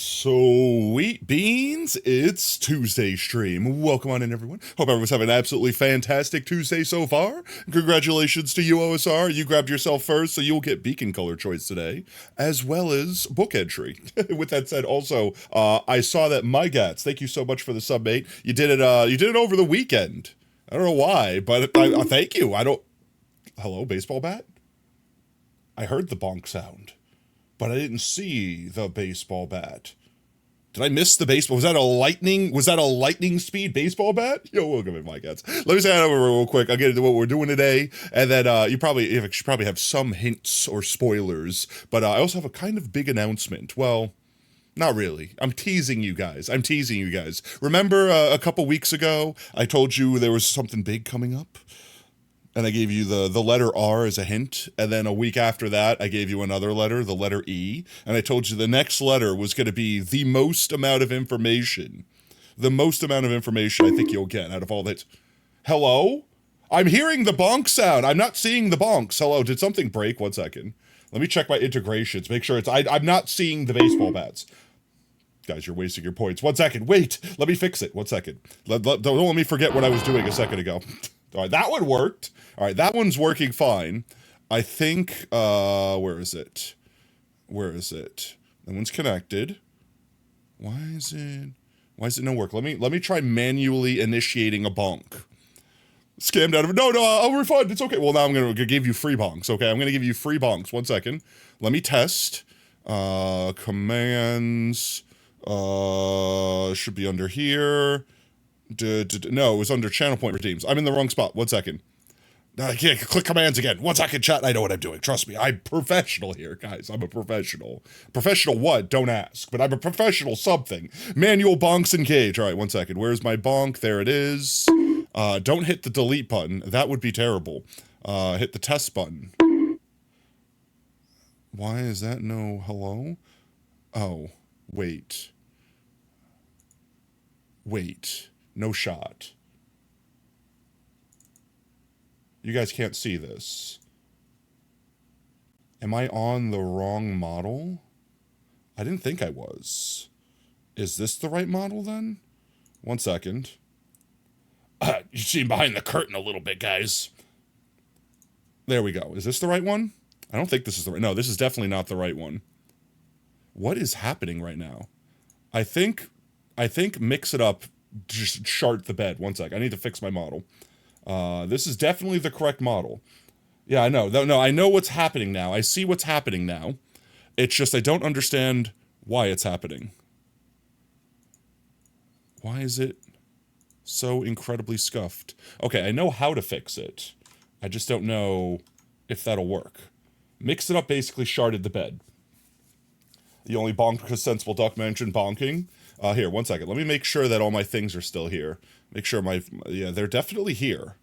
Sweet beans, it's Tuesday stream. Welcome on in, everyone. Hope everyone's having an absolutely fantastic Tuesday so far. Congratulations to you, OSR. You grabbed yourself first, so you'll get beacon color choice today, as well as book entry. With that said, also, I saw that My Gats, thank you so much for the sub, mate. You did it over the weekend. I don't know why, but I thank you. Hello, baseball bat? I heard the bonk sound, but I didn't see the baseball bat. Did I miss the baseball? Was that a lightning speed baseball bat? Yo, welcome in, my cats. Let me say that over real quick. I'll get into what we're doing today, and then you should probably have some hints or spoilers, but I also have a kind of big announcement. Well, not really. I'm teasing you guys. Remember a couple weeks ago, I told you there was something big coming up? And I gave you the letter R as a hint, and then a week after that, I gave you another letter, the letter E, and I told you the next letter was going to be the most amount of information I think you'll get out of all that. Hello? I'm hearing the bonk sound. I'm not seeing the bonks. Hello, did something break? 1 second. Let me check my integrations, make sure I'm not seeing the baseball bats. Guys, you're wasting your points. 1 second. Wait, let me fix it. 1 second. Don't let me forget what I was doing a second ago. All right, that one worked. All right, that one's working fine. I think, where is it? That one's connected. Why is it no work? Let me try manually initiating a bonk. Scammed out of it. No, I'll refund. It's okay. Well, now I'm going to give you free bonks, okay? I'm going to give you free bonks. 1 second. Let me test. Commands, should be under here. No, it was under channel point redeems. I'm in the wrong spot. 1 second. I can't click commands again. 1 second, chat. I know what I'm doing. Trust me. I'm professional here, guys. I'm a professional. Professional what? Don't ask. But I'm a professional something. Manual bonks engage. All right, 1 second. Where's my bonk? There it is. Don't hit the delete button. That would be terrible. Hit the test button. Why is that no hello? Oh, wait. No shot. You guys can't see this. Am I on the wrong model? I didn't think I was. Is this the right model then? 1 second. You see behind the curtain a little bit, guys. There we go. Is this the right one? I don't think this is the right. No, this is definitely not the right one. What is happening right now? I think mix it up. Just shart the bed. 1 sec. I need to fix my model. This is definitely the correct model. Yeah, I know. No, I know what's happening now. I see what's happening now. It's just I don't understand why it's happening. Why is it so incredibly scuffed? Okay, I know how to fix it. I just don't know if that'll work. Mix it up basically sharted the bed. The only bonk because Sensible Duck mentioned bonking. Here, 1 second. Let me make sure that all my things are still here. Make sure yeah, they're definitely here.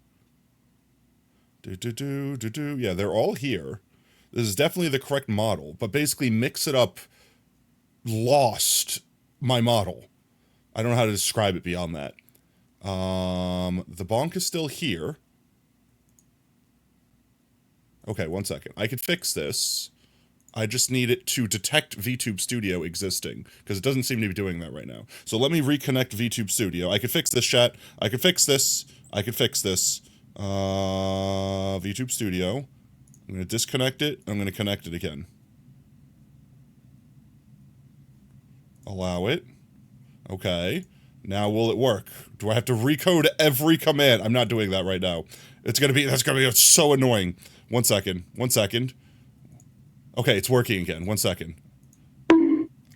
Yeah, they're all here. This is definitely the correct model, but basically mix it up lost my model. I don't know how to describe it beyond that. The bonk is still here. Okay, 1 second. I could fix this. I just need it to detect VTube Studio existing, because it doesn't seem to be doing that right now. So let me reconnect VTube Studio. I could fix this, chat. I could fix this. VTube Studio. I'm going to disconnect it. I'm going to connect it again. Allow it. Okay. Now will it work? Do I have to recode every command? I'm not doing that right now. That's going to be so annoying. 1 second. Okay, it's working again. 1 second.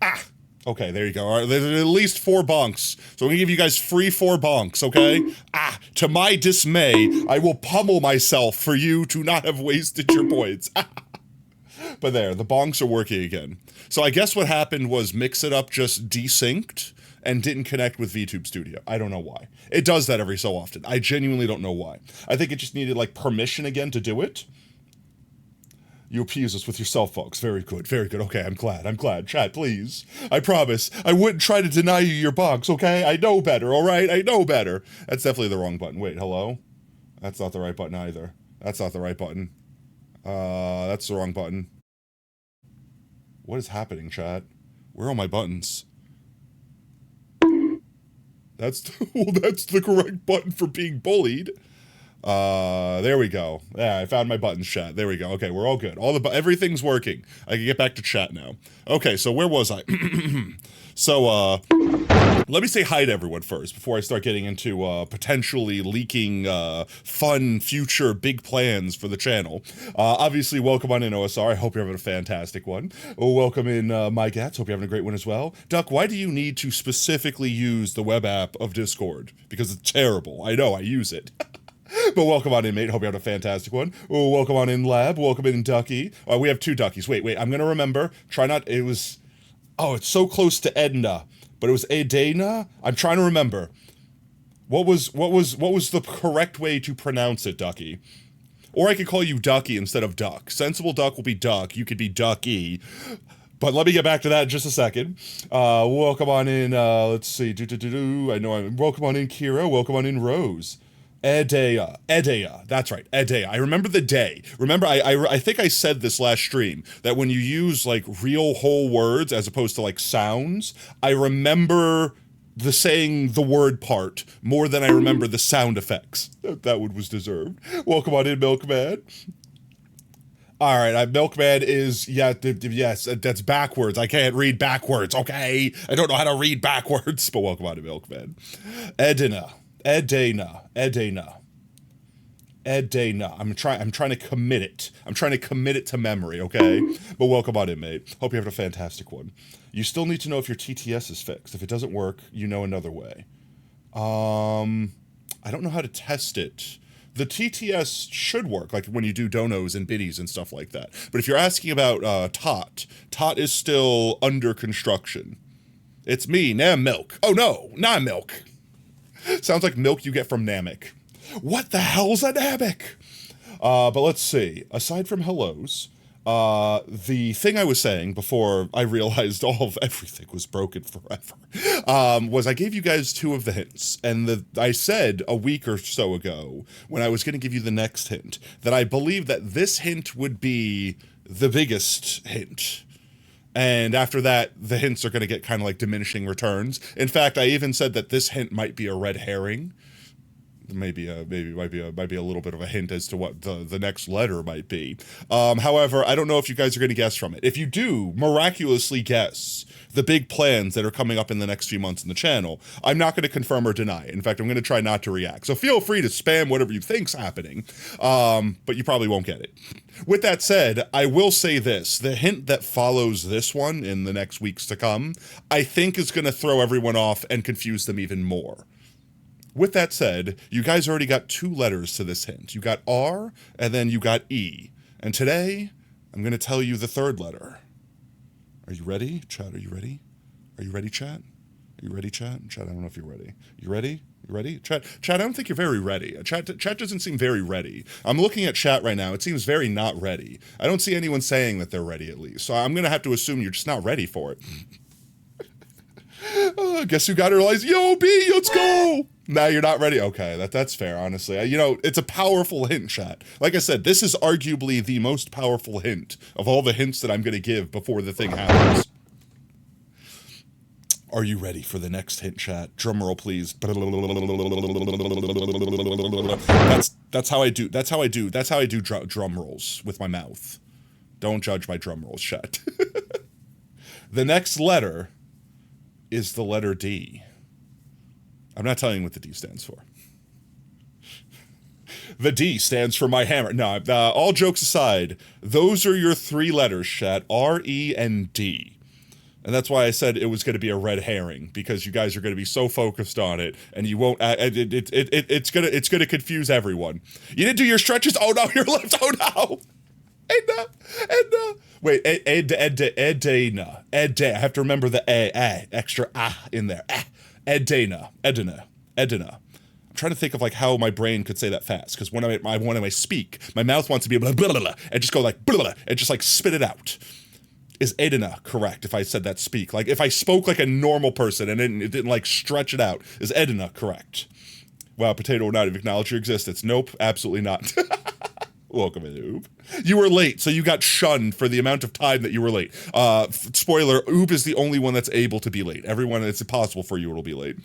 Ah! Okay, there you go. All right, there's at least 4 bonks. So I'm gonna give you guys free 4 bonks, okay? Ah! To my dismay, I will pummel myself for you to not have wasted your points. But there, the bonks are working again. So I guess what happened was Mix It Up just desynced and didn't connect with VTube Studio. I don't know why. It does that every so often. I genuinely don't know why. I think it just needed, like, permission again to do it. You appease us with yourself, folks. Very good. Okay, I'm glad. Chat, please. I promise. I wouldn't try to deny you your box, okay? I know better, all right? I know better. That's definitely the wrong button. Wait, hello? That's not the right button either. That's not the right button. That's the wrong button. What is happening, chat? Where are all my buttons? That's the correct button for being bullied. There we go. Yeah, I found my buttons, chat. There we go. Okay, we're all good. Everything's working. I can get back to chat now. Okay, so where was I? So, let me say hi to everyone first before I start getting into potentially leaking fun future big plans for the channel. Obviously, welcome on in, OSR. I hope you're having a fantastic one. Welcome in, My Gats. Hope you're having a great one as well. Duck, why do you need to specifically use the web app of Discord? Because it's terrible. I know, I use it. But welcome on in, mate. Hope you had a fantastic one. Oh, welcome on in, Lab. Welcome in, Ducky. We have two Duckies. Wait. I'm going to remember. It was... Oh, it's so close to Edna. But it was Edena? I'm trying to remember. What was the correct way to pronounce it, Ducky? Or I could call you Ducky instead of Duck. Sensible Duck will be Duck. You could be Ducky. But let me get back to that in just a second. Welcome on in, let's see. Welcome on in, Kira. Welcome on in, Rose. Edea, that's right, Edea. I remember the day. Remember, I think I said this last stream, that when you use, like, real whole words as opposed to, like, sounds, I remember saying the word part more than I remember the sound effects. That one was deserved. Welcome on in, Milkman. All right, Milkman is, yes, that's backwards. I can't read backwards, okay? I don't know how to read backwards, but welcome on in, Milkman. Edena. I'm trying to commit it. I'm trying to commit it to memory, okay? But welcome on in, mate. Hope you're having a fantastic one. You still need to know if your TTS is fixed. If it doesn't work, you know another way. I don't know how to test it. The TTS should work, like when you do donos and biddies and stuff like that. But if you're asking about Tot is still under construction. It's me, Nam Milk. Oh no, not Milk. Sounds like milk you get from Namek. What the hell's a Namek? But let's see. Aside from hellos, the thing I was saying before I realized everything was broken forever, was I gave you guys two of the hints. And I said a week or so ago, when I was going to give you the next hint, that I believe that this hint would be the biggest hint. And after that, the hints are going to get kind of like diminishing returns. In fact, I even said that this hint might be a red herring. Might be a little bit of a hint as to what the next letter might be. However, I don't know if you guys are going to guess from it. If you do miraculously guess the big plans that are coming up in the next few months in the channel, I'm not going to confirm or deny it. In fact, I'm going to try not to react. So feel free to spam whatever you think's happening, but you probably won't get it. With that said, I will say this. The hint that follows this one in the next weeks to come, I think is going to throw everyone off and confuse them even more. With that said, you guys already got two letters to this hint. You got R, and then you got E. And today, I'm going to tell you the third letter. Are you ready? Chat, are you ready? Are you ready, chat? Are you ready, chat? Chat, I don't know if you're ready. You ready? You ready? Chat, I don't think you're very ready. Chat doesn't seem very ready. I'm looking at chat right now. It seems very not ready. I don't see anyone saying that they're ready, at least. So I'm going to have to assume you're just not ready for it. Guess who got her license? Yo, B, let's go! Now you're not ready? Okay, that's fair, honestly. It's a powerful hint, chat. Like I said, this is arguably the most powerful hint of all the hints that I'm going to give before the thing happens. Are you ready for the next hint, chat? Drumroll, please. That's how I do drum rolls with my mouth. Don't judge my drum rolls, chat. The next letter is the letter D. I'm not telling you what the D stands for. The D stands for my hammer. No, all jokes aside, those are your three letters, chat. R, E, and D. And that's why I said it was going to be a red herring, because you guys are going to be so focused on it, and you won't. It's gonna confuse everyone. You didn't do your stretches. Oh no, your left. Oh no. Edna. Wait, Edena. I have to remember the extra in there. Edena. I'm trying to think of like how my brain could say that fast, because when I speak, my mouth wants to be blah, blah, blah, blah, and just go like blah, blah, and just like spit it out. Is Edena correct if I said that speak? Like if I spoke like a normal person and it didn't like stretch it out, is Edena correct? Wow, Potato would not have acknowledged your existence. Nope, absolutely not. Welcome in, Oob. You were late, so you got shunned for the amount of time that you were late. Spoiler, Oob is the only one that's able to be late. Everyone, it's impossible for you to be late.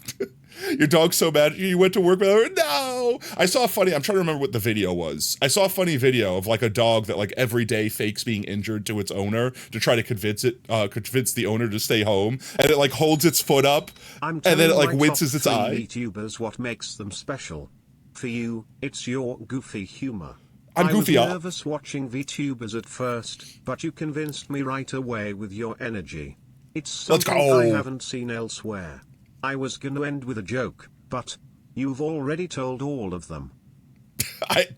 Your dog's so mad at you, you went to work with her. No! I'm trying to remember what the video was. I saw a funny video of like a dog that like every day fakes being injured to its owner to try to convince the owner to stay home. And it like holds its foot up and then it like winces its eye. VTubers, what makes them special? For you, it's your goofy humor. I'm goofy. I was nervous watching VTubers at first, but you convinced me right away with your energy. It's something I haven't seen elsewhere. I was gonna end with a joke, but you've already told all of them.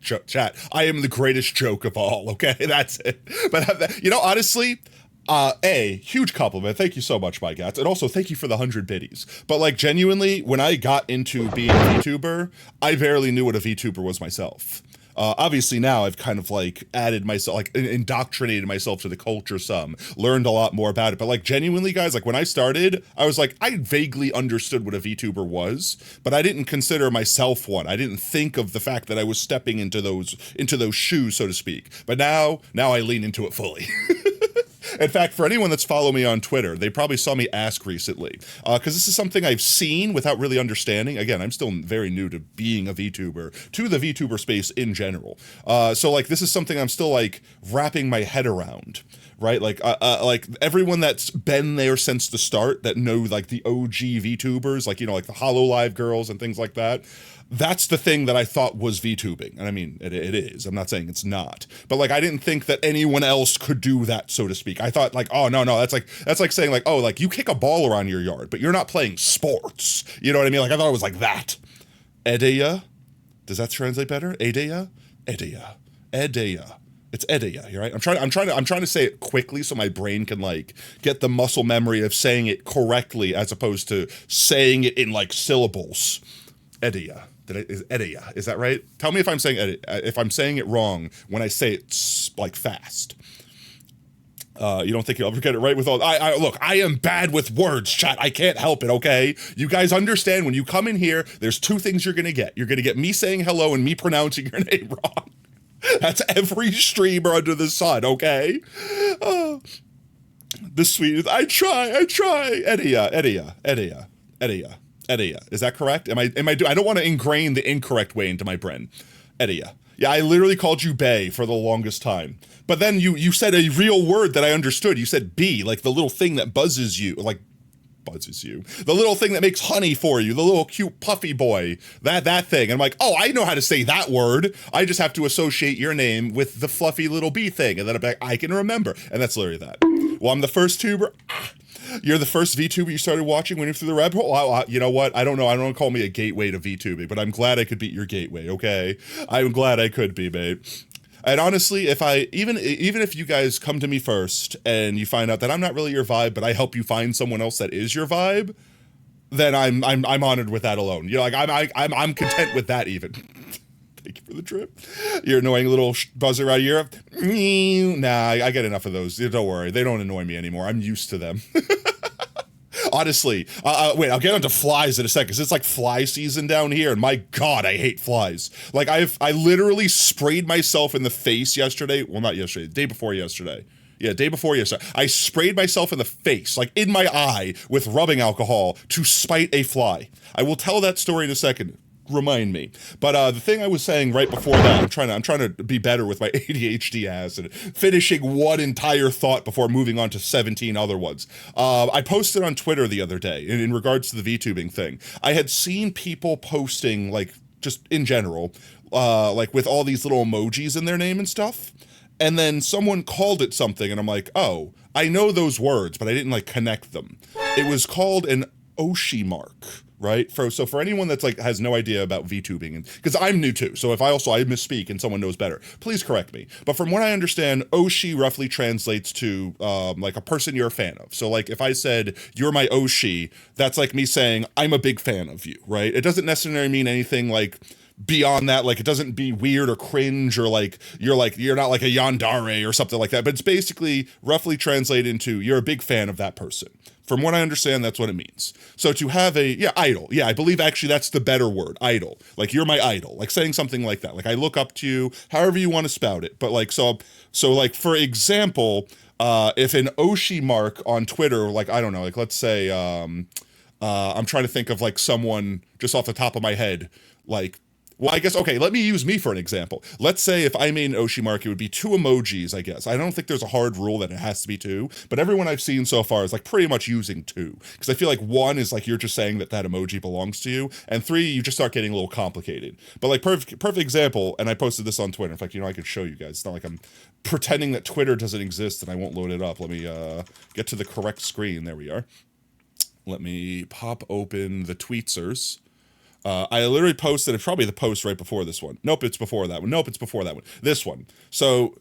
Chat, I am the greatest joke of all, okay? That's it. But, you know, honestly, huge compliment. Thank you so much, my gats. And also, thank you for the 100 biddies. But, like, genuinely, when I got into being a VTuber, I barely knew what a VTuber was myself. Obviously now I've kind of like added myself, like indoctrinated myself to the culture some, learned a lot more about it. But like genuinely guys, like when I started, I was like, I vaguely understood what a VTuber was, but I didn't consider myself one. I didn't think of the fact that I was stepping into those shoes, so to speak. But now I lean into it fully. In fact, for anyone that's followed me on Twitter, they probably saw me ask recently, because this is something I've seen without really understanding. Again, I'm still very new to being a VTuber, to the VTuber space in general. So like this is something I'm still like wrapping my head around, right? Like everyone that's been there since the start, that know like the OG VTubers, like, you know, like the HoloLive girls and things like that. That's the thing that I thought was VTubing. And I mean, it is. I'm not saying it's not. But like, I didn't think that anyone else could do that, so to speak. I thought like, oh, no, that's like saying like, oh, like you kick a ball around your yard, but you're not playing sports. You know what I mean? Like, I thought it was like that. Edeya? Does that translate better? Edeya? Edeya. Edeya. It's Edeya, right? I'm trying to say it quickly so my brain can like get the muscle memory of saying it correctly as opposed to saying it in like syllables. Edeya. Edeya, is that right? Tell me if I'm saying it wrong when I say it like fast. You don't think you'll ever get it right with all? Look, I am bad with words, chat. I can't help it. Okay, you guys understand when you come in here. There's two things you're gonna get. You're gonna get me saying hello and me pronouncing your name wrong. That's every streamer under the sun. Okay. The sweetest. I try. Edeya. Is that correct? I don't want to ingrain the incorrect way into my brain. Edeya. Yeah, I literally called you Bay for the longest time. But then you said a real word that I understood. You said bee, like the little thing that buzzes you, like buzzes you. The little thing that makes honey for you, the little cute puffy boy, that thing. And I'm like, oh, I know how to say that word. I just have to associate your name with the fluffy little bee thing. And then I'm like, I can remember. And that's literally that. Well, I'm the first tuber. You're the first VTuber you started watching when you're through the rabbit hole? You know what? I don't know. I don't want to call me a gateway to VTubing, but I'm glad I could beat your gateway, okay? I'm glad I could be, babe. And honestly, even if you guys come to me first and you find out that I'm not really your vibe, but I help you find someone else that is your vibe, then I'm honored with that alone. You're like I'm content with that even. Thank you for the trip. Your annoying little buzzer right here. Nah, I get enough of those. Don't worry. They don't annoy me anymore. I'm used to them. Honestly, wait, I'll get onto flies in a second, because it's like fly season down here, and my God, I hate flies. Like, I literally sprayed myself in the face yesterday. Well, not yesterday, the day before yesterday. Yeah, day before yesterday. I sprayed myself in the face, like in my eye, with rubbing alcohol to spite a fly. I will tell that story in a second. Remind me. But the thing I was saying right before that, I'm trying to be better with my ADHD ass and finishing one entire thought before moving on to 17 other ones. I posted on Twitter the other day in regards to the VTubing thing. I had seen people posting, like, just in general, like with all these little emojis in their name and stuff. And then someone called it something, and I'm like, oh, I know those words, but I didn't like connect them. It was called an Oshi mark. Right? So for anyone that's like has no idea about VTubing, and because I'm new too, so if I misspeak and someone knows better, please correct me. But from what I understand, Oshi roughly translates to like a person you're a fan of. So like if I said you're my Oshi, that's like me saying I'm a big fan of you, right? It doesn't necessarily mean anything like beyond that, like it doesn't be weird or cringe or like you're not like a yandere or something like that, but it's basically roughly translated into you're a big fan of that person. From what I understand, that's what it means. So to have idol. Yeah, I believe actually that's the better word, idol. Like you're my idol, like saying something like that. Like I look up to you, however you want to spout it. But like, so like for example, if an Oshi mark on Twitter, like, I don't know, like let's say, I'm trying to think of like someone just off the top of my head, like, well, I guess, okay, let me use me for an example. Let's say if I made an Oshi mark, it would be 2 emojis, I guess. I don't think there's a hard rule that it has to be 2, but everyone I've seen so far is like pretty much using 2. Because I feel like 1 is like you're just saying that that emoji belongs to you, and 3, you just start getting a little complicated. But like perfect example, and I posted this on Twitter. In fact, I could show you guys. It's not like I'm pretending that Twitter doesn't exist and I won't load it up. Let me get to the correct screen. There we are. Let me pop open the tweetsers. I literally posted, it's probably the post right before this one. Nope, it's before that one. Nope, it's before that one. This one. So,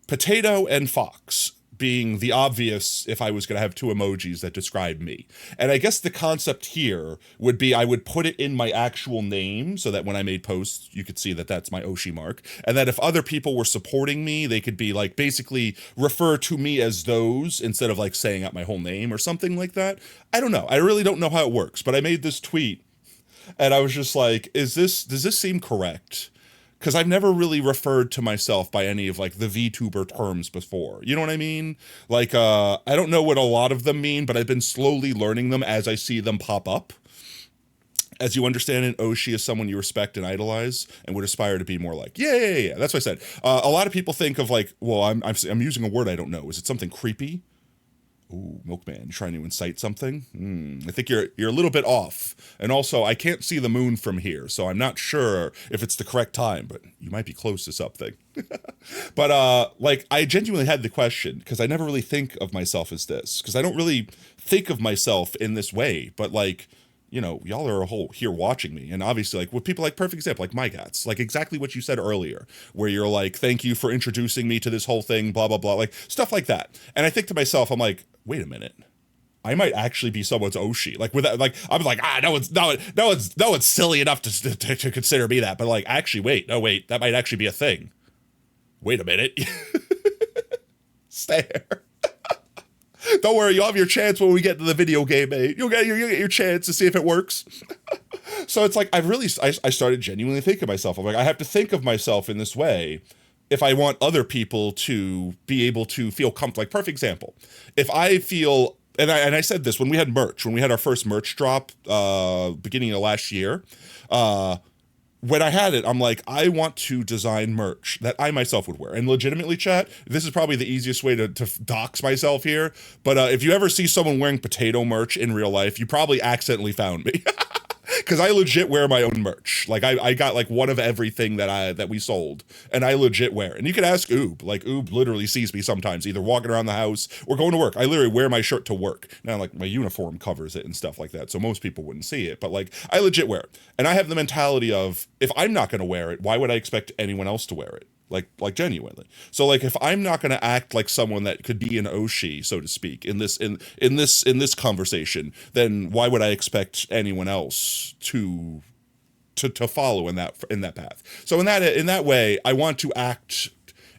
potato and fox being the obvious if I was going to have 2 emojis that describe me. And I guess the concept here would be I would put it in my actual name so that when I made posts, you could see that that's my Oshi mark. And that if other people were supporting me, they could be like basically refer to me as those instead of like saying out my whole name or something like that. I don't know. I really don't know how it works, but I made this tweet and I was just like, does this seem correct? Because I've never really referred to myself by any of like the VTuber terms before. You know what I mean? Like, I don't know what a lot of them mean, but I've been slowly learning them as I see them pop up. As you understand it, Oshi is someone you respect and idolize and would aspire to be more like. Yeah. That's what I said. A lot of people think of like, well, I'm using a word I don't know. Is it something creepy? Ooh, Milkman, trying to incite something? I think you're a little bit off. And also, I can't see the moon from here, so I'm not sure if it's the correct time, but you might be close to something. But, like, I genuinely had the question, because I never really think of myself as this, because I don't really think of myself in this way, but, like, you know, y'all are here watching me. And obviously, like, with people like, perfect example, like my gats, like exactly what you said earlier, where you're like, thank you for introducing me to this whole thing, blah, blah, blah, like stuff like that. And I think to myself, I'm like, wait a minute. I might actually be someone's Oshi. Like with that, like I'm like, no one's silly enough to consider me that. But like, actually, wait, that might actually be a thing. Wait a minute. Stare. Don't worry, you'll have your chance when we get to the video game, mate. You'll get your chance to see if it works. So it's like I started genuinely thinking of myself. I'm like, I have to think of myself in this way if I want other people to be able to feel comfortable. Like, perfect example. If I feel, and I said this when we had our first merch drop, beginning of last year, when I had it, I'm like, I want to design merch that I myself would wear. And legitimately, chat, this is probably the easiest way to dox myself here. But if you ever see someone wearing potato merch in real life, you probably accidentally found me. Because I legit wear my own merch. Like, I got, like, one of everything that we sold. And I legit wear it. And you can ask Oob. Like, Oob literally sees me sometimes, either walking around the house or going to work. I literally wear my shirt to work. Now, like, my uniform covers it and stuff like that, so most people wouldn't see it. But, like, I legit wear it. And I have the mentality of, if I'm not going to wear it, why would I expect anyone else to wear it? Like genuinely. So like if I'm not going to act like someone that could be an Oshi, so to speak, in this conversation, then why would I expect anyone else to follow in that path? So in that way, I want to act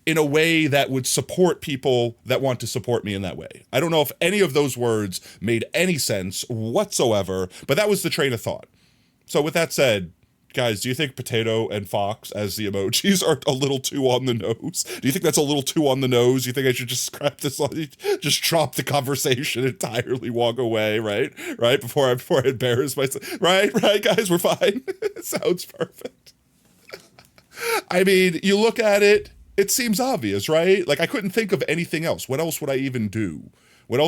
in a way that would support people that want to support me in that way. I don't know if any of those words made any sense whatsoever, but that was the train of thought. So with that said, guys, do you think potato and fox as the emojis are a little too on the nose? Do you think that's a little too on the nose? Do you think I should just scrap this, just drop the conversation entirely, walk away, right? Before I embarrass myself. Right, guys, we're fine. It sounds perfect. I mean, you look at it, it seems obvious, right? Like, I couldn't think of anything else. What else would I even do? I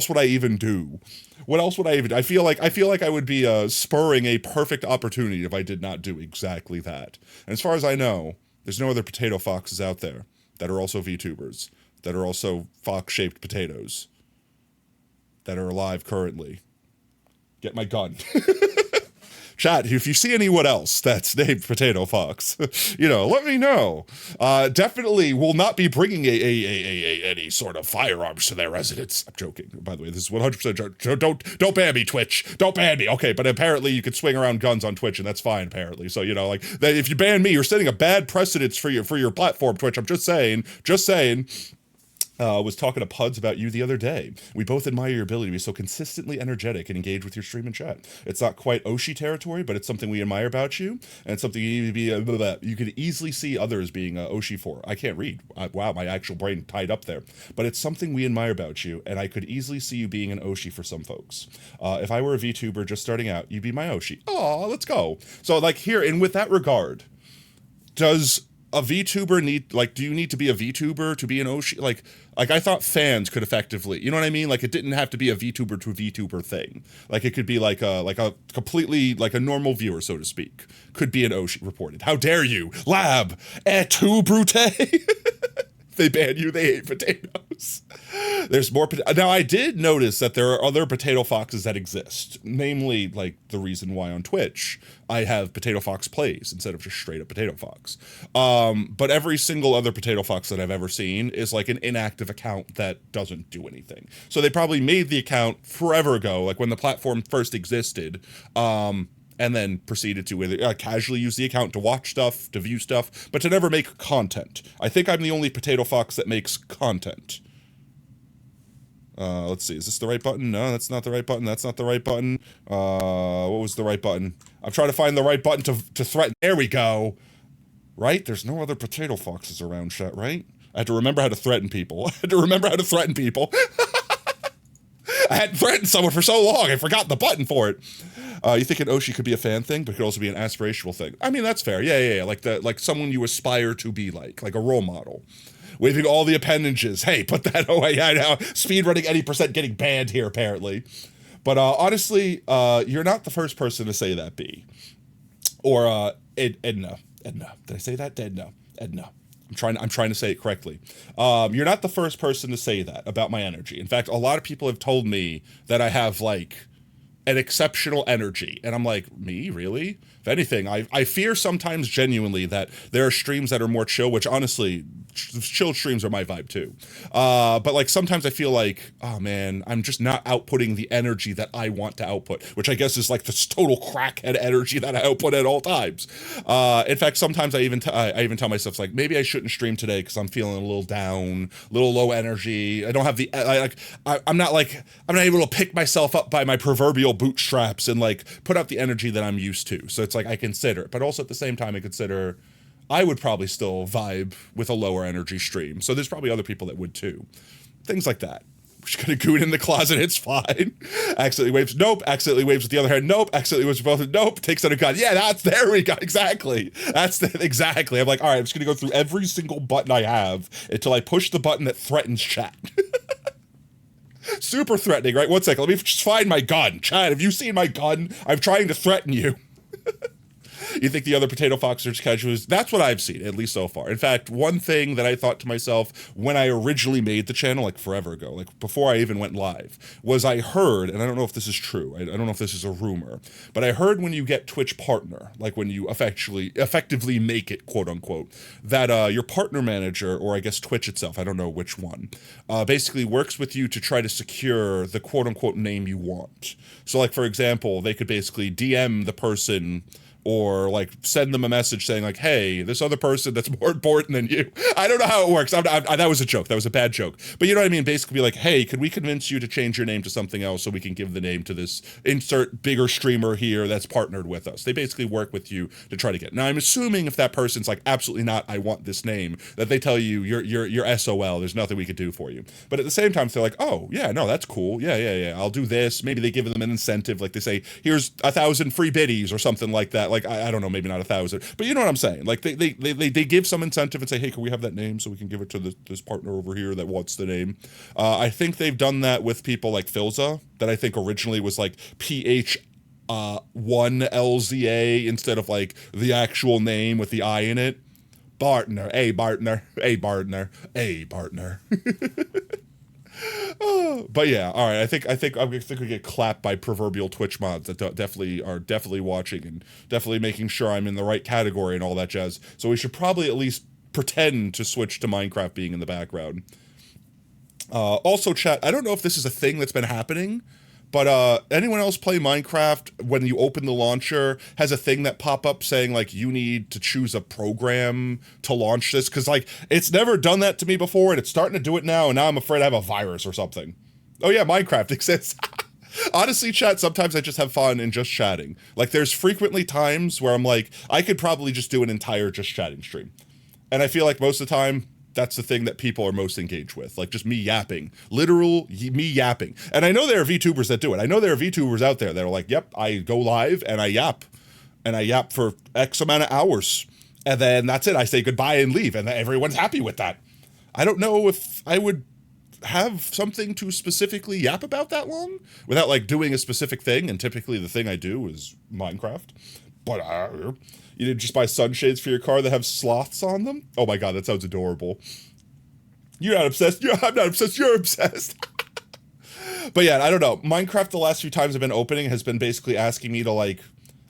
feel like I would be spurring a perfect opportunity if I did not do exactly that. And as far as I know, there's no other potato foxes out there that are also VTubers, that are also fox-shaped potatoes, that are alive currently. Get my gun. Chat, if you see anyone else that's named Potato Fox, let me know. Definitely will not be bringing any sort of firearms to their residence. I'm joking. By the way, this is 100% joke. Don't ban me, Twitch. Don't ban me. Okay, but apparently you can swing around guns on Twitch, and that's fine, apparently. So, like, that if you ban me, you're setting a bad precedence for your platform, Twitch. I'm just saying. Was talking to Puds about you the other day. We both admire your ability to be so consistently energetic and engage with your stream and chat. It's not quite Oshi territory, but it's something we admire about you, and it's something you could easily see others being Oshi for. I can't read. Wow, my actual brain tied up there. But it's something we admire about you, and I could easily see you being an Oshi for some folks. If I were a VTuber just starting out, you'd be my Oshi. Aw, let's go. So like here, and with that regard, does a VTuber need, like, do you need to be a VTuber to be an Oshi? Like I thought fans could effectively, you know what I mean? Like it didn't have to be a VTuber to VTuber thing. Like it could be like a completely, like a normal viewer, so to speak, could be an Oshi reported. How dare you, Lab, et tu, Brute? They ban you, they hate potatoes. There's more. Now, I did notice that there are other potato foxes that exist. Namely, like the reason why on Twitch I have Potato Fox Plays instead of just straight up Potato Fox. But every single other Potato Fox that I've ever seen is like an inactive account that doesn't do anything. So they probably made the account forever ago, like when the platform first existed. And then proceeded to either casually use the account to watch stuff, to view stuff, but to never make content. I think I'm the only Potato Fox that makes content. Let's see, is this the right button? No, that's not the right button. That's not the right button. What was the right button? I'm trying to find the right button to threaten. There we go. Right? There's no other Potato Foxes around, chat, right? I had to remember how to threaten people. I hadn't threatened someone for so long, I forgot the button for it. You think an Oshi could be a fan thing, but it could also be an aspirational thing. I mean, that's fair. Yeah. Like someone you aspire to be like a role model. Waving all the appendages. Hey, put that away. Yeah, I know. Speedrunning any % getting banned here, apparently. But honestly, you're not the first person to say that, B. Or Edna. Did I say that? Edna. I'm trying to say it correctly. You're not the first person to say that about my energy. In fact, a lot of people have told me that I have like an exceptional energy, and I'm like, me, really? If anything, I fear sometimes genuinely that there are streams that are more chill, which honestly, chill streams are my vibe too. But like sometimes I feel like, oh man, I'm just not outputting the energy that I want to output, which I guess is like this total crackhead energy that I output at all times. In fact, sometimes I even tell myself like maybe I shouldn't stream today because I'm feeling a little down, a little low energy. I don't have the I'm not able to pick myself up by my proverbial bootstraps and like put out the energy that I'm used to. So it's like I consider it, but also at the same time I consider I would probably still vibe with a lower energy stream. So there's probably other people that would too. Things like that. We're just gonna goon in the closet, it's fine. Accidentally waves, nope. Accidentally waves with the other hand, nope. Accidentally waves with both, nope. Takes out a gun. Yeah, there we go. Exactly. Exactly. I'm like, all right, I'm just gonna go through every single button I have until I push the button that threatens chat. Super threatening, right? One second, let me just find my gun. Chad, have you seen my gun? I'm trying to threaten you. You think the other Potato Fox are just casuals? That's what I've seen, at least so far. In fact, one thing that I thought to myself when I originally made the channel, like forever ago, like before I even went live, was I heard, and I don't know if this is true, I don't know if this is a rumor, but I heard when you get Twitch partner, like when you effectively make it, quote unquote, that your partner manager, or I guess Twitch itself, I don't know which one, basically works with you to try to secure the quote unquote name you want. So like, for example, they could basically DM the person or like send them a message saying like, hey, this other person that's more important than you. I don't know how it works. That was a joke. That was a bad joke. But you know what I mean? Basically be like, hey, could we convince you to change your name to something else so we can give the name to this insert bigger streamer here that's partnered with us. They basically work with you to try to get. Now I'm assuming if that person's like, absolutely not, I want this name, that they tell you you're SOL, there's nothing we could do for you. But at the same time, if they're like, oh yeah, no, that's cool. Yeah, I'll do this. Maybe they give them an incentive, like they say, here's 1,000 free biddies or something like that. Like, I don't know, maybe not 1,000, but you know what I'm saying? Like they give some incentive and say, hey, can we have that name so we can give it to this partner over here that wants the name? I think they've done that with people like Filza, that I think originally was like PH1LZA instead of like the actual name with the I in it. Partner, a partner. But yeah, all right. I think we get clapped by proverbial Twitch mods that are definitely watching and definitely making sure I'm in the right category and all that jazz. So we should probably at least pretend to switch to Minecraft being in the background. Also, chat, I don't know if this is a thing that's been happening, But anyone else play Minecraft when you open the launcher has a thing that pop up saying like you need to choose a program to launch this? Because like it's never done that to me before, and it's starting to do it now, and now I'm afraid I have a virus or something. Oh yeah, Minecraft exists. Honestly, chat, sometimes I just have fun in just chatting. Like there's frequently times where I'm like, I could probably just do an entire just chatting stream. And I feel like most of the time, that's the thing that people are most engaged with, like just me yapping, me yapping. And I know there are VTubers that do it. I know there are VTubers out there that are like, yep, I go live and I yap for X amount of hours. And then that's it. I say goodbye and leave. And everyone's happy with that. I don't know if I would have something to specifically yap about that long without like doing a specific thing. And typically the thing I do is Minecraft. But you did just buy sunshades for your car that have sloths on them? Oh my god, that sounds adorable. You're not obsessed. I'm not obsessed. You're obsessed. But yeah, I don't know. Minecraft the last few times I've been opening has been basically asking me to like,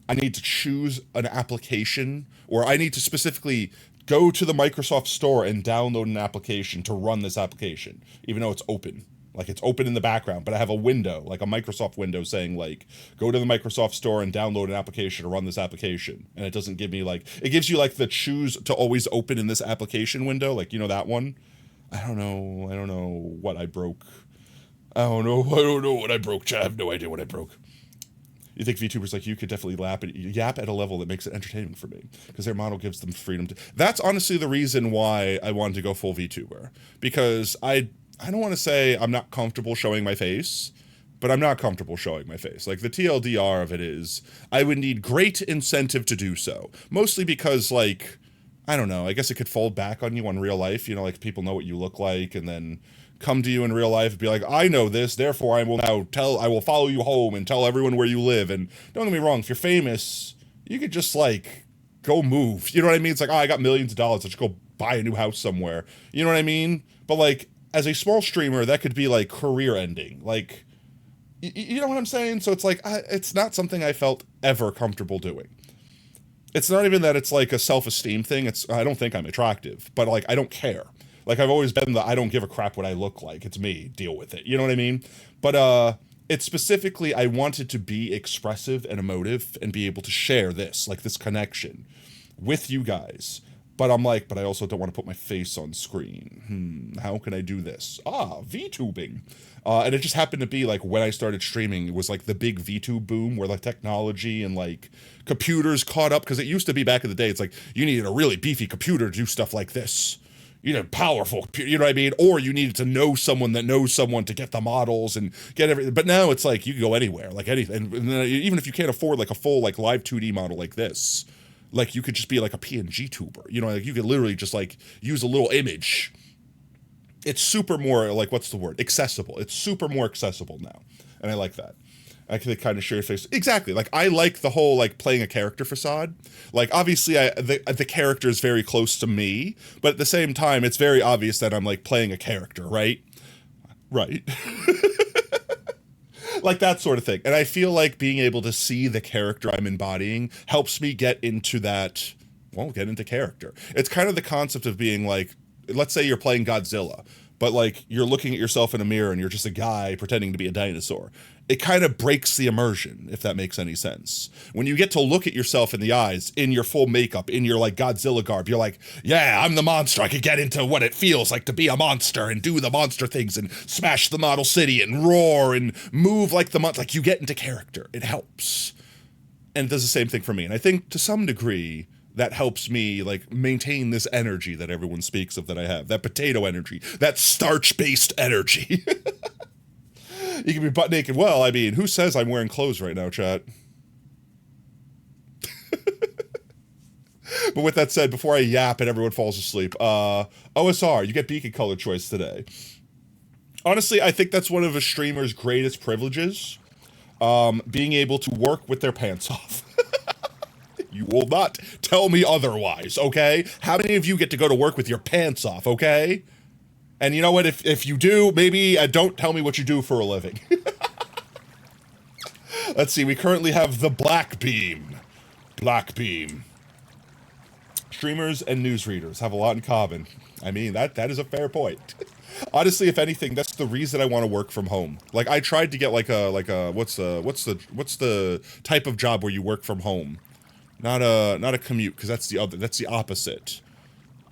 I need to choose an application, or I need to specifically go to the Microsoft Store and download an application to run this application, even though it's open. Like it's open in the background, but I have a window, like a Microsoft window saying like, go to the Microsoft Store and download an application to run this application. And it doesn't give me like, it gives you like the choose to always open in this application window. Like, you know, that one. I don't know what I broke. I don't know what I broke. I have no idea what I broke. You think VTubers like you could definitely yap at a level that makes it entertaining for me, because their model gives them freedom to. That's honestly the reason why I wanted to go full VTuber, because I don't want to say I'm not comfortable showing my face, but I'm not comfortable showing my face. Like the TLDR of it is, I would need great incentive to do so, mostly because like, I don't know, I guess it could fold back on you on real life, you know, like people know what you look like and then come to you in real life and be like, I know this, therefore I will follow you home and tell everyone where you live. And don't get me wrong, if you're famous, you could just like go move. You know what I mean? It's like, oh, I got millions of dollars, let's go buy a new house somewhere. You know what I mean? But like, as a small streamer, that could be like career ending. Like, you know what I'm saying? So it's like, it's not something I felt ever comfortable doing. It's not even that it's like a self-esteem thing. I don't think I'm attractive, but like, I don't care. Like I've always been I don't give a crap what I look like. It's me, deal with it. You know what I mean? But it's specifically, I wanted to be expressive and emotive and be able to share this, like this connection with you guys. But I'm like, but I also don't want to put my face on screen. How can I do this? VTubing. And it just happened to be like when I started streaming, it was like the big VTube boom where like technology and like computers caught up. Because it used to be back in the day, it's like you needed a really beefy computer to do stuff like this. You need a powerful computer, you know what I mean? Or you needed to know someone that knows someone to get the models and get everything. But now it's like you can go anywhere, like anything. And even if you can't afford like a full like live 2D model like this, like you could just be like a PNG tuber, you know, like you could literally just like use a little image. It's super more like, what's the word? Accessible. It's super more accessible now. And I like that. I can kind of share your face. Exactly. Like I like the whole like playing a character facade. Like obviously the character is very close to me, but at the same time, it's very obvious that I'm like playing a character, right? Right. Like that sort of thing. And I feel like being able to see the character I'm embodying helps me get into that, well, get into character. It's kind of the concept of being like, let's say you're playing Godzilla, but like you're looking at yourself in a mirror and you're just a guy pretending to be a dinosaur. It kind of breaks the immersion, if that makes any sense. When you get to look at yourself in the eyes, in your full makeup, in your like Godzilla garb, you're like, yeah, I'm the monster. I could get into what it feels like to be a monster and do the monster things and smash the model city and roar and move like the monster. Like you get into character. It helps. And it does the same thing for me. And I think to some degree, that helps me like maintain this energy that everyone speaks of that I have. That potato energy. That starch-based energy. You can be butt naked. Well, I mean, who says I'm wearing clothes right now, chat? But with that said, before I yap and everyone falls asleep, OSR, you get beacon color choice today. Honestly, I think that's one of a streamer's greatest privileges. Being able to work with their pants off. You will not tell me otherwise, okay? How many of you get to go to work with your pants off, okay? And you know what, if you do, maybe don't tell me what you do for a living. Let's see, we currently have the Black Beam. Black Beam. Streamers and newsreaders have a lot in common. I mean, that is a fair point. Honestly, if anything, that's the reason I want to work from home. Like I tried to get like a what's the type of job where you work from home? Not a commute, because that's the opposite.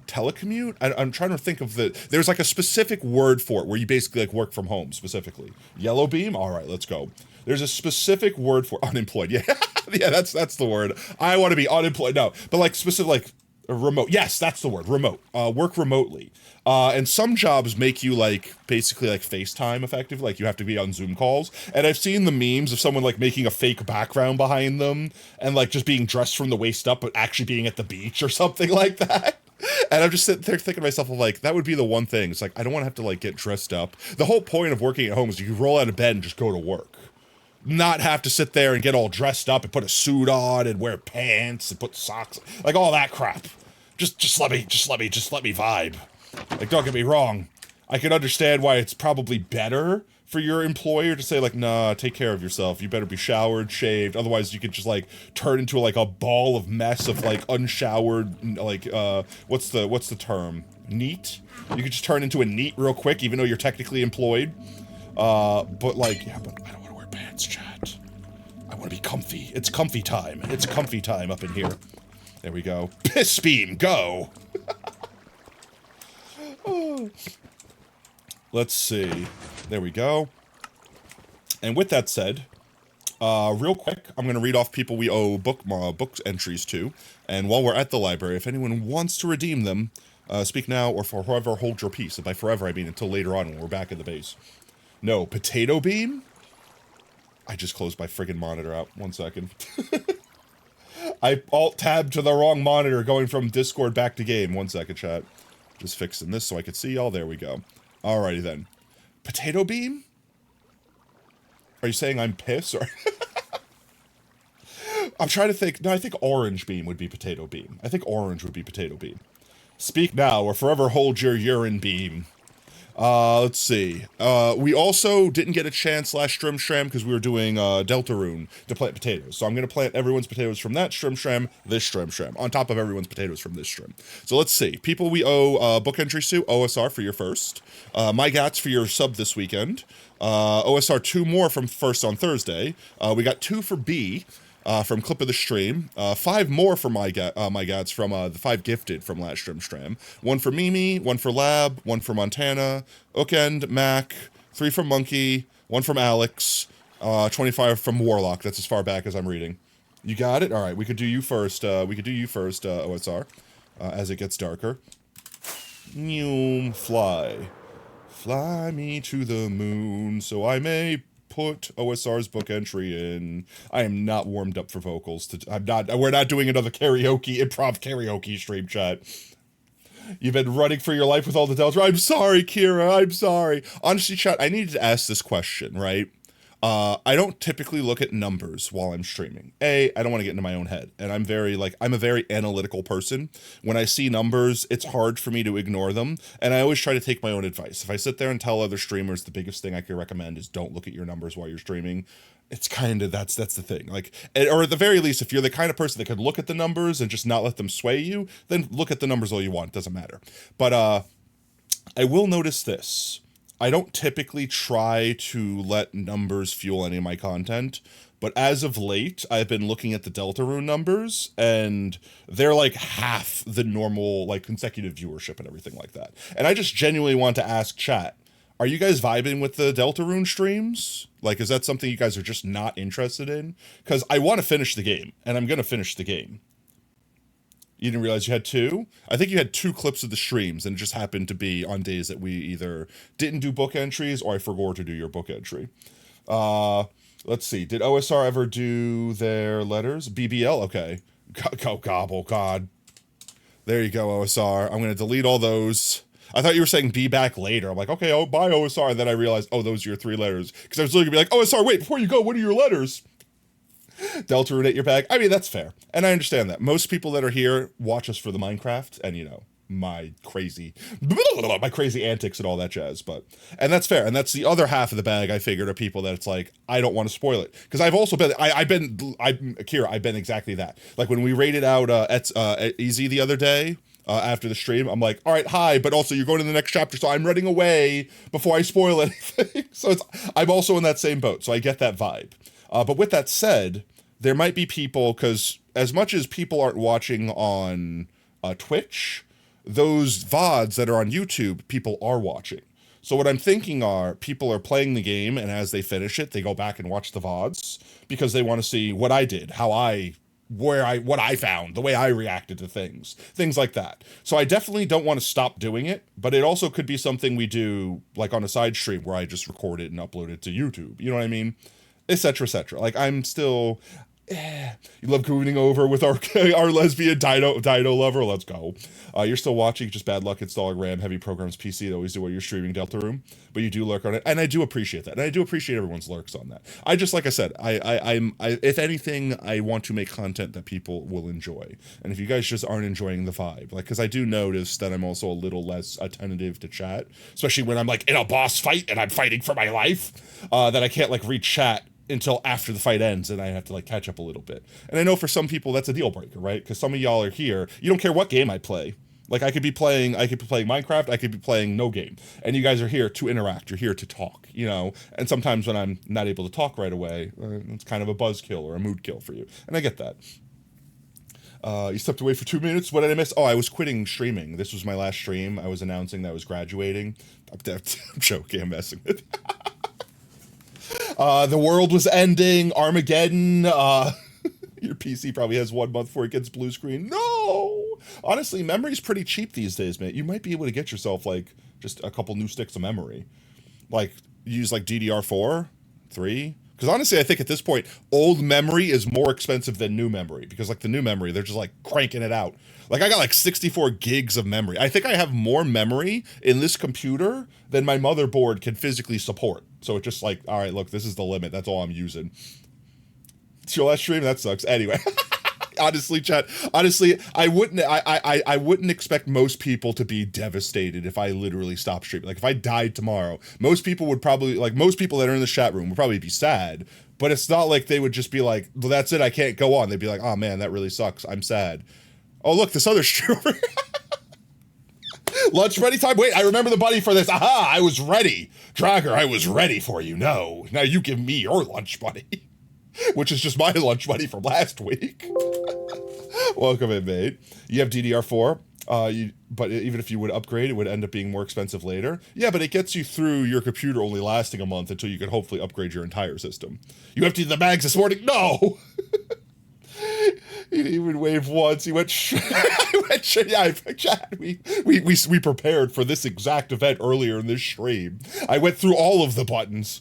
Telecommute? I'm trying to think of there's like a specific word for it where you basically like work from home specifically. Yellow beam? All right, let's go. There's a specific word for unemployed. Yeah, yeah, that's the word. I want to be unemployed. No, but like specific, like remote. Yes, that's the word. Remote. Work remotely. And some jobs make you like basically like FaceTime effective. Like you have to be on Zoom calls. And I've seen the memes of someone like making a fake background behind them and like just being dressed from the waist up, but actually being at the beach or something like that. And I'm just sitting there thinking to myself, like, that would be the one thing. It's like, I don't want to have to, like, get dressed up. The whole point of working at home is you can roll out of bed and just go to work. Not have to sit there and get all dressed up and put a suit on and wear pants and put socks, like all that crap. Just let me vibe. Like, don't get me wrong. I can understand why it's probably better for your employer to say like, nah, take care of yourself. You better be showered, shaved. Otherwise you could just like turn into like a ball of mess of like unshowered, like, what's the term? Neat? You could just turn into a neat real quick, even though you're technically employed. But like, yeah, but I don't want to wear pants, chat. I want to be comfy. It's comfy time. It's comfy time up in here. There we go. Piss beam, go! Oh. Let's see. There we go. And with that said, real quick, I'm going to read off people we owe book entries to. And while we're at the library, if anyone wants to redeem them, speak now or forever hold your peace. And by forever, I mean until later on when we're back in the base. No, potato beam? I just closed my friggin' monitor out. 1 second. I alt-tabbed to the wrong monitor going from Discord back to game. 1 second, chat. Just fixing this so I could see y'all. There we go. Alrighty then. Potato beam? Are you saying I'm pissed or? I'm trying to think. No, I think orange beam would be potato beam. I think orange would be potato beam. Speak now or forever hold your urine beam. Let's see. We also didn't get a chance last Strim Shram because we were doing Deltarune to plant potatoes. So I'm going to plant everyone's potatoes from that Strim Shram, this Strim Shram, on top of everyone's potatoes from this Strim. So let's see. People we owe book entries to, OSR for your first. My Gats for your sub this weekend. OSR 2 more from first on Thursday. We got 2 for B. From Clip of the Stream, 5 more for my Gads from the 5 gifted from last Stram. 1 for Mimi, 1 for Lab, 1 for Montana, Ookend, Mac, 3 from Monkey, 1 from Alex, 25 from Warlock. That's as far back as I'm reading. You got it? All right, we could do you first. OSR, as it gets darker. Fly. Fly me to the moon so I may put OSR's book entry in. I am not warmed up for vocals. We're not doing another improv karaoke stream, chat. You've been running for your life with all the Delta. I'm sorry, Kira. I'm sorry. Honestly, chat, I needed to ask this question, right? I don't typically look at numbers while I'm streaming. I don't want to get into my own head. And I'm a very analytical person. When I see numbers, it's hard for me to ignore them. And I always try to take my own advice. If I sit there and tell other streamers, the biggest thing I can recommend is don't look at your numbers while you're streaming. It's kind of, that's the thing. Like, or at the very least, if you're the kind of person that could look at the numbers and just not let them sway you, then look at the numbers all you want. It doesn't matter. But I will notice this. I don't typically try to let numbers fuel any of my content, but as of late, I've been looking at the Deltarune numbers, and they're like half the normal, like, consecutive viewership and everything like that. And I just genuinely want to ask chat, are you guys vibing with the Deltarune streams? Like, is that something you guys are just not interested in? Because I want to finish the game, and I'm going to finish the game. You didn't realize you had 2? I think you had 2 clips of the streams, and it just happened to be on days that we either didn't do book entries or I forgot to do your book entry. Let's see. Did OSR ever do their letters? BBL? Okay. Go gobble, God. There you go, OSR. I'm going to delete all those. I thought you were saying be back later. I'm like, okay, oh, bye, OSR. And then I realized, oh, those are your 3 letters. Because I was literally going to be like, OSR, wait, before you go, what are your letters? Deltarune at your bag. I mean, that's fair. And I understand that. Most people that are here watch us for the Minecraft and, you know, my crazy antics and all that jazz. And that's fair. And that's the other half of the bag, I figured, are people that it's like, I don't want to spoil it. Because I've also been, Kira, I've been exactly that. Like when we rated out Easy the other day, after the stream. I'm like, all right, hi, but also you're going to the next chapter, so I'm running away before I spoil anything. So I'm also in that same boat, so I get that vibe. But with that said, there might be people, because as much as people aren't watching on Twitch, those VODs that are on YouTube, people are watching. So what I'm thinking are people are playing the game, and as they finish it, they go back and watch the VODs because they want to see what I did, what I found, the way I reacted to things like that. So I definitely don't want to stop doing it, but it also could be something we do like on a side stream where I just record it and upload it to YouTube. You know what I mean? Etc. Etc. Like I'm still, you love gooning over with our lesbian dino lover. Let's go. You're still watching. Just bad luck installing RAM heavy programs PC. To always do while you're streaming Delta Room, but you do lurk on it, and I do appreciate that, and I do appreciate everyone's lurks on that. I just like I said, I'm if anything, I want to make content that people will enjoy, and if you guys just aren't enjoying the vibe, like because I do notice that I'm also a little less attentive to chat, especially when I'm like in a boss fight and I'm fighting for my life, that I can't like read chat until after the fight ends and I have to like catch up a little bit. And I know for some people that's a deal breaker, right? Because some of y'all are here, you don't care what game I play. Like I could be playing Minecraft, I could be playing no game. And you guys are here to interact, you're here to talk, you know? And sometimes when I'm not able to talk right away, it's kind of a buzzkill or a mood kill for you. And I get that. You stepped away for 2 minutes. What did I miss? Oh, I was quitting streaming. This was my last stream. I was announcing that I was graduating. I'm joking, I'm messing with you. The world was ending, Armageddon, your PC probably has 1 month before it gets blue screen. No! Honestly, memory's pretty cheap these days, man. You might be able to get yourself, like, just a couple new sticks of memory. Like, use, like, DDR4, 3. Because honestly, I think at this point, old memory is more expensive than new memory. Because, like, the new memory, they're just, like, cranking it out. Like, I got, like, 64 gigs of memory. I think I have more memory in this computer than my motherboard can physically support. So it's just like, all right, look, this is the limit. That's all I'm using. It's your last stream? That sucks. Anyway. Honestly, chat. Honestly, I wouldn't expect most people to be devastated if I literally stopped streaming. Like if I died tomorrow, most people would probably, like most people that are in the chat room would probably be sad. But it's not like they would just be like, well, that's it, I can't go on. They'd be like, oh man, that really sucks. I'm sad. Oh look, this other streamer. Lunch ready time? Wait, I remember the buddy for this. Aha, I was ready. Dragger, I was ready for you. No, now you give me your lunch buddy. Which is just my lunch money from last week. Welcome in, mate. You have DDR4, but even if you would upgrade, it would end up being more expensive later. Yeah, but it gets you through your computer only lasting a month until you can hopefully upgrade your entire system. You emptied the bags this morning? No! He didn't even wave once. He went, yeah, chat. We prepared for this exact event earlier in this stream. I went through all of the buttons.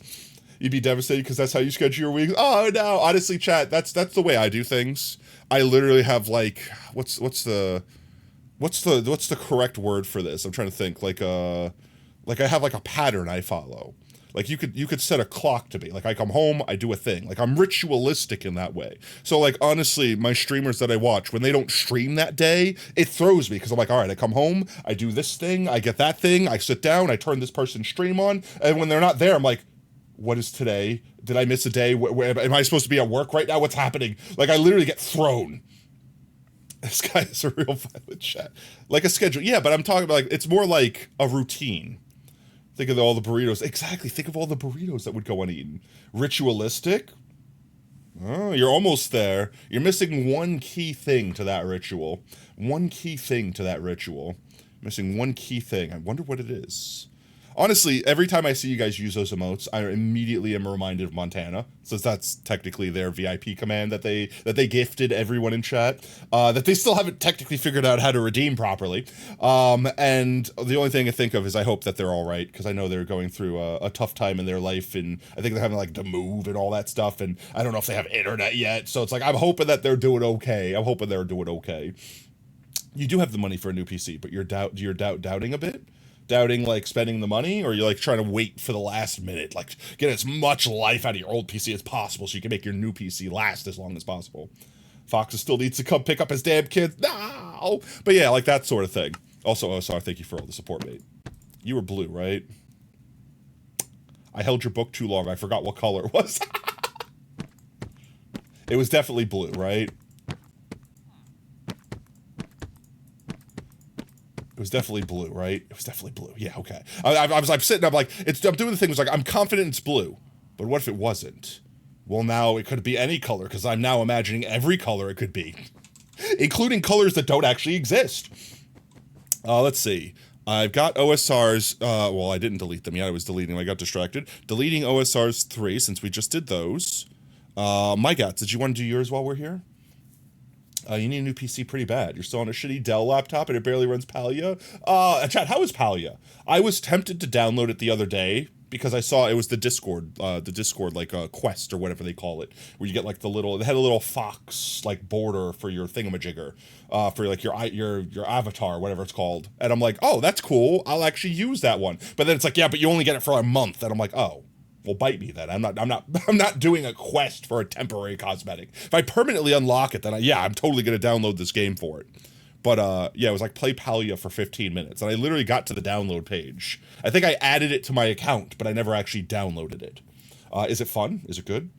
You'd be devastated because that's how you schedule your weeks. Oh no, honestly, chat, that's the way I do things. I literally have like, what's the correct word for this? I'm trying to think. Like I have like a pattern I follow. Like you could set a clock to me. Like I come home, I do a thing. Like I'm ritualistic in that way. So like honestly, my streamers that I watch, when they don't stream that day, it throws me because I'm like, all right, I come home, I do this thing, I get that thing, I sit down, I turn this person's stream on, and when they're not there, I'm like, what is today? Did I miss a day? Where am I supposed to be at work right now? What's happening? Like I literally get thrown. This guy is a real violent chat. Like a schedule. Yeah, but I'm talking about like, it's more like a routine. Think of all the burritos. Exactly. Think of all the burritos that would go uneaten. Ritualistic? Oh, you're almost there. You're missing one key thing to that ritual. One key thing to that ritual. Missing one key thing. I wonder what it is. Honestly, every time I see you guys use those emotes, I immediately am reminded of Montana, since that's technically their VIP command that they gifted everyone in chat, that they still haven't technically figured out how to redeem properly. And the only thing I think of is I hope that they're all right, because I know they're going through a tough time in their life, and I think they're having like to move and all that stuff, and I don't know if they have internet yet, so it's like I'm hoping that they're doing okay. I'm hoping they're doing okay. You do have the money for a new PC, but you're doubting a bit. Doubting like spending the money, or you're like trying to wait for the last minute, like get as much life out of your old PC as possible so you can make your new PC last as long as possible. Fox still needs to come pick up his damn kids. No! But yeah, like that sort of thing. Also, OSR, thank you for all the support, mate. You were blue, right? I held your book too long. I forgot what color it was. It was definitely blue, right? It was definitely blue, right? It was definitely blue. Yeah, okay. I'm sitting, I'm like, I'm doing the thing, it's like, I'm confident it's blue. But what if it wasn't? Well, now it could be any color, because I'm now imagining every color it could be. Including colors that don't actually exist. Let's see. I've got OSRs, well, I didn't delete them yet, I was deleting them, I got distracted. Deleting OSRs 3, since we just did those. My Gats, did you want to do yours while we're here? You need a new PC pretty bad. You're still on a shitty Dell laptop and it barely runs Palia. Chat, how is Palia? I was tempted to download it the other day because I saw it was the Discord like quest or whatever they call it, where you get like they had a little fox like border for your thingamajigger, for like your avatar, whatever it's called. And I'm like, oh, that's cool. I'll actually use that one. But then it's like, yeah, but you only get it for a month. And I'm like, oh. Well, bite me then. I'm not doing a quest for a temporary cosmetic. If I permanently unlock it, then I'm totally gonna download this game for it. But yeah, it was like play Palia for 15 minutes, and I literally got to the download page. I think I added it to my account, but I never actually downloaded it. Is it fun? Is it good?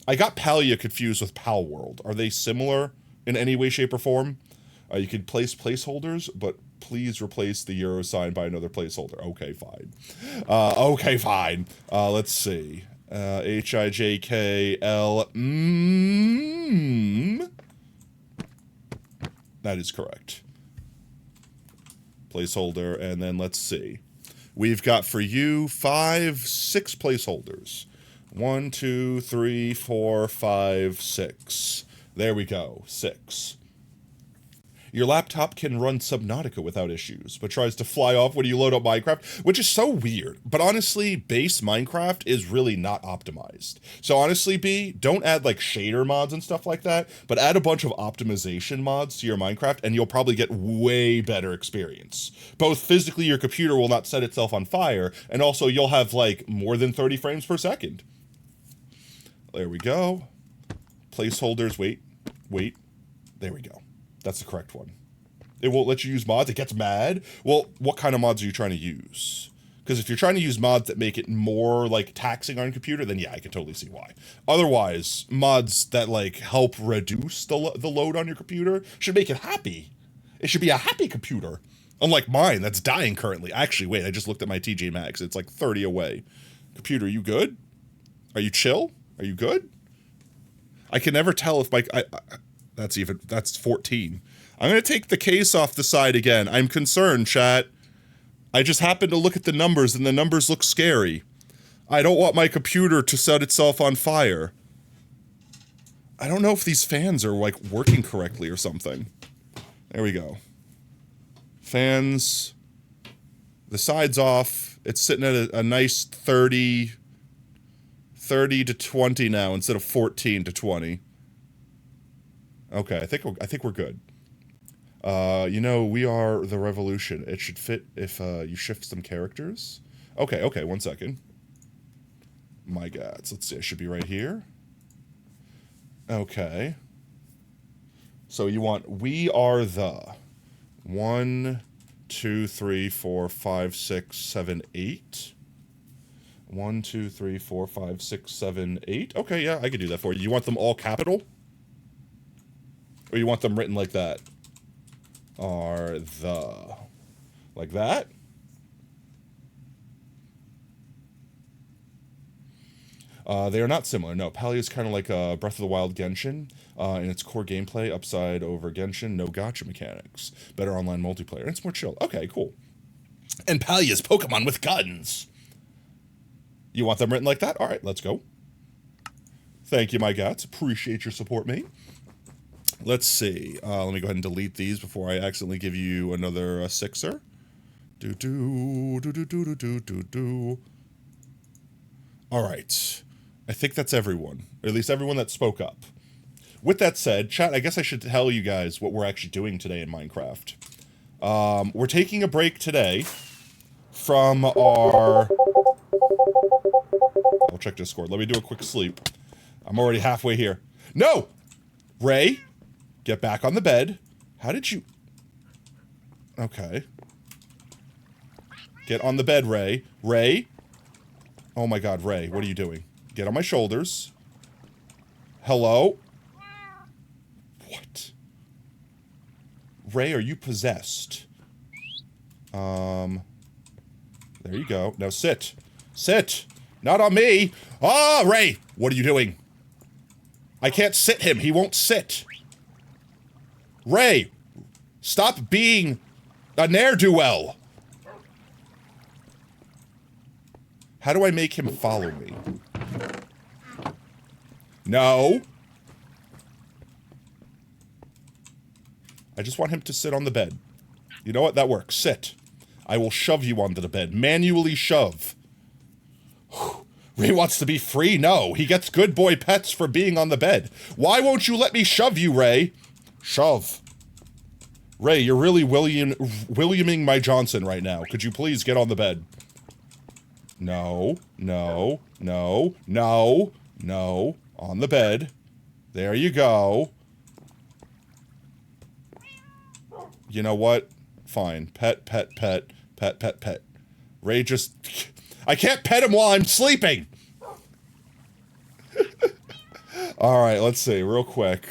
I got Palia confused with Pal World. Are they similar in any way, shape, or form? You can place placeholders, but please replace the euro sign by another placeholder. Okay, fine. Okay, fine. Let's see. HIJKL. That is correct. Placeholder, and then let's see. We've got for you 6 placeholders. 1, 2, 3, 4, 5, 6. There we go. 6. Your laptop can run Subnautica without issues, but tries to fly off when you load up Minecraft, which is so weird. But honestly, base Minecraft is really not optimized. So honestly, B, don't add like shader mods and stuff like that, but add a bunch of optimization mods to your Minecraft and you'll probably get way better experience. Both physically, your computer will not set itself on fire, and also you'll have like more than 30 frames per second. There we go. Placeholders, wait. There we go. That's the correct one. It won't let you use mods. It gets mad. Well, what kind of mods are you trying to use? Because if you're trying to use mods that make it more like taxing on your computer, then yeah, I can totally see why. Otherwise, mods that like help reduce the load on your computer should make it happy. It should be a happy computer. Unlike mine, that's dying currently. Actually, wait, I just looked at my TJ Maxx. It's like 30 away. Computer, you good? Are you chill? Are you good? I can never tell if my... That's 14. I'm going to take the case off the side again. I'm concerned, chat. I just happened to look at the numbers, and the numbers look scary. I don't want my computer to set itself on fire. I don't know if these fans are, like, working correctly or something. There we go. Fans. The side's off. It's sitting at a nice 30 to 20 now instead of 14 to 20. Okay, I think we're good. You know, we are the revolution. It should fit if you shift some characters. Okay, 1 second. My God, let's see, I should be right here. Okay. So you want we are the 1, 2, 3, 4, 5, 6, 7, 8. 1, 2, 3, 4, 5, 6, 7, 8. Okay, yeah, I could do that for you. You want them all capital? Or you want them written like that? Are the... Like that? They are not similar. No, Palia is kind of like Breath of the Wild Genshin. In its core gameplay, upside over Genshin, no gacha mechanics. Better online multiplayer. And it's more chill. Okay, cool. And Palia's Pokemon with guns. You want them written like that? Alright, let's go. Thank you, my Gats. Appreciate your support, mate. Let's see. Let me go ahead and delete these before I accidentally give you another 6er. Alright. I think that's everyone. Or at least everyone that spoke up. With that said, chat, I guess I should tell you guys what we're actually doing today in Minecraft. We're taking a break today from our... I'll check Discord. Let me do a quick sleep. I'm already halfway here. No! Ray, get back on the bed. How did you... Okay. Get on the bed, Ray. Ray? Oh my God, Ray, what are you doing? Get on my shoulders. Hello? What? Ray, are you possessed? There you go. Now sit. Sit! Not on me! Ah, Ray! What are you doing? I can't sit him. He won't sit. Ray! Stop being a ne'er-do-well! How do I make him follow me? No! I just want him to sit on the bed. You know what? That works. Sit. I will shove you onto the bed. Manually shove. Ray wants to be free? No. He gets good boy pets for being on the bed. Why won't you let me shove you, Ray? Shove. Ray, you're really Williaming my Johnson right now. Could you please get on the bed? No. No. No. No. No. On the bed. There you go. You know what? Fine. Pet, pet, pet. Pet, pet, pet. Ray just... I can't pet him while I'm sleeping! Alright, let's see, real quick.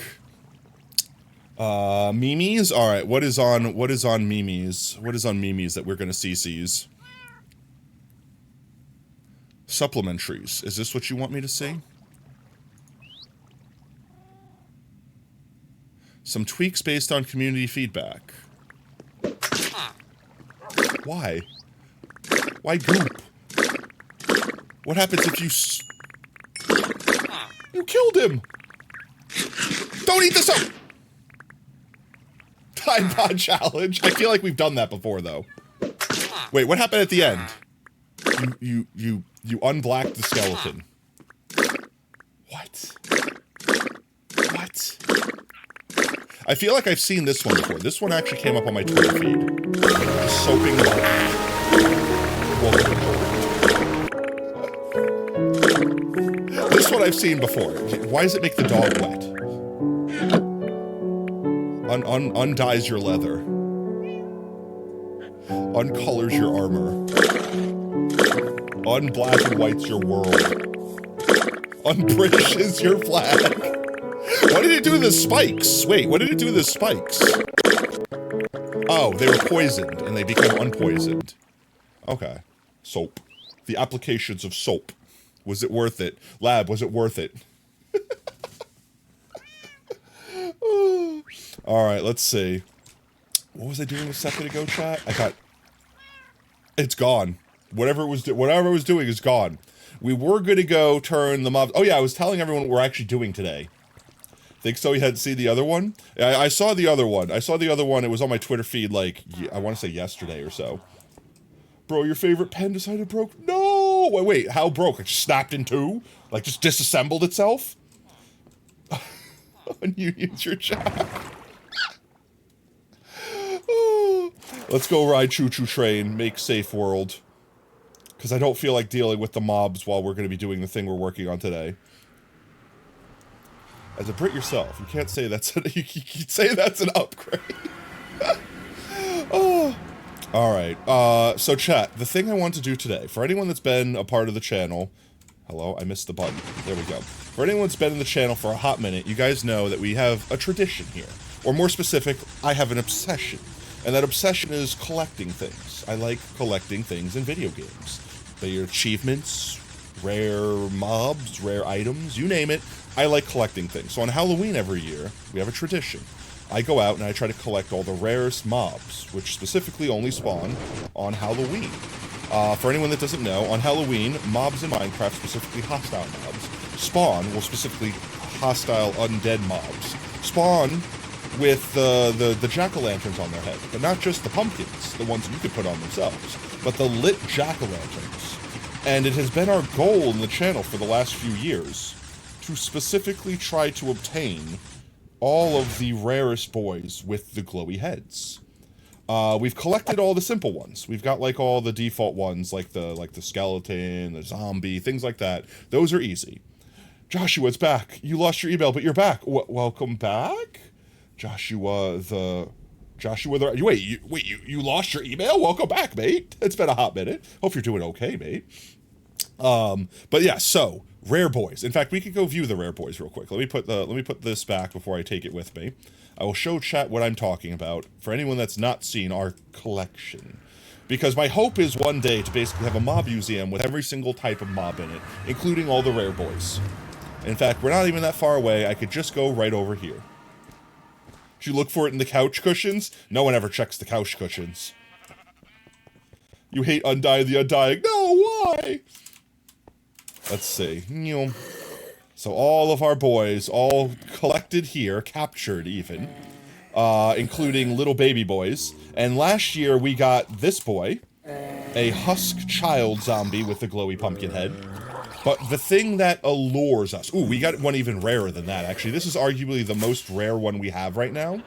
Mimi's? Alright, what is on Mimi's? What is on Mimi's that we're gonna CC's? Supplementaries. Is this what you want me to see? Some tweaks based on community feedback. Why? Why goop? What happens if you You killed him! Don't eat this up! Time pod challenge. I feel like we've done that before, though. Wait, what happened at the end? You unblacked the skeleton. What? What? I feel like I've seen this one before. This one actually came up on my Twitter feed. Soaping This one I've seen before. Why does it make the dog wet? Undyes your leather. Uncolors your armor. Unblack and whites your world. Unbritishes your flag. What did it do to the spikes? Wait, what did it do to the spikes? Oh, they were poisoned, and they became unpoisoned. Okay. Soap. The applications of soap. Was it worth it? Lab, was it worth it? Alright, let's see. What was I doing a second ago, chat? I got... It's gone. Whatever it was doing is gone. We were gonna go turn the mobs... Oh yeah, I was telling everyone what we're actually doing today. Think so? You hadn't seen the other one? I saw the other one. I saw the other one. It was on my Twitter feed, like, I want to say yesterday or so. Bro, your favorite pen decided broke? No! Wait, how broke? It just snapped in two? Like, just disassembled itself? Ununions your job. Let's go ride choo-choo train, make safe world. Because I don't feel like dealing with the mobs while we're going to be doing the thing we're working on today. As a Brit yourself, you can't say that's an, you can say that's an upgrade. Oh. Alright, so chat, the thing I want to do today, for anyone that's been a part of the channel, hello, I missed the button, there we go. For anyone that's been in the channel for a hot minute, you guys know that we have a tradition here. Or more specific, I have an obsession. And that obsession is collecting things. I like collecting things in video games. They are achievements, rare mobs, rare items, you name it. I like collecting things. So on Halloween every year, we have a tradition. I go out and I try to collect all the rarest mobs, which specifically only spawn on Halloween. For anyone that doesn't know, on Halloween, mobs in Minecraft, specifically hostile mobs, spawn, well specifically hostile undead mobs, spawn with the jack-o'-lanterns on their head. But not just the pumpkins, the ones you could put on themselves, but the lit jack-o'-lanterns. And it has been our goal in the channel for the last few years to specifically try to obtain all of the rarest boys with the glowy heads. We've collected all the simple ones. We've got like all the default ones, like the skeleton, the zombie, things like that. Those are easy. Joshua's back. You lost your email, but you're back. Welcome back, Joshua. Wait, you lost your email? Welcome back, mate. It's been a hot minute. Hope you're doing okay, mate. But yeah, so rare boys. In fact, we could go view the rare boys real quick. Let me put this back before I take it with me. I will show chat what I'm talking about for anyone that's not seen our collection. Because my hope is one day to basically have a mob museum with every single type of mob in it, including all the rare boys. In fact, we're not even that far away. I could just go right over here. Should you look for it in the couch cushions? No one ever checks the couch cushions. You hate Undying the Undying. No, why? Let's see. So all of our boys, all collected here, captured even, including little baby boys. And last year we got this boy, a husk child zombie with a glowy pumpkin head. But the thing that allures us... Ooh, we got one even rarer than that, actually. This is arguably the most rare one we have right now.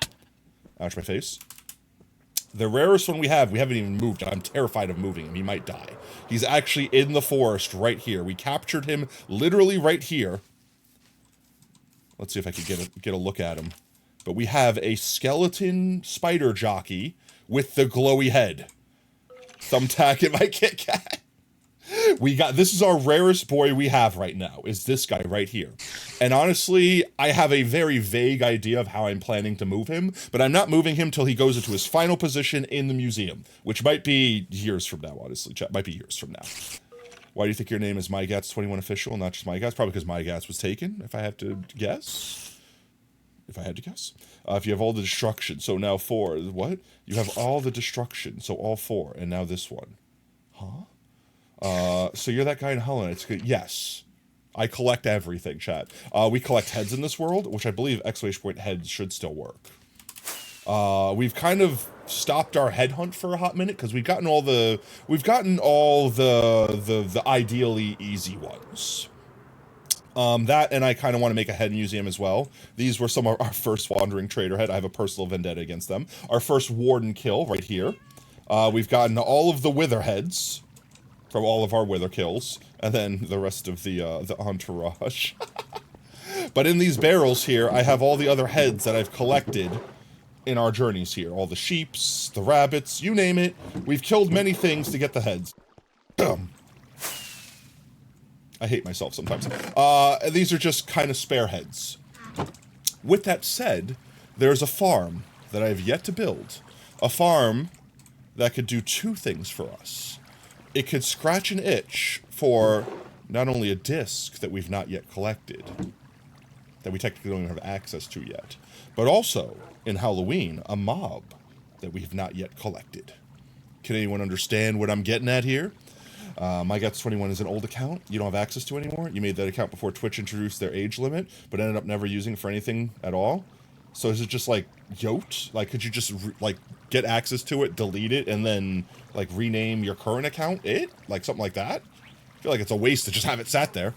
Ouch, my face. The rarest one we haven't even moved. I'm terrified of moving him. He might die. He's actually in the forest right here. We captured him literally right here. Let's see if I can get a look at him. But we have a skeleton spider jockey with the glowy head. Thumbtack in my Kit Kat. This is our rarest boy we have right now, is this guy right here. And honestly, I have a very vague idea of how I'm planning to move him, but I'm not moving him till he goes into his final position in the museum, which might be years from now, honestly. Might be years from now. Why do you think your name is MyGats21 Official, not just MyGats? Probably because MyGats was taken, if I have to guess. If you have all the destruction, so now 4. What? You have all the destruction, so all 4, and now this one. Huh? So you're that guy in Hollow Knight. It's good. Yes. I collect everything, chat. We collect heads in this world, which I believe exclamation point heads should still work. We've kind of stopped our head hunt for a hot minute because we've gotten all the ideally easy ones. That, and I kind of want to make a head museum as well. These were some of our first wandering trader head. I have a personal vendetta against them. Our first warden kill right here. We've gotten all of the wither heads from all of our wither kills, and then the rest of the entourage. But in these barrels here, I have all the other heads that I've collected in our journeys here. All the sheeps, the rabbits, you name it. We've killed many things to get the heads. I hate myself sometimes. These are just kind of spare heads. With that said, there's a farm that I have yet to build. A farm that could do 2 things for us. It could scratch an itch for not only a disc that we've not yet collected, that we technically don't even have access to yet, but also, in Halloween, a mob that we have not yet collected. Can anyone understand what I'm getting at here? MyGats21 is an old account you don't have access to anymore. You made that account before Twitch introduced their age limit, but ended up never using it for anything at all. So is it just like yoked? Like, could you just get access to it, delete it, and then like rename your current account like something like that? I feel like it's a waste to just have it sat there.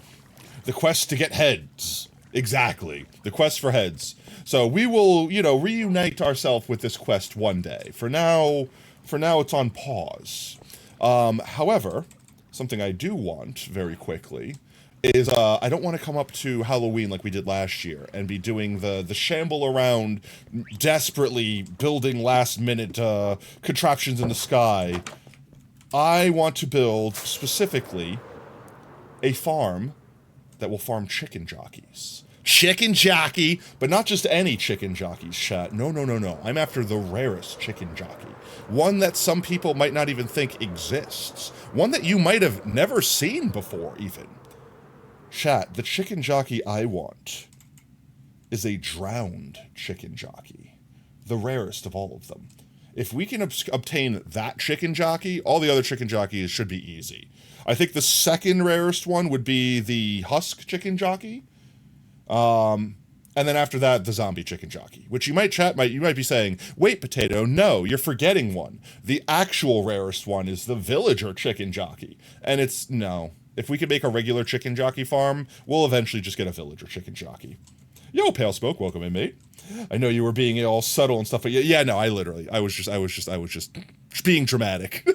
The quest to get heads. Exactly. The quest for heads. So we will, reunite ourselves with this quest one day. For now it's on pause. However, something I do want very quickly is I don't want to come up to Halloween like we did last year and be doing the shamble around, desperately building last-minute contraptions in the sky. I want to build, specifically, a farm that will farm chicken jockeys. Chicken jockey! But not just any chicken jockeys, chat. No. I'm after the rarest chicken jockey. One that some people might not even think exists. One that you might have never seen before, even. Chat, the chicken jockey I want is a drowned chicken jockey. The rarest of all of them. If we can obtain that chicken jockey, all the other chicken jockeys should be easy. I think the second rarest one would be the husk chicken jockey. And then after that, the zombie chicken jockey. Which you might be saying, wait, Potato, no, you're forgetting one. The actual rarest one is the villager chicken jockey. And no. If we could make a regular chicken jockey farm, we'll eventually just get a villager chicken jockey. Yo, Pale Smoke, welcome in, mate. I know you were being all subtle and stuff, but yeah, no, I was just being dramatic.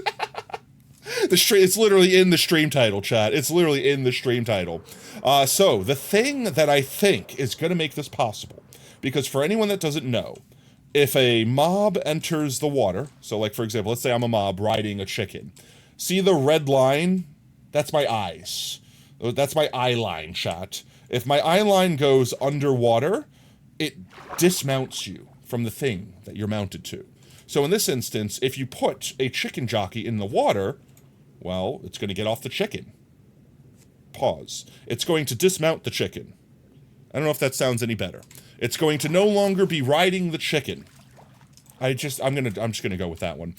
It's literally in the stream title, chat. It's literally in the stream title. So the thing that I think is going to make this possible, because for anyone that doesn't know, if a mob enters the water, so like, for example, let's say I'm a mob riding a chicken. See the red line? That's my eyes. That's my eye line, chat. If my eye line goes underwater, it dismounts you from the thing that you're mounted to. So in this instance, if you put a chicken jockey in the water, well, it's going to get off the chicken. Pause. It's going to dismount the chicken. I don't know if that sounds any better. It's going to no longer be riding the chicken. I'm just gonna go with that one.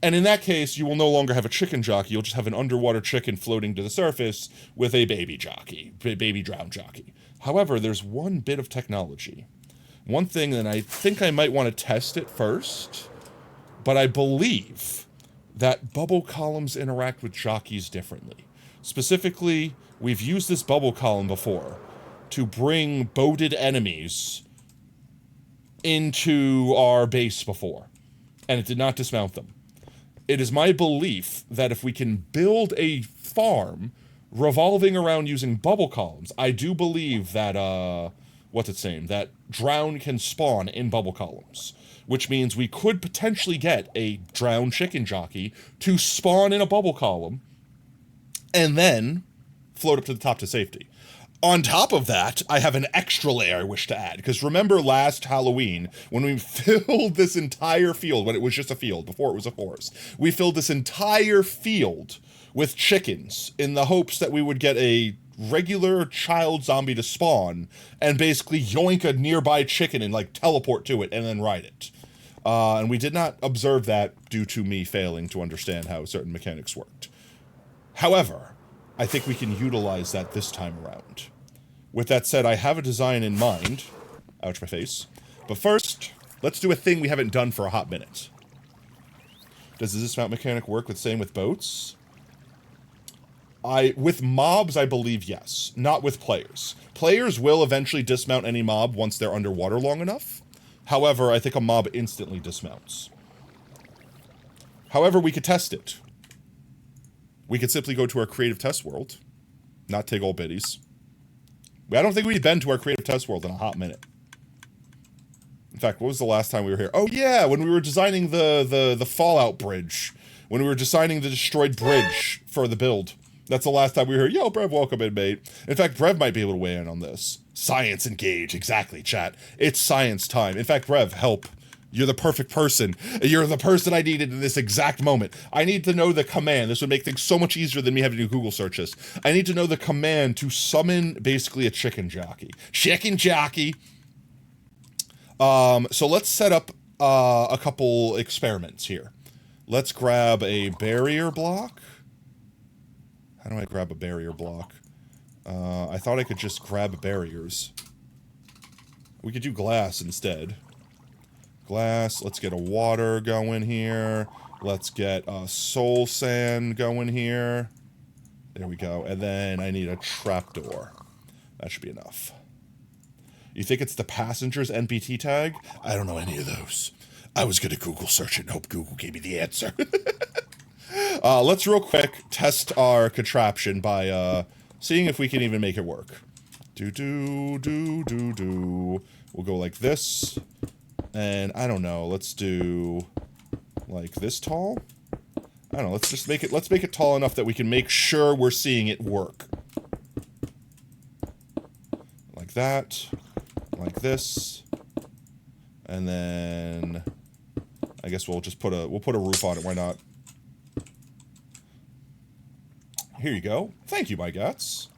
And in that case, you will no longer have a chicken jockey. You'll just have an underwater chicken floating to the surface with a baby jockey, baby drowned jockey. However, there's one bit of technology. One thing that I think I might want to test it first, but I believe that bubble columns interact with jockeys differently. Specifically, we've used this bubble column before to bring boated enemies into our base before, and it did not dismount them. It is my belief that if we can build a farm revolving around using bubble columns, I do believe that, that drown can spawn in bubble columns, which means we could potentially get a drowned chicken jockey to spawn in a bubble column and then float up to the top to safety. On top of that, I have an extra layer I wish to add, because remember last Halloween, when we filled this entire field, when it was just a field, before it was a forest, we filled this entire field with chickens in the hopes that we would get a regular child zombie to spawn and basically yoink a nearby chicken and like teleport to it and then ride it. And we did not observe that due to me failing to understand how certain mechanics worked. However, I think we can utilize that this time around. With that said, I have a design in mind. Ouch, my face. But first, let's do a thing we haven't done for a hot minute. Does the dismount mechanic work with same with boats? With mobs, I believe yes. Not with players. Players will eventually dismount any mob once they're underwater long enough. However, I think a mob instantly dismounts. However, we could test it. We could simply go to our creative test world. Not take old biddies. I don't think we've been to our creative test world in a hot minute. In fact, what was the last time we were here? Oh yeah, when we were designing the Fallout bridge. When we were designing the destroyed bridge for the build. That's the last time we were here. Yo, Brev, welcome in, mate. In fact, Brev might be able to weigh in on this. Science engage. Exactly, chat. It's science time. In fact, Brev, help. You're the perfect person. You're the person I needed in this exact moment. I need to know the command. This would make things so much easier than me having to Google search this. I need to know the command to summon basically a chicken jockey. Chicken jockey. So let's set up a couple experiments here. Let's grab a barrier block. How do I grab a barrier block? I thought I could just grab barriers. We could do glass instead. Glass, let's get a water going here. Let's get a soul sand going here. There we go. And then I need a trapdoor. That should be enough. You think it's the passenger's NPT tag? I don't know any of those. I was going to Google search it and hope Google gave me the answer. Let's real quick test our contraption by seeing if we can even make it work. We'll go like this. And I don't know, let's do like this tall? I don't know, let's make it tall enough that we can make sure we're seeing it work. Like that, like this. And then I guess we'll just put a roof on it, why not? Here you go. Thank you, my guts.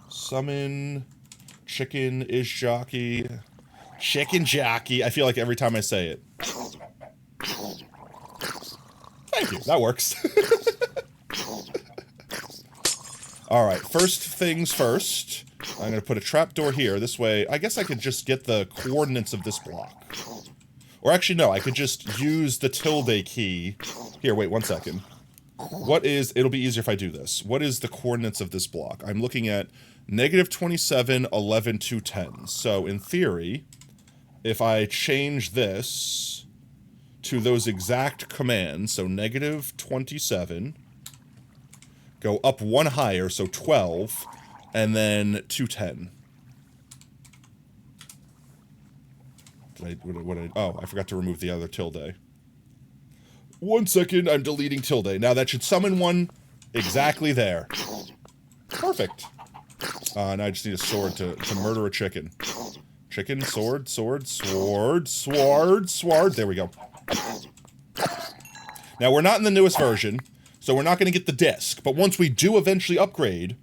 Summon chicken is jockey. Chicken jockey. I feel like every time I say it. Thank you. That works. Alright, first things first. I'm going to put a trapdoor here. This way, I guess I could just get the coordinates of this block. Or actually, no, I could just use the tilde key. Here, wait 1 second. It'll be easier if I do this. What is the coordinates of this block? I'm looking at -27, 11, 210. So, in theory, if I change this to those exact commands, so -27, go up 1 higher, so 12, and then 210. Oh, I forgot to remove the other tilde. 1 second, I'm deleting tilde. Now that should summon one exactly there. Perfect. Now I just need a sword to murder a chicken. Chicken, sword, sword, sword, sword, sword. There we go. Now, we're not in the newest version, so we're not going to get the disc. But once we do eventually upgrade,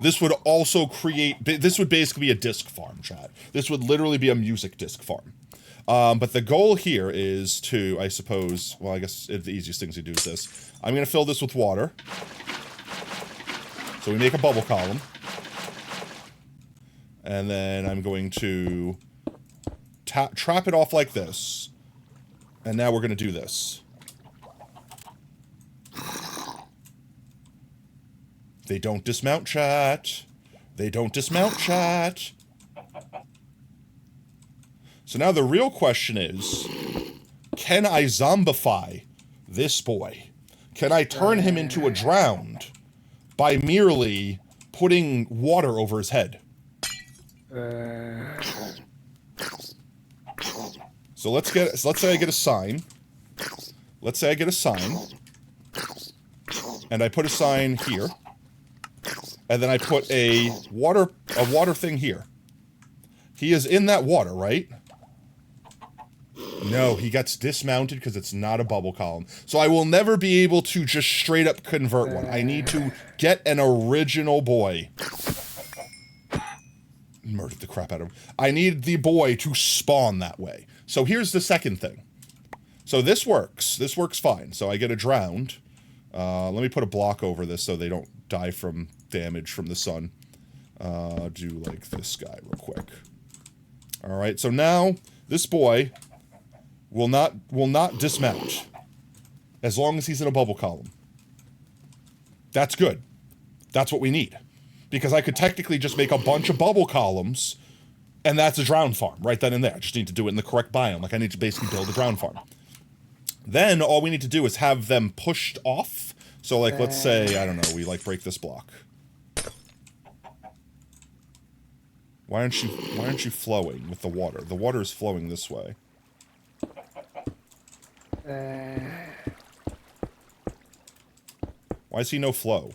this would also create... This would basically be a disc farm, chat. This would literally be a music disc farm. But the goal here is to, I suppose... Well, I guess the easiest thing to do is this. I'm going to fill this with water. So we make a bubble column. And then I'm going to trap it off like this. And now we're going to do this. They don't dismount, chat. They don't dismount, chat. So now the real question is, can I zombify this boy? Can I turn him into a drowned by merely putting water over his head? So let's say I get a sign. Let's say I get a sign. And I put a sign here. And then I put a water thing here. He is in that water, right? No, he gets dismounted because it's not a bubble column. So I will never be able to just straight up convert one. I need to get an original boy. Murdered the crap out of him. I need the boy to spawn that way. So here's the second thing. So this works. This works fine. So I get a drowned. Let me put a block over this so they don't die from damage from the sun. Do like this guy real quick. All right. So now this boy will not dismount as long as he's in a bubble column. That's good. That's what we need. Because I could technically just make a bunch of bubble columns, and that's a drown farm right then and there. I just need to do it in the correct biome. Like, I need to basically build a drown farm. Then all we need to do is have them pushed off. So, like, let's say, I don't know, we, like, break this block. Why aren't you flowing with the water? The water is flowing this way. Why is he no flow?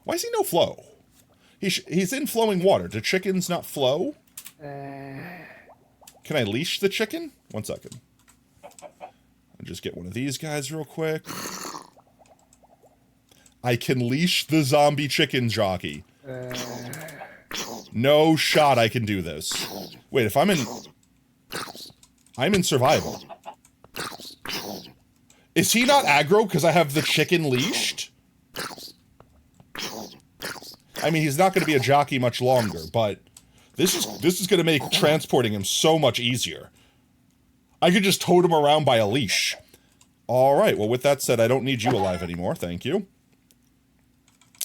Why is he no flow? He's in flowing water. Do chickens not flow? Can I leash the chicken? 1 second. I'll just get one of these guys real quick. I can leash the zombie chicken, Jockey. No shot I can do this. Wait, if I'm in survival. Is he not aggro because I have the chicken leashed? I mean, he's not going to be a jockey much longer, but this is going to make transporting him so much easier. I could just tote him around by a leash. All right, well, with that said, I don't need you alive anymore. Thank you.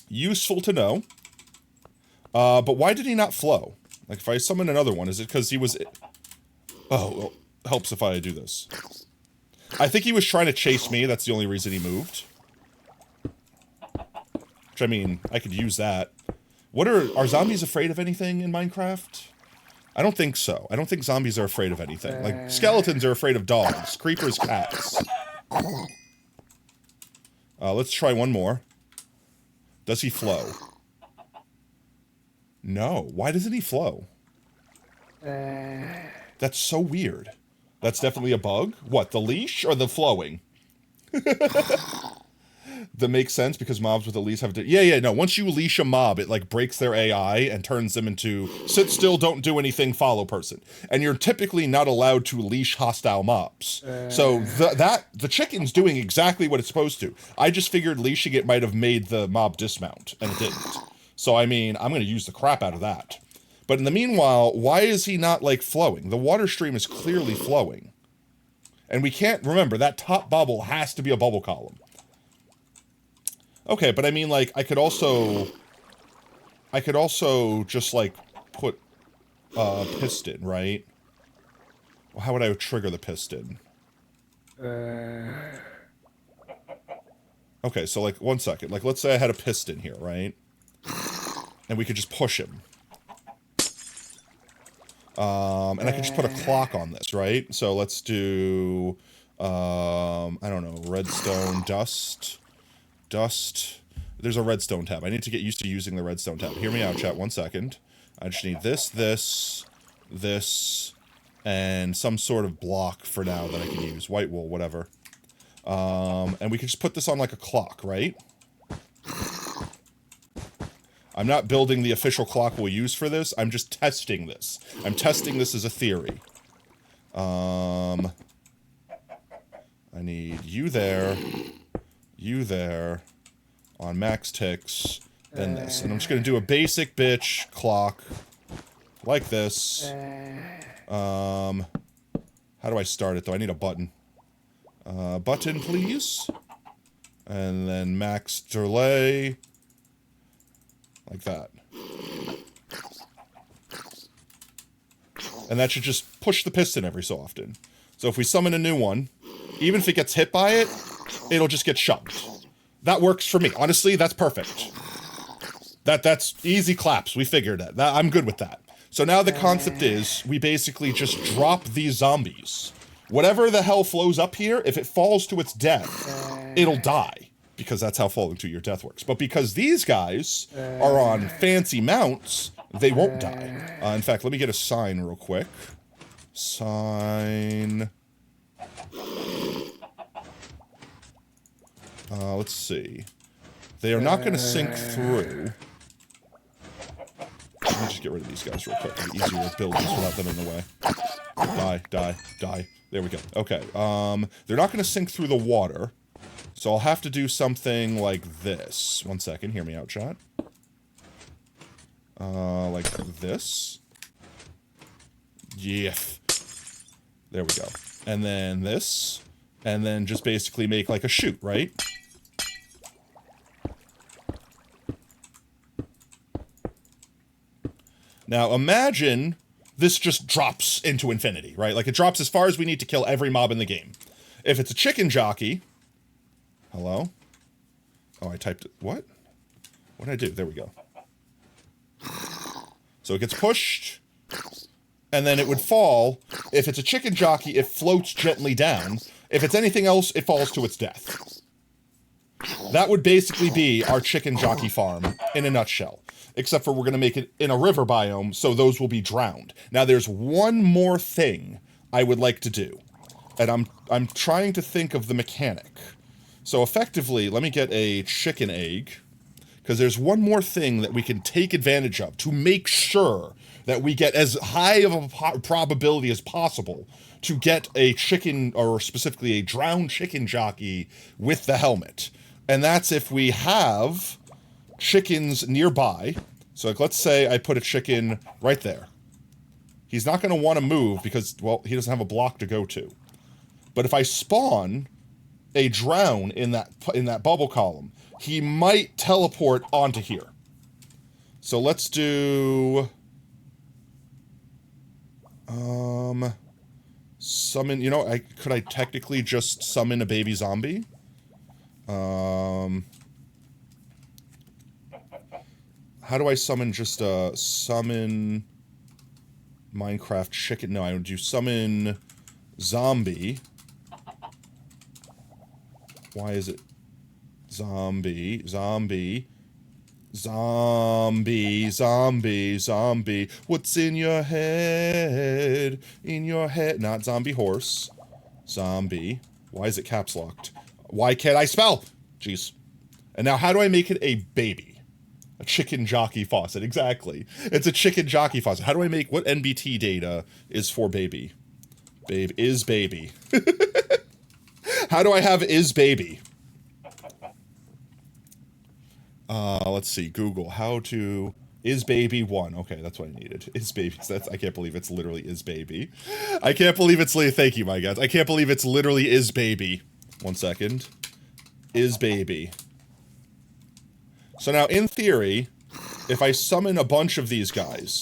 Useful to know. But why did he not flow? Like, if I summon another one, is it because he was... Oh, well, helps if I do this. I think he was trying to chase me. That's the only reason he moved. Which, I mean, I could use that. Are zombies afraid of anything in Minecraft? I don't think so. I don't think zombies are afraid of anything. Like, skeletons are afraid of dogs. Creepers, cats. Let's try one more. Does he flow? No. Why doesn't he flow? That's so weird. That's definitely a bug. What, the leash or the flowing? That makes sense because mobs with a leash have to... Yeah, no. Once you leash a mob, it, like, breaks their AI and turns them into sit still, don't do anything, follow person. And you're typically not allowed to leash hostile mobs. So the chicken's doing exactly what it's supposed to. I just figured leashing it might have made the mob dismount, and it didn't. So, I mean, I'm going to use the crap out of that. But in the meanwhile, why is he not, like, flowing? The water stream is clearly flowing. And we can't... Remember, that top bubble has to be a bubble column. Okay, but I mean, like, I could also just, like, put a piston, right? Well, how would I trigger the piston? Okay, so, like, 1 second. Like, let's say I had a piston here, right? And we could just push him. And I could just put a clock on this, right? So let's do, I don't know, redstone, dust. There's a redstone tab. I need to get used to using the redstone tab. Hear me out, chat. 1 second. I just need this, and some sort of block for now that I can use. White wool, whatever. And we can just put this on like a clock, right? I'm not building the official clock we'll use for this. I'm just testing this. I'm testing this as a theory. I need you there, on max ticks, then this. And I'm just going to do a basic bitch clock, like this. How do I start it, though? I need a button. Button, please. And then max delay. Like that. And that should just push the piston every so often. So if we summon a new one, even if it gets hit by it, it'll just get shoved. That works for me. Honestly, that's perfect. That's easy claps. We figured it. I'm good with that. So now the concept is we basically just drop these zombies. Whatever the hell flows up here, if it falls to its death, it'll die. Because that's how falling to your death works. But because these guys are on fancy mounts, they won't die. In fact, let me get a sign real quick. Sign. Let's see. They are not going to sink through. Let me just get rid of these guys real quick. It'll be easier to build this without them in the way. Die. There we go. Okay. They're not going to sink through the water. So I'll have to do something like this. 1 second, hear me out, chat. Like this. Yeah. There we go. And then this. And then just basically make like a chute, right? Now imagine this just drops into infinity, right? Like it drops as far as we need to kill every mob in the game. If it's a chicken jockey... Hello? Oh, I typed it. What? What did I do? There we go. So it gets pushed, and then it would fall. If it's a chicken jockey, it floats gently down. If it's anything else, it falls to its death. That would basically be our chicken jockey farm in a nutshell. Except for we're going to make it in a river biome, so those will be drowned. Now, there's one more thing I would like to do. And I'm trying to think of the mechanic. So effectively, let me get a chicken egg, because there's one more thing that we can take advantage of to make sure that we get as high of a probability as possible to get a chicken, or specifically a drowned chicken jockey with the helmet. And that's if we have chickens nearby. So like, let's say I put a chicken right there. He's not going to want to move because, well, he doesn't have a block to go to. But if I spawn a drown in that bubble column, he might teleport onto here. So let's do summon, you know, could I technically just summon a baby zombie? How do I summon just a summon Minecraft chicken? No, I would do summon zombie. Why is it zombie? What's in your head? In your head. Not zombie horse. Zombie. Why is it caps locked? Why can't I spell? Jeez. And now how do I make it a baby? A chicken jockey faucet. Exactly. It's a chicken jockey faucet. How do I make, what NBT data is for baby? Babe is baby. How do I have is baby? Let's see. Google. How to... Is baby 1. Okay, that's what I needed. Is baby. That's, I can't believe it's literally is baby. I can't believe it's... Thank you, my guys. I can't believe it's literally is baby. 1 second. Is baby. So now, in theory, if I summon a bunch of these guys...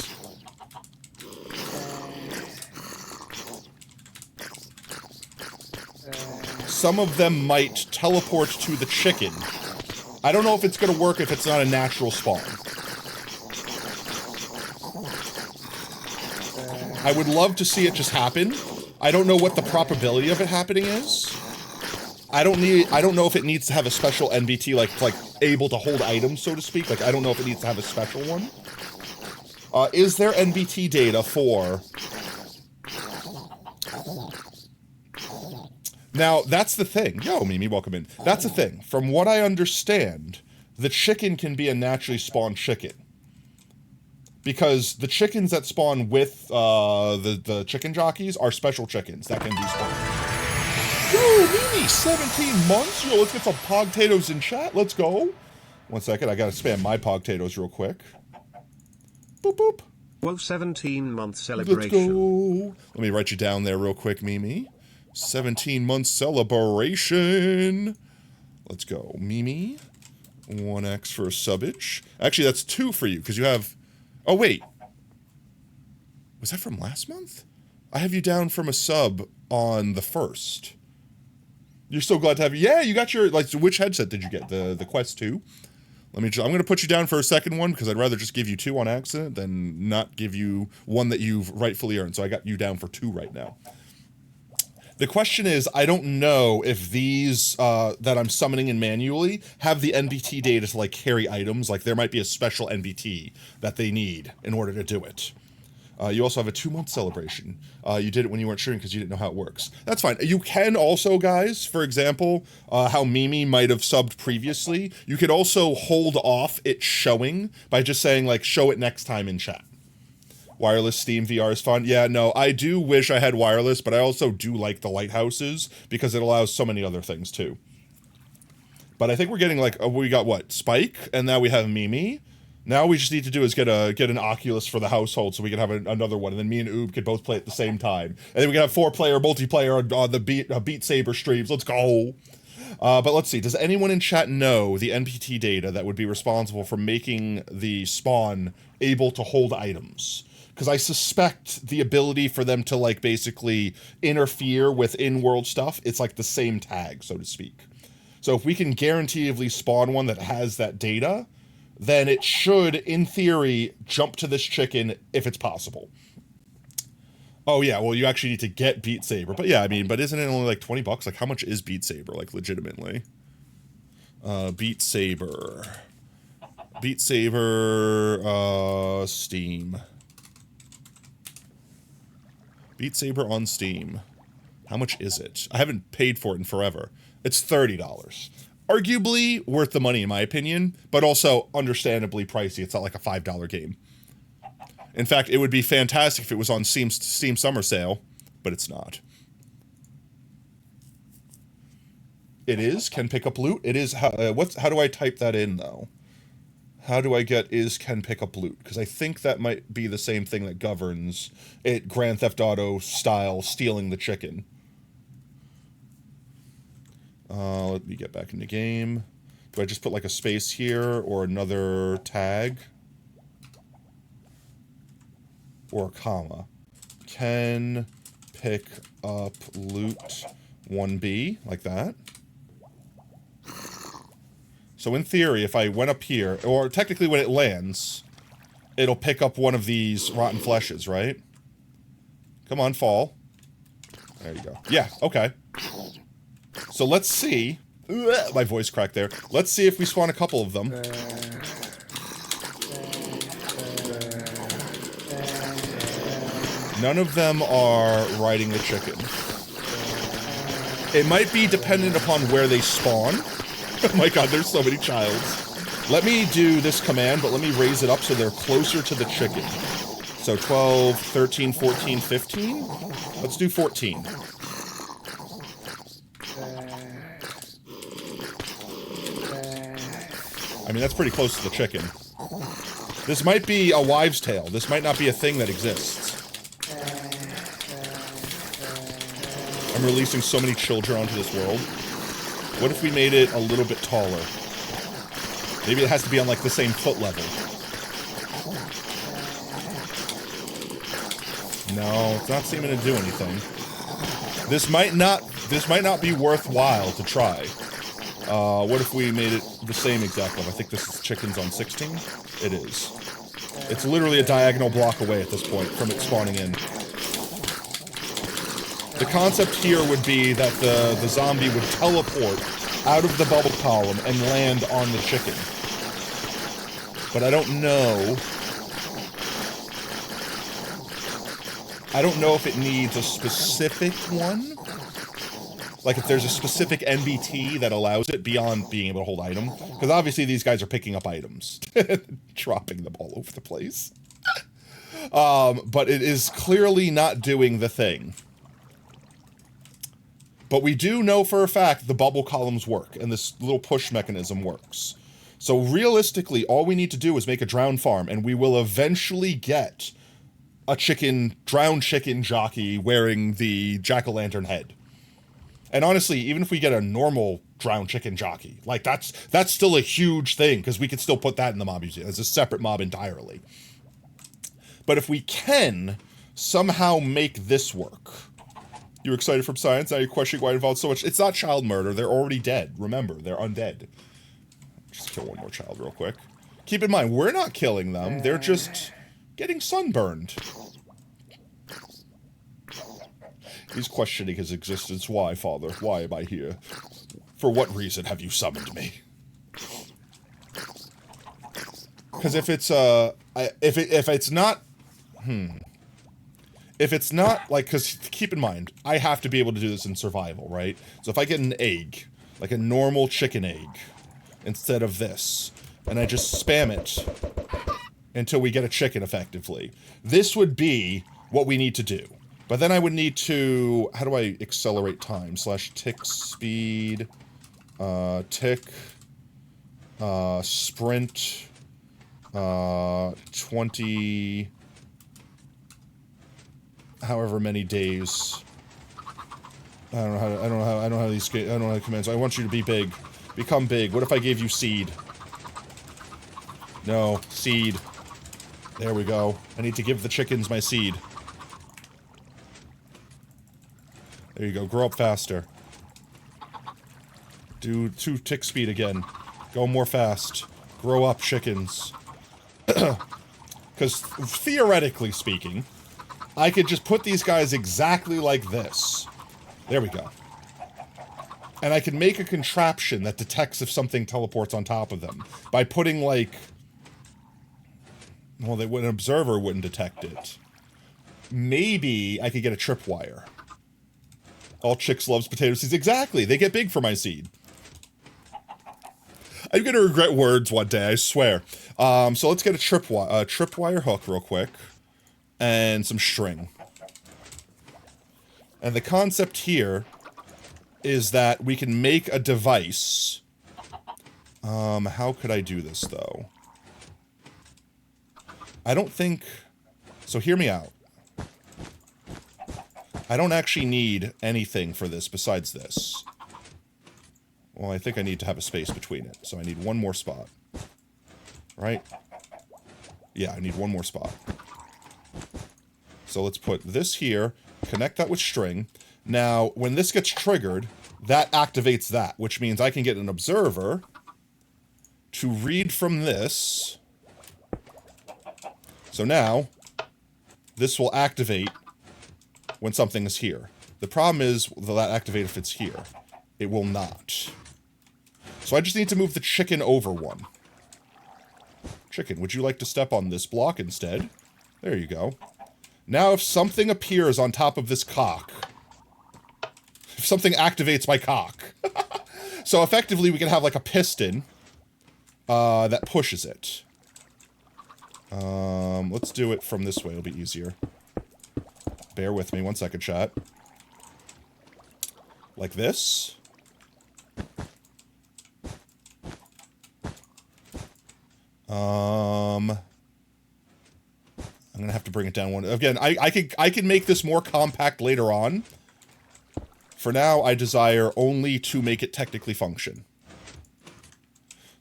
some of them might teleport to the chicken. I don't know if it's going to work if it's not a natural spawn. I would love to see it just happen. I don't know what the probability of it happening is. I don't know if it needs to have a special NBT, like able to hold items, so to speak. Like, I don't know if it needs to have a special one. Is there NBT data for... Now, that's the thing. Yo, Mimi, welcome in. That's the thing. From what I understand, the chicken can be a naturally spawned chicken. Because the chickens that spawn with the chicken jockeys are special chickens that can be spawned. Yo, Mimi, 17 months? Yo, let's get some pogtatoes in chat. Let's go. 1 second, I gotta spam my pogtatoes real quick. Boop, boop. Whoa, 17-month celebration. Let's go. Let me write you down there real quick, Mimi. 17-month celebration. Let's go. Mimi. 1x for a subage. Actually, that's 2 for you, because you have... Oh, wait. Was that from last month? I have you down from a sub on the 1st. You're so glad to have you. Yeah, you got your... Like, which headset did you get? The Quest 2? I'm going to put you down for a second one, because I'd rather just give you 2 on accident than not give you one that you've rightfully earned. So I got you down for 2 right now. The question is, I don't know if these that I'm summoning in manually have the NBT data to, like, carry items. Like, there might be a special NBT that they need in order to do it. You also have a 2-month celebration. You did it when you weren't shooting because you didn't know how it works. That's fine. You can also, guys, for example, how Mimi might have subbed previously, you could also hold off it showing by just saying, like, show it next time in chat. Wireless Steam VR is fun. Yeah, no, I do wish I had wireless, but I also do like the lighthouses because it allows so many other things too. But I think we're getting like, we got what? Spike, and now we have Mimi. Now we just need to do is get an Oculus for the household so we can have another one, and then me and Oob could both play at the same time. And then we can have 4-player multiplayer on the Beat Saber streams. Let's go! But let's see, does anyone in chat know the NPT data that would be responsible for making the spawn able to hold items? Because I suspect the ability for them to, like, basically interfere with in-world stuff, it's like the same tag, so to speak. So if we can guaranteedly spawn one that has that data, then it should, in theory, jump to this chicken if it's possible. Oh yeah, well you actually need to get Beat Saber. But yeah, I mean, but isn't it only like 20 bucks? Like, how much is Beat Saber, like, legitimately? Beat Saber. Beat Saber, Steam. Beat Saber on Steam. How much is it? I haven't paid for it in forever. It's $30. Arguably worth the money in my opinion, but also understandably pricey. It's not like a $5 game. In fact, it would be fantastic if it was on Steam Summer Sale, but it's not. It is? Can pick up loot? It is. How do I type that in, though? How do I get is can pick up loot? Because I think that might be the same thing that governs it Grand Theft Auto style stealing the chicken. Let me get back in the game. Do I just put like a space here or another tag? Or a comma? Can pick up loot 1B, like that. So in theory, if I went up here, or technically when it lands, it'll pick up one of these rotten fleshes, right? Come on, fall. There you go. Yeah, okay. So let's see. My voice cracked there. Let's see if we spawn a couple of them. None of them are riding the chicken. It might be dependent upon where they spawn. Oh my god, there's so many childs. Let me do this command, but let me raise it up so they're closer to the chicken. So 12, 13, 14, 15? Let's do 14. I mean, that's pretty close to the chicken. This might be a wives' tale. This might not be a thing that exists. I'm releasing so many children onto this world. What if we made it a little bit taller? Maybe it has to be on, like, the same foot level. No, it's not seeming to do anything. This might not be worthwhile to try. What if we made it the same exact level? I think this is chickens on 16? It is. It's literally a diagonal block away at this point from it spawning in. The concept here would be that the zombie would teleport out of the bubble column and land on the chicken. But I don't know I don't know if it needs a specific one. Like if there's a specific NBT that allows it beyond being able to hold item. Because obviously these guys are picking up items. Dropping them all over the place. But it is clearly not doing the thing. But we do know for a fact the bubble columns work. And this little push mechanism works. So realistically, all we need to do is make a drown farm. And we will eventually get a drowned chicken jockey wearing the jack-o'-lantern head. And honestly, even if we get a normal drowned chicken jockey, like that's still a huge thing, because we could still put that in the mob museum as a separate mob entirely. But if we can somehow make this work. You're excited from science, now you're questioning why it involves so much. It's not child murder, they're already dead. Remember, they're undead. Just kill one more child real quick. Keep in mind, we're not killing them, they're just getting sunburned. He's questioning his existence. Why, Father? Why am I here? For what reason have you summoned me? Because if it's if it's not, if it's not like, because keep in mind, I have to be able to do this in survival, right? So if I get an egg, like a normal chicken egg, instead of this, and I just spam it until we get a chicken effectively, this would be what we need to do. But then I would need to, how do I accelerate time? / tick speed, tick, sprint, 20, however many days. I don't know how these commands. I want you to be big. Become big. What if I gave you seed? No, seed. There we go. I need to give the chickens my seed. There you go. Grow up faster. Do 2 tick speed again. Go more fast. Grow up, chickens. Because, theoretically speaking, I could just put these guys exactly like this. There we go. And I can make a contraption that detects if something teleports on top of them. By putting, like... Well, an observer wouldn't detect it. Maybe I could get a tripwire. All chicks loves potato seeds. Exactly. They get big for my seed. I'm going to regret words one day, I swear. So let's get a tripwire hook real quick. And some string. And the concept here is that we can make a device. How could I do this, though? I don't think... So hear me out. I don't actually need anything for this besides this. Well, I think I need to have a space between it. So I need one more spot. Right? Yeah, I need one more spot. So let's put this here, connect that with string. Now, when this gets triggered, that activates that, which means I can get an observer to read from this. So now, this will activate when something is here. The problem is, will that activate if it's here? It will not. So I just need to move the chicken over one. Chicken, would you like to step on this block instead? There you go. Now if something appears on top of this cock, if something activates my cock, so effectively we can have like a piston that pushes it. Let's do it from this way, it'll be easier. Bear with me, 1 second, chat. Like this. I'm gonna have to bring it down one. Again, I can make this more compact later on. For now, I desire only to make it technically function.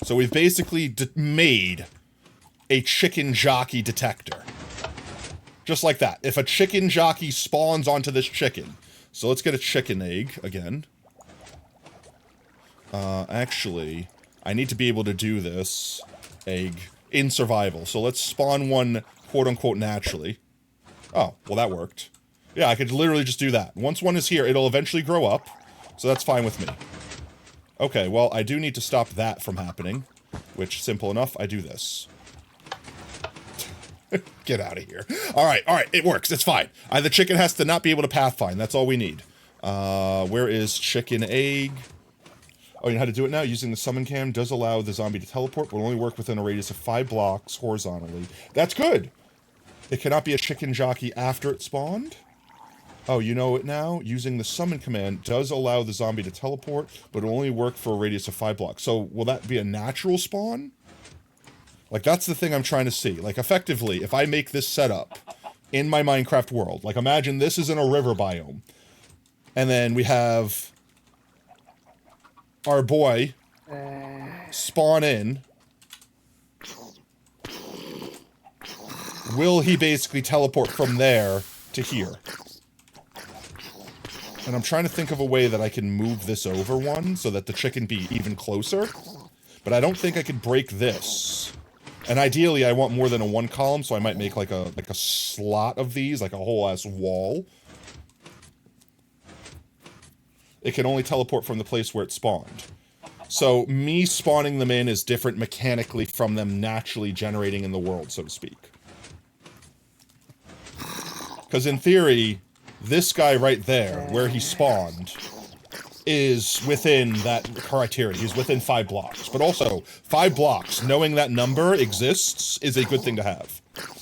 So we've basically made a chicken jockey detector. Just like that. If a chicken jockey spawns onto this chicken. So let's get a chicken egg again. Actually, I need to be able to do this egg in survival. So let's spawn one, quote-unquote, naturally. Oh, well that worked. Yeah, I could literally just do that. Once one is here, it'll eventually grow up. So that's fine with me. Okay, well, I do need to stop that from happening. Which, simple enough, I do this. Get out of here. All right, it works. It's fine. The chicken has to not be able to pathfind. That's all we need. Where is chicken egg? Oh, you know how to do it now? Using the summon cam does allow the zombie to teleport, but will only work within a radius of 5 blocks horizontally. That's good! It cannot be a chicken jockey after it spawned. Oh, you know it now? Using the summon command does allow the zombie to teleport, but it will only work for a radius of 5 blocks. So, will that be a natural spawn? Like, that's the thing I'm trying to see. Like, effectively, if I make this setup in my Minecraft world, like, imagine this is in a river biome, and then we have our boy spawn in. Will he basically teleport from there to here? And I'm trying to think of a way that I can move this over one so that the chicken be even closer. But I don't think I could break this. And ideally I want more than a 1 column, so I might make like a slot of these, like a whole ass wall. It can only teleport from the place where it spawned. So me spawning them in is different mechanically from them naturally generating in the world, so to speak. Because in theory, this guy right there, where he spawned, is within that criteria. He's within 5 blocks. But also, 5 blocks, knowing that number exists, is a good thing to have.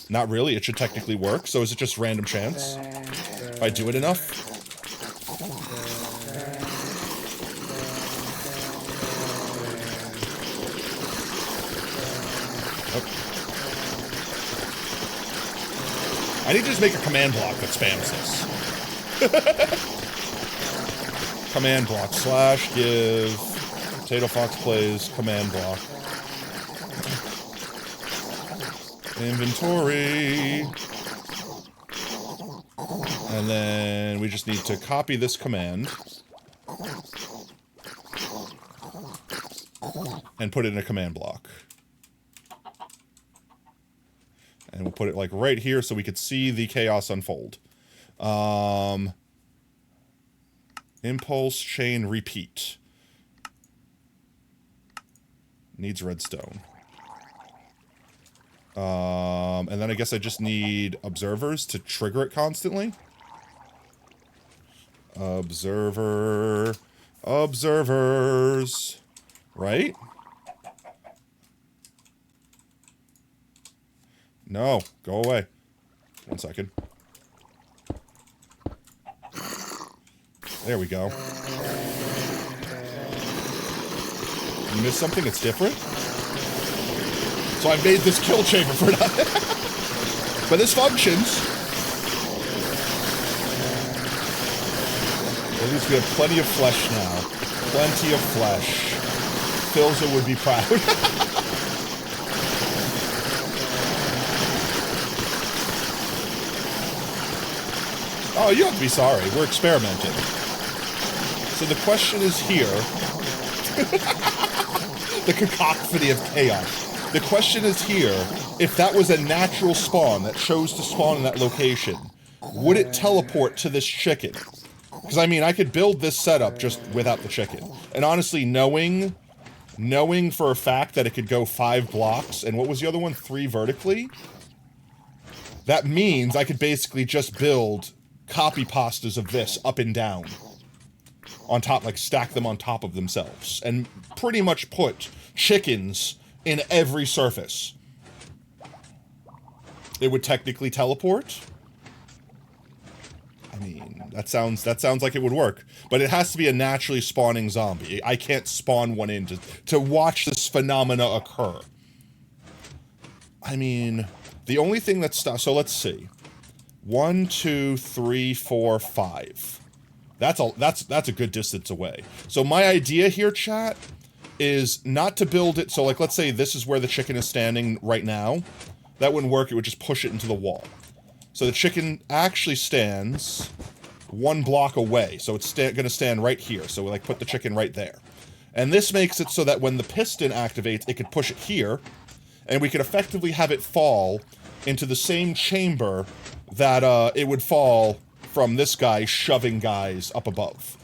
Not really, it should technically work. So is it just random chance? If I do it enough? I need to just make a command block that spams this. Command block / give Potato Fox plays command block. Inventory. And then we just need to copy this command and put it in a command block. And we'll put it like right here so we could see the chaos unfold. Impulse chain repeat. Needs redstone. And then I guess I just need observers to trigger it constantly. Observers. Right? No, go away. 1 second. There we go. You missed something that's different? So I made this kill chamber for nothing. But this functions. At least we have plenty of flesh now. Plenty of flesh. Philza would be proud. Oh, you have to be sorry. We're experimenting. So the question is here. The cacophony of chaos. The question is here, if that was a natural spawn that chose to spawn in that location, would it teleport to this chicken? Because, I mean, I could build this setup just without the chicken. And honestly, knowing for a fact that it could go 5 blocks, and what was the other one? 3 vertically? That means I could basically just build copy pastas of this up and down on top, like stack them on top of themselves and pretty much put chickens in every surface. It would technically teleport. I mean, that sounds like it would work, but it has to be a naturally spawning zombie. I can't spawn one in to watch this phenomena occur. I mean, the only thing that stops, so let's see. 1, 2, 3, 4, 5. That's a good distance away. So my idea here, chat, is not to build it. So like, let's say this is where the chicken is standing right now. That wouldn't work. It would just push it into the wall. So the chicken actually stands 1 block away. So it's going to stand right here. So we like put the chicken right there. And this makes it so that when the piston activates, it could push it here. And we could effectively have it fall into the same chamber that it would fall from this guy shoving guys up above.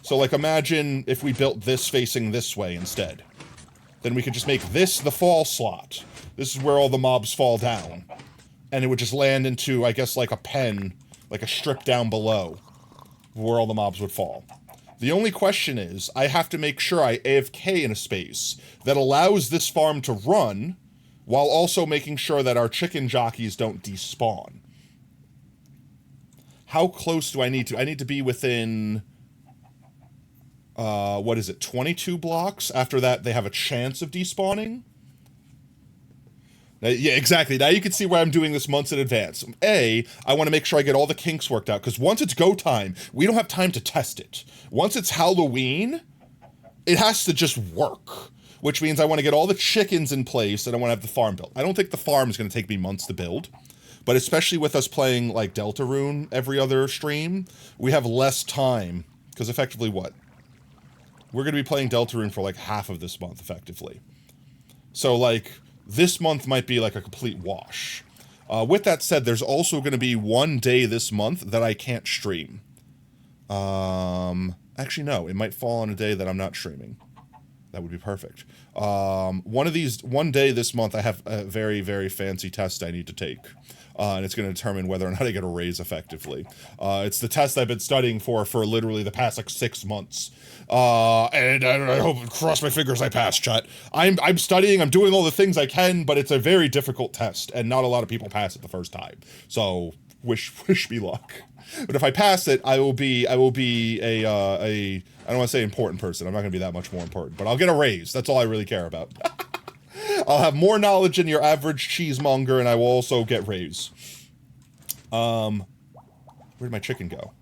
So like imagine if we built this facing this way instead. Then we could just make this the fall slot. This is where all the mobs fall down. and it would just land into, I guess, like a pen, like a strip down below, where all the mobs would fall. The only question is, I have to make sure I AFK in a space that allows this farm to run, while also making sure that our chicken jockeys don't despawn. How close do I need to? I need to be within, what is it, 22 blocks? After that, they have a chance of despawning? Yeah, exactly. Now you can see why I'm doing this months in advance. I want to make sure I get all the kinks worked out, because once it's go time, we don't have time to test it. Once it's Halloween, it has to just work, which means I want to get all the chickens in place, and I want to have the farm built. I don't think the farm is going to take me months to build, but especially with us playing, like, Deltarune every other stream, we have less time, because effectively what? We're going to be playing Deltarune for, like, half of this month, effectively. So, like, this month might be like a complete wash. With that said, there's also going to be one day this month that I can't stream. Actually, no, it might fall on a day that I'm not streaming. That would be perfect. One day this month, I have a very, very fancy test I need to take. And it's going to determine whether or not I get a raise effectively. It's the test I've been studying for literally the past, like, 6 months. And I hope, cross my fingers, I pass, chat. I'm studying, I'm doing all the things I can, but it's a very difficult test, and not a lot of people pass it the first time. So, wish me luck. But if I pass it, I will be I don't want to say important person, I'm not going to be that much more important, but I'll get a raise, that's all I really care about. I'll have more knowledge than your average cheesemonger, and I will also get raise. Where'd my chicken go?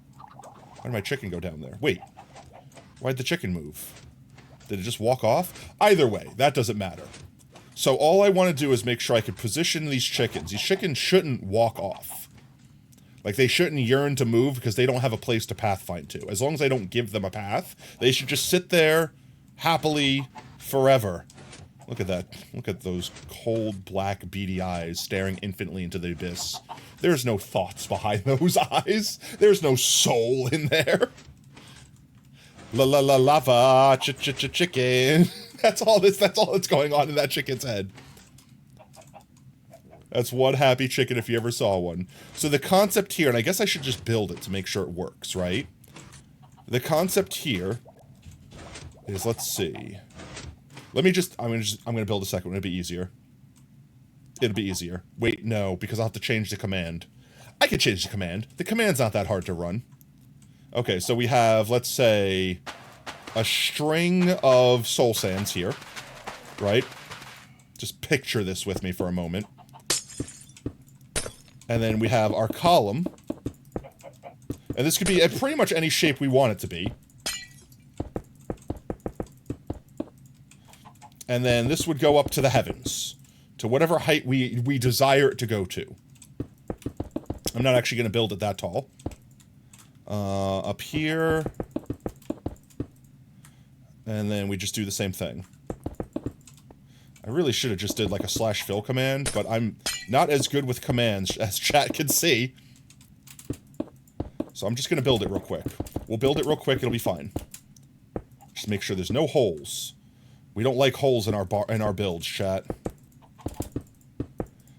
Why did my chicken go down there? Wait. Why'd the chicken move? Did it just walk off? Either way, that doesn't matter. So all I want to do is make sure I can position these chickens. These chickens shouldn't walk off. Like, they shouldn't yearn to move because they don't have a place to pathfind to. As long as I don't give them a path, they should just sit there happily forever. Look at that. Look at those cold, black, beady eyes staring infinitely into the abyss. There's no thoughts behind those eyes. There's no soul in there. Lava, chicken. That's all that's going on in that chicken's head. That's one happy chicken if you ever saw one. So the concept here, and I guess I should just build it to make sure it works, right? The concept here is, let's see. I'm gonna build a second one. It'll be easier. It'll be easier. Wait, no, because I'll have to change the command. I can change the command. The command's not that hard to run. Okay, so we have, let's say, a string of soul sands here, right? Just picture this with me for a moment. And then we have our column. And this could be at pretty much any shape we want it to be. And then this would go up to the heavens, to whatever height we desire it to go to. I'm not actually going to build it that tall. Up here. And then we just do the same thing. I really should have just did like a /fill command, but I'm not as good with commands as chat can see. So I'm just going to build it real quick. We'll build it real quick, it'll be fine. Just make sure there's no holes. We don't like holes in our builds, chat.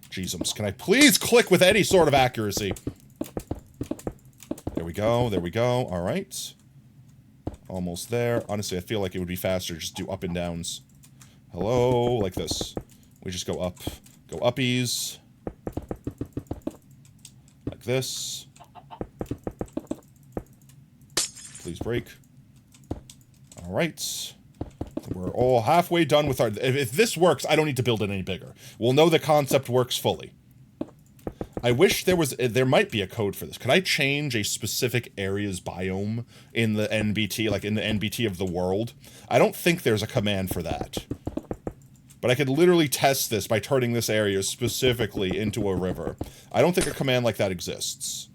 Jeezums, can I please click with any sort of accuracy? There we go, there we go. Alright. Almost there. Honestly, I feel like it would be faster to just do up and downs. Hello, like this. We just go up. Go uppies. Like this. Please break. Alright. We're all halfway done with our... If this works, I don't need to build it any bigger. We'll know the concept works fully. I wish there might be a code for this. Could I change a specific area's biome in the NBT, like in the NBT of the world? I don't think there's a command for that. But I could literally test this by turning this area specifically into a river. I don't think a command like that exists.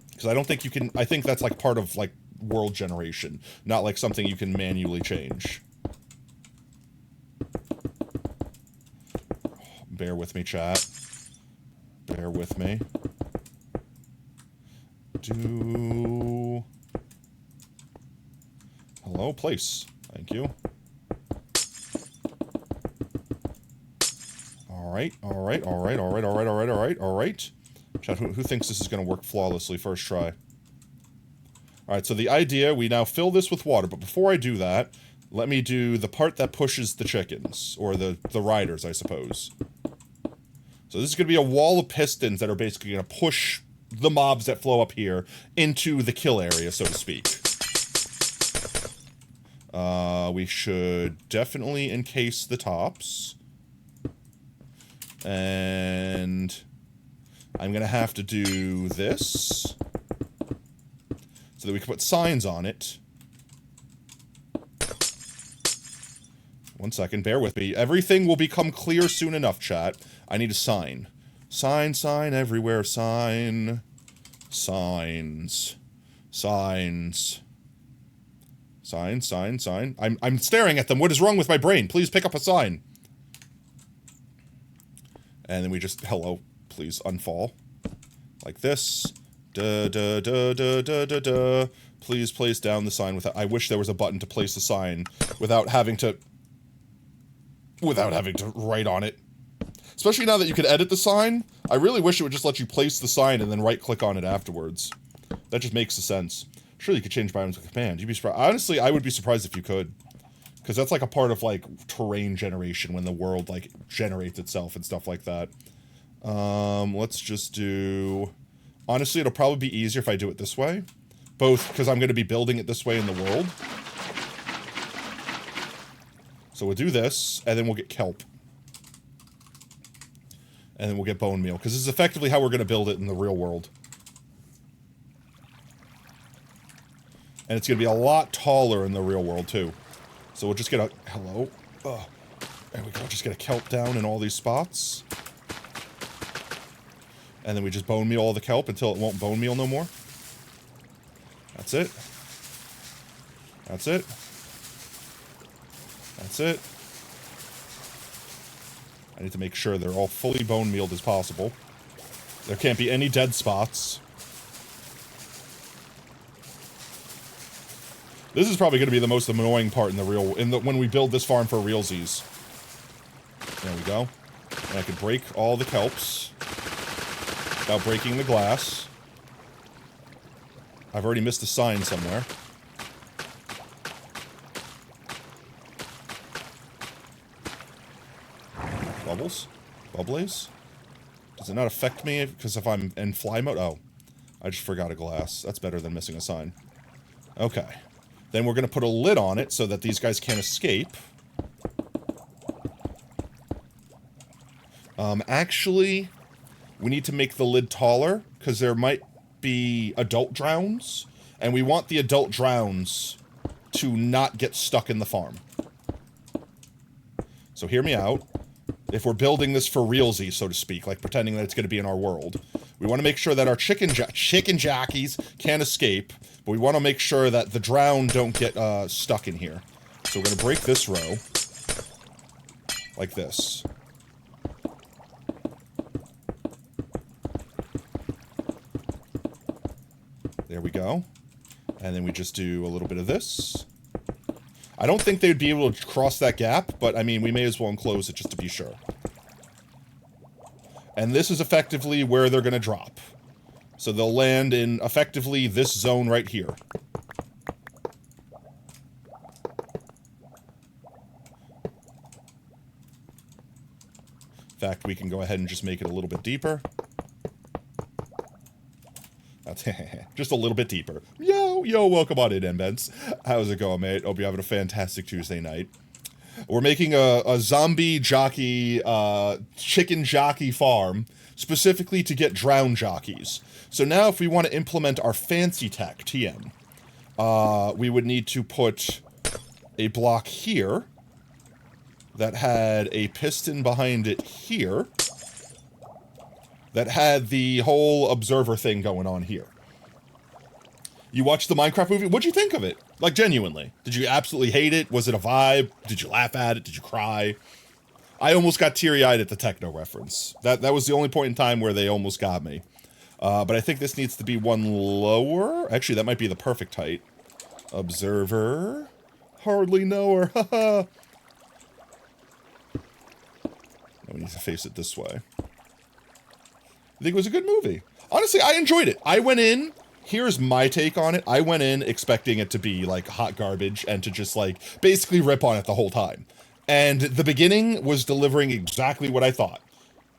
Because I don't think you can... I think that's like part of like world generation, not like something you can manually change. Bear with me, chat. Bear with me. Hello, place. Thank you. Alright, alright, alright, alright, alright, alright, alright, alright. Chat, who thinks this is going to work flawlessly first try? Alright, so the idea, we now fill this with water, but before I do that, let me do the part that pushes the chickens, or the riders, I suppose. So this is going to be a wall of pistons that are basically going to push the mobs that flow up here into the kill area, so to speak. We should definitely encase the tops. And I'm going to have to do this so that we can put signs on it. One second, bear with me. Everything will become clear soon enough, chat. I need a sign. Sign, sign, everywhere, sign. Signs. Signs. Sign, sign, sign. I'm staring at them. What is wrong with my brain? Please pick up a sign. And then we just, hello, please unfall. Like this. Da, da, da, da, da, da, da. Please place down the sign without, I wish there was a button to place the sign without having to write on it. Especially now that you can edit the sign, I really wish it would just let you place the sign and then right-click on it afterwards. That just makes sense. Surely you could change biomes with command. You'd be surprised. Honestly, I would be surprised if you could. Because that's like a part of, like, terrain generation when the world, like, generates itself and stuff like that. Let's just do... Honestly, it'll probably be easier if I do it this way. Both because I'm going to be building it this way in the world. So we'll do this, and then we'll get kelp. And then we'll get bone meal, because this is effectively how we're going to build it in the real world. And it's going to be a lot taller in the real world, too. So we'll just get a... Hello? There we go. Just get a kelp down in all these spots. And then we just bone meal all the kelp until it won't bone meal no more. That's it. That's it. That's it. I need to make sure they're all fully bone mealed as possible. There can't be any dead spots. This is probably going to be the most annoying part in the real... when we build this farm for realsies. There we go. And I can break all the kelps without breaking the glass. I've already missed a sign somewhere. Bubbles? Bubblies? Does it not affect me because if I'm in fly mode? Oh. I just forgot a glass. That's better than missing a sign. Okay. Then we're going to put a lid on it so that these guys can't escape. Actually, we need to make the lid taller because there might be adult drowns. And we want the adult drowns to not get stuck in the farm. So hear me out. If we're building this for realsy, so to speak, like pretending that it's going to be in our world, we want to make sure that our chicken jockeys can't escape, but we want to make sure that the drown don't get stuck in here. So we're going to break this row, like this. There we go. And then we just do a little bit of this. I don't think they'd be able to cross that gap, but I mean, we may as well enclose it just to be sure. And this is effectively where they're going to drop. So they'll land in effectively this zone right here. In fact, we can go ahead and just make it a little bit deeper. That's just a little bit deeper. Yo, welcome on in, Mbents. How's it going, mate? Hope you're having a fantastic Tuesday night. We're making a zombie jockey, chicken jockey farm, specifically to get drown jockeys. So now if we want to implement our fancy tech, TM, we would need to put a block here that had a piston behind it here that had the whole observer thing going on here. You watched the Minecraft movie? What'd you think of it? Like, genuinely. Did you absolutely hate it? Was it a vibe? Did you laugh at it? Did you cry? I almost got teary-eyed at the techno reference. That was the only point in time where they almost got me. But I think this needs to be one lower. Actually, that might be the perfect height. Observer. Hardly know her. Haha. we need to face it this way. I think it was a good movie. Honestly, I enjoyed it. I went in, here's my take on it. I went in expecting it to be like hot garbage and to just like basically rip on it the whole time. And the beginning was delivering exactly what I thought.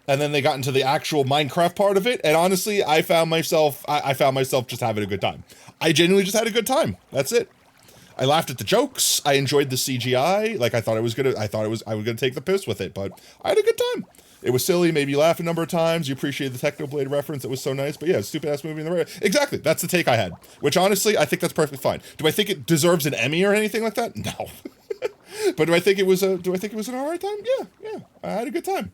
And then they got into the actual Minecraft part of it, and honestly, I found myself just having a good time. I genuinely just had a good time. That's it. I laughed at the jokes. I enjoyed the CGI. Like I was gonna take the piss with it, but I had a good time. It was silly, made me laugh a number of times. You appreciated the Technoblade reference. It was so nice. But yeah, stupid ass movie in the right. Exactly. That's the take I had. Which honestly, I think that's perfectly fine. Do I think it deserves an Emmy or anything like that? No. But do I think it was an alright time? Yeah. I had a good time.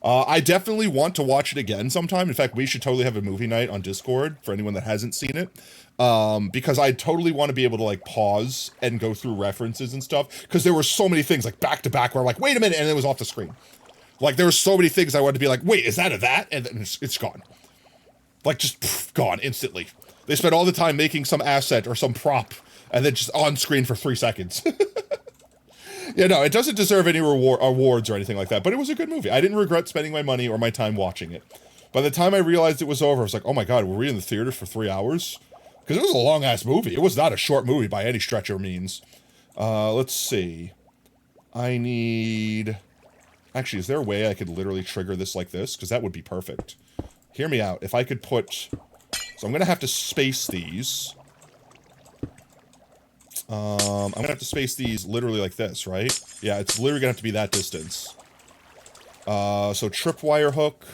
I definitely want to watch it again sometime. In fact, we should totally have a movie night on Discord for anyone that hasn't seen it. Because I totally want to be able to like pause and go through references and stuff. Because there were so many things like back to back where I'm like, wait a minute, and it was off the screen. Like there were so many things I wanted to be like, wait, is that a that? And then it's gone. Like just gone instantly. They spent all the time making some asset or some prop and then just on screen for 3 seconds. Yeah, no, it doesn't deserve any awards or anything like that, but it was a good movie. I didn't regret spending my money or my time watching it. By the time I realized it was over, I was like, oh my god, were we in the theater for 3 hours? Because it was a long-ass movie. It was not a short movie by any stretch or means. Let's see. I need... Actually, is there a way I could literally trigger this like this? Because that would be perfect. Hear me out. If I could put... So I'm going to have to space these. I'm going to have to space these literally like this, right? Yeah, it's literally going to have to be that distance. So tripwire hook.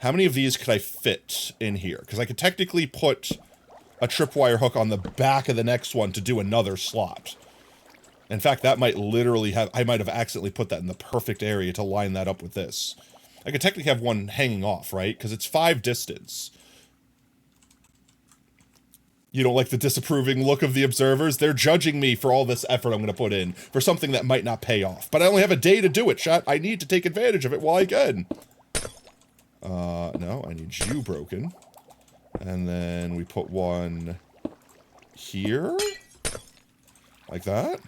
How many of these could I fit in here? Because I could technically put a tripwire hook on the back of the next one to do another slot. In fact, that might literally have... I might have accidentally put that in the perfect area to line that up with this. I could technically have one hanging off, right? Because it's 5 distance. You don't like the disapproving look of the observers? They're judging me for all this effort I'm going to put in for something that might not pay off. But I only have a day to do it, chat. I need to take advantage of it while I can. No, I need you broken. And then we put one here. Like that.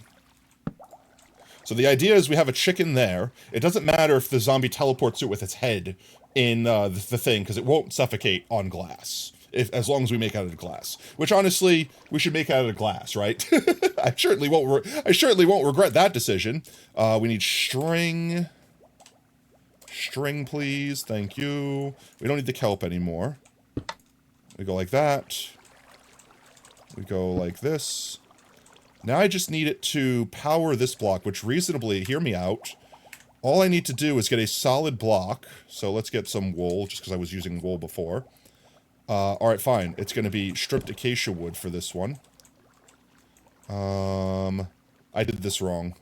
So the idea is we have a chicken there. It doesn't matter if the zombie teleports it with its head in the thing, because it won't suffocate on glass. As long as we make it out of glass. Which, honestly, we should make it out of glass, right? I certainly won't regret that decision. We need string. String, please. Thank you. We don't need the kelp anymore. We go like that. We go like this. Now I just need it to power this block, which reasonably, hear me out. All I need to do is get a solid block. So let's get some wool, just because I was using wool before. Alright, fine. It's going to be stripped acacia wood for this one. I did this wrong.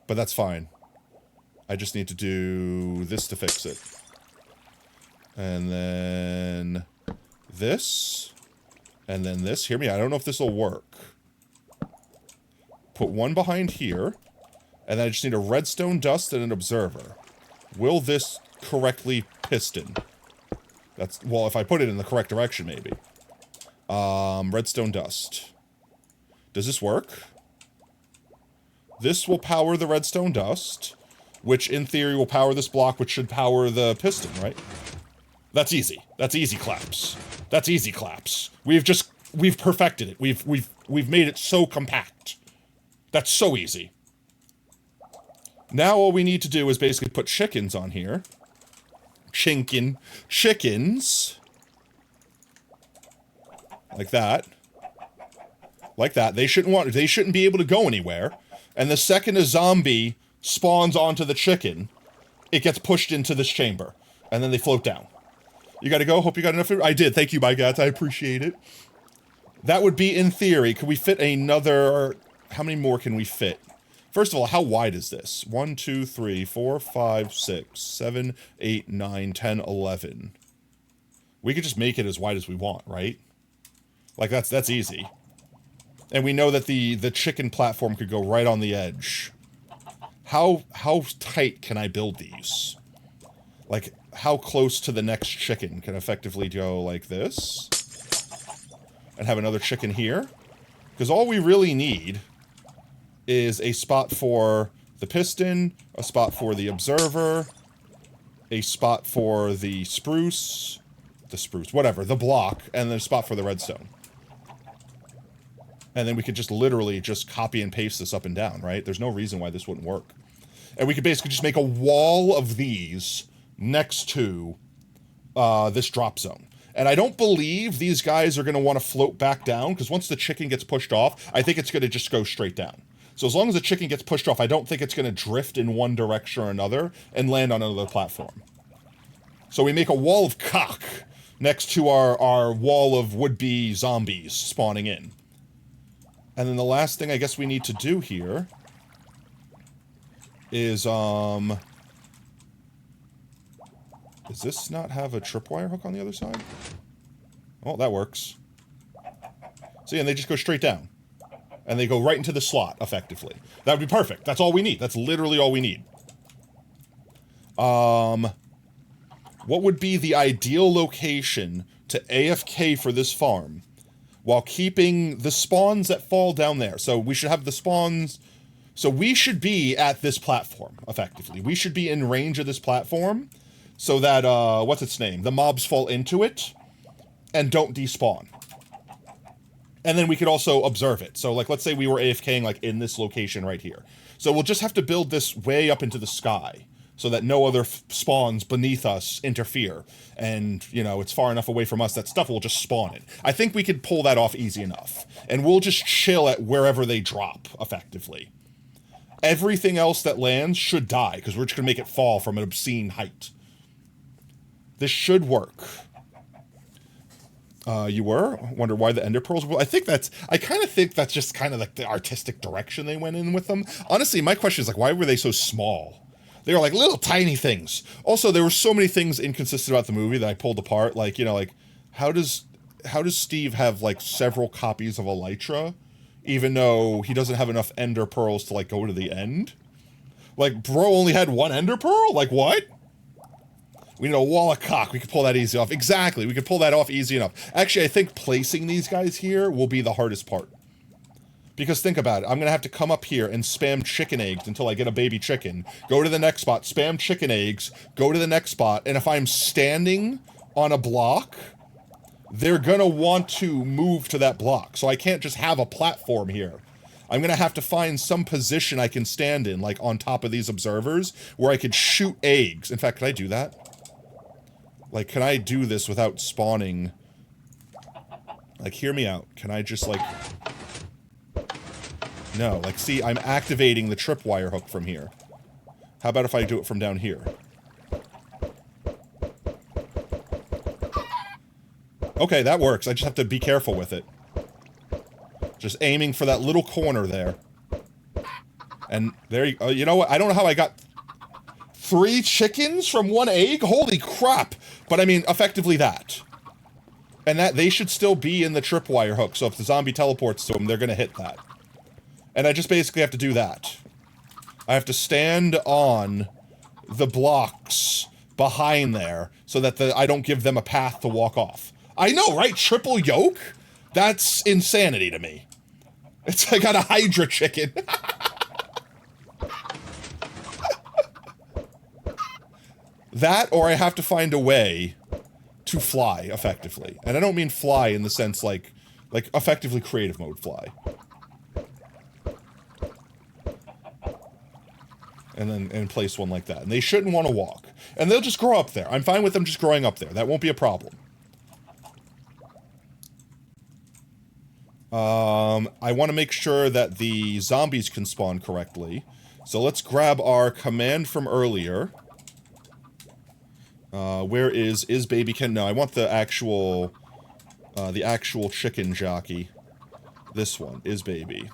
But that's fine. I just need to do this to fix it. And then this. And then this. Hear me, I don't know if this will work. Put one behind here. And then I just need a redstone dust and an observer. Will this correctly piston? That's, well, if I put it in the correct direction, maybe. Redstone dust. Does this work? This will power the redstone dust, which in theory will power this block, which should power the piston, right? That's easy. That's easy claps. That's easy claps. We've perfected it. We've made it so compact. That's so easy. Now all we need to do is basically put chickens on here. Chickens. Like that. Like that. They shouldn't be able to go anywhere. And the second a zombie spawns onto the chicken, it gets pushed into this chamber. And then they float down. You gotta go? Hope you got enough food? I did. Thank you, my gats. I appreciate it. That would be in theory. Could we fit another... How many more can we fit? First of all, how wide is this? 1, 2, 3, 4, 5, 6, 7, 8, 9, 10, 11. We could just make it as wide as we want, right? Like, that's easy. And we know that the chicken platform could go right on the edge. How tight can I build these? Like, how close to the next chicken can effectively go like this? And have another chicken here? Because all we really need is a spot for the piston, a spot for the observer, a spot for the whatever, the block, and then a spot for the redstone. And then we could just literally just copy and paste this up and down, right? There's no reason why this wouldn't work. And we could basically just make a wall of these next to this drop zone. And I don't believe these guys are going to want to float back down, because once the chicken gets pushed off, I think it's going to just go straight down. So as long as the chicken gets pushed off, I don't think it's going to drift in one direction or another and land on another platform. So we make a wall of cock next to our wall of would-be zombies spawning in. And then the last thing I guess we need to do here is, does this not have a tripwire hook on the other side? Oh, that works. See, and they just go straight down. And they go right into the slot, effectively. That would be perfect. That's all we need. That's literally all we need. What would be the ideal location to AFK for this farm while keeping the spawns that fall down there? So we should have the spawns... So we should be at this platform, effectively. We should be in range of this platform so that, what's its name? The mobs fall into it and don't despawn. And then we could also observe it. So, like, let's say we were AFKing, like, in this location right here. So we'll just have to build this way up into the sky so that no other spawns beneath us interfere. And, you know, it's far enough away from us that stuff will just spawn in. I think we could pull that off easy enough. And we'll just chill at wherever they drop, effectively. Everything else that lands should die, because we're just going to make it fall from an obscene height. This should work. You were? Wonder why the ender pearls were... I kind of think that's just kind of like the artistic direction they went in with them. Honestly, my question is, like, why were they so small? They were like little tiny things. Also, there were so many things inconsistent about the movie that I pulled apart. Like, you know, like, how does Steve have, like, several copies of Elytra, even though he doesn't have enough ender pearls to, like, go to the end? Like, bro only had one ender pearl? Like, what? We need a wall of cock. We could pull that easy off. Exactly. We could pull that off easy enough. Actually, I think placing these guys here will be the hardest part. Because think about it. I'm going to have to come up here and spam chicken eggs until I get a baby chicken. Go to the next spot, spam chicken eggs, go to the next spot. And if I'm standing on a block, they're going to want to move to that block. So I can't just have a platform here. I'm going to have to find some position I can stand in, like on top of these observers, where I could shoot eggs. In fact, can I do that? Like, can I do this without spawning? Like, hear me out. Can I just, like... No, like, see, I'm activating the tripwire hook from here. How about if I do it from down here? Okay, that works. I just have to be careful with it. Just aiming for that little corner there. And there you go. You know what? I don't know how I got 3 chickens from 1 egg? Holy crap! But I mean, effectively that. And that they should still be in the tripwire hook, so if the zombie teleports to them, they're gonna hit that. And I just basically have to do that. I have to stand on the blocks behind there, so that I don't give them a path to walk off. I know, right? Triple yoke? That's insanity to me. It's like I got a Hydra chicken. That, or I have to find a way to fly effectively. And I don't mean fly in the sense like effectively creative mode fly. And place one like that. And they shouldn't want to walk. And they'll just grow up there. I'm fine with them just growing up there. That won't be a problem. I want to make sure that the zombies can spawn correctly. So let's grab our command from earlier. Where is baby Ken? No, I want the actual chicken jockey. This one is baby.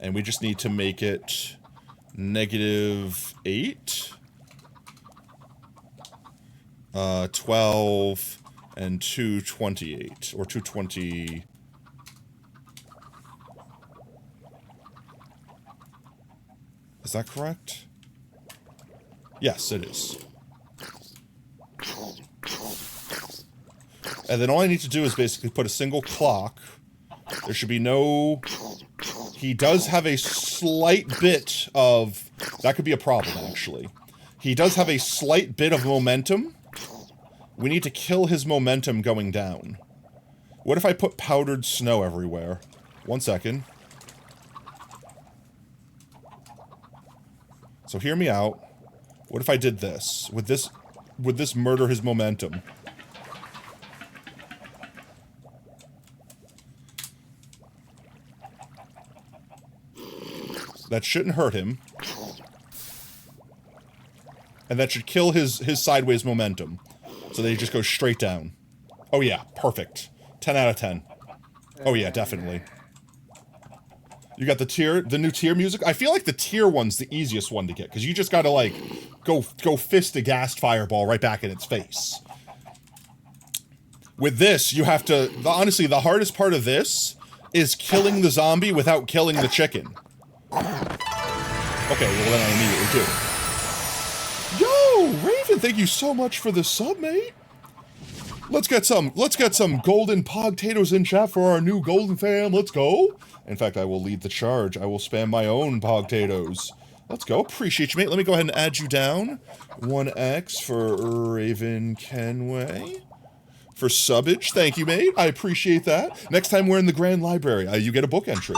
And we just need to make it -8. 12 and 228, or 220. Is that correct? Yes, it is. And then all I need to do is basically put a single clock. There should be no... He does have a slight bit of... That could be a problem, actually. He does have a slight bit of momentum. We need to kill his momentum going down. What if I put powdered snow everywhere? 1 second. So hear me out. What if I did this? Would this murder his momentum? That shouldn't hurt him. And that should kill his sideways momentum. So that he just goes straight down. Oh yeah, perfect. 10 out of 10. Oh yeah, definitely. You got the new tier music? I feel like the tier one's the easiest one to get, because you just gotta, like, go fist a gassed fireball right back in its face. With this, you have to... Honestly, the hardest part of this is killing the zombie without killing the chicken. Okay, well then I immediately do it. Yo, Raven, thank you so much for the sub, mate. Let's get some golden pogtatoes in chat for our new golden fam. Let's go. In fact, I will lead the charge. I will spam my own pogtatoes. Let's go. Appreciate you, mate. Let me go ahead and add you down. 1x for Raven Kenway. For subbage. Thank you, mate. I appreciate that. Next time we're in the Grand Library, you get a book entry.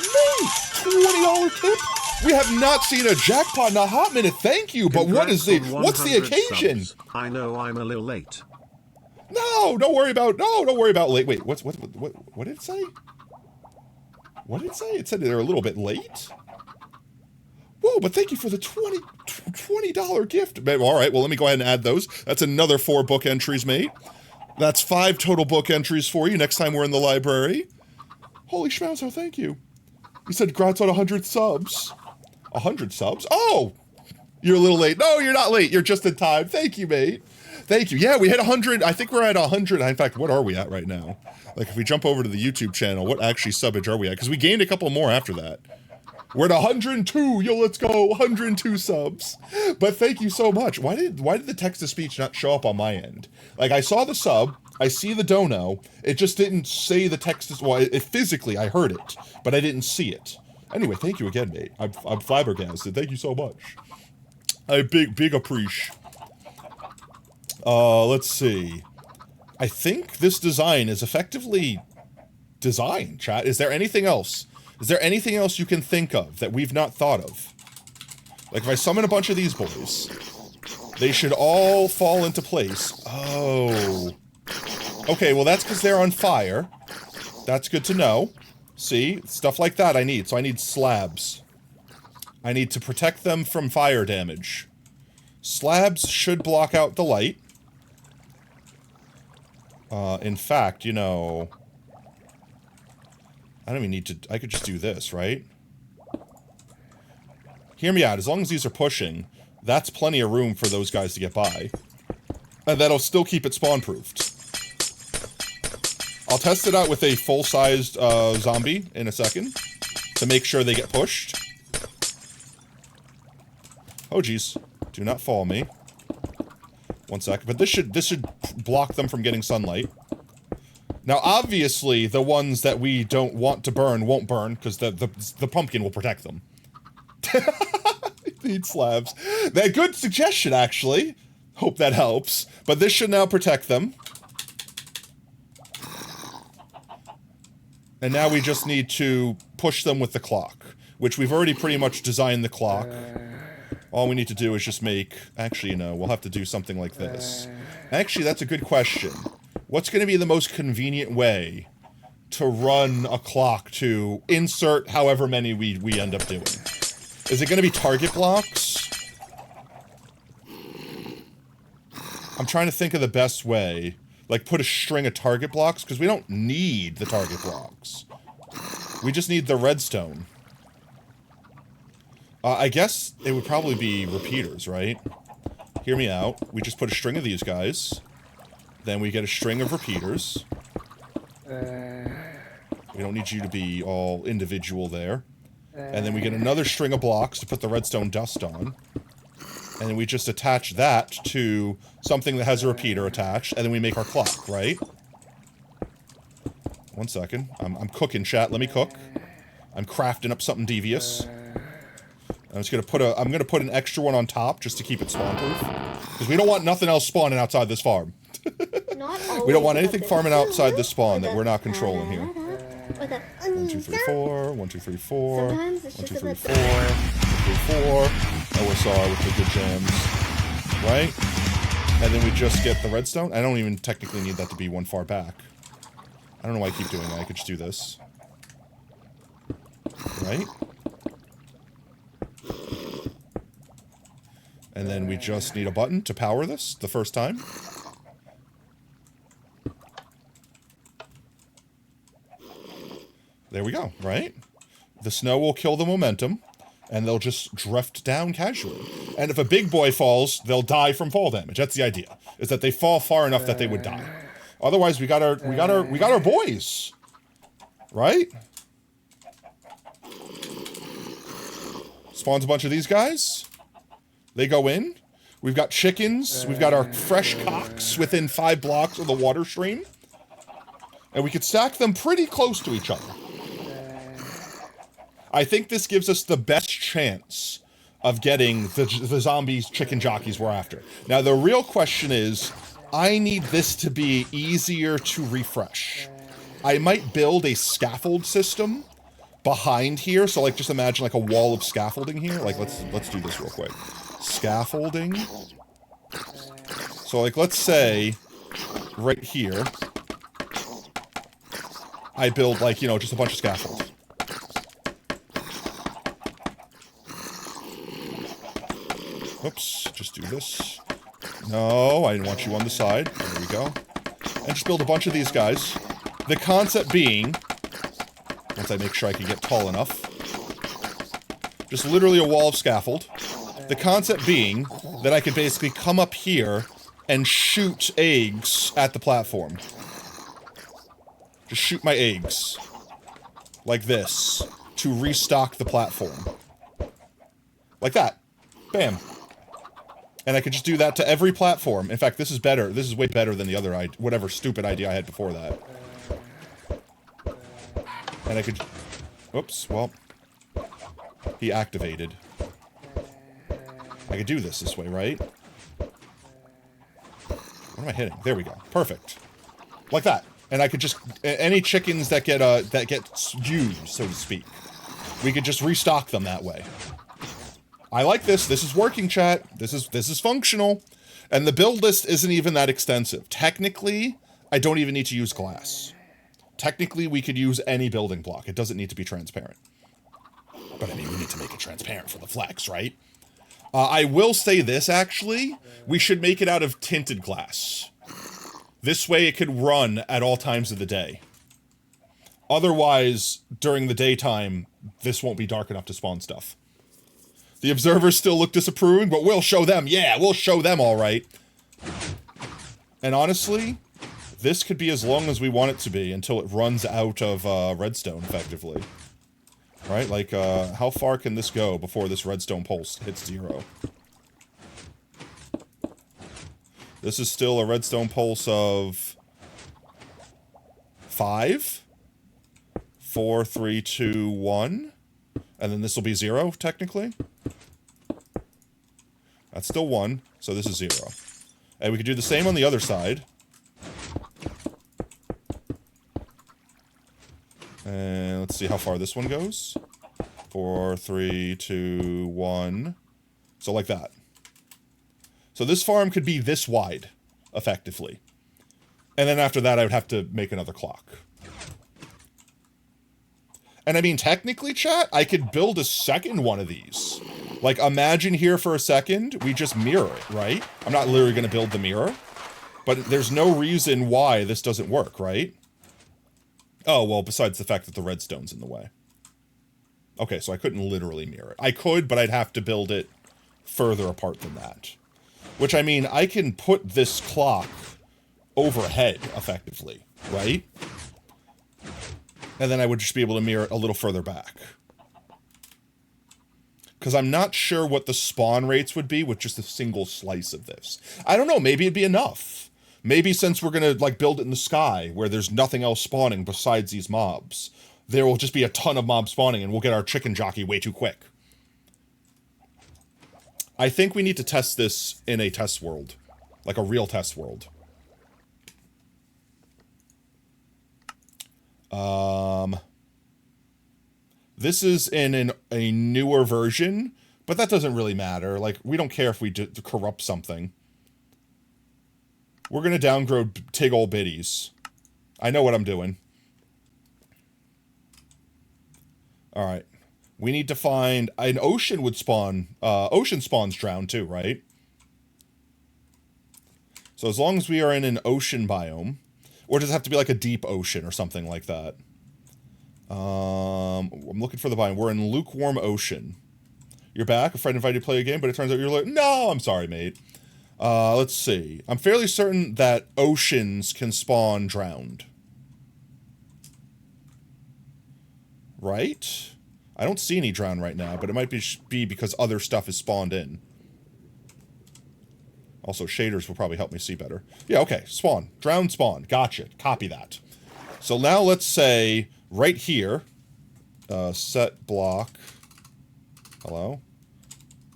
Mate, $20 tip? We have not seen a jackpot in a hot minute. Thank you, but what's the occasion? Subs. I know I'm a little late. No, don't worry about late. Wait, what did it say? What did it say? It said they're a little bit late. Whoa, but thank you for the $20 gift. All right, well, let me go ahead and add those. That's another 4 book entries, mate. That's 5 total book entries for you next time we're in the library. Holy schmauzo, thank you. You said congrats on 100 subs. 100 subs? Oh! You're a little late. No, you're not late. You're just in time. Thank you, mate. Thank you. Yeah, we hit 100. I think we're at 100. In fact, what are we at right now? Like, if we jump over to the YouTube channel, what actually subbage are we at? Because we gained a couple more after that. We're at 102. Yo, let's go. 102 subs. But thank you so much. Why did the text-to-speech not show up on my end? Like, I saw the sub. I see the dono. It just didn't say the text. Well, physically, I heard it, but I didn't see it. Anyway, thank you again, mate. I'm flabbergasted. Thank you so much. I big appreciate. Let's see. I think this design is effectively designed, chat. Is there anything else? Is there anything else you can think of that we've not thought of? Like, if I summon a bunch of these boys, they should all fall into place. Oh. Okay, well, that's because they're on fire. That's good to know. See? Stuff like that I need. So I need slabs. I need to protect them from fire damage. Slabs should block out the light. In fact, you know... I don't even need to... I could just do this, right? Hear me out. As long as these are pushing, that's plenty of room for those guys to get by. And that'll still keep it spawn-proofed. I'll test it out with a full-sized zombie in a second to make sure they get pushed. Oh, geez. Do not fall me. 1 sec. But this should block them from getting sunlight. Now, obviously, the ones that we don't want to burn won't burn, because the pumpkin will protect them. Need slabs. That good suggestion, actually. Hope that helps. But this should now protect them. And now we just need to push them with the clock, which we've already pretty much designed the clock. All we need to do is just make... Actually, no, we'll have to do something like this. Actually, that's a good question. What's going to be the most convenient way to run a clock to insert however many we end up doing? Is it going to be target blocks? I'm trying to think of the best way. Like, put a string of target blocks, because we don't need the target blocks. We just need the redstone. I guess it would probably be repeaters, right? Hear me out. We just put a string of these guys. Then we get a string of repeaters. We don't need you to be all individual there. And then we get another string of blocks to put the redstone dust on. And then we just attach that to something that has a repeater attached, and then we make our clock, right? 1 second. I'm cooking, chat. Let me cook. I'm crafting up something devious. I'm gonna put an extra one on top just to keep it spawn proof. Because we don't want nothing else spawning outside this farm. We don't want anything farming outside the spawn that we're not controlling here. 1, 2, 3, 4. 1, 2, 3, 4. 1, 2, 3, 4. 1, 2, 3, 4. OSR with the good jams. Right? And then we just get the redstone. I don't even technically need that to be one far back. I don't know why I keep doing that. I could just do this. Right? And then we just need a button to power this the first time. There we go, right? The snow will kill the momentum, and they'll just drift down casually. And if a big boy falls, they'll die from fall damage. That's the idea, is that they fall far enough that they would die. Otherwise, we got our boys, right? Spawns a bunch of these guys. They go in. We've got chickens. We've got our fresh cocks within 5 blocks of the water stream. And we could stack them pretty close to each other. I think this gives us the best chance of getting the zombies chicken jockeys we're after. Now, the real question is, I need this to be easier to refresh. I might build a scaffold system behind here. So, like, just imagine, like, a wall of scaffolding here. Like, let's do this real quick. Scaffolding. So, like, let's say, right here, I build, like, you know, just a bunch of scaffolds. Oops, just do this. No, I didn't want you on the side. There we go. And just build a bunch of these guys. The concept being, once I make sure I can get tall enough, just literally a wall of scaffold. The concept being that I could basically come up here and shoot eggs at the platform. Just shoot my eggs. Like this. To restock the platform. Like that. Bam. And I could just do that to every platform. In fact, this is better. This is way better than the other whatever stupid idea I had before that. And I could... Oops, well... He activated. I could do this way, right? What am I hitting? There we go. Perfect. Like that. And I could just... Any chickens that get used, so to speak. We could just restock them that way. I like this. This is working, chat. This is functional. And the build list isn't even that extensive. Technically, I don't even need to use glass. Technically, we could use any building block. It doesn't need to be transparent. But I mean, we need to make it transparent for the flex, right? I will say this, actually. We should make it out of tinted glass. This way it could run at all times of the day. Otherwise, during the daytime, this won't be dark enough to spawn stuff. The observers still look disapproving, but we'll show them. Yeah, we'll show them all right. And honestly, this could be as long as we want it to be until it runs out of redstone, effectively. Right? Like, how far can this go before this redstone pulse hits 0? This is still a redstone pulse of 5, 4, 3, 2, 1, and then this will be 0, technically. That's still 1, so this is 0. And we could do the same on the other side. And let's see how far this one goes. 4, 3, 2, 1. So like that. So this farm could be this wide, effectively. And then after that, I would have to make another clock. And I mean, technically, chat, I could build a second one of these. Like, imagine here for a second, we just mirror it, right? I'm not literally going to build the mirror. But there's no reason why this doesn't work, right? Oh, well, besides the fact that the redstone's in the way. Okay, so I couldn't literally mirror it. I could, but I'd have to build it further apart than that. Which, I mean, I can put this clock overhead, effectively, right? And then I would just be able to mirror it a little further back. Because I'm not sure what the spawn rates would be with just a single slice of this. I don't know, maybe it'd be enough. Maybe since we're going to, like, build it in the sky, where there's nothing else spawning besides these mobs, there will just be a ton of mobs spawning, and we'll get our chicken jockey way too quick. I think we need to test this in a test world. Like a real test world. This is in a newer version, but that doesn't really matter. Like, we don't care if we corrupt something. We're gonna downgrade Tig Ol' Biddies. I know what I'm doing. Alright. We need to find... An ocean would spawn... ocean spawns drown too, right? So as long as we are in an ocean biome... Or does it have to be like a deep ocean or something like that? I'm looking for the biome. We're in lukewarm ocean. You're back? A friend invited you to play a game, but it turns out you're like... No, I'm sorry, mate. Let's see. I'm fairly certain that oceans can spawn drowned. Right? I don't see any drown right now, but it might be because other stuff is spawned in. Also, shaders will probably help me see better. Yeah, okay. Spawn. Drown spawn. Gotcha. Copy that. So now let's say right here, set block. Hello?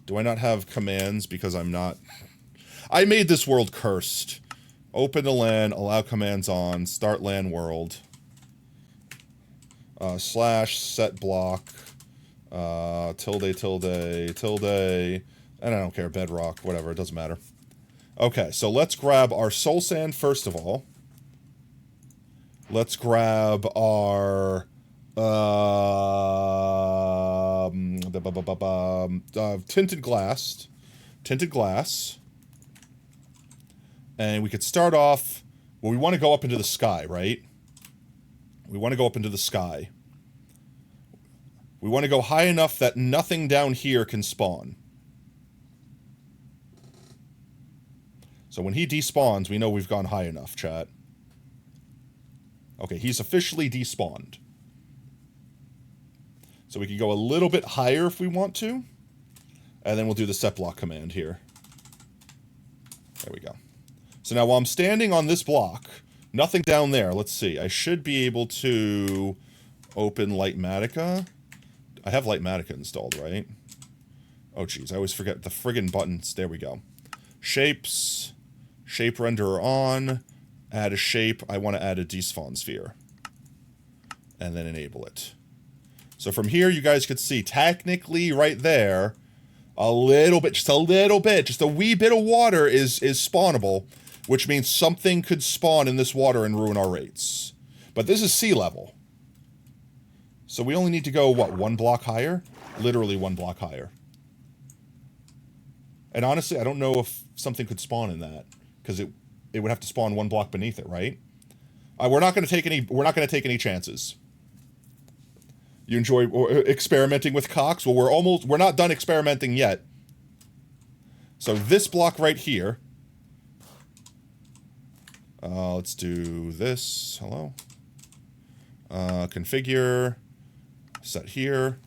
Do I not have commands because I'm not... I made this world cursed. Open to LAN, allow commands on, start LAN world. Slash set block. Tilde, tilde, tilde. And I don't care, bedrock, whatever, it doesn't matter. Okay, so let's grab our soul sand first of all. Let's grab our tinted glass. Tinted glass. And we could start off... Well, we want to go up into the sky, right? We want to go up into the sky. We want to go high enough that nothing down here can spawn. So when he despawns, we know we've gone high enough, chat. Okay, he's officially despawned. So we can go a little bit higher if we want to. And then we'll do the set block command here. There we go. So now while I'm standing on this block, nothing down there. Let's see. I should be able to open Lightmatica. I have Lightmatica installed, right? Oh, jeez. I always forget the friggin' buttons. There we go. Shapes. Shape renderer on. Add a shape. I want to add a despawn sphere. And then enable it. So from here, you guys could see, technically right there, a little bit, just a wee bit of water is spawnable, which means something could spawn in this water and ruin our rates. But this is sea level. So we only need to go, what, 1 block higher? Literally 1 block higher. And honestly, I don't know if something could spawn in that, because it would have to spawn 1 block beneath it, right? We're not going to take any chances. You enjoy experimenting with cocks? Well, we're not done experimenting yet. So this block right here. Let's do this. Hello. Configure. Set here.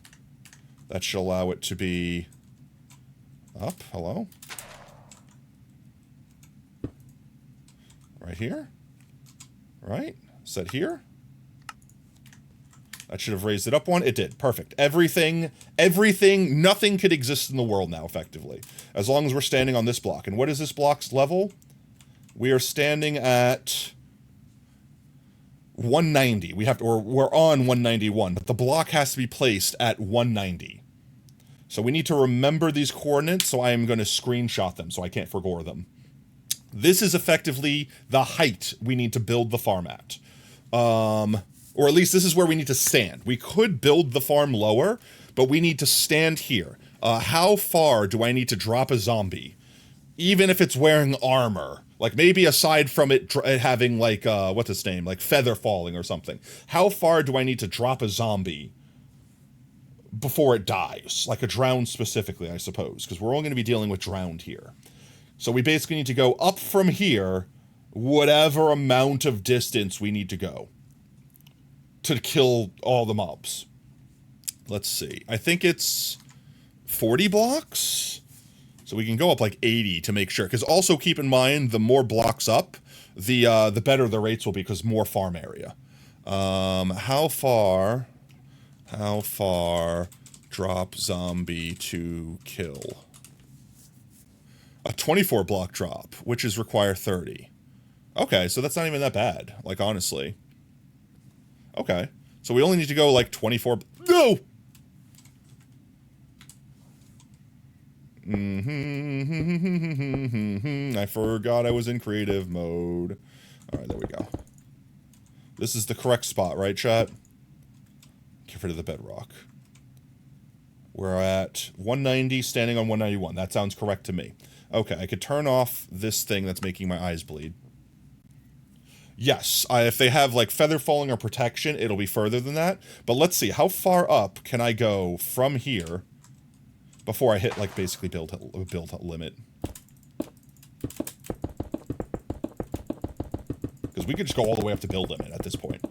That should allow it to be up. Hello. Right here. Right. Set here. That should have raised it up 1. It did. Perfect. Everything, nothing could exist in the world now, effectively. As long as we're standing on this block. And what is this block's level? We are standing at 190. We're on 191, but the block has to be placed at 190. So we need to remember these coordinates, so I am going to screenshot them so I can't forget them. This is effectively the height we need to build the farm at. Or at least this is where we need to stand. We could build the farm lower, but we need to stand here. How far do I need to drop a zombie? Even if it's wearing armor. Like, maybe aside from it having, like, what's its name? Like, feather falling or something. How far do I need to drop a zombie before it dies? Like a drowned specifically, I suppose. Because we're only going to be dealing with drowned here. So we basically need to go up from here, whatever amount of distance we need to go to kill all the mobs. Let's see. I think it's 40 blocks? So we can go up like 80 to make sure. Because also keep in mind, the more blocks up, the better the rates will be because more farm area. How far drop zombie to kill? A 24 block drop, which is require 30. Okay, so that's not even that bad, like, honestly. Okay, so we only need to go, like, 24... No! I forgot I was in creative mode. Alright, there we go. This is the correct spot, right, chat? Get rid of the bedrock. We're at 190, standing on 191. That sounds correct to me. Okay, I could turn off this thing that's making my eyes bleed. Yes, if they have, like, feather falling or protection, it'll be further than that. But let's see, how far up can I go from here before I hit, like, basically build limit? Because we could just go all the way up to build limit at this point.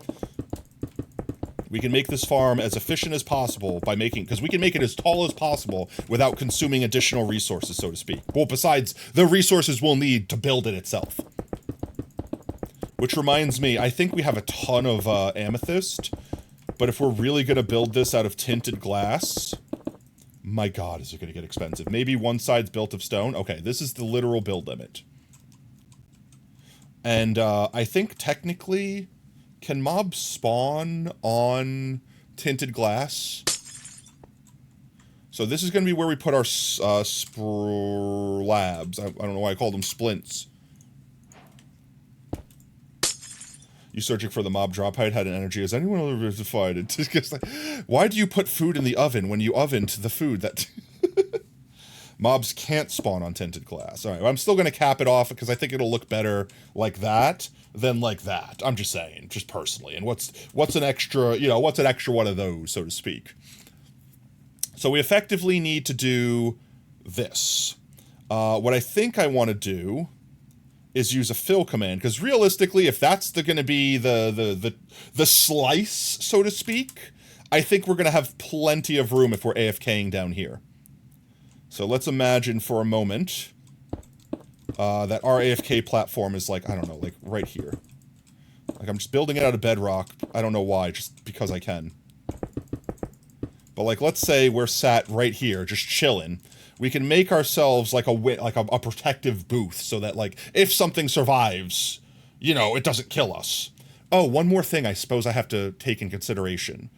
We can make this farm as efficient as possible by making... Because we can make it as tall as possible without consuming additional resources, so to speak. Well, besides the resources we'll need to build it itself. Which reminds me, I think we have a ton of amethyst. But if we're really going to build this out of tinted glass... My god, is it going to get expensive. Maybe one side's built of stone. Okay, this is the literal build limit. And I think technically... Can mobs spawn on tinted glass? So this is going to be where we put our slabs. I don't know why I called them splints. You searching for the mob drop height had an energy. Has anyone ever defied it? Just like, why do you put food in the oven when you ovened the food that... Mobs can't spawn on tinted glass. Alright, well, I'm still going to cap it off because I think it'll look better like that than like that. I'm just saying, just personally. And what's an extra, you know, what's an extra one of those, so to speak. So we effectively need to do this. What I think I want to do is use a fill command, because realistically, if that's going to be the slice, so to speak, I think we're going to have plenty of room if we're AFKing down here. So let's imagine for a moment that our AFK platform is like, I don't know, like right here. Like I'm just building it out of bedrock. I don't know why, just because I can. But like, let's say we're sat right here, just chilling. We can make ourselves like a protective booth so that like if something survives, you know, it doesn't kill us. Oh, one more thing I suppose I have to take in consideration.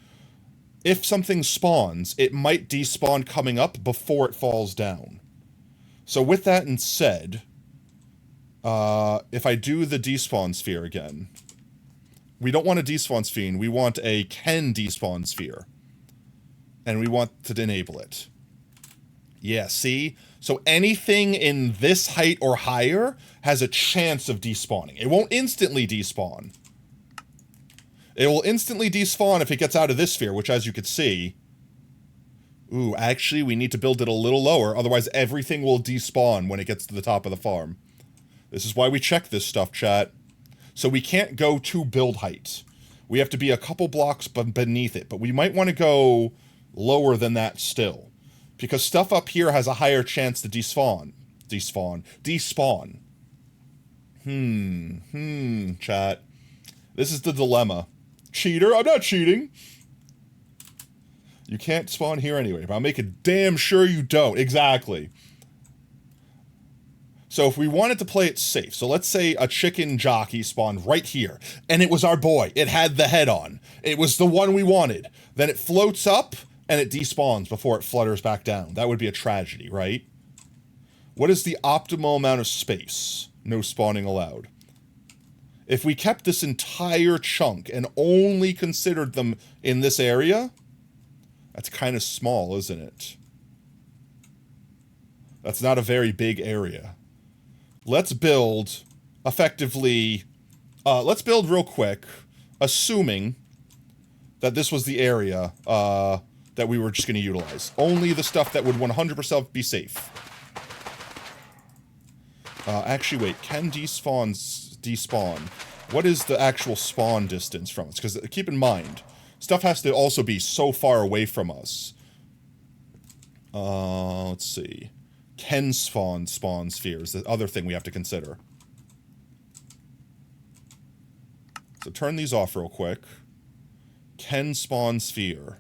If something spawns, it might despawn coming up before it falls down. So with that said, if I do the despawn sphere again, we don't want a despawn sphere, we want a can despawn sphere. And we want to enable it. Yeah, see? So anything in this height or higher has a chance of despawning. It won't instantly despawn. It will instantly despawn if it gets out of this sphere, which as you can see... Ooh, actually, we need to build it a little lower, otherwise everything will despawn when it gets to the top of the farm. This is why we check this stuff, chat. So we can't go to build height. We have to be a couple blocks beneath it, but we might want to go lower than that still. Because stuff up here has a higher chance to despawn. Despawn. Chat. This is the dilemma. Cheater? I'm not cheating. You can't spawn here anyway, but I'll make it damn sure you don't. Exactly. So if we wanted to play it safe, so let's say a chicken jockey spawned right here, and it was our boy. It had the head on. It was the one we wanted. Then it floats up, and it despawns before it flutters back down. That would be a tragedy, right? What is the optimal amount of space? No spawning allowed. If we kept this entire chunk and only considered them in this area, that's kind of small, isn't it? That's not a very big area. Let's build, effectively, let's build real quick, assuming that this was the area that we were just going to utilize. Only the stuff that would 100% be safe. Actually, wait, can despawn? What is the actual spawn distance from us? Because keep in mind, stuff has to also be so far away from us. Let's see. Can spawn spheres, the other thing we have to consider. So turn these off real quick. Can spawn sphere.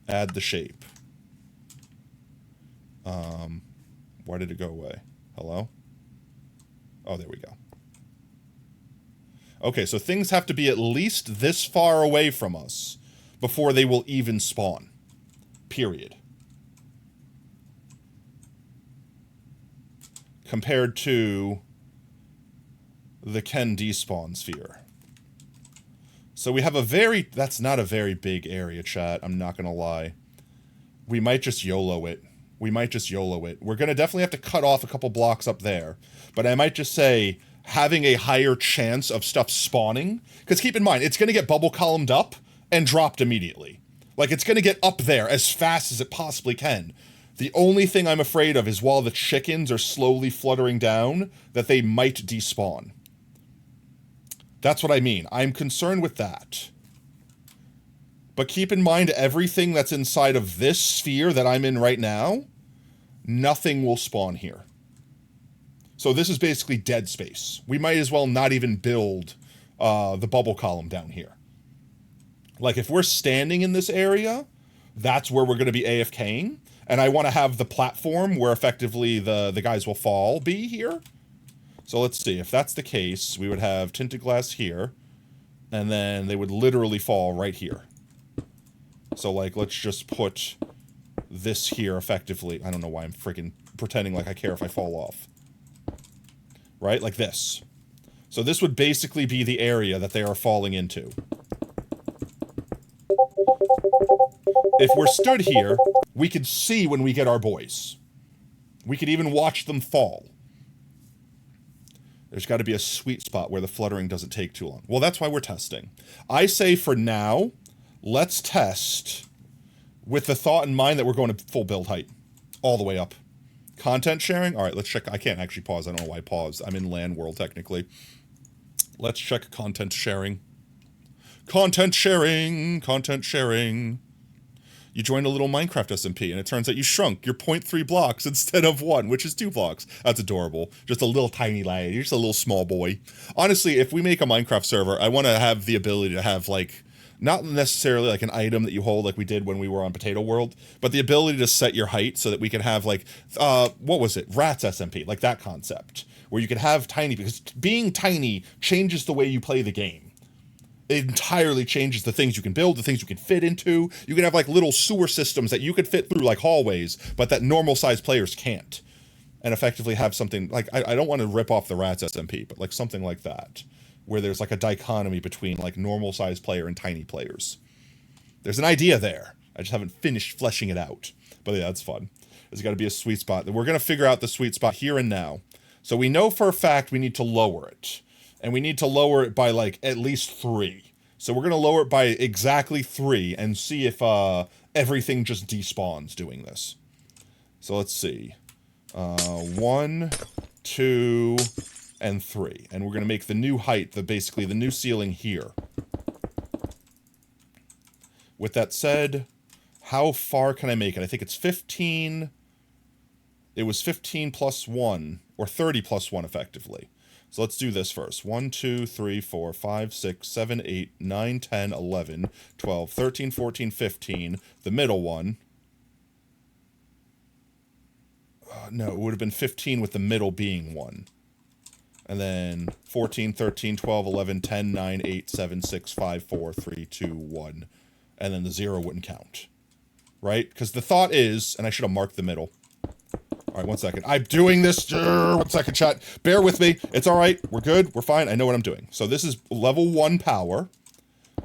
Add the shape. Why did it go away? Hello? Oh, there we go. Okay, so things have to be at least this far away from us before they will even spawn. Period. Compared to the Ken despawn sphere. So we have a very... That's not a very big area, chat. I'm not going to lie. We might just YOLO it. We might just YOLO it. We're going to definitely have to cut off a couple blocks up there. But I might just say having a higher chance of stuff spawning. Because keep in mind, it's going to get bubble columned up and dropped immediately. Like, it's going to get up there as fast as it possibly can. The only thing I'm afraid of is while the chickens are slowly fluttering down, that they might despawn. That's what I mean. I'm concerned with that. But keep in mind, everything that's inside of this sphere that I'm in right now, nothing will spawn here. So this is basically dead space. We might as well not even build the bubble column down here. Like, if we're standing in this area, that's where we're going to be AFKing. And I want to have the platform where effectively the guys will fall be here. So let's see. If that's the case, we would have tinted glass here. And then they would literally fall right here. So, like, let's just put this here effectively. I don't know why I'm freaking pretending like I care if I fall off. Right? Like this. So this would basically be the area that they are falling into. If we're stood here, we could see when we get our boys. We could even watch them fall. There's got to be a sweet spot where the fluttering doesn't take too long. Well, that's why we're testing. I say for now, let's test with the thought in mind that we're going to full build height. All the way up. Content sharing? All right, let's check. I can't actually pause. I don't know why I paused. I'm in LAN world, technically. Let's check content sharing. Content sharing! Content sharing! You joined a little Minecraft SMP, and it turns out you shrunk. You're 0.3 blocks instead of 1, which is 2 blocks. That's adorable. Just a little tiny lad. You're just a little small boy. Honestly, if we make a Minecraft server, I want to have the ability to have, like, not necessarily like an item that you hold like we did when we were on Potato World, but the ability to set your height so that we can have, like, what was it? Rats SMP, like that concept. Where you can have tiny, because being tiny changes the way you play the game. It entirely changes the things you can build, the things you can fit into. You can have like little sewer systems that you could fit through like hallways, but that normal sized players can't. And effectively have something like, I don't want to rip off the Rats SMP, but like something like that. Where there's like a dichotomy between like normal sized player and tiny players. There's an idea there. I just haven't finished fleshing it out. But yeah, that's fun. There's got to be a sweet spot. We're going to figure out the sweet spot here and now. So we know for a fact we need to lower it. And we need to lower it by, like, at least 3. So we're going to lower it by exactly 3 and see if everything just despawns doing this. So let's see. 1, 2, and 3. And we're going to make the new height, basically the new ceiling here. With that said, how far can I make it? I think it's 15. It was 15 plus 1, or 30 plus 1 effectively. So let's do this first. 1, 2, 3, 4, 5, 6, 7, 8, 9, 10, 11, 12, 13, 14, 15. The middle one. No, it would have been 15 with the middle being 1. And then 14, 13, 12, 11, 10, 9, 8, 7, 6, 5, 4, 3, 2, 1. And then the 0 wouldn't count. Right? Because the thought is, and I should have marked the middle. All right, 1 second. I'm doing this. 1 second, chat. Bear with me. It's all right. We're good. We're fine. I know what I'm doing. So this is level 1 power.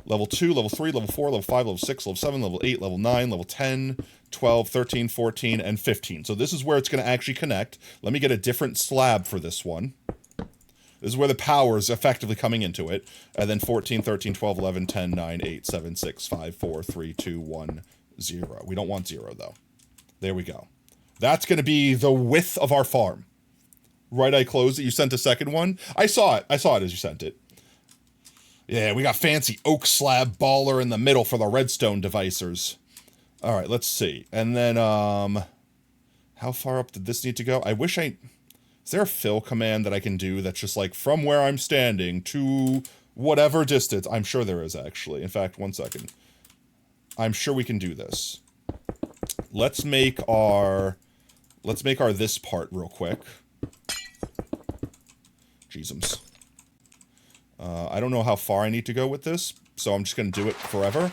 Level 2, level 3, level 4, level 5, level 6, level 7, level 8, level 9, level 10, 12, 13, 14, and 15. So this is where it's going to actually connect. Let me get a different slab for this one. This is where the power is effectively coming into it. And then 14, 13, 12, 11, 10, 9, 8, 7, 6, 5, 4, 3, 2, 1, 0. We don't want 0, though. There we go. That's going to be the width of our farm. Right eye closed it. You sent a second one? I saw it. I saw it as you sent it. Yeah, we got fancy oak slab baller in the middle for the redstone devisers. All right, let's see. And then, how far up did this need to go? I wish I... Is there a fill command that I can do that's just like from where I'm standing to whatever distance? I'm sure there is, actually. In fact, 1 second. I'm sure we can do this. Let's make our let's make our this part real quick. Jeezums. I don't know how far I need to go with this, so I'm just going to do it forever.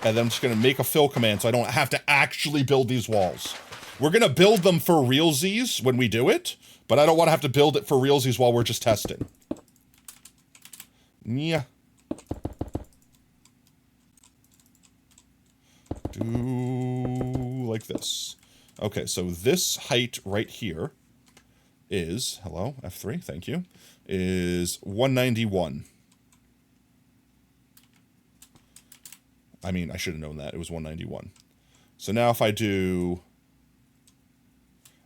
And then I'm just going to make a fill command so I don't have to actually build these walls. We're going to build them for realsies when we do it, but I don't want to have to build it for realsies while we're just testing. Yeah. Do like this. Okay, so this height right here is, hello, F3, thank you, is 191. I mean, I should have known that. It was 191. So now if I do...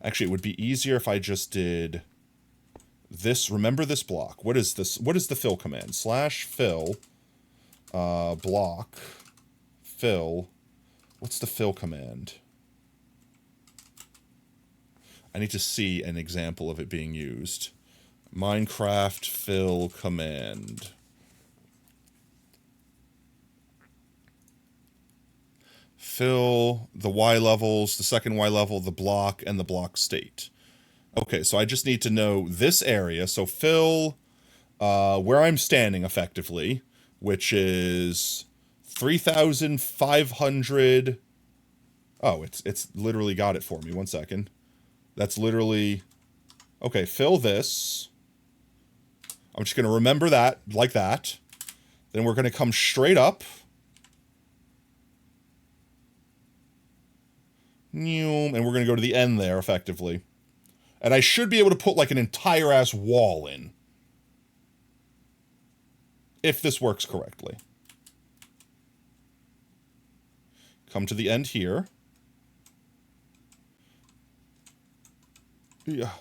Actually, it would be easier if I just did this. Remember this block. What is this? What is the fill command? Slash fill, block, fill. What's the fill command? I need to see an example of it being used. Minecraft fill command. Fill the Y levels, the second Y level, the block, and the block state. Okay, so I just need to know this area. So fill where I'm standing effectively, which is 3,500. Oh, it's literally got it for me. 1 second. That's literally... Okay, fill this. I'm just going to remember that, like that. Then we're going to come straight up. And we're going to go to the end there, effectively. And I should be able to put, like, an entire-ass wall in. If this works correctly. Come to the end here. Yeah.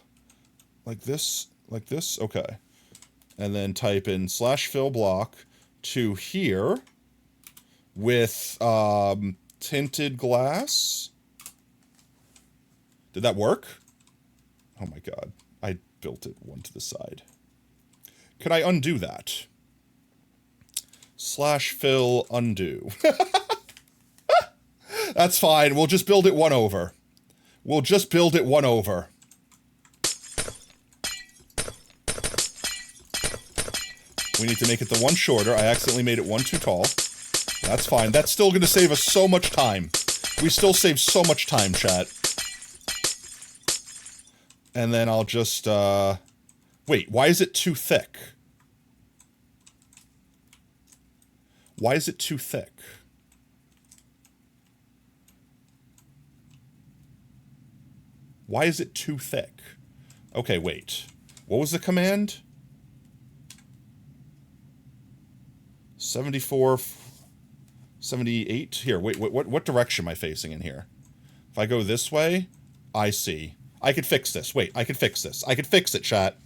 Like this, okay. And then type in slash fill block to here with tinted glass. Did that work? Oh my god. I built it one to the side. Could I undo that? Slash fill undo. That's fine. We'll just build it one over. We'll just build it one over. We need to make it the one shorter. I accidentally made it one too tall. That's fine. That's still going to save us so much time. We still save so much time, chat. And then I'll just, wait, why is it too thick? Why is it too thick? Why is it too thick? Okay, wait. What was the command? 74, 78? Here, wait, what direction am I facing in here? If I go this way, I see. I could fix this. Wait, I could fix this. I could fix it, chat.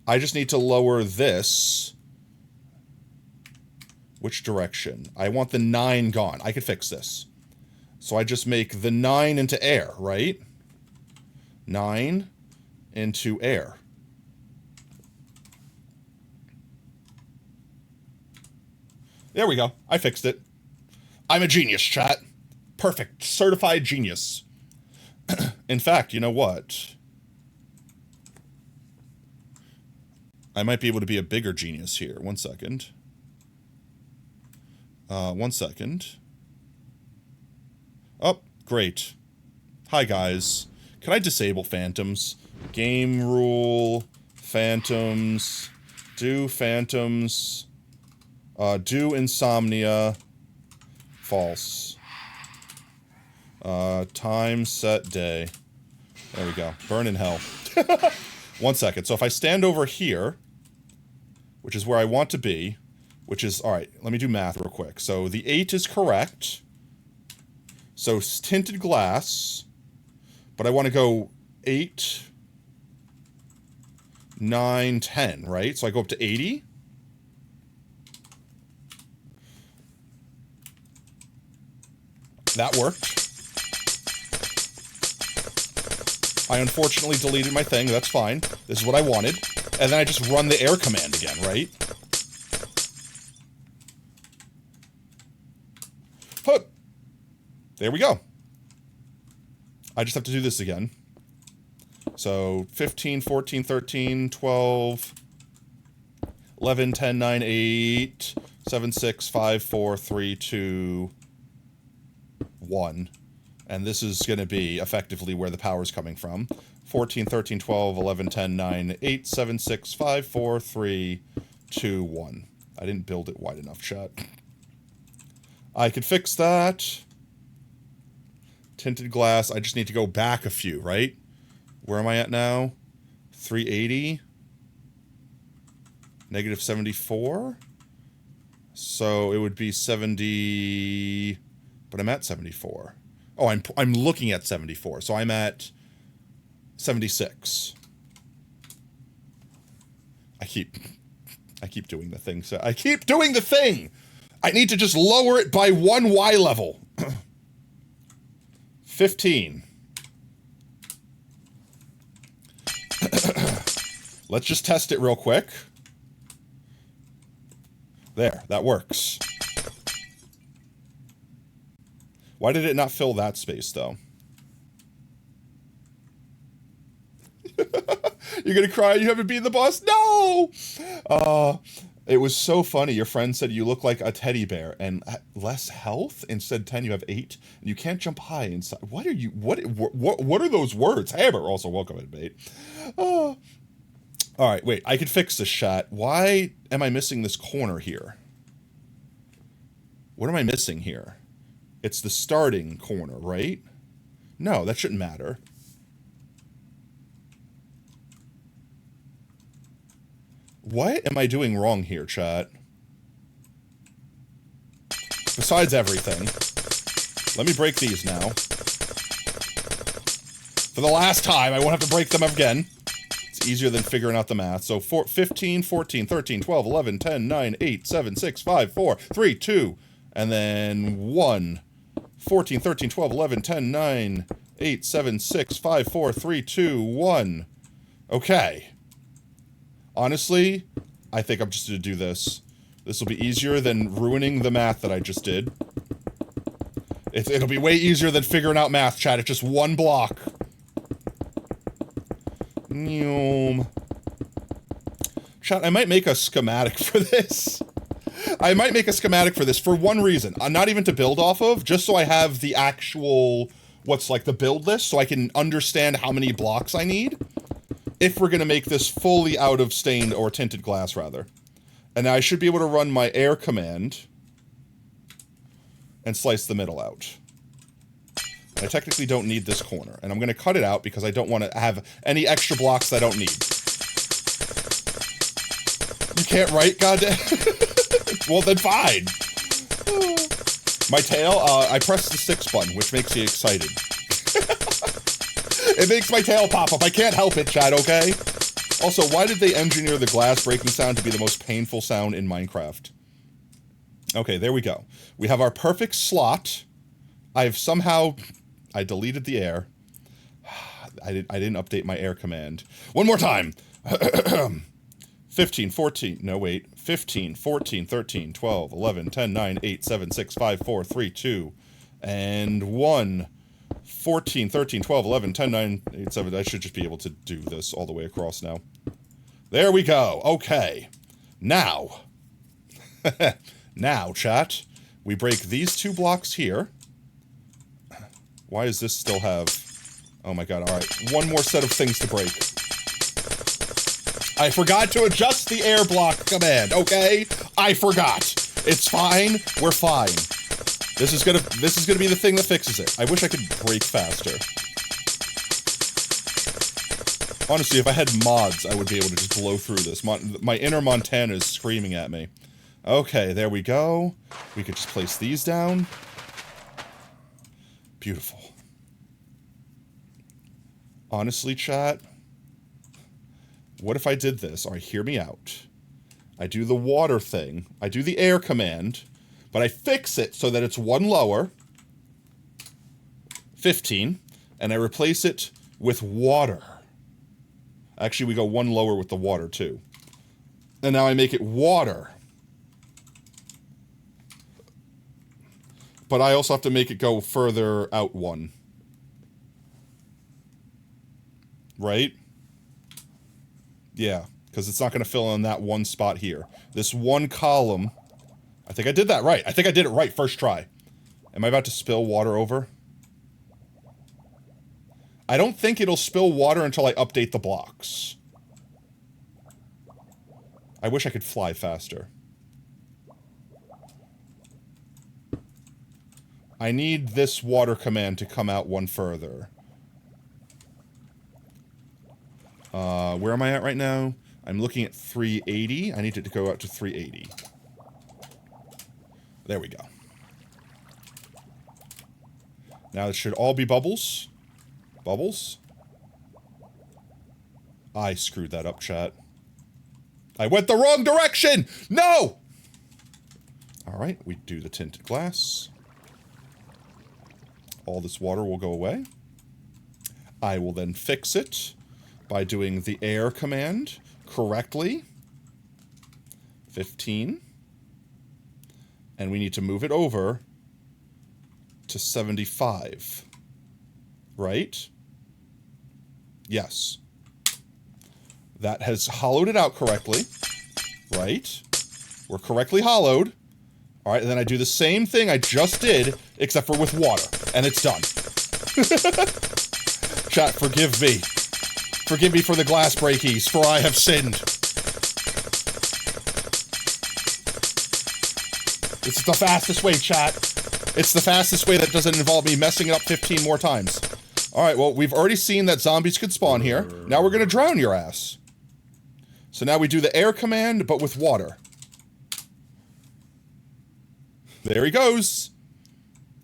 I just need to lower this. Which direction? I want the 9 gone. I could fix this. So I just make the 9 into air, right? 9 into air. There we go. I fixed it. I'm a genius, chat. Perfect. Certified genius. In fact, you know what? I might be able to be a bigger genius here. 1 second. 1 second. Oh, great. Hi, guys. Can I disable phantoms? Game rule, phantoms, do phantoms, do insomnia, false. Time set day. There we go. Burn in hell. 1 second. So if I stand over here, which is where I want to be, which is, alright, let me do math real quick. So the 8 is correct. So tinted glass, but I want to go 8, 9, 10, right? So I go up to 80. That worked. I unfortunately deleted my thing. That's fine. This is what I wanted. And then I just run the air command again, right? There we go. I just have to do this again. So 15, 14, 13, 12, 11, 10, 9, 8, 7, 6, 5, 4, 3, 2, 1. And this is going to be effectively where the power is coming from. 14, 13, 12, 11, 10, 9, 8, 7, 6, 5, 4, 3, 2, 1. I didn't build it wide enough, chat. I could fix that. Tinted glass. I just need to go back a few, right? Where am I at now? 380. Negative 74. So it would be 70... But I'm at 74. Oh, I'm looking at 74. So I'm at 76. I keep doing the thing. So I keep doing the thing. I need to just lower it by 1 Y level. 15. Let's just test it real quick. There, that works. Why did it not fill that space, though? You're gonna cry? You haven't beaten the boss? No! It was so funny. Your friend said you look like a teddy bear and less health. Instead 10, you have 8, and you can't jump high inside. What are you? What are those words? Hammer, also welcome at bait. All right, wait. I could fix this shot. Why am I missing this corner here? What am I missing here? It's the starting corner, right? No, that shouldn't matter. What am I doing wrong here, chat? Besides everything. Let me break these now. For the last time, I won't have to break them again. It's easier than figuring out the math. So 15, 14, 13, 12, 11, 10, 9, 8, 7, 6, 5, 4, 3, 2, and then 1. 14, 13, 12, 11, 10, 9, 8, 7, 6, 5, 4, 3, 2, 1. Okay. Honestly, I think I'm just going to do this. This will be easier than ruining the math that I just did. It'll be way easier than figuring out math, chat. It's just one block. Chat, I might make a schematic for this. I might make a schematic for this for one reason. Not even to build off of, just so I have the actual, what's like the build list, so I can understand how many blocks I need. If we're going to make this fully out of stained or tinted glass, rather. And I should be able to run my air command and slice the middle out. I technically don't need this corner, and I'm going to cut it out because I don't want to have any extra blocks that I don't need. You can't write, goddamn. Well, then fine. My tail, I pressed the 6 button, which makes me excited. It makes my tail pop up. I can't help it, chat, okay? Also, why did they engineer the glass breaking sound to be the most painful sound in Minecraft? Okay, there we go. We have our perfect slot. I deleted the air. I didn't update my air command. One more time. 15, 14, no wait. 15, 14, 13, 12, 11, 10, 9, 8, 7, 6, 5, 4, 3, 2, and 1. 14, 13, 12, 11, 10, 9, 8, 7. I should just be able to do this all the way across now. There we go. Okay. Now. Now, chat. We break these 2 blocks here. Why does this still have... Oh my god, alright. One more set of things to break. I forgot to adjust the air block command, okay? I forgot. It's fine. We're fine. This is gonna be the thing that fixes it. I wish I could break faster. Honestly, if I had mods, I would be able to just blow through this. My inner Montana is screaming at me. Okay, there we go. We could just place these down. Beautiful. Honestly, chat, what if I did this? Alright, hear me out. I do the water thing. I do the air command. But I fix it so that it's 1 lower, 15, and I replace it with water. Actually, we go 1 lower with the water, too. And now I make it water. But I also have to make it go further out 1. right? Yeah, because it's not going to fill in that one spot here. This one column, I think I did that right. I think I did it right first try. Am I about to spill water over? I don't think it'll spill water until I update the blocks. I wish I could fly faster. I need this water command to come out one further. Where am I at right now? I'm looking at 380. I need it to go out to 380. There we go. Now it should all be bubbles. Bubbles. I screwed that up, chat. I went the wrong direction! No! Alright, we do the tinted glass. All this water will go away. I will then fix it by doing the air command correctly. 15. And we need to move it over to 75. Right? Yes. That has hollowed it out correctly. Right? We're correctly hollowed. Alright, and then I do the same thing I just did, except for with water. And it's done. Chat, forgive me. Forgive me for the glass breakies, for I have sinned. This is the fastest way, chat. It's the fastest way that doesn't involve me messing it up 15 more times. Alright, well, we've already seen that zombies could spawn here. Now we're gonna drown your ass. So now we do the air command, but with water. There he goes.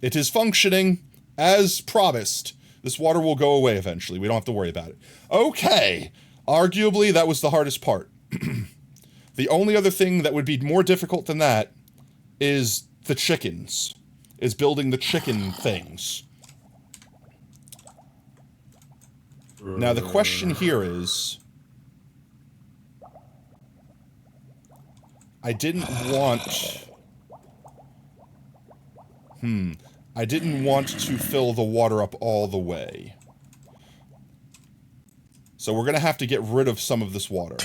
It is functioning as promised. This water will go away eventually. We don't have to worry about it. Okay. Arguably, that was the hardest part. The only other thing that would be more difficult than that is the chickens. Is building the chicken things. Now, the question here is... I didn't want... I didn't want to fill the water up all the way. So we're going to have to get rid of some of this water.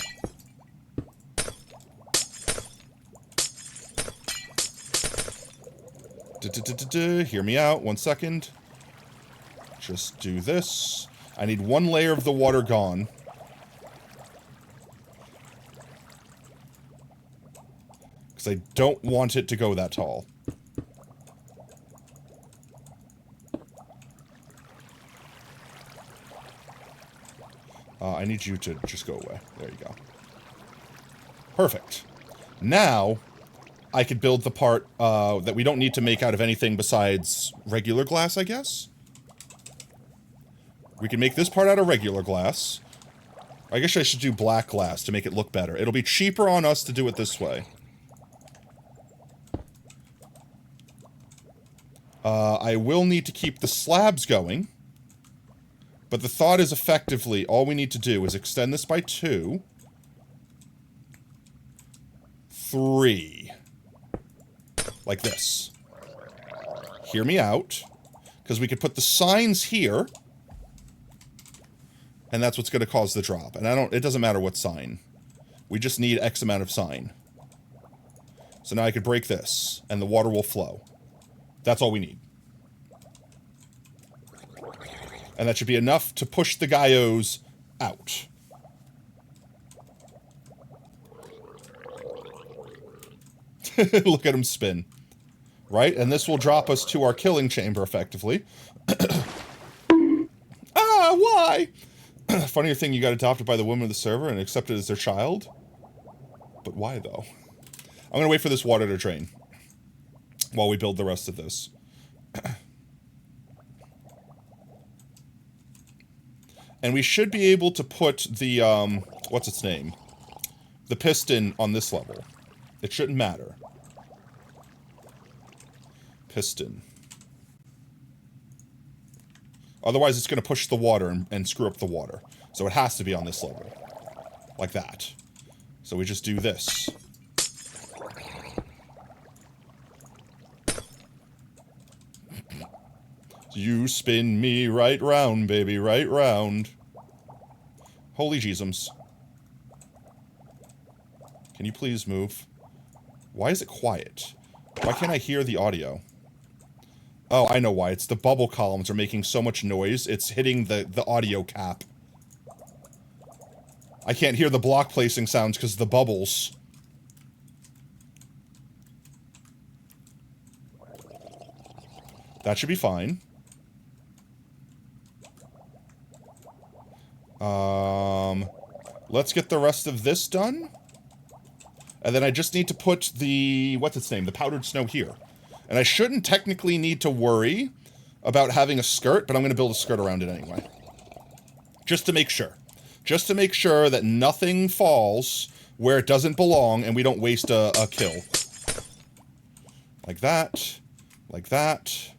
Hear me out, 1 second. Just do this. I need one layer of the water gone. Because I don't want it to go that tall. I need you to just go away. There you go. Perfect. Now, I could build the part that we don't need to make out of anything besides regular glass, I guess? We can make this part out of regular glass. I guess I should do black glass to make it look better. It'll be cheaper on us to do it this way. I will need to keep the slabs going. But the thought is effectively, all we need to do is extend this by 2. 3. Like this. Hear me out. Because we could put the signs here. And that's what's going to cause the drop. And it doesn't matter what sign. We just need X amount of sign. So now I could break this. And the water will flow. That's all we need. And that should be enough to push the Gaios out. Look at him spin. Right? And this will drop us to our killing chamber, effectively. Ah, why? Funnier thing, you got adopted by the women of the server and accepted as their child? But why, though? I'm going to wait for this water to drain. While we build the rest of this. And we should be able to put the, what's its name? The piston on this level. It shouldn't matter. Piston. Otherwise, it's going to push the water and screw up the water. So it has to be on this level. Like that. So we just do this. You spin me right round, baby, right round. Holy Jeezums. Can you please move? Why is it quiet? Why can't I hear the audio? Oh, I know why. It's the bubble columns are making so much noise, it's hitting the audio cap. I can't hear the block placing sounds because of the bubbles. That should be fine. Let's get the rest of this done. And then I just need to put the, what's its name, the powdered snow here. And I shouldn't technically need to worry about having a skirt, but I'm going to build a skirt around it anyway. Just to make sure. Just to make sure that nothing falls where it doesn't belong and we don't waste a kill. Like that. Like that.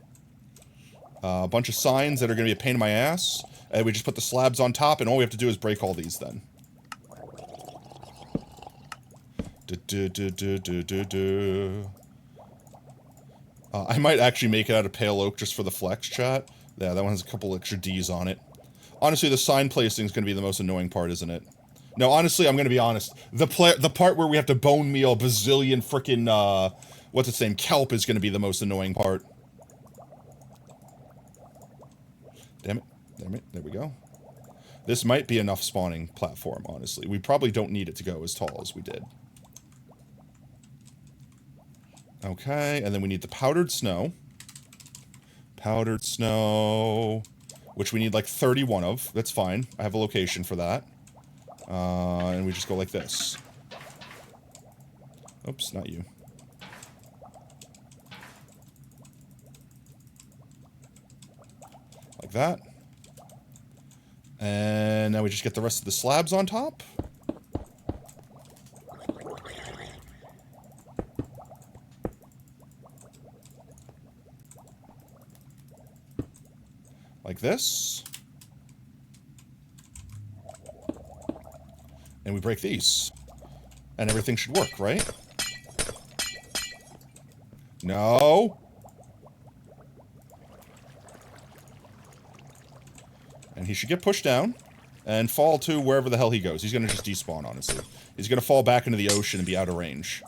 A bunch of signs that are going to be a pain in my ass. And we just put the slabs on top, and all we have to do is break all these then. I might actually make it out of pale oak just for the flex, chat. Yeah, that one has a couple extra D's on it. Honestly, the sign placing is going to be the most annoying part, isn't it? No, honestly, I'm going to be honest. The part where we have to bone meal a bazillion frickin', what's its name, kelp is going to be the most annoying part. Damn it. Damn it. There we go. This might be enough spawning platform, honestly. We probably don't need it to go as tall as we did. Okay, and then we need the powdered snow. Powdered snow, which we need like 31 of. That's fine. I have a location for that. And we just go like this. Oops, not you. Like that. And now we just get the rest of the slabs on top. Like this. And we break these. And everything should work, right? No. And he should get pushed down and fall to wherever the hell he goes. He's going to just despawn, honestly. He's going to fall back into the ocean and be out of range.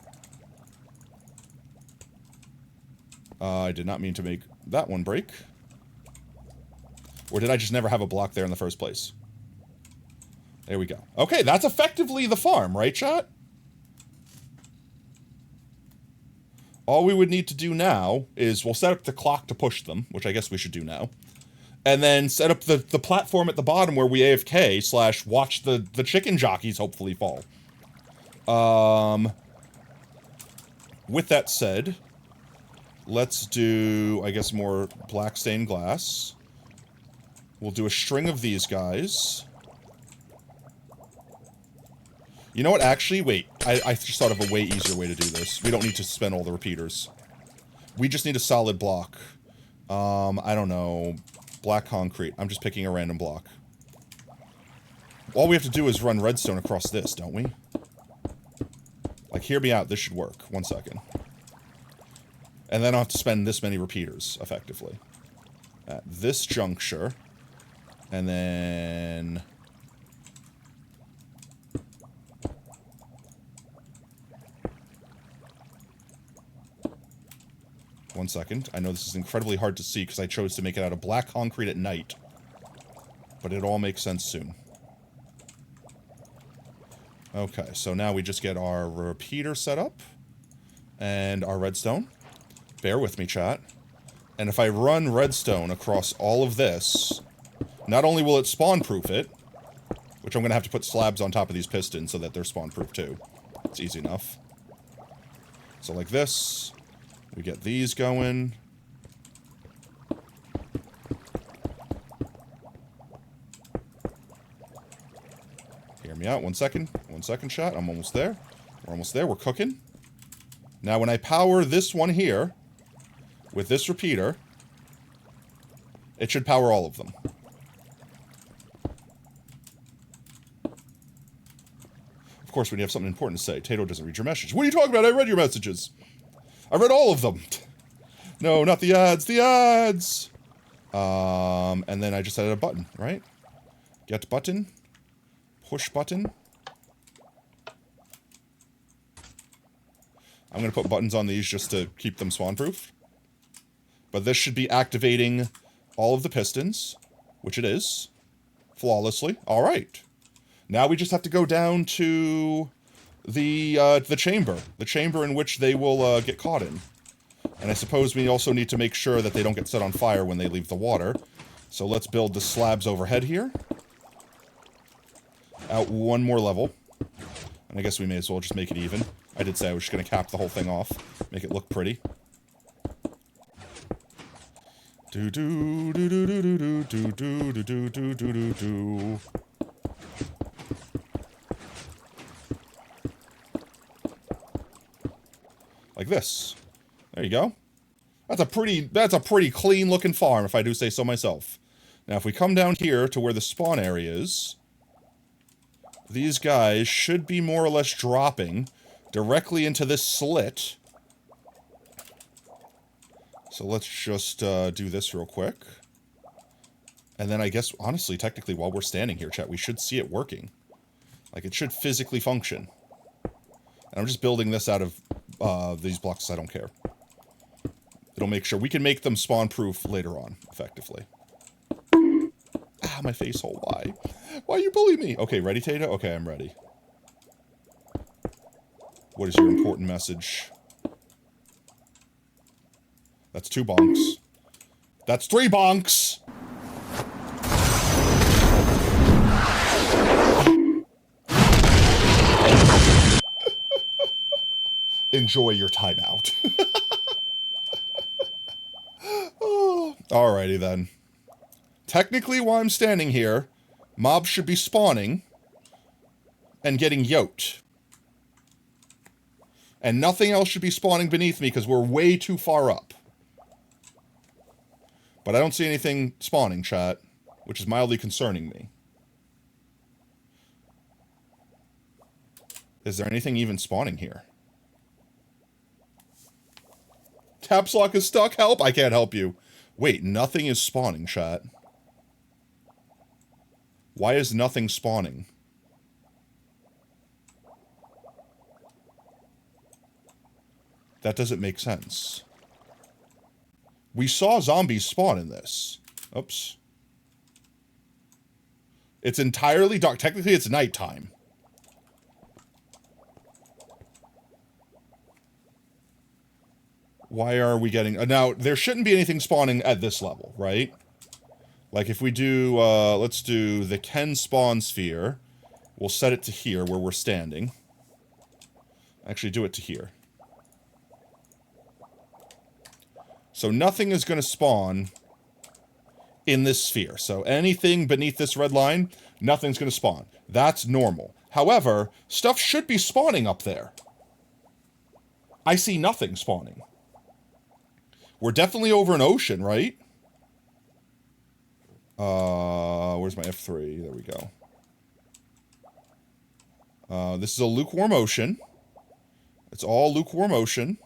I did not mean to make that one break. Or did I just never have a block there in the first place? There we go. Okay, that's effectively the farm, right, chat? All we would need to do now is we'll set up the clock to push them, which I guess we should do now. And then set up the platform at the bottom where we AFK / watch the chicken jockeys hopefully fall. With that said, let's do, I guess, more black stained glass. We'll do a string of these guys. You know what, actually, wait. I just thought of a way easier way to do this. We don't need to spend all the repeaters. We just need a solid block. I don't know. Black concrete. I'm just picking a random block. All we have to do is run redstone across this, don't we? Like, hear me out. This should work. 1 second. And then I don't have to spend this many repeaters, effectively. At this juncture. And then... 1 second. I know this is incredibly hard to see because I chose to make it out of black concrete at night. But it all makes sense soon. Okay, so now we just get our repeater set up. And our redstone. Bear with me, chat. And if I run redstone across all of this, not only will it spawn-proof it, which I'm going to have to put slabs on top of these pistons so that they're spawn-proof too. It's easy enough. So like this... We get these going. Hear me out. 1 second. 1 second shot. I'm almost there. We're almost there. We're cooking. Now, when I power this one here, with this repeater, it should power all of them. Of course, when you have something important to say, Tato doesn't read your message. What are you talking about? I read your messages. I read all of them. No, not the ads. The ads! And then I just added a button, right? Get button. push button. I'm going to put buttons on these just to keep them spawn-proof. But this should be activating all of the pistons, which it is, flawlessly. All right. Now we just have to go down to the chamber in which they will get caught in. And I suppose we also need to make sure that they don't get set on fire when they leave the water. So let's build the slabs overhead here. Out one more level. And I guess we may as well just make it even. I did say I was just going to cap the whole thing off. Make it look pretty. Like this. There you go. That's a pretty clean looking farm, if I do say so myself. Now if we come down here to where the spawn area is, these guys should be more or less dropping directly into this slit. So let's just do this real quick. And then I guess, honestly, technically, while we're standing here, chat, we should see it working. Like, it should physically function. And I'm just building this out of these blocks, I don't care. It'll make sure we can make them spawn-proof later on, effectively. Ah, my face hole, why? Why you bully me? Okay, ready, Tata? Okay, I'm ready. What is your important message? That's 2 bonks. That's 3 bonks! Enjoy your timeout. Oh, alrighty then. Technically, while I'm standing here, mobs should be spawning and getting yoked. And nothing else should be spawning beneath me because we're way too far up. But I don't see anything spawning, chat, which is mildly concerning me. Is there anything even spawning here? Caps lock is stuck. Help! I can't help you. Wait, nothing is spawning, chat. Why is nothing spawning? That doesn't make sense. We saw zombies spawn in this. Oops. It's entirely dark. Technically, it's nighttime. Why are we getting... now, there shouldn't be anything spawning at this level, right? Like, if we do... let's do the Ken spawn sphere. We'll set it to here, where we're standing. Actually, do it to here. So nothing is going to spawn in this sphere. So anything beneath this red line, nothing's going to spawn. That's normal. However, stuff should be spawning up there. I see nothing spawning. We're definitely over an ocean, right? Where's my F3? There we go. This is a lukewarm ocean. It's all lukewarm ocean.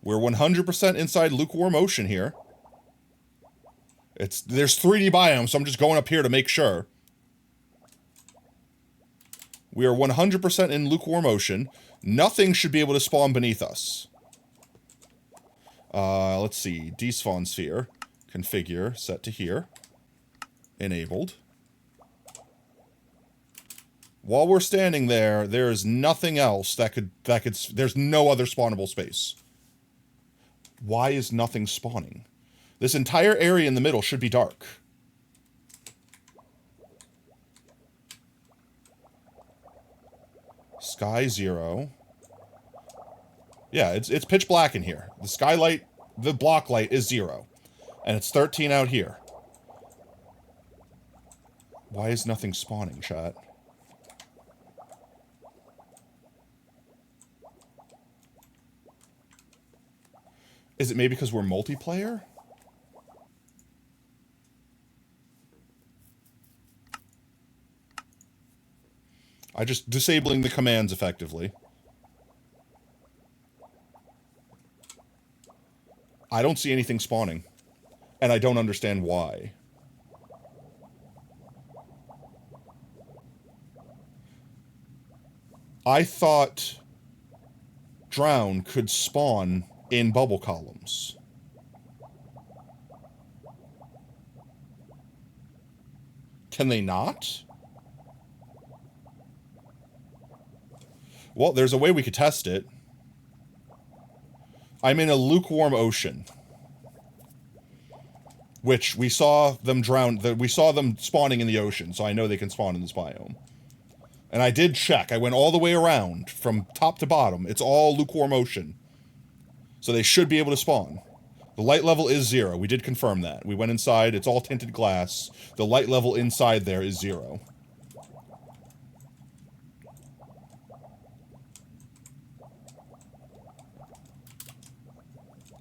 We're 100% inside lukewarm ocean here. There's 3D biomes, so I'm just going up here to make sure. We are 100% in lukewarm ocean. Nothing should be able to spawn beneath us. Let's see. Despawn sphere. Configure. Set to here. Enabled. While we're standing there, there is nothing else that could, there's no other spawnable space. Why is nothing spawning? This entire area in the middle should be dark. Sky 0. Yeah, it's pitch black in here. The skylight, the block light is 0. And it's 13 out here. Why is nothing spawning, chat? Is it maybe because we're multiplayer? I just disabling the commands effectively. I don't see anything spawning. And I don't understand why. I thought drown could spawn in bubble columns. Can they not? Well, there's a way we could test it. I'm in a lukewarm ocean. Which, we saw them drown... We saw them spawning in the ocean, so I know they can spawn in this biome. And I did check. I went all the way around, from top to bottom. It's all lukewarm ocean. So they should be able to spawn. The light level is 0. We did confirm that. We went inside. It's all tinted glass. The light level inside there is 0.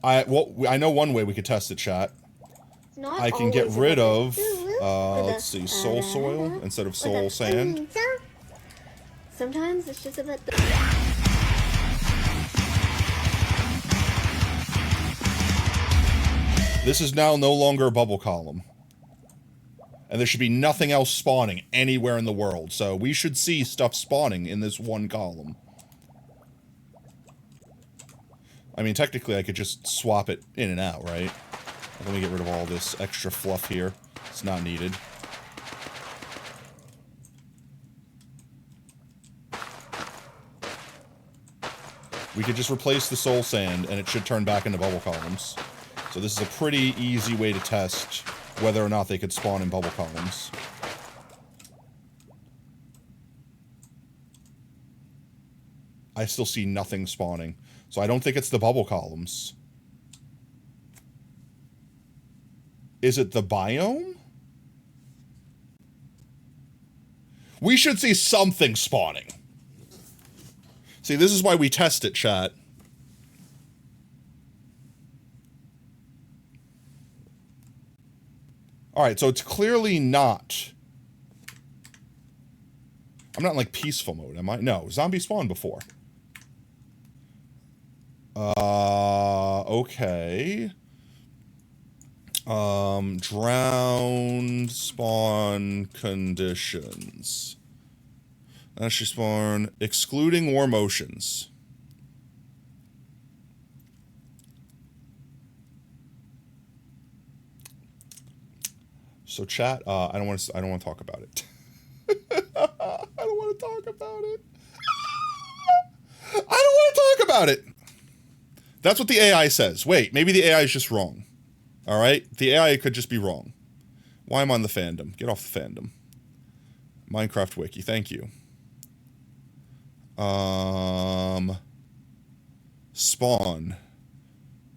I know one way we could test it, chat. I can get rid of, let's see, soul soil instead of soul sand. Sometimes it's just about the... This is now no longer a bubble column. And there should be nothing else spawning anywhere in the world. So we should see stuff spawning in this one column. I mean, technically I could just swap it in and out, right? Let me get rid of all this extra fluff here. It's not needed. We could just replace the soul sand, and it should turn back into bubble columns. So this is a pretty easy way to test whether or not they could spawn in bubble columns. I still see nothing spawning. So I don't think it's the bubble columns. Is it the biome? We should see something spawning. See, this is why we test it, chat. Alright, so it's clearly not... I'm not in, like, peaceful mode, am I? No, zombie spawned before. Okay. Drowned spawn conditions. Actually spawn, excluding warm oceans. So chat, I don't want to talk about it. I don't want to talk about it. I don't want to talk about it. That's what the AI says. Wait, maybe the AI is just wrong. All right? The AI could just be wrong. Why am I on the fandom? Get off the fandom. Minecraft Wiki, thank you. Spawn.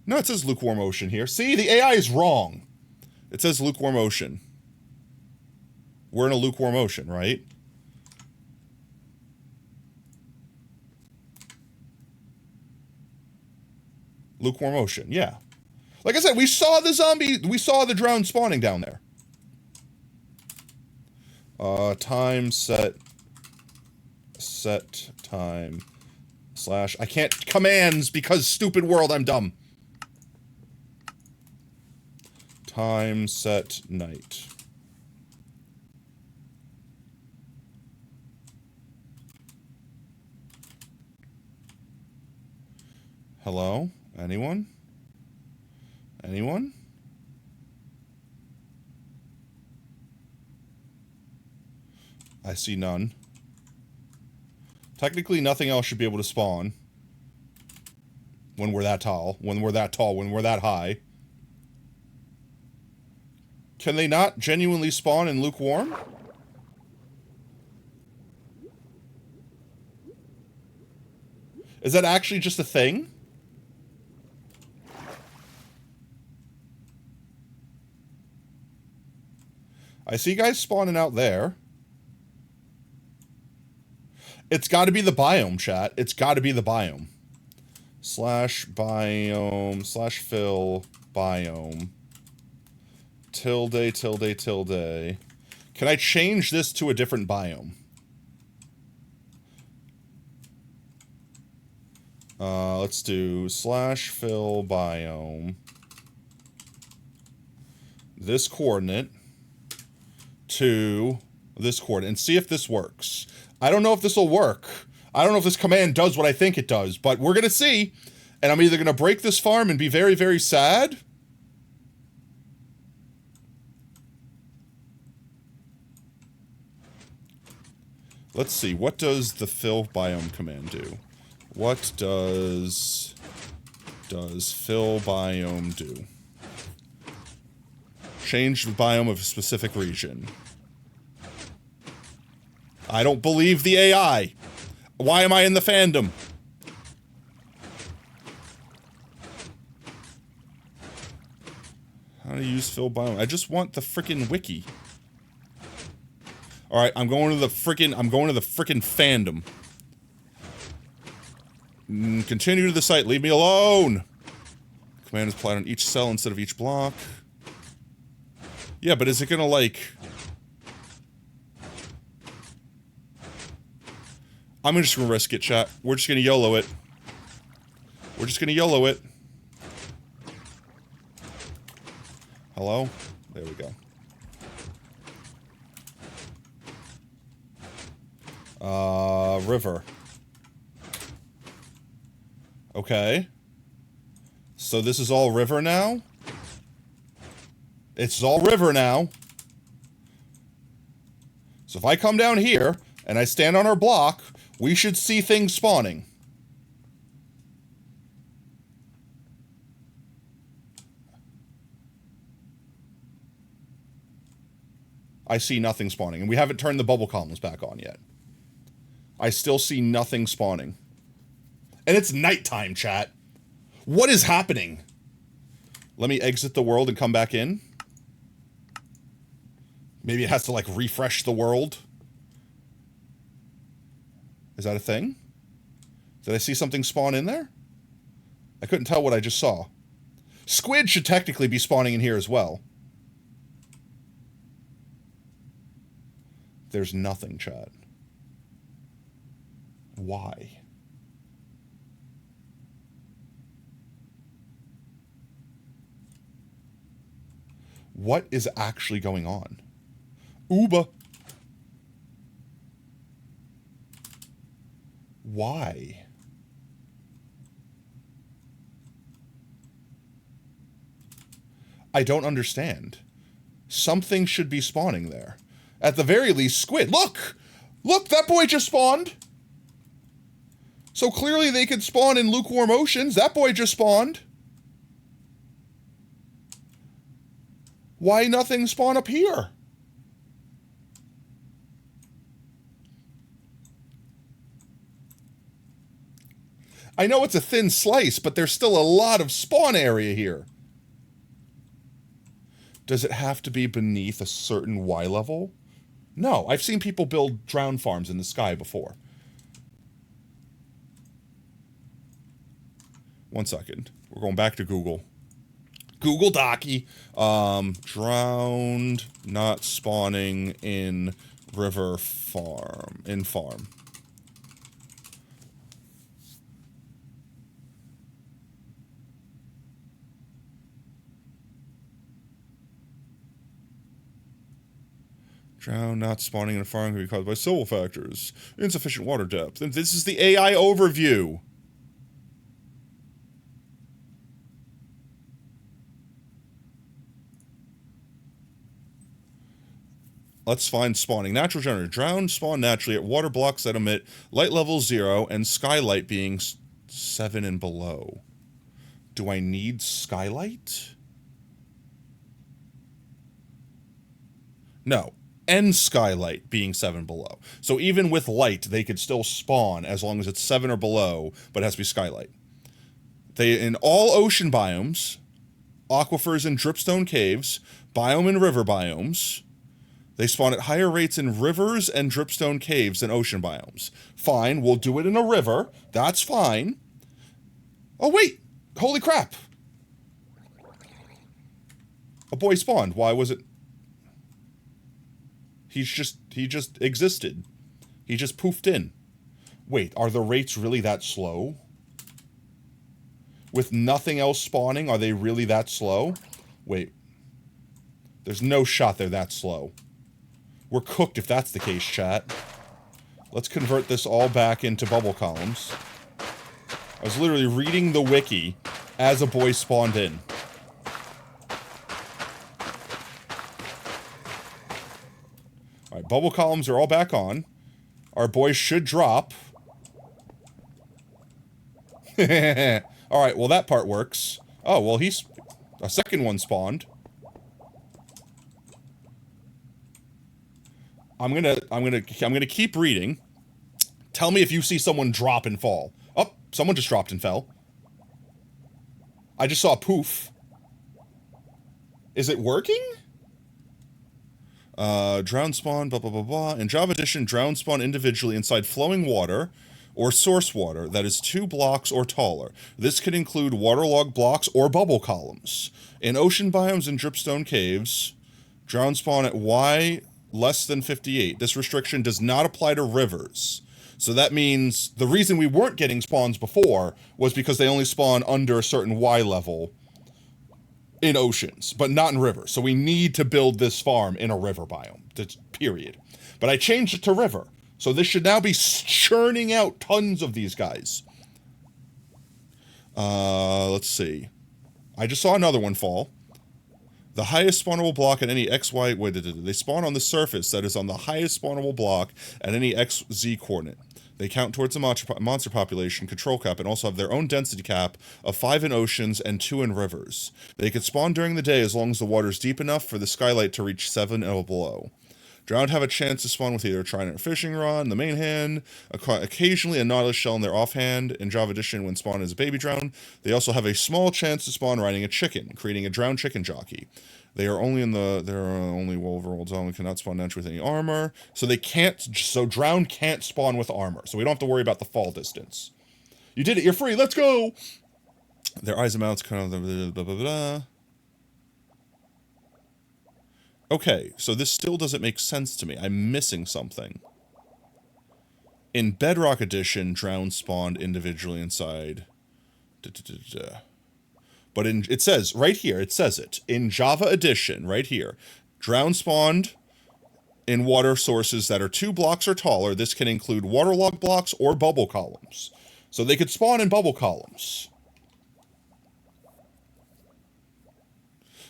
No, it says lukewarm ocean here. See, the AI is wrong. It says lukewarm ocean. We're in a lukewarm ocean, right? Lukewarm ocean, yeah. Like I said, we saw the drowned spawning down there. Time set time / I can't commands because stupid world, I'm dumb. Time set night. Hello? Anyone? Anyone? I see none. Technically, nothing else should be able to spawn. When we're that tall. When we're that high. Can they not genuinely spawn in lukewarm? Is that actually just a thing? I see guys spawning out there. It's got to be the biome, chat. It's got to be the biome. /biome /fill biome. Tilde. Can I change this to a different biome? Let's do /fill biome. This coordinate to this coordinate and see if this works. I don't know if this will work. I don't know if this command does what I think it does, but we're gonna see. And I'm either gonna break this farm and be very, very sad. Let's see, what does the fill biome command do? What does fill biome do? Change the biome of a specific region. I don't believe the AI. Why am I in the fandom? How to use fill biome? I just want the frickin' wiki. Alright, I'm going to the frickin' fandom. Continue to the site, leave me alone! Command is applied on each cell instead of each block. Yeah, but is it gonna, like... I'm just gonna risk it, chat. We're just gonna YOLO it. We're just gonna YOLO it. Hello? There we go. River. Okay. So this is all river now? It's all river now. So if I come down here, and I stand on our block, we should see things spawning. I see nothing spawning, and we haven't turned the bubble columns back on yet. I still see nothing spawning. And it's nighttime, chat. What is happening? Let me exit the world and come back in. Maybe it has to, like, refresh the world. Is that a thing? Did I see something spawn in there? I couldn't tell what I just saw. Squid should technically be spawning in here as well. There's nothing, chat. Why? What is actually going on? Uba. Why? I don't understand. Something should be spawning there. At the very least, squid. Look! Look, that boy just spawned! So clearly they could spawn in lukewarm oceans. That boy just spawned. Why nothing spawn up here? I know it's a thin slice, but there's still a lot of spawn area here. Does it have to be beneath a certain Y level? No, I've seen people build drown farms in the sky before. 1 second. We're going back to Google. Google Docky. Drowned, not spawning in river farm. In farm. Drown, not spawning in a farm can be caused by several factors. Insufficient water depth. And this is the AI overview. Let's find spawning. Natural generator. Drown spawn naturally at water blocks that emit light level 0 and skylight being 7 and below. Do I need skylight? No. And skylight being 7 below. So even with light, they could still spawn as long as it's 7 or below, but it has to be skylight. They, in all ocean biomes, aquifers and dripstone caves, biome and river biomes, they spawn at higher rates in rivers and dripstone caves than ocean biomes. Fine, we'll do it in a river. That's fine. Oh, wait! Holy crap! A boy spawned. Why was it... He just existed. He just poofed in. Wait, are the rates really that slow? With nothing else spawning, are they really that slow? Wait. There's no shot they're that slow. We're cooked if that's the case, chat. Let's convert this all back into bubble columns. I was literally reading the wiki as a boy spawned in. Alright, bubble columns are all back on. Our boy should drop. Alright, well that part works. Oh, well he's... a second one spawned. I'm gonna keep reading. Tell me if you see someone drop and fall. Oh, someone just dropped and fell. I just saw a poof. Is it working? Drown spawn, blah, blah, blah, blah. In Java Edition, drown spawn individually inside flowing water or source water that is 2 blocks or taller. This could include waterlogged blocks or bubble columns. In ocean biomes and dripstone caves, drown spawn at Y less than 58. This restriction does not apply to rivers. So that means the reason we weren't getting spawns before was because they only spawn under a certain Y level in oceans, but not in rivers. So we need to build this farm in a river biome. That's period. But I changed it to river. So this should now be churning out tons of these guys. Let's see. I just saw another one fall. The highest spawnable block at any XY... Wait, they spawn on the surface that is on the highest spawnable block at any XZ coordinate. They count towards the monster population control cap and also have their own density cap of 5 in oceans and 2 in rivers. They can spawn during the day as long as the water is deep enough for the skylight to reach 7 or below. Drowned have a chance to spawn with either a trident or fishing rod in the main hand, occasionally a nautilus shell in their offhand. In Java Edition, when spawned as a baby drown, they also have a small chance to spawn riding a chicken, creating a drowned chicken jockey. They are only overworld zone, cannot spawn naturally with any armor. So they can't, so drowned can't spawn with armor. So we don't have to worry about the fall distance. You did it, you're free, let's go! Their eyes and mouths kind of blah, blah, blah. Okay, so this still doesn't make sense to me. I'm missing something. In Bedrock Edition, drowned spawned individually inside. But it says, right here, it says it. In Java Edition, right here, drowned spawned in water sources that are 2 blocks or taller. This can include waterlogged blocks or bubble columns. So they could spawn in bubble columns.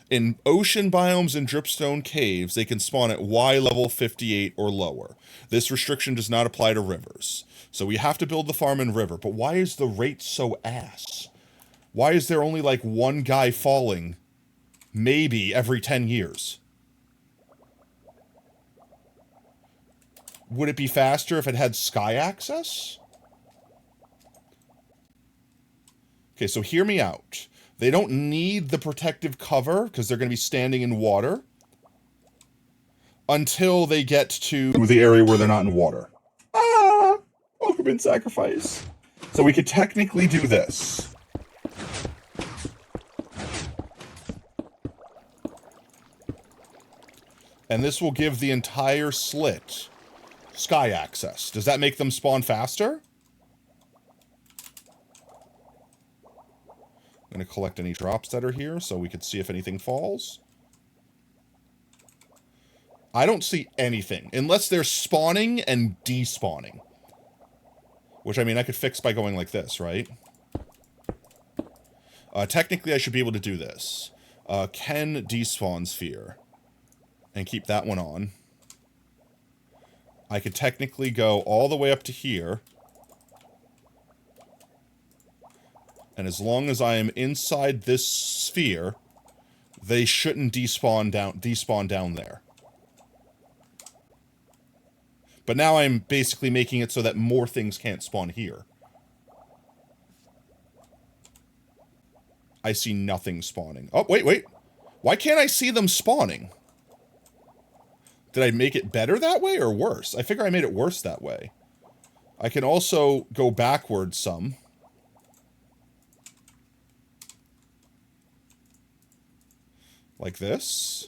In ocean biomes and dripstone caves, they can spawn at Y level 58 or lower. This restriction does not apply to rivers. So we have to build the farm in river. But why is the rate so ass? Why is there only like one guy falling maybe every 10 years? Would it be faster if it had sky access? Okay, so hear me out. They don't need the protective cover because they're going to be standing in water until they get to the area where they're not in water. Ah! Welcome in sacrifice. So we could technically do this. And this will give the entire slit sky access. Does that make them spawn faster? I'm going to collect any drops that are here so we could see if anything falls. I don't see anything, unless they're spawning and despawning. Which, I mean, I could fix by going like this, right? Technically, I should be able to do this. Can despawn sphere. And keep that one on. I could technically go all the way up to here. And as long as I am inside this sphere, they shouldn't despawn down there. But now I'm basically making it so that more things can't spawn here. I see nothing spawning. Oh, wait. Why can't I see them spawning? Did I make it better that way or worse? I figure I made it worse that way. I can also go backwards some. Like this.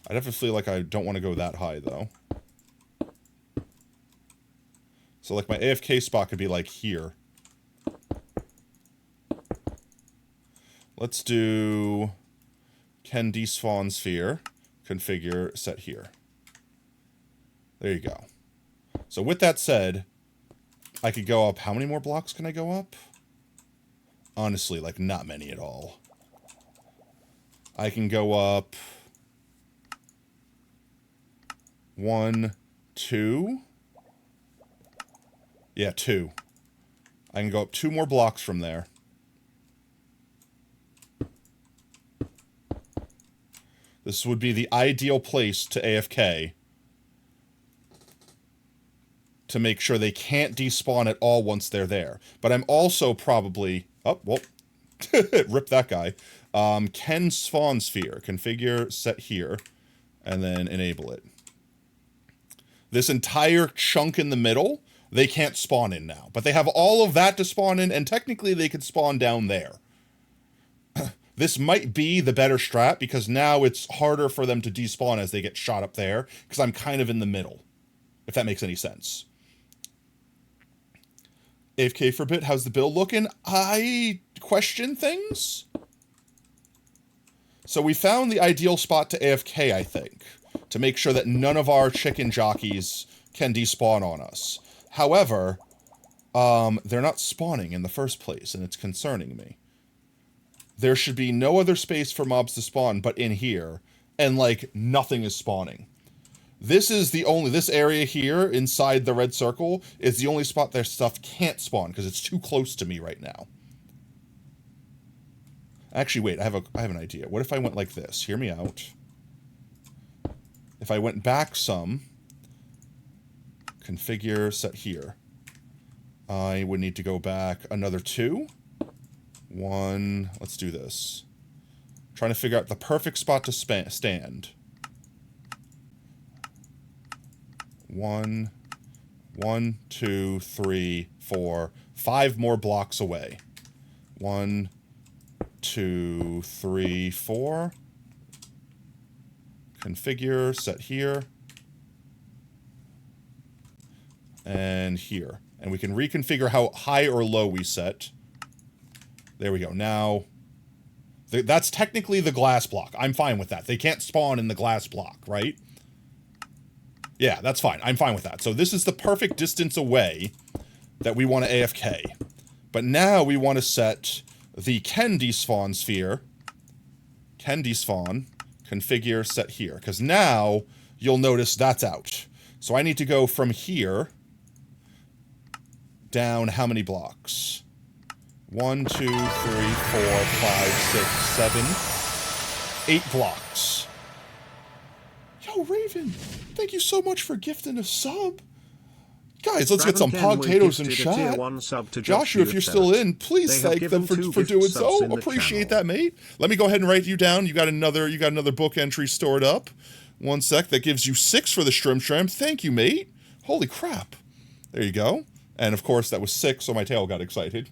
I definitely feel like I don't want to go that high, though. So, like, my AFK spot could be, like, here. Let's do can despawn sphere, configure, set here. There you go. So with that said, I could go up, how many more blocks can I go up? Honestly, like not many at all. I can go up 1, 2. Yeah, 2. I can go up 2 more blocks from there. This would be the ideal place to AFK to make sure they can't despawn at all once they're there. But I'm also probably... Oh, well, rip that guy. Can spawn sphere, configure, set here, and then enable it. This entire chunk in the middle, they can't spawn in now. But they have all of that to spawn in, and technically they could spawn down there. This might be the better strat, because now it's harder for them to despawn as they get shot up there, because I'm kind of in the middle, if that makes any sense. AFK for a bit, how's the build looking? I question things. So we found the ideal spot to AFK, I think, to make sure that none of our chicken jockeys can despawn on us. However, they're not spawning in the first place, and it's concerning me. There should be no other space for mobs to spawn but in here, and, like, nothing is spawning. This is the only, this area here inside the red circle is the only spot their stuff can't spawn, because it's too close to me right now. Actually, wait, I have an idea. What if I went like this? Hear me out. If I went back some, configure, set here, I would need to go back another 2. 1, let's do this. Trying to figure out the perfect spot to stand. 1, 2, 3, 4, 5 more blocks away. 1, 2, 3, 4. Configure, set here. And here. And we can reconfigure how high or low we set. There we go. Now, that's technically the glass block. I'm fine with that. They can't spawn in the glass block, right? Yeah, that's fine. I'm fine with that. So this is the perfect distance away that we want to AFK. But now we want to set the can despawn sphere. Can despawn. Configure, set here. Because now you'll notice that's out. So I need to go from here down how many blocks? 1, 2, 3, 4, 5, 6, 7, 8 blocks. Yo, Raven, thank you so much for gifting a sub. Guys, let's get some potatoes in chat. Joshua, if you're still in, please thank them for doing so. Appreciate that, mate. Let me go ahead and write you down. You got another book entry stored up. 1 sec. That gives you 6 for the Shrimp. Thank you, mate. Holy crap. There you go. And of course, that was 6, so my tail got excited.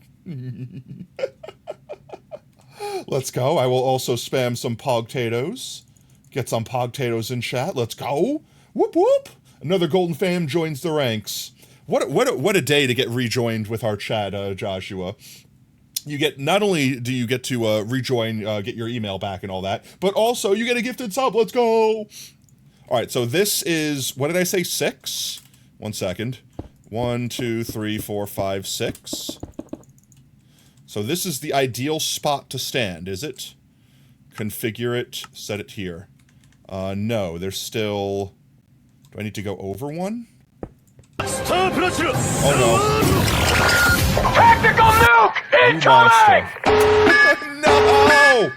Let's go. I will also spam some pogtatoes. Get some pogtatoes in chat. Let's go. Whoop whoop. Another golden fam joins the ranks. What a day to get rejoined with our chat, Joshua. You get, not only do you get to rejoin, get your email back and all that, but also you get a gifted sub. Let's go. All right, so this is, what did I say, 6? 1 second. 1, 2, 3, 4, 5, 6. So this is the ideal spot to stand, is it? Configure it, set it here. No, there's still... Do I need to go over 1? Oh no. Tactical nuke incoming! No!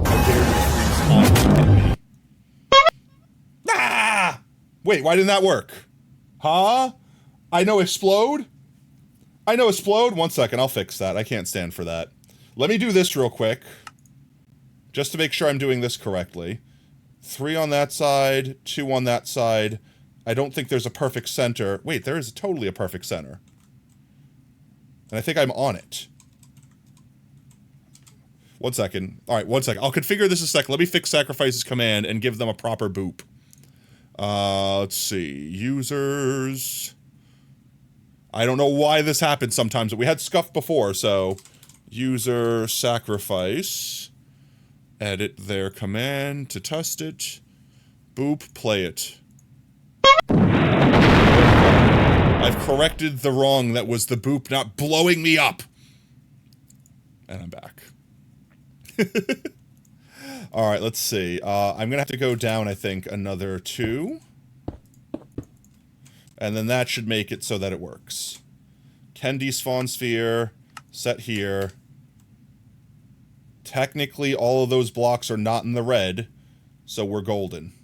How dare you freeze time? Ah! Wait, why didn't that work? Huh? I know explode? 1 second, I'll fix that. I can't stand for that. Let me do this real quick. Just to make sure I'm doing this correctly. 3 on that side, 2 on that side. I don't think there's a perfect center. Wait, there is totally a perfect center. And I think I'm on it. 1 second. Alright, 1 second. I'll configure this a sec. Let me fix Sacrifice's command and give them a proper boop. Let's see. Users... I don't know why this happens sometimes, but we had scuff before, so user sacrifice, edit their command to test it, boop, play it. I've corrected the wrong that was the boop not blowing me up. And I'm back. Alright, let's see. I'm gonna have to go down, I think, another 2. And then that should make it so that it works. Kendi spawn sphere, set here. Technically, all of those blocks are not in the red, so we're golden.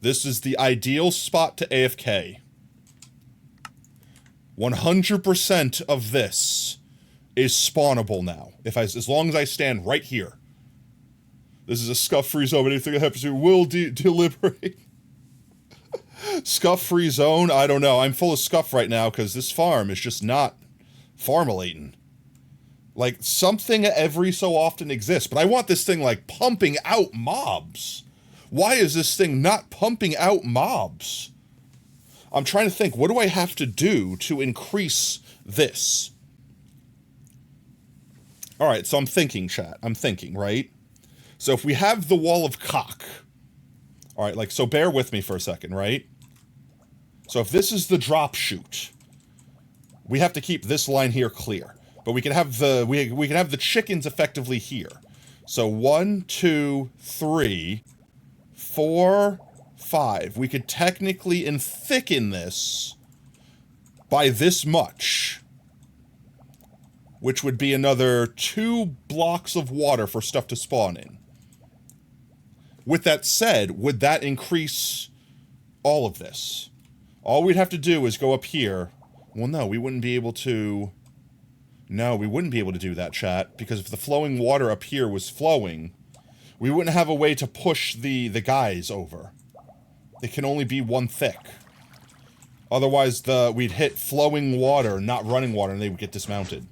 This is the ideal spot to AFK. 100% of this is spawnable now, as long as I stand right here. This is a scuff-free zone, but anything that happens here will deliberate. Scuff-free zone? I don't know. I'm full of scuff right now because this farm is just not farmulating. Like, something every so often exists, but I want this thing, like, pumping out mobs. Why is this thing not pumping out mobs? I'm trying to think, what do I have to do to increase this? Alright, so I'm thinking, chat. I'm thinking, right? So if we have the wall of cock... Alright, like, so bear with me for a second, right? So if this is the drop chute, we have to keep this line here clear. But we can have the we can have the chickens effectively here. So 1, 2, 3, 4, 5. We could technically thicken this by this much, which would be another 2 blocks of water for stuff to spawn in. With that said, would that increase all of this? All we'd have to do is go up here. Well, no, we wouldn't be able to... No, we wouldn't be able to do that, chat, because if the flowing water up here was flowing, we wouldn't have a way to push the guys over. It can only be 1 thick. Otherwise, we'd hit flowing water, not running water, and they would get dismounted.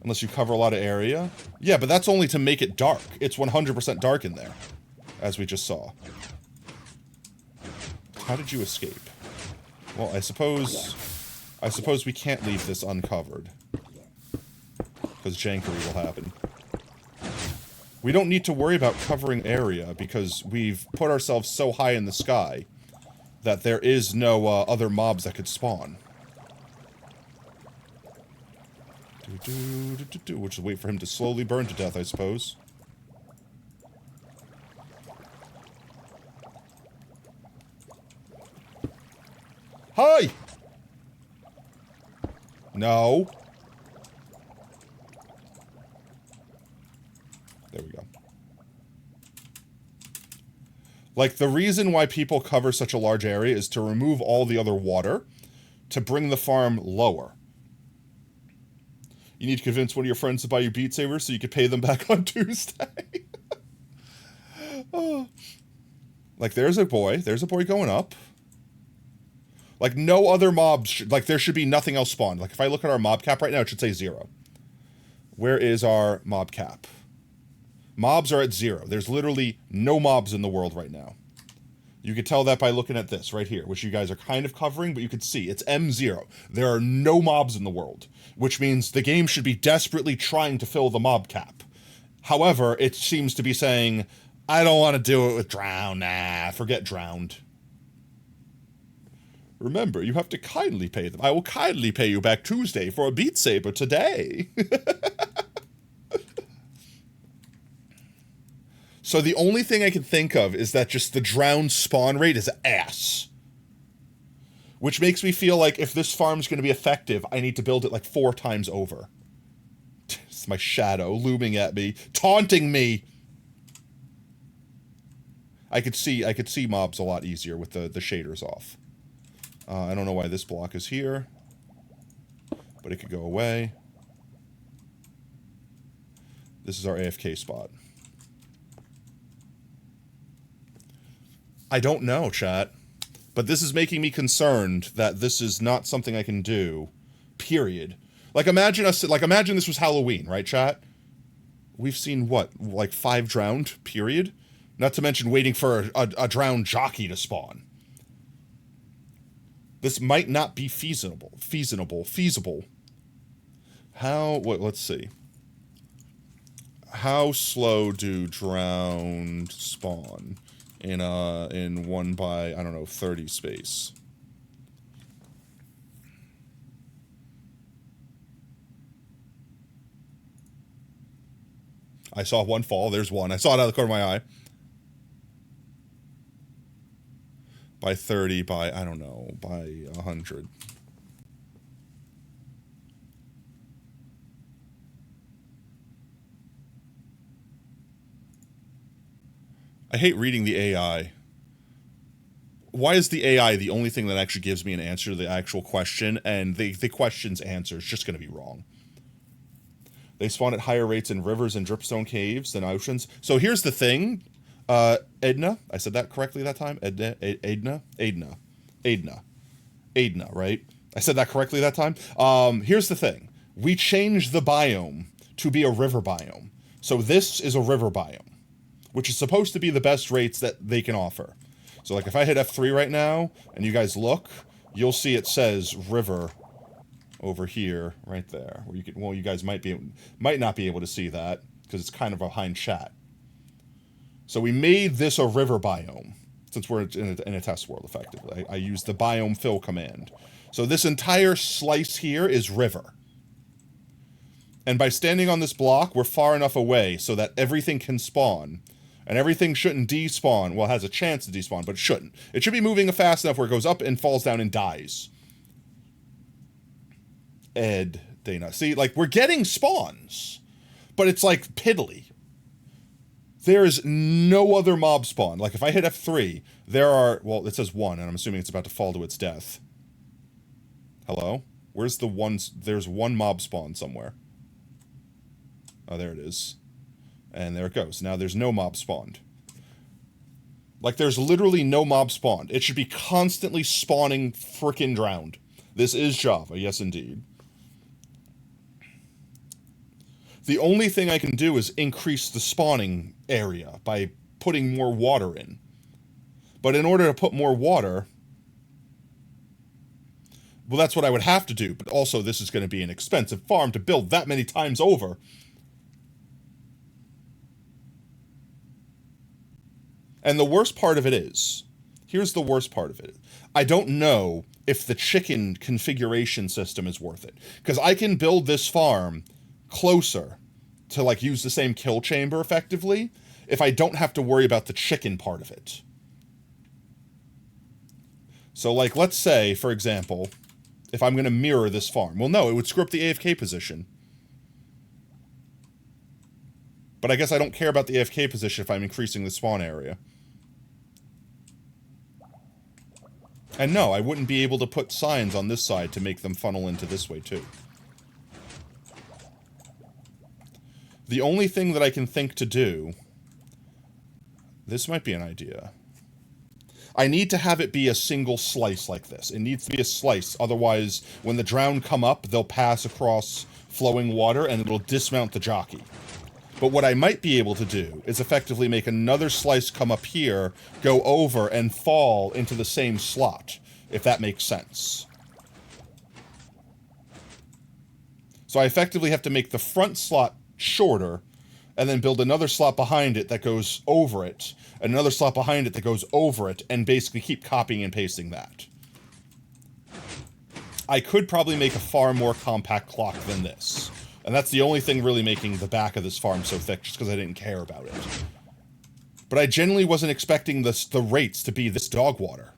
Unless you cover a lot of area. Yeah, but that's only to make it dark. It's 100% dark in there, as we just saw. How did you escape? Well, I suppose we can't leave this uncovered. Because jankery will happen. We don't need to worry about covering area, because we've put ourselves so high in the sky that there is no other mobs that could spawn. We'll just wait for him to slowly burn to death, I suppose. Hi! No. There we go. Like, the reason why people cover such a large area is to remove all the other water, to bring the farm lower. You need to convince one of your friends to buy you Beat Saber so you can pay them back on Tuesday. Oh. Like, there's a boy going up. Like, no other mobs, like, there should be nothing else spawned. Like, if I look at our mob cap right now, it should say 0. Where is our mob cap? Mobs are at 0. There's literally no mobs in the world right now. You could tell that by looking at this right here, which you guys are kind of covering, but you could see it's M0. There are no mobs in the world, which means the game should be desperately trying to fill the mob cap. However, it seems to be saying, I don't want to do it with drown. Nah, forget drowned. Remember, you have to kindly pay them. I will kindly pay you back Tuesday for a Beat Saber today. So the only thing I can think of is that just the drown spawn rate is ass. Which makes me feel like if this farm's going to be effective, I need to build it like 4 times over. It's my shadow looming at me, taunting me. I could see mobs a lot easier with the shaders off. I don't know why this block is here, but it could go away. This is our AFK spot. I don't know, chat, but this is making me concerned that this is not something I can do, period. Like, imagine this was Halloween, right, chat? We've seen, what, like 5 drowned, period? Not to mention waiting for a drowned jockey to spawn. This might not be feasible. Let's see. How slow do drowned spawn in 1 by, I don't know, 30 space? I saw one fall. There's one. I saw it out of the corner of my eye. By 30, by, I don't know, by 100. I hate reading the AI. Why is the AI the only thing that actually gives me an answer to the actual question, and the question's answer is just going to be wrong? They spawn at higher rates in rivers and dripstone caves than oceans. So here's the thing, Edna. I said that correctly that time? Edna, right? I said that correctly that time? Here's the thing. We changed the biome to be a river biome. So this is a river biome, which is supposed to be the best rates that they can offer. So like if I hit F3 right now, and you guys look, you'll see it says river over here, right there. Where you can, well, you guys might not be able to see that, because it's kind of behind chat. So we made this a river biome, since we're in a test world, effectively. I used the biome fill command. So this entire slice here is river. And by standing on this block, we're far enough away so that everything can spawn. And everything shouldn't despawn. Well, it has a chance to despawn, but it shouldn't. It should be moving fast enough where it goes up and falls down and dies. Dana. See, like, we're getting spawns, but it's, like, piddly. There is no other mob spawn. Like, if I hit F3, there are, well, it says 1, and I'm assuming it's about to fall to its death. Hello? Where's the ones? There's one mob spawn somewhere. Oh, there it is. And there it goes. Now there's no mob spawned. Like, there's literally no mob spawned. It should be constantly spawning frickin' drowned. This is Java, yes indeed. The only thing I can do is increase the spawning area by putting more water in. But in order to put more water, well, that's what I would have to do. But also, this is going to be an expensive farm to build that many times over. And the worst part of it is, here's the worst part of it. I don't know if the chicken configuration system is worth it. Because I can build this farm closer to, like, use the same kill chamber effectively if I don't have to worry about the chicken part of it. So, like, let's say, for example, if I'm going to mirror this farm. Well, no, it would screw up the AFK position. But I guess I don't care about the AFK position if I'm increasing the spawn area. And no, I wouldn't be able to put signs on this side to make them funnel into this way, too. The only thing that I can think to do... This might be an idea. I need to have it be a single slice like this. It needs to be a slice, otherwise, when the drown come up, they'll pass across flowing water and it'll dismount the jockey. But what I might be able to do is effectively make another slice come up here, go over, and fall into the same slot, if that makes sense. So I effectively have to make the front slot shorter, and then build another slot behind it that goes over it, and another slot behind it that goes over it, and basically keep copying and pasting that. I could probably make a far more compact clock than this. And that's the only thing really making the back of this farm so thick, just because I didn't care about it. But I genuinely wasn't expecting the rates to be this dog water.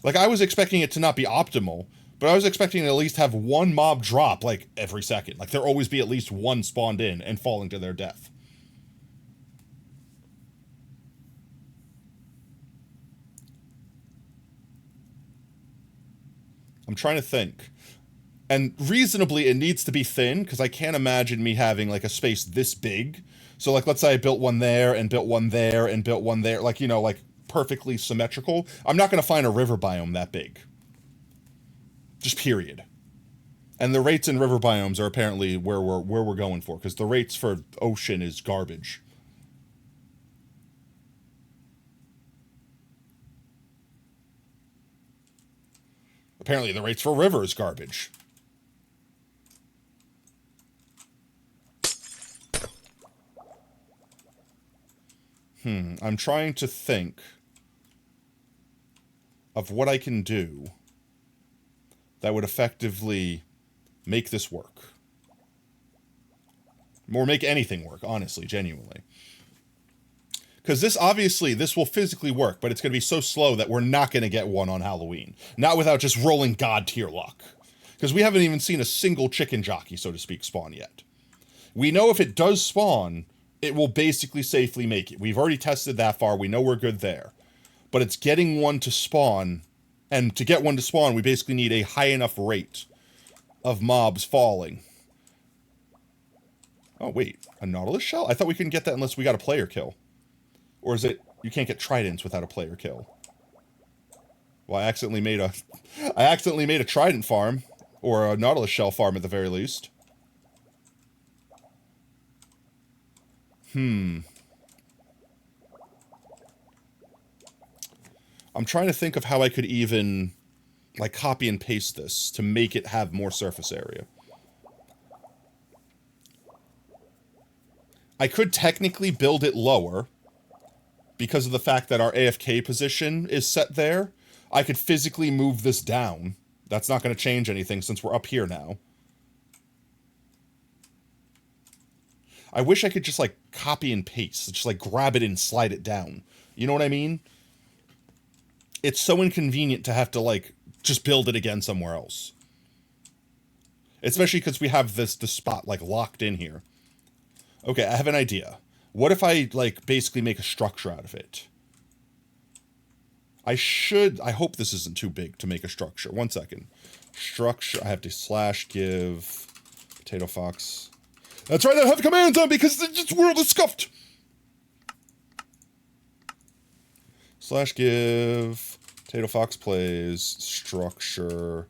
Like, I was expecting it to not be optimal, but I was expecting to at least have one mob drop, like, every second. Like, there always be at least one spawned in and falling to their death. I'm trying to think. And reasonably, it needs to be thin, because I can't imagine me having, like, a space this big. So, like, let's say I built one there, and built one there, and built one there. Like, you know, like, perfectly symmetrical. I'm not going to find a river biome that big. Just period. And the rates in river biomes are apparently where we're going for, because the rates for ocean is garbage. Apparently the rates for River is garbage. I'm trying to think of what I can do that would effectively make this work. Or make anything work, honestly, genuinely. Because this will physically work, but it's going to be so slow that we're not going to get one on Halloween. Not without just rolling God tier luck. Because we haven't even seen a single chicken jockey, so to speak, spawn yet. We know if it does spawn, it will basically safely make it. We've already tested that far. We know we're good there. But it's getting one to spawn. And to get one to spawn, we basically need a high enough rate of mobs falling. Oh, wait. A Nautilus shell? I thought we couldn't get that unless we got a player kill. Or is it you can't get tridents without a player kill? Well, I accidentally made a trident farm. Or a Nautilus shell farm at the very least. I'm trying to think of how I could even, like, copy and paste this to make it have more surface area. I could technically build it lower because of the fact that our AFK position is set there. I could physically move this down. That's not going to change anything since we're up here now. I wish I could just, like, copy and paste. Just, like, grab it and slide it down. You know what I mean? It's so inconvenient to have to, like, just build it again somewhere else. Especially because we have the spot, like, locked in here. Okay, I have an idea. What if I, like, basically make a structure out of it? I hope this isn't too big to make a structure. One second. Structure, I have to /give potato fox. That's right, I have commands on because this world is scuffed. /give potato fox plays structure.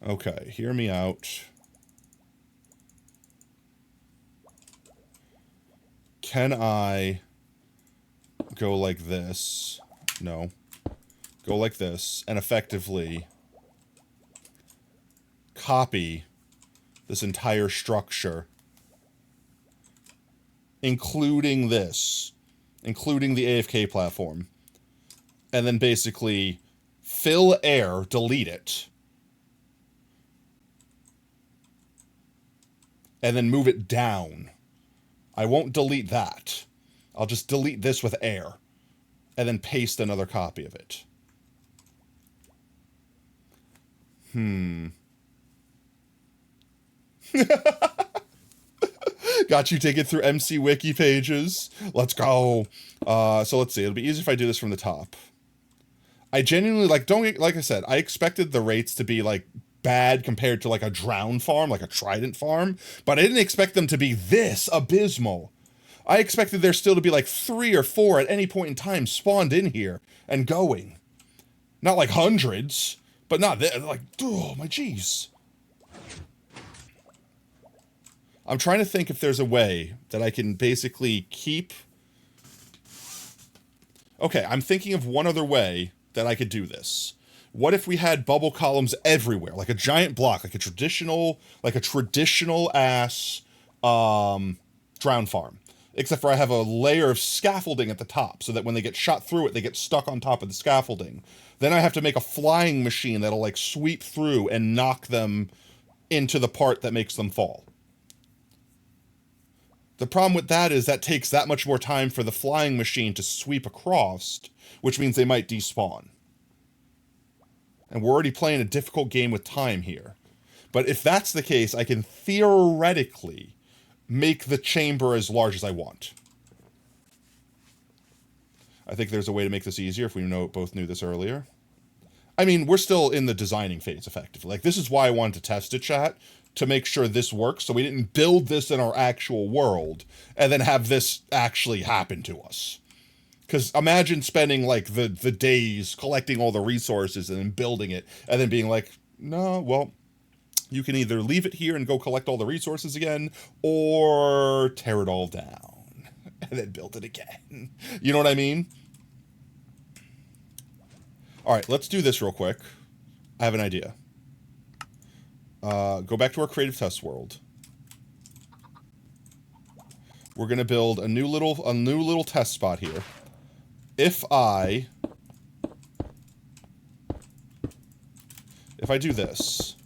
Okay, hear me out. Can I go like this? No. Go like this, and effectively copy this entire structure, including this, including the AFK platform, and then basically fill air, delete it, and then move it down. I won't delete that. I'll just delete this with air, and then paste another copy of it. Got you taken through MC Wiki pages. Let's go. So let's see. It'll be easier if I do this from the top. I genuinely, like I said, I expected the rates to be, like, bad compared to, like, a drown farm, like a trident farm, but I didn't expect them to be this abysmal. I expected there still to be, like, 3 or 4 at any point in time spawned in here and going. Not, like, hundreds, but not like, oh, my jeez. I'm trying to think if there's a way that I can basically keep... Okay, I'm thinking of one other way that I could do this. What if we had bubble columns everywhere, like a giant block, like a traditional ass drown farm. Except for I have a layer of scaffolding at the top, so that when they get shot through it, they get stuck on top of the scaffolding. Then I have to make a flying machine that'll, like, sweep through and knock them into the part that makes them fall. The problem with that is that takes that much more time for the flying machine to sweep across, which means they might despawn. And we're already playing a difficult game with time here. But if that's the case, I can theoretically make the chamber as large as I want. I think there's a way to make this easier if we both knew this earlier. I mean, we're still in the designing phase, effectively. Like, this is why I wanted to test it, chat, to make sure this works, so we didn't build this in our actual world, and then have this actually happen to us. Because imagine spending, like, the days collecting all the resources and then building it, and then being like, no, well, you can either leave it here and go collect all the resources again, or tear it all down. and then build it again. You know what I mean? All right, let's do this real quick. I have an idea. Go back to our creative test world. We're gonna build a new little test spot here. If I do this,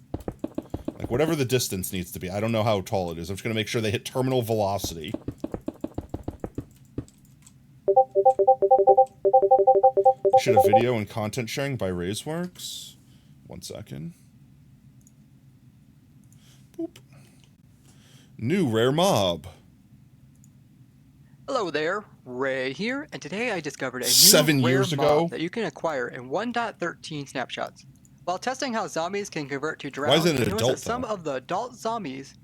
like whatever the distance needs to be, I don't know how tall it is. I'm just gonna make sure they hit terminal velocity. Should have video and content sharing by Razeworks. 1 second. Boop. New rare mob. Hello there, Ray here, and today I discovered a new 7 rare years mob ago? that you can acquire in 1.13 snapshots. While testing how zombies can convert to Why is drones, it an I noticed adult, that some though? of the adult zombies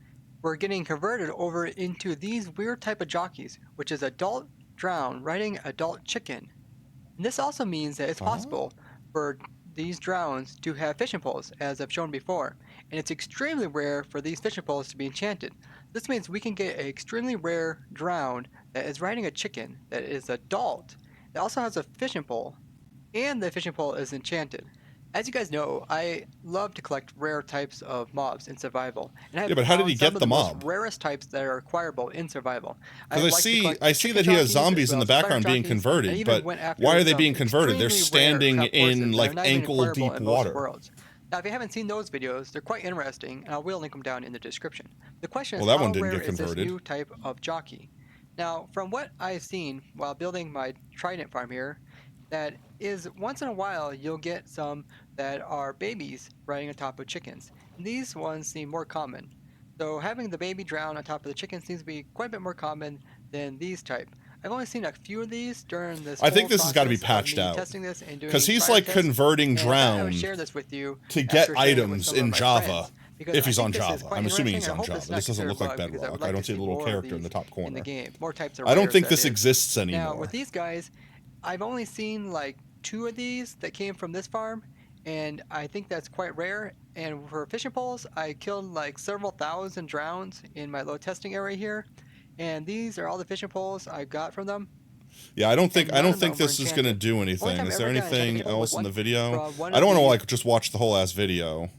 were getting converted over into these weird type of jockeys, which is adult drown riding adult chicken. And this also means that it's possible for these drowns to have fishing poles, as I've shown before, and it's extremely rare for these fishing poles to be enchanted. This means we can get an extremely rare drown that is riding a chicken that is adult, that also has a fishing pole, and the fishing pole is enchanted. As you guys know, I love to collect rare types of mobs in survival, and I have Yeah, but how did he found some get of the most mob? rarest types that are acquirable in survival. Because I see that he has zombies in the background being converted, but why are they being converted? They're standing in like ankle-deep water. Now, if you haven't seen those videos, they're quite interesting, and I will link them down in the description. The question is, Well, that how one didn't rare get is this converted. new type of jockey? Now, from what I've seen while building my trident farm here, that is once in a while you'll get some that are babies riding on top of chickens. And these ones seem more common. So having the baby drown on top of the chicken seems to be quite a bit more common than these type. I've only seen a few of these during this. I think this has got to be patched out. Because he's like converting drown to get items in Java. If he's on Java. I'm assuming he's on Java. This doesn't look like Bedrock. I don't see a little character in the top corner. I don't think this exists anymore. Now, with these guys, I've only seen like 2 of these that came from this farm, and I think that's quite rare. And for fishing poles, I killed like several thousand drowns in my load testing area here, and these are all the fishing poles I got from them. Yeah, I don't think this is gonna do anything. Is there anything else in the video? I don't want to like just watch the whole ass video.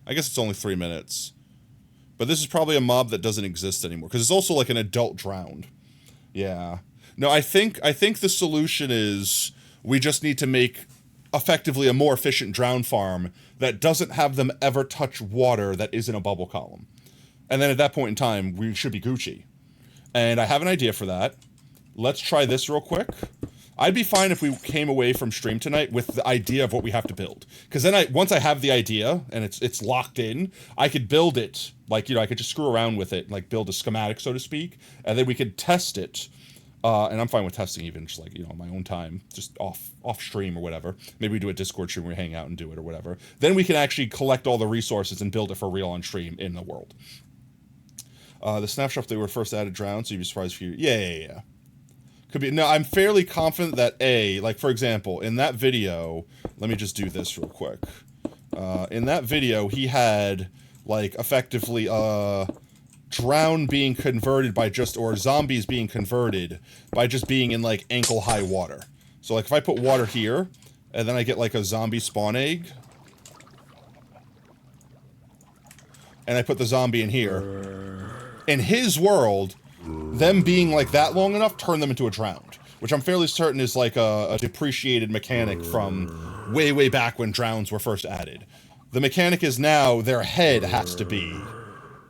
I guess it's only 3 minutes, but this is probably a mob that doesn't exist anymore because it's also like an adult drowned. Yeah. No, I think the solution is we just need to make effectively a more efficient drown farm that doesn't have them ever touch water that isn't a bubble column. And then at that point in time, we should be Gucci. And I have an idea for that. Let's try this real quick. I'd be fine if we came away from stream tonight with the idea of what we have to build. Because then once I have the idea and it's locked in, I could build it. Like, I could just screw around with it, like build a schematic, so to speak. And then we could test it. And I'm fine with testing even just like, on my own time, just off stream or whatever. Maybe we do a Discord stream where we hang out and do it or whatever. Then we can actually collect all the resources and build it for real on stream in the world. The snapshot they were first added drowned, so you'd be surprised if you... Yeah. Could be... No, I'm fairly confident that like for example, in that video, let me just do this real quick. In that video, he had like effectively drown being converted by or zombies being converted by just being in like ankle high water. So like if I put water here and then I get like a zombie spawn egg and I put the zombie in here, in his world, them being like that long enough turn them into a drowned, which I'm fairly certain is like a depreciated mechanic from way back when drowns were first added. The mechanic is now their head has to be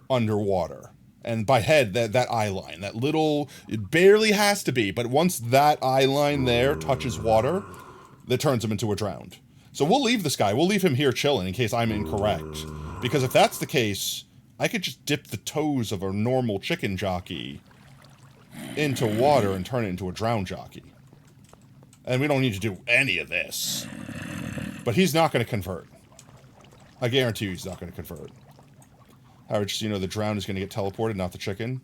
underwater. And by head, that eye line, that little, it barely has to be, but once that eye line there touches water, that turns him into a drowned. So we'll leave this guy, we'll leave him here chilling in case I'm incorrect. Because if that's the case, I could just dip the toes of a normal chicken jockey into water and turn it into a drowned jockey. And we don't need to do any of this. But he's not going to convert. I guarantee you he's not going to convert. However, just the drowned is going to get teleported, not the chicken.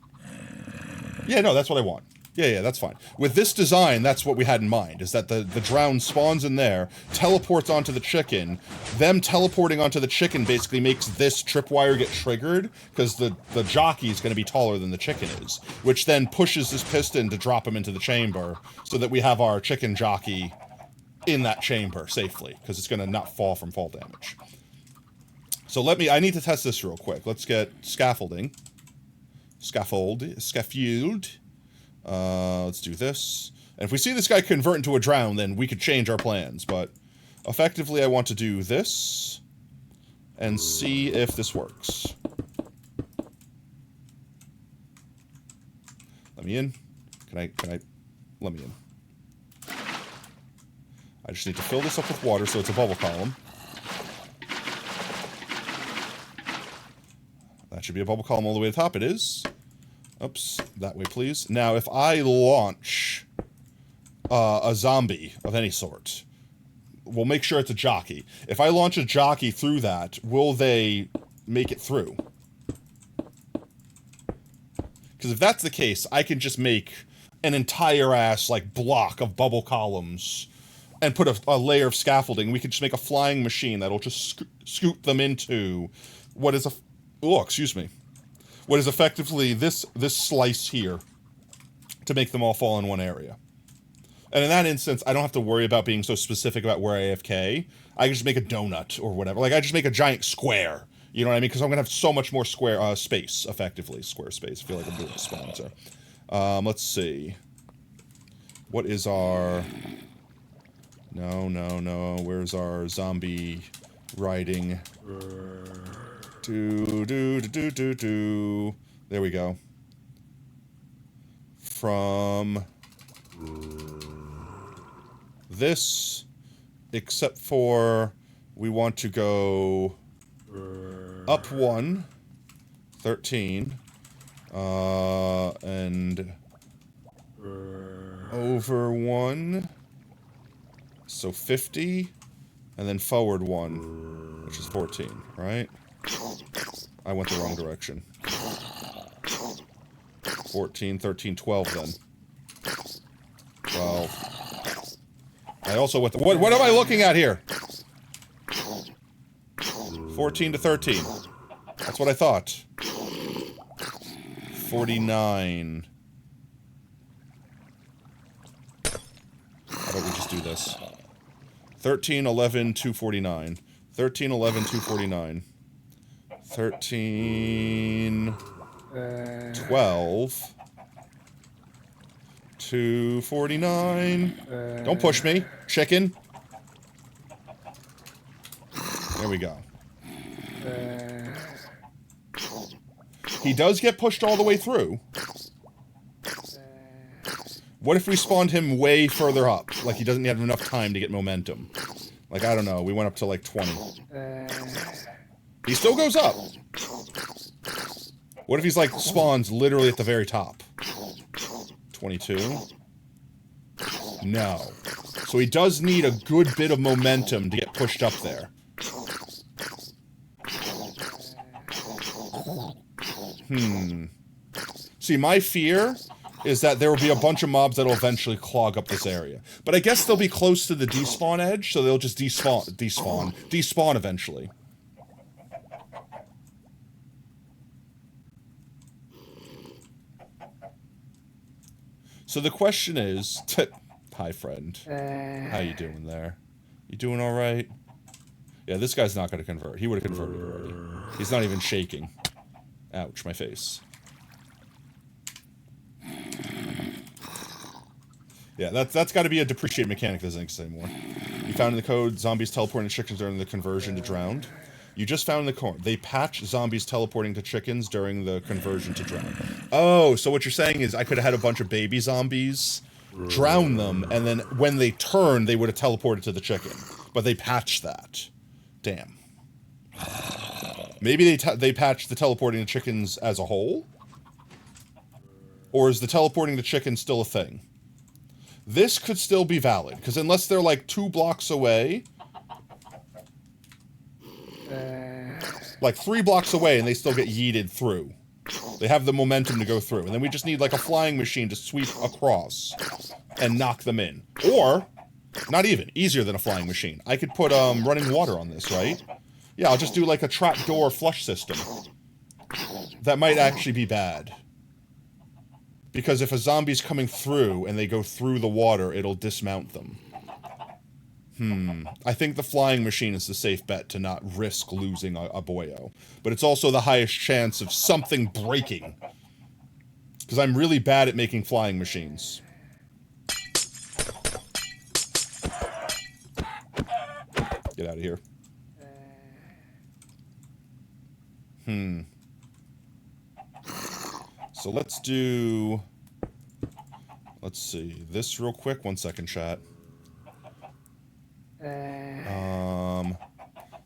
Yeah, no, that's what I want. Yeah, that's fine. With this design, that's what we had in mind, is that the drown spawns in there, teleports onto the chicken. Them teleporting onto the chicken basically makes this tripwire get triggered, because the jockey is going to be taller than the chicken is, which then pushes this piston to drop him into the chamber, so that we have our chicken jockey in that chamber safely, because it's going to not fall from fall damage. So I need to test this real quick. Let's get scaffolding. Scaffold. Let's do this. And if we see this guy convert into a drown, then we could change our plans. But effectively, I want to do this and see if this works. Let me in. Can I, let me in. I just need to fill this up with water so it's a bubble column. That should be a bubble column all the way to the top. It is. Oops, that way, please. Now, if I launch a zombie of any sort, we'll make sure it's a jockey. If I launch a jockey through that, will they make it through? Because if that's the case, I can just make an entire ass, like, block of bubble columns and put a layer of scaffolding. We could just make a flying machine that'll just scoot them into what is a... Oh, excuse me. What is effectively this slice here to make them all fall in one area. And in that instance, I don't have to worry about being so specific about where I AFK. I can just make a donut or whatever. Like, I just make a giant square. You know what I mean? Because I'm going to have so much more square space, effectively. Square space. I feel like I'm doing a sponsor. Let's see. What is our... No. Where's our zombie riding... There we go. From this, except for we want to go up 1, 13, and over 1, so 50, and then forward 1, which is 14, right? I went the wrong direction. 14, 13, 12 then. 12. I also went the... What am I looking at here? 14 to 13. That's what I thought. 49. How about we just do this? 13, 11, 249. 13, 11, 249. 13, 12, 249. Don't push me, chicken. There we go. He does get pushed all the way through. What if we spawned him way further up? Like he doesn't have enough time to get momentum. Like, I don't know, we went up to like 20. He still goes up. What if he's like spawns literally at the very top? 22. No. So he does need a good bit of momentum to get pushed up there. See, my fear is that there will be a bunch of mobs that will eventually clog up this area. But I guess they'll be close to the despawn edge, so they'll just despawn eventually. So the question is, hi friend, how you doing there? You doing all right? Yeah, this guy's not going to convert. He would have converted already. He's not even shaking. Ouch, my face. Yeah, that's got to be a depreciated mechanic that doesn't exist anymore. You found in the code, zombies teleporting to chickens during the conversion to drowned. You just found in the code, they patch zombies teleporting to chickens during the conversion to drown. Oh, so what you're saying is I could have had a bunch of baby zombies, drown them, and then when they turn, they would have teleported to the chicken. But they patched that. Damn. Maybe they patched the teleporting to chickens as a whole? Or is the teleporting to chickens still a thing? This could still be valid, because unless they're like 2 blocks away... like 3 blocks away and they still get yeeted through. They have the momentum to go through. And then we just need like a flying machine to sweep across and knock them in. Or, not even, easier than a flying machine. I could put running water on this, right? Yeah, I'll just do like a trapdoor flush system. That might actually be bad. Because if a zombie's coming through and they go through the water, it'll dismount them. I think the flying machine is the safe bet to not risk losing a boyo. But it's also the highest chance of something breaking. Because I'm really bad at making flying machines. Get out of here. So let's do... Let's see. This real quick. 1 second, chat.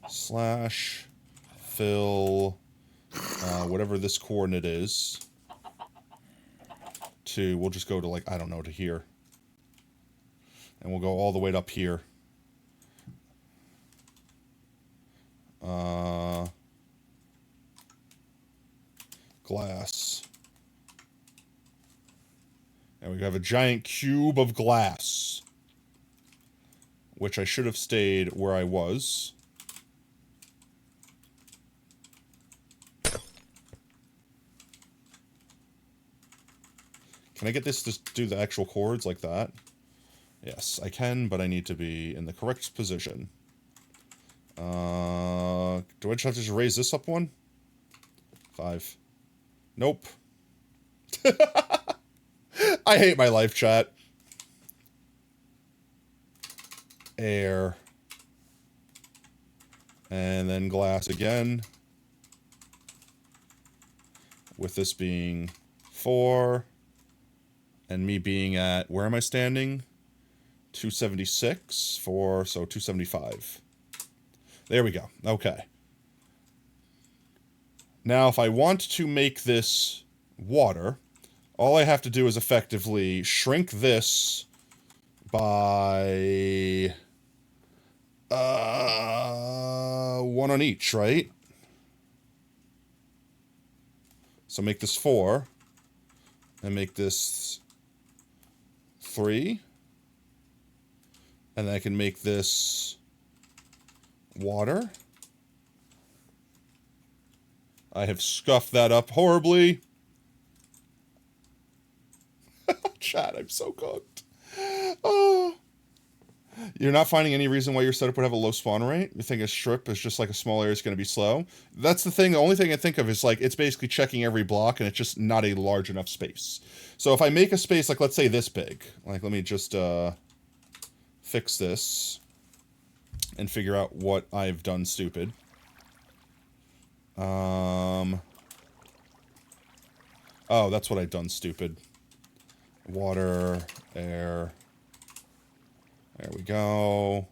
Slash fill whatever this coordinate is to, we'll just go to like, I don't know, to here. And we'll go all the way up here. Glass. And we have a giant cube of glass. Which I should have stayed where I was. Can I get this to do the actual chords like that? Yes, I can, but I need to be in the correct position. Do I just have to just raise this up one? 5. Nope. I hate my life, chat. Air. And then glass again. With this being 4. And me being at, where am I standing? 276 for, so 275. There we go. Okay. Now, if I want to make this water, all I have to do is effectively shrink this by 1 on each, right? So make this 4 and make this 3, and then I can make this water. I have scuffed that up horribly. Chat, I'm so cooked. Oh. You're not finding any reason why your setup would have a low spawn rate? You think a strip is just like a small area is going to be slow? That's the thing. The only thing I think of is like it's basically checking every block and it's just not a large enough space. So if I make a space like, let's say this big, like let me just fix this and figure out what I've done stupid. Oh, that's what I've done stupid. Water, air. There we go.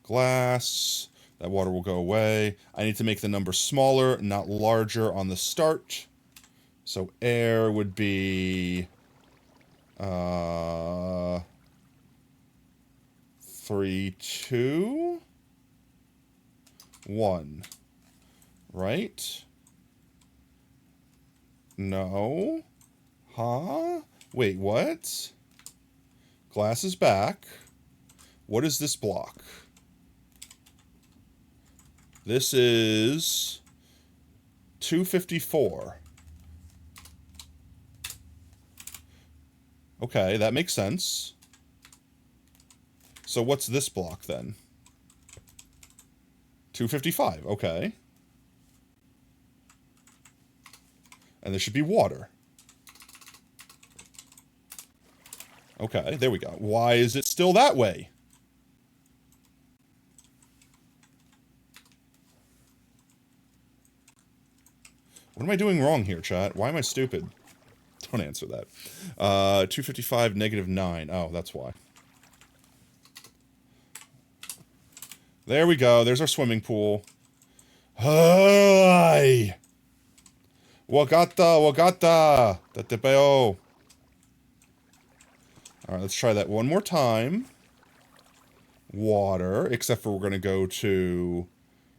Glass. That water will go away. I need to make the number smaller, not larger on the start. So air would be 3, 2, 1. Right? No. Huh? Wait, what? Glass is back. What is this block? This is 254. Okay, that makes sense. So what's this block then? 255, okay. And there should be water. Okay, there we go. Why is it still that way? What am I doing wrong here, chat? Why am I stupid? Don't answer that. 255, -9. Oh, that's why. There we go. There's our swimming pool. Hi! Wagata! Tatepeo! Alright, let's try that one more time. Water, except for we're going to go to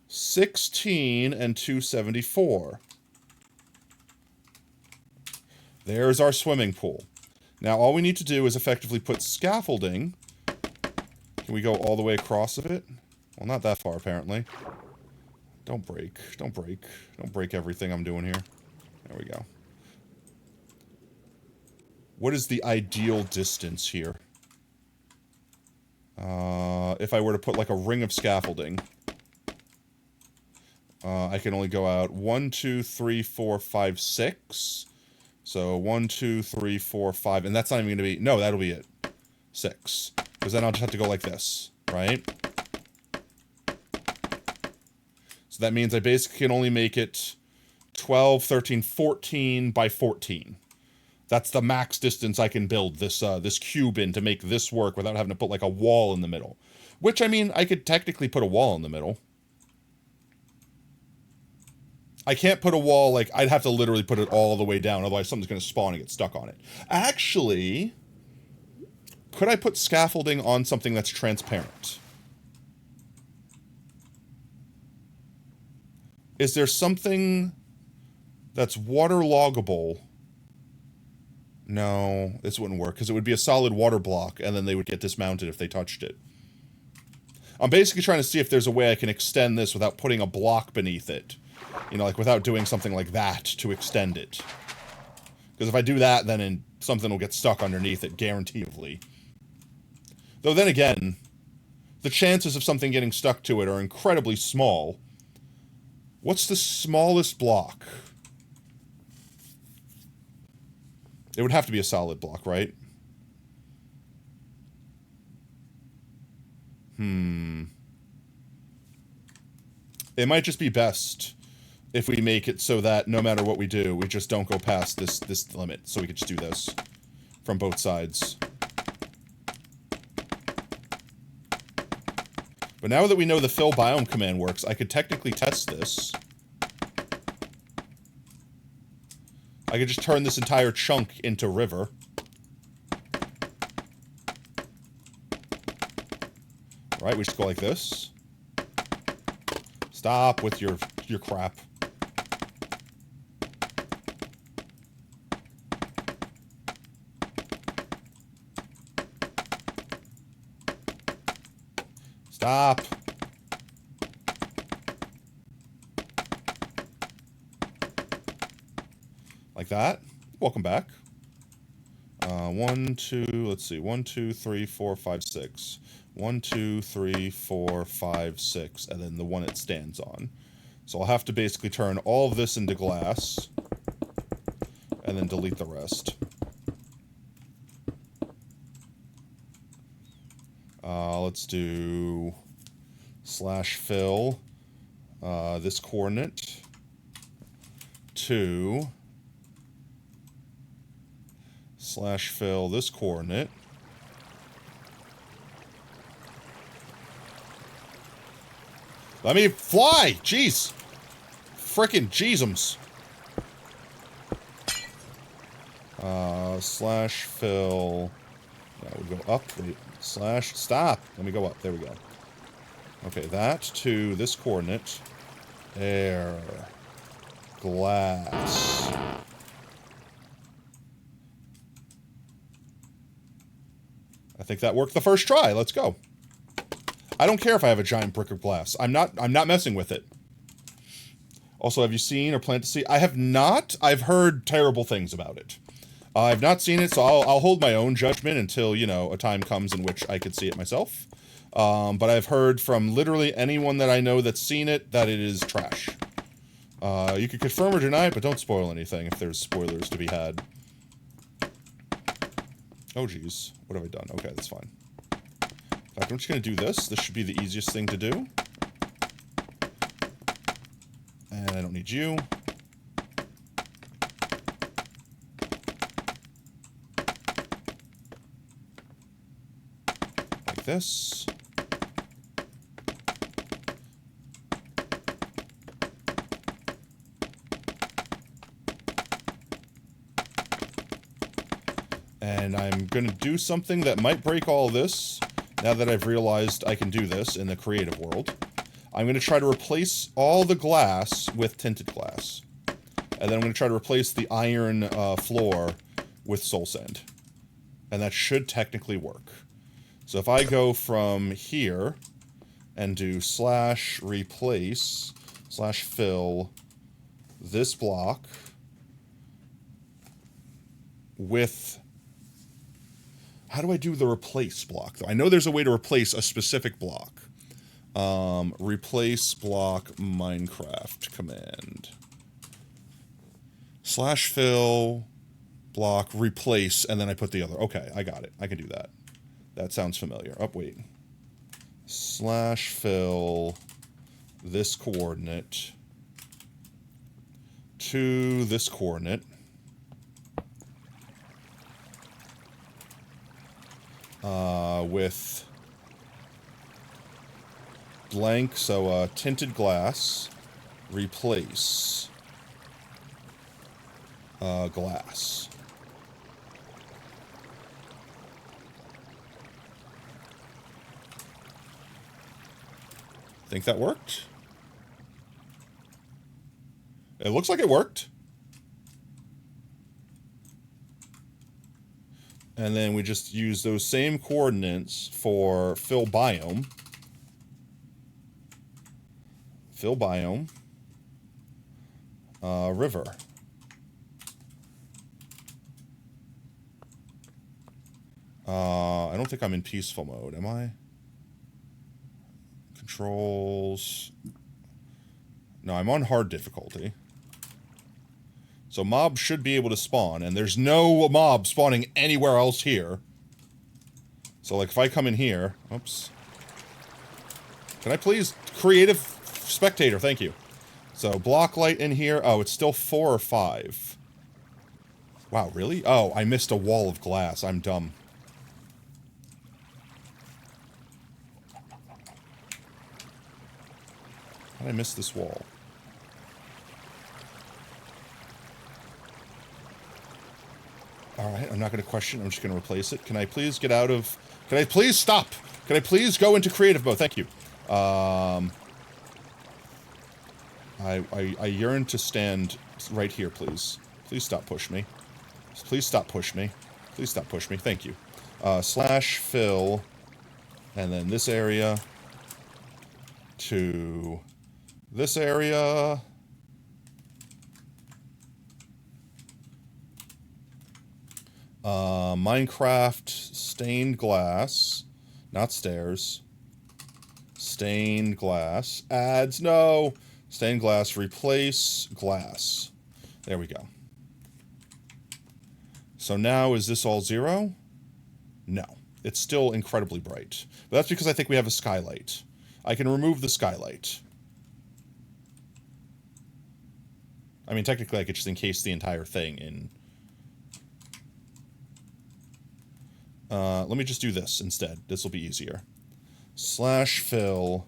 16 and 274. There's our swimming pool. Now, all we need to do is effectively put scaffolding. Can we go all the way across of it? Well, not that far, apparently. Don't break. Don't break. Don't break everything I'm doing here. There we go. What is the ideal distance here? If I were to put, like, a ring of scaffolding, I can only go out 1, 2, 3, 4, 5, 6. So 1, 2, 3, 4, 5, and that's not even going to be... No, that'll be it. 6. Because then I'll just have to go like this, right? So that means I basically can only make it 12, 13, 14 by 14. That's the max distance I can build this this cube in to make this work without having to put like a wall in the middle. Which, I mean, I could technically put a wall in the middle. I can't put a wall, like, I'd have to literally put it all the way down, otherwise something's going to spawn and get stuck on it. Actually, could I put scaffolding on something that's transparent? Is there something that's waterloggable? No, this wouldn't work, because it would be a solid water block, and then they would get dismounted if they touched it. I'm basically trying to see if there's a way I can extend this without putting a block beneath it. You know, like, without doing something like that to extend it. Because if I do that, then something will get stuck underneath it, guaranteedly. Though then again, the chances of something getting stuck to it are incredibly small. What's the smallest block? It would have to be a solid block, right? It might just be best if we make it so that no matter what we do, we just don't go past this limit. So we could just do this from both sides. But now that we know the fill biome command works, I could technically test this. I could just turn this entire chunk into river. Right, we just go like this. Stop with your crap. Stop. Like that. Welcome back. 1, 2, let's see. 1, 2, 3, 4, 5, 6. 1, 2, 3, 4, 5, 6. And then the one it stands on. So I'll have to basically turn all of this into glass. And then delete the rest. Let's do /fill this coordinate to /fill this coordinate. Let me fly! Jeez! Frickin' jeezums. /fill. That would go up. Wait, stop. Let me go up. There we go. Okay, that to this coordinate. Air. Glass. I think that worked the first try. Let's go. I don't care if I have a giant brick of glass. I'm not messing with it. Also, have you seen or plan to see? I have not. I've heard terrible things about it. I've not seen it, so I'll hold my own judgment until, you know, a time comes in which I could see it myself. But I've heard from literally anyone that I know that's seen it that it is trash. You can confirm or deny it, but don't spoil anything if there's spoilers to be had. Oh, geez. What have I done? Okay, that's fine. In fact, I'm just going to do this. This should be the easiest thing to do. And I don't need you. Like this. And I'm going to do something that might break all this, now that I've realized I can do this in the creative world. I'm going to try to replace all the glass with tinted glass. And then I'm going to try to replace the iron floor with soul sand. And that should technically work. So if I go from here and do slash replace slash fill this block with... How do I do the replace block, though? I know there's a way to replace a specific block. Replace block Minecraft command. Slash fill block replace, and then I put the other. Okay, I got it. I can do that. That sounds familiar. Oh, wait. Slash fill this coordinate to this coordinate. With blank, so tinted glass, replace glass. Think that worked? It looks like it worked. And then we just use those same coordinates for fill biome. Fill biome. River. I don't think I'm in peaceful mode, am I? Controls. No, I'm on hard difficulty. So mobs should be able to spawn, and there's no mob spawning anywhere else here. So, like, if I come in here... Oops. Can I please... Creative spectator, thank you. So, block light in here. Oh, it's still 4 or 5. Wow, really? Oh, I missed a wall of glass. I'm dumb. How did I miss this wall? Alright, I'm not going to question. I'm just going to replace it. Can I please get out of... Can I please stop? Can I please go into creative mode? Thank you. I yearn to stand right here, please. Please stop push me. Please stop push me. Please stop push me. Thank you. Slash fill. And then this area. To this area. Minecraft stained glass, not stairs. Stained glass adds no stained glass replace glass. There we go. So now is this all 0? No, it's still incredibly bright. But that's because I think we have a skylight. I can remove the skylight. I mean, technically I could just encase the entire thing in... let me just do this instead. This will be easier. Slash fill.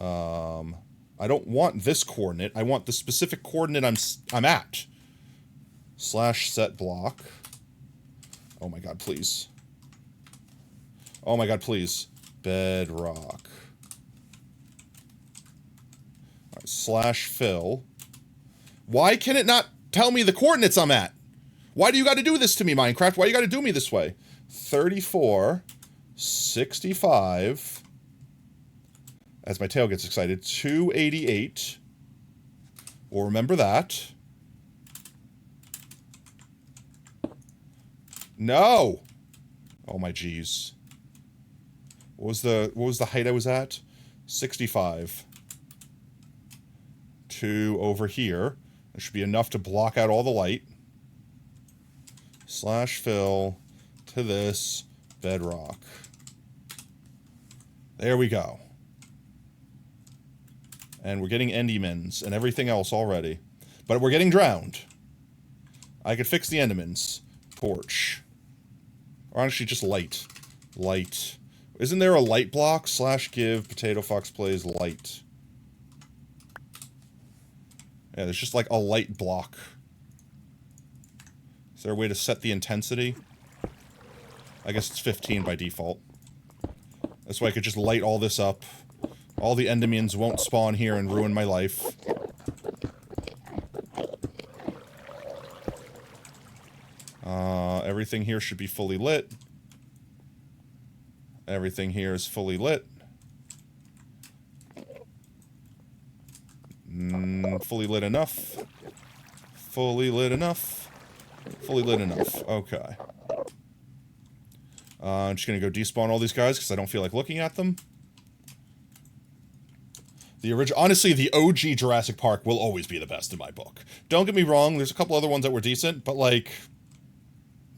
I don't want this coordinate. I want the specific coordinate I'm at. Slash set block. Oh my god, please. Oh my god, please. Bedrock. Right, slash fill. Why can it not tell me the coordinates I'm at? Why do you got to do this to me, Minecraft? Why you got to do me this way? 34, 65, as my tail gets excited, 288. We'll remember that. No! Oh my geez. What was the height I was at? 65. 2 over here. That should be enough to block out all the light. Slash fill to this bedrock. There we go. And we're getting Endymens and everything else already. But we're getting drowned. I could fix the Endymens. Torch. Or actually just light. Light. Isn't there a light block? Slash give Potato Fox plays light. Yeah, there's just like a light block. Is there a way to set the intensity? I guess it's 15 by default. This way I could just light all this up. All the Endermans won't spawn here and ruin my life. Everything here should be fully lit. Everything here is fully lit. Fully lit enough. Fully lit enough. Fully lit enough. Okay. I'm just going to go despawn all these guys because I don't feel like looking at them. Honestly, the OG Jurassic Park will always be the best in my book. Don't get me wrong, there's a couple other ones that were decent, but like,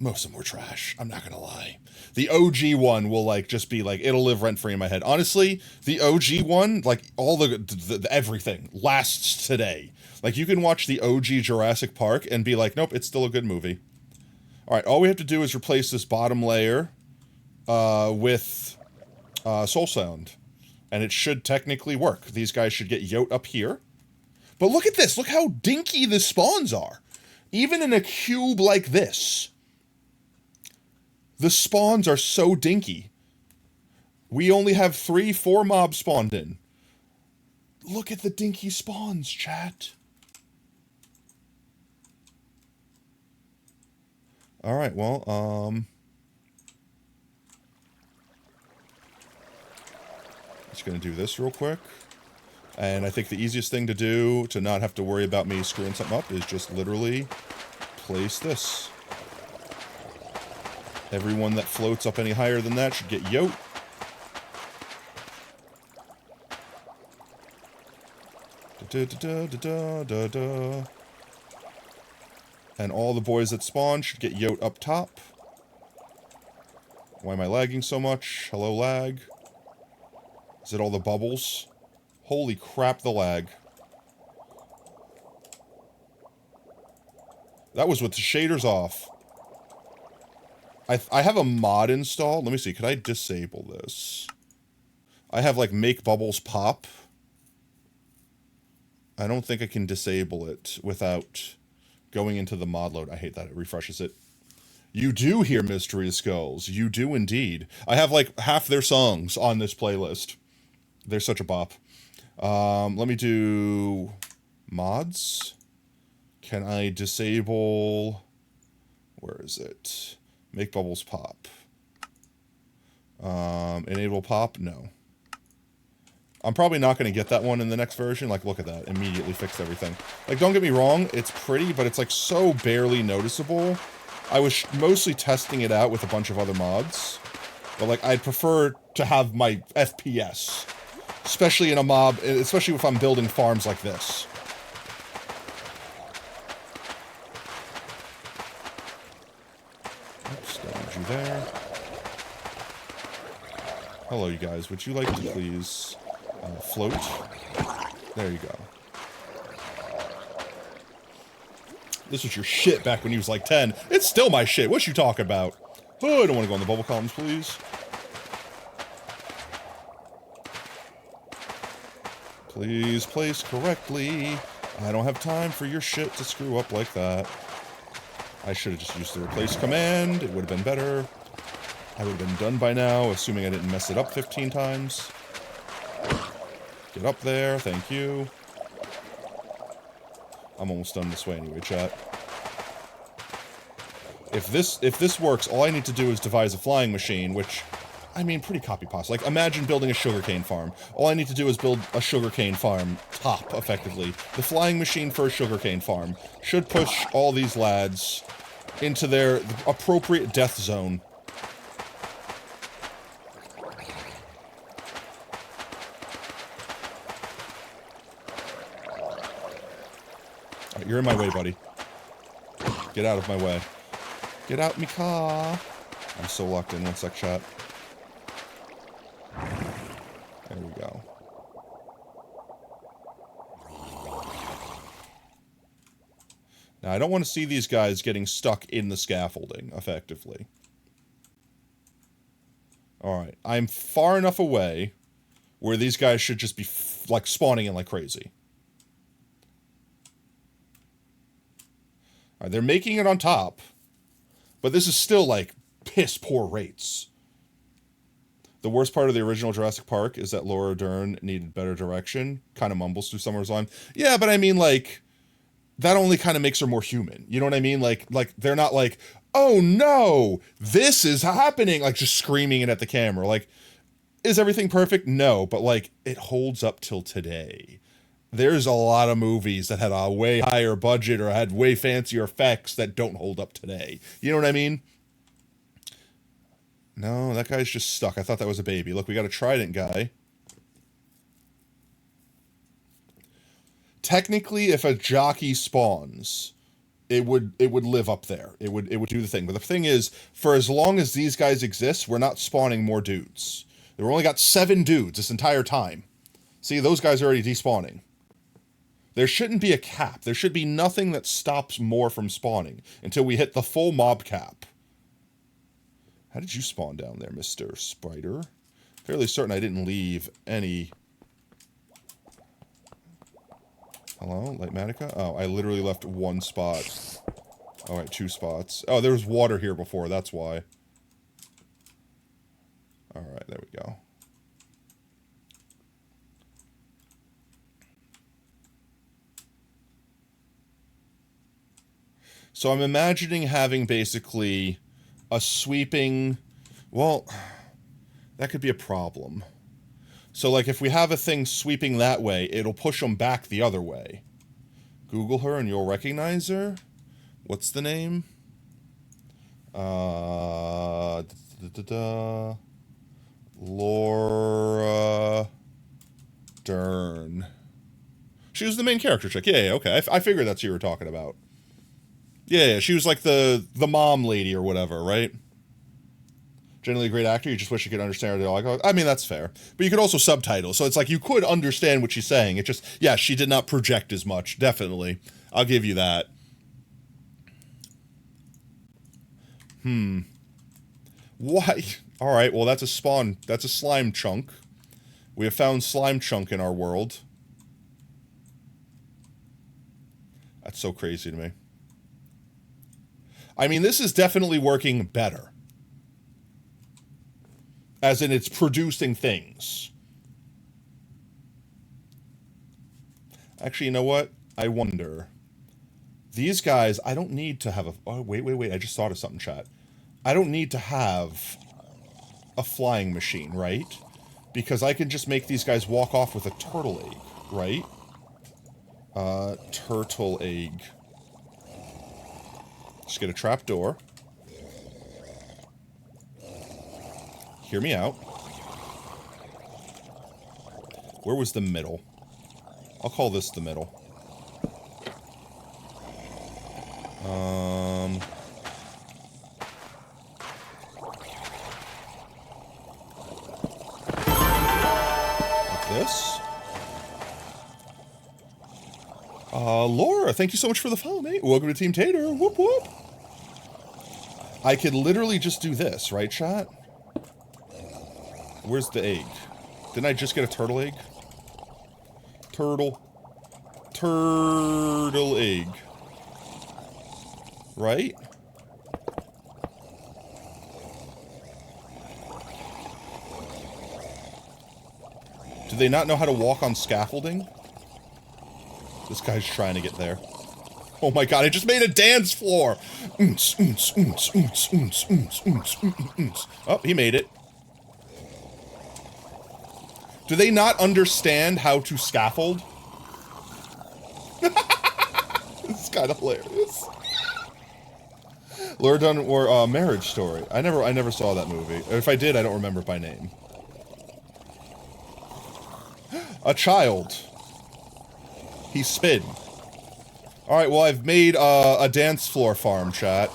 most of them were trash. I'm not gonna lie. The OG one will like just be like, it'll live rent free in my head. Honestly, the OG one, like all the everything lasts today. Like you can watch the OG Jurassic Park and be like, nope, it's still a good movie. All right, all we have to do is replace this bottom layer with Soul Sound. And it should technically work. These guys should get yote up here. But look at this. Look how dinky the spawns are. Even in a cube like this, the spawns are so dinky. We only have 3-4 mobs spawned in. Look at the dinky spawns, chat. All right, well, just going to do this real quick. And I think the easiest thing to do to not have to worry about me screwing something up is just literally place this. Everyone that floats up any higher than that should get yote. And all the boys that spawn should get yote up top. Why am I lagging so much? Hello, lag. Is it all the bubbles? Holy crap, the lag. That was with the shaders off. I have a mod installed. Let me see. Could I disable this? I have, like, make bubbles pop. I don't think I can disable it without going into the mod load. I hate that. It refreshes it. You do hear Mystery Skulls. You do indeed. I have, like, half their songs on this playlist. They're such a bop. Let me do mods. Can I disable... Where is it? Make bubbles pop. Enable pop? No. I'm probably not going to get that one in the next version. Like, look at that. Immediately fixed everything. Like, don't get me wrong. It's pretty, but it's, like, so barely noticeable. I was mostly testing it out with a bunch of other mods. But, like, I'd prefer to have my FPS. Especially in a mob, especially if I'm building farms like this. Oops, don't need you there. Hello, you guys. Would you like to please float? There you go. This was your shit back when you was like 10. It's still my shit. What you talking about? Oh, I don't want to go in the bubble columns, please. Please place correctly. I don't have time for your shit to screw up like that. I should have just used the replace command. It would have been better. I would have been done by now, assuming I didn't mess it up 15 times. Get up there. Thank you. I'm almost done this way anyway, chat. If this works, all I need to do is devise a flying machine, which... I mean, pretty copy pasta. Like, imagine building a sugarcane farm. All I need to do is build a sugarcane farm top, effectively. The flying machine for a sugarcane farm should push all these lads into their appropriate death zone. Right, you're in my way, buddy. Get out of my way. Get out me car. I'm so locked in. 1 sec, chat. There we go. Now, I don't want to see these guys getting stuck in the scaffolding, effectively. Alright, I'm far enough away where these guys should just be, like, spawning in like crazy. Alright, they're making it on top, but this is still, like, piss-poor rates. The worst part of the original Jurassic Park is that Laura Dern needed better direction. Kind of mumbles through Summer's line. Yeah, but I mean, like, that only kind of makes her more human. You know what I mean? Like they're not like, oh no, this is happening. Like, just screaming it at the camera. Like, is everything perfect? No, but like, it holds up till today. There's a lot of movies that had a way higher budget or had way fancier effects that don't hold up today. You know what I mean? No, that guy's just stuck. I thought that was a baby. Look, we got a trident guy. Technically, if a jockey spawns, it would live up there. It would do the thing. But the thing is, for as long as these guys exist, we're not spawning more dudes. We've only got 7 dudes this entire time. See, those guys are already despawning. There shouldn't be a cap. There should be nothing that stops more from spawning until we hit the full mob cap. How did you spawn down there, Mr. Spider? Fairly certain I didn't leave any... Hello, Lightmatica? Oh, I literally left 1 spot. Alright, 2 spots. Oh, there was water here before, that's why. Alright, there we go. So I'm imagining having basically a sweeping... Well, that could be a problem. So, like, if we have a thing sweeping that way, it'll push them back the other way. Google her and you'll recognize her. What's the name? Laura Dern. She was the main character chick. Yeah, okay. I figured that's who you were talking about. Yeah, she was like the mom lady or whatever, right? Generally a great actor, you just wish you could understand her dialogue. I mean, that's fair. But you could also subtitle, so it's like you could understand what she's saying. It just, yeah, she did not project as much, definitely. I'll give you that. Why? Alright, well that's a spawn, that's a slime chunk. We have found slime chunk in our world. That's so crazy to me. I mean, this is definitely working better. As in, it's producing things. Actually, you know what? I wonder. These guys, I don't need to have a... Oh, wait. I just thought of something, chat. I don't need to have a flying machine, right? Because I can just make these guys walk off with a turtle egg, right? Turtle egg. Just get a trap door. Hear me out. Where was the middle? I'll call this the middle. Like this. Laura, thank you so much for the follow, mate. Welcome to Team Tater. Whoop whoop. I could literally just do this, right, chat? Where's the egg? Didn't I just get a turtle egg? Turtle egg. Right? Do they not know how to walk on scaffolding? This guy's trying to get there. Oh my god, I just made a dance floor! Oh, he made it. Do they not understand how to scaffold? This is kind of hilarious. Laura Dern or Marriage Story. I never saw that movie. If I did, I don't remember it by name. A child. He's spin. Alright, well, I've made a dance floor farm, chat.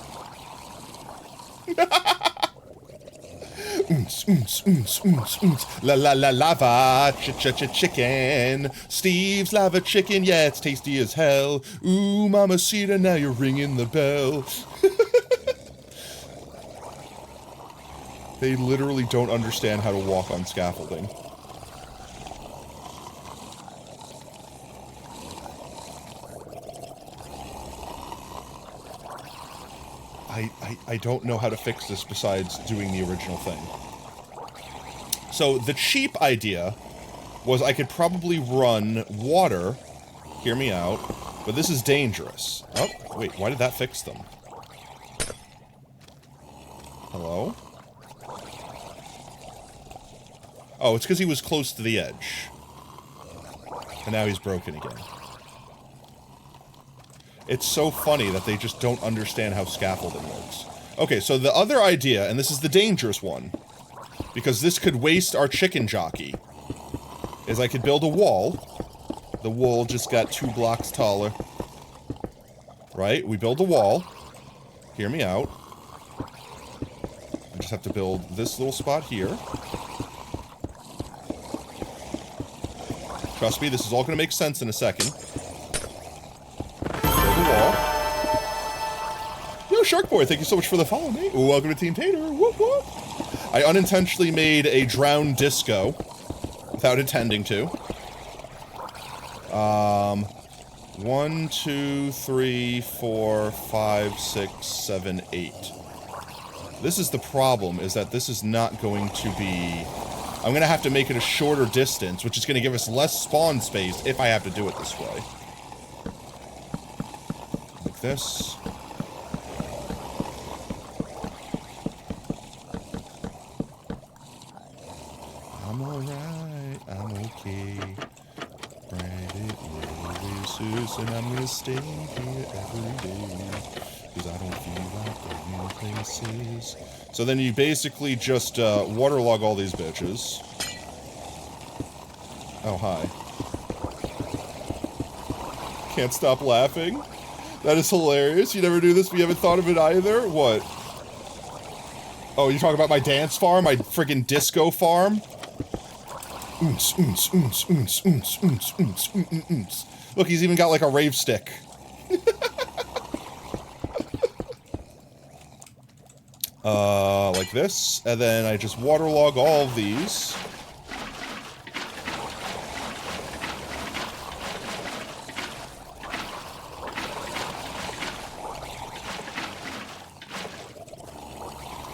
La la la lava chicken. Steve's lava chicken, yeah, it's tasty as hell. Ooh, mamacita, now you're ringing the bell. They literally don't understand how to walk on scaffolding. I don't know how to fix this besides doing the original thing. So the cheap idea was I could probably run water, hear me out, but this is dangerous. Oh, wait, why did that fix them? Hello? Oh, it's because he was close to the edge. And now he's broken again. It's so funny that they just don't understand how scaffolding works. Okay, so the other idea, and this is the dangerous one, because this could waste our chicken jockey, is I could build a wall. The wall just got 2 blocks taller. Right? We build a wall. Hear me out. I just have to build this little spot here. Trust me, this is all going to make sense in a second. Build a wall. Yo, Shark Boy, thank you so much for the follow, mate. Welcome to Team Tater. Whoop, whoop. I unintentionally made a drowned disco without intending to. 1, 2, 3, 4, 5, 6, 7, 8. This is the problem, is that this is not going to be... I'm going to have to make it a shorter distance, which is going to give us less spawn space if I have to do it this way. Like this. I'm alright, I'm okay. Private races, and I'm gonna stay here every day. Because I don't feel like going places. So then you basically just waterlog all these bitches. Oh, hi. Can't stop laughing. That is hilarious. You never do this, but you haven't thought of it either? What? Oh, you're talking about my dance farm? My friggin' disco farm? Oons, oons, oons, oons, oons, oons, oons, oons, oons. Look, he's even got like a rave stick. Like this, and then I just waterlog all of these.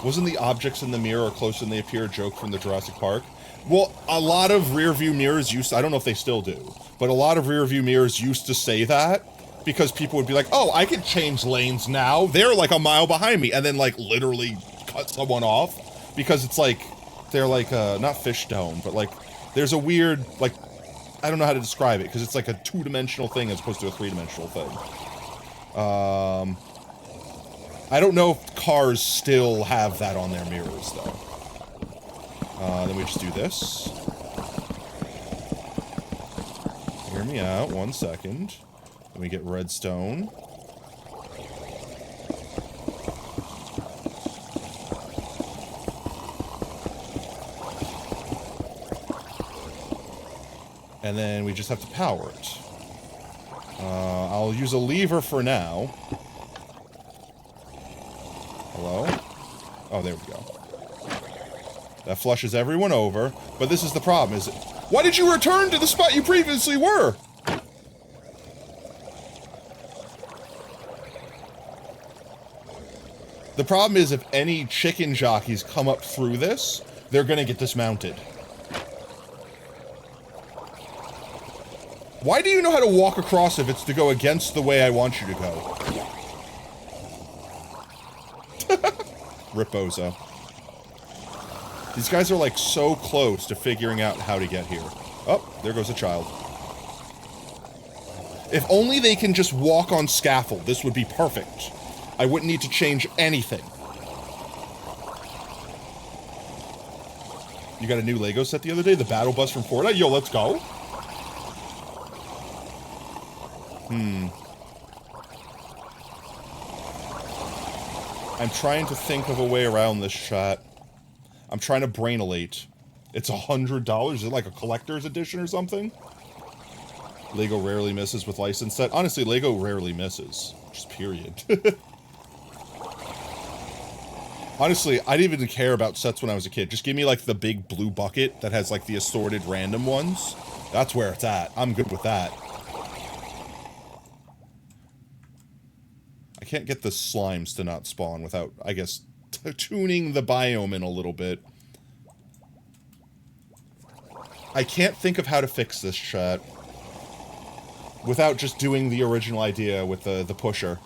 Wasn't the objects in the mirror closer than they appear a joke from the Jurassic Park? Well, a lot of rear view mirrors used to, I don't know if they still do, but a lot of rear view mirrors used to say that because people would be like, oh, I can change lanes now. They're like a mile behind me, and then like literally cut someone off because it's like, they're like, not fishbone, but like, there's a weird, like, I don't know how to describe it because it's like a 2-dimensional thing as opposed to a 3-dimensional thing. I don't know if cars still have that on their mirrors, though. Then we just do this. Hear me out, 1 second. Then we get redstone. And then we just have to power it. I'll use a lever for now. Hello? Oh, there we go. That flushes everyone over, but this is the problem, is it? Why did you return to the spot you previously were? The problem is if any chicken jockeys come up through this, they're gonna get dismounted. Why do you know how to walk across if it's to go against the way I want you to go? Ripozo. These guys are like so close to figuring out how to get here. Oh, there goes a child. If only they can just walk on scaffold, this would be perfect. I wouldn't need to change anything. You got a new Lego set the other day? The battle bus from Fortnite? Yo, let's go. I'm trying to think of a way around this shot. I'm trying to brain-elate. It's $100? Is it like a collector's edition or something? Lego rarely misses with licensed set. Honestly, Lego rarely misses. Just period. Honestly, I didn't even care about sets when I was a kid. Just give me like the big blue bucket that has like the assorted random ones. That's where it's at. I'm good with that. I can't get the slimes to not spawn without, I guess, tuning the biome in a little bit. I can't think of how to fix this, chat, without just doing the original idea with the pusher.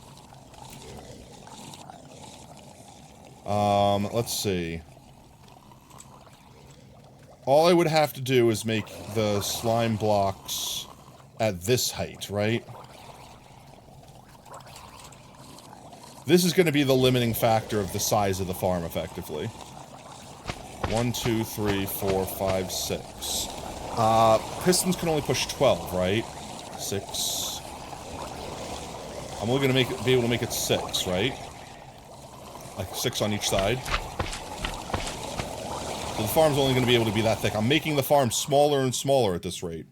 Let's see. All I would have to do is make the slime blocks at this height, right? This is going to be the limiting factor of the size of the farm, effectively. 1, 2, 3, 4, 5, 6. Pistons can only push 12, right? 6. I'm only going to be able to make it 6, right? Like 6 on each side. So the farm's only going to be able to be that thick. I'm making the farm smaller and smaller at this rate.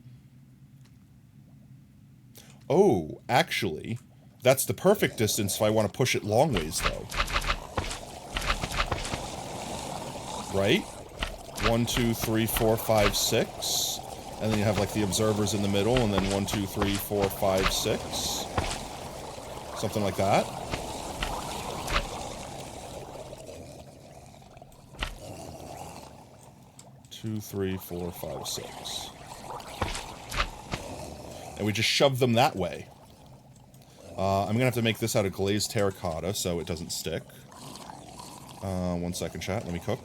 Oh, actually, that's the perfect distance if I want to push it long ways, though. Right? 1, 2, 3, 4, 5, 6. And then you have, like, the observers in the middle, and then 1, 2, 3, 4, 5, 6. Something like that. Two, 3, 4, 5, 6. And we just shove them that way. I'm gonna have to make this out of glazed terracotta so it doesn't stick. 1 second, chat. Let me cook.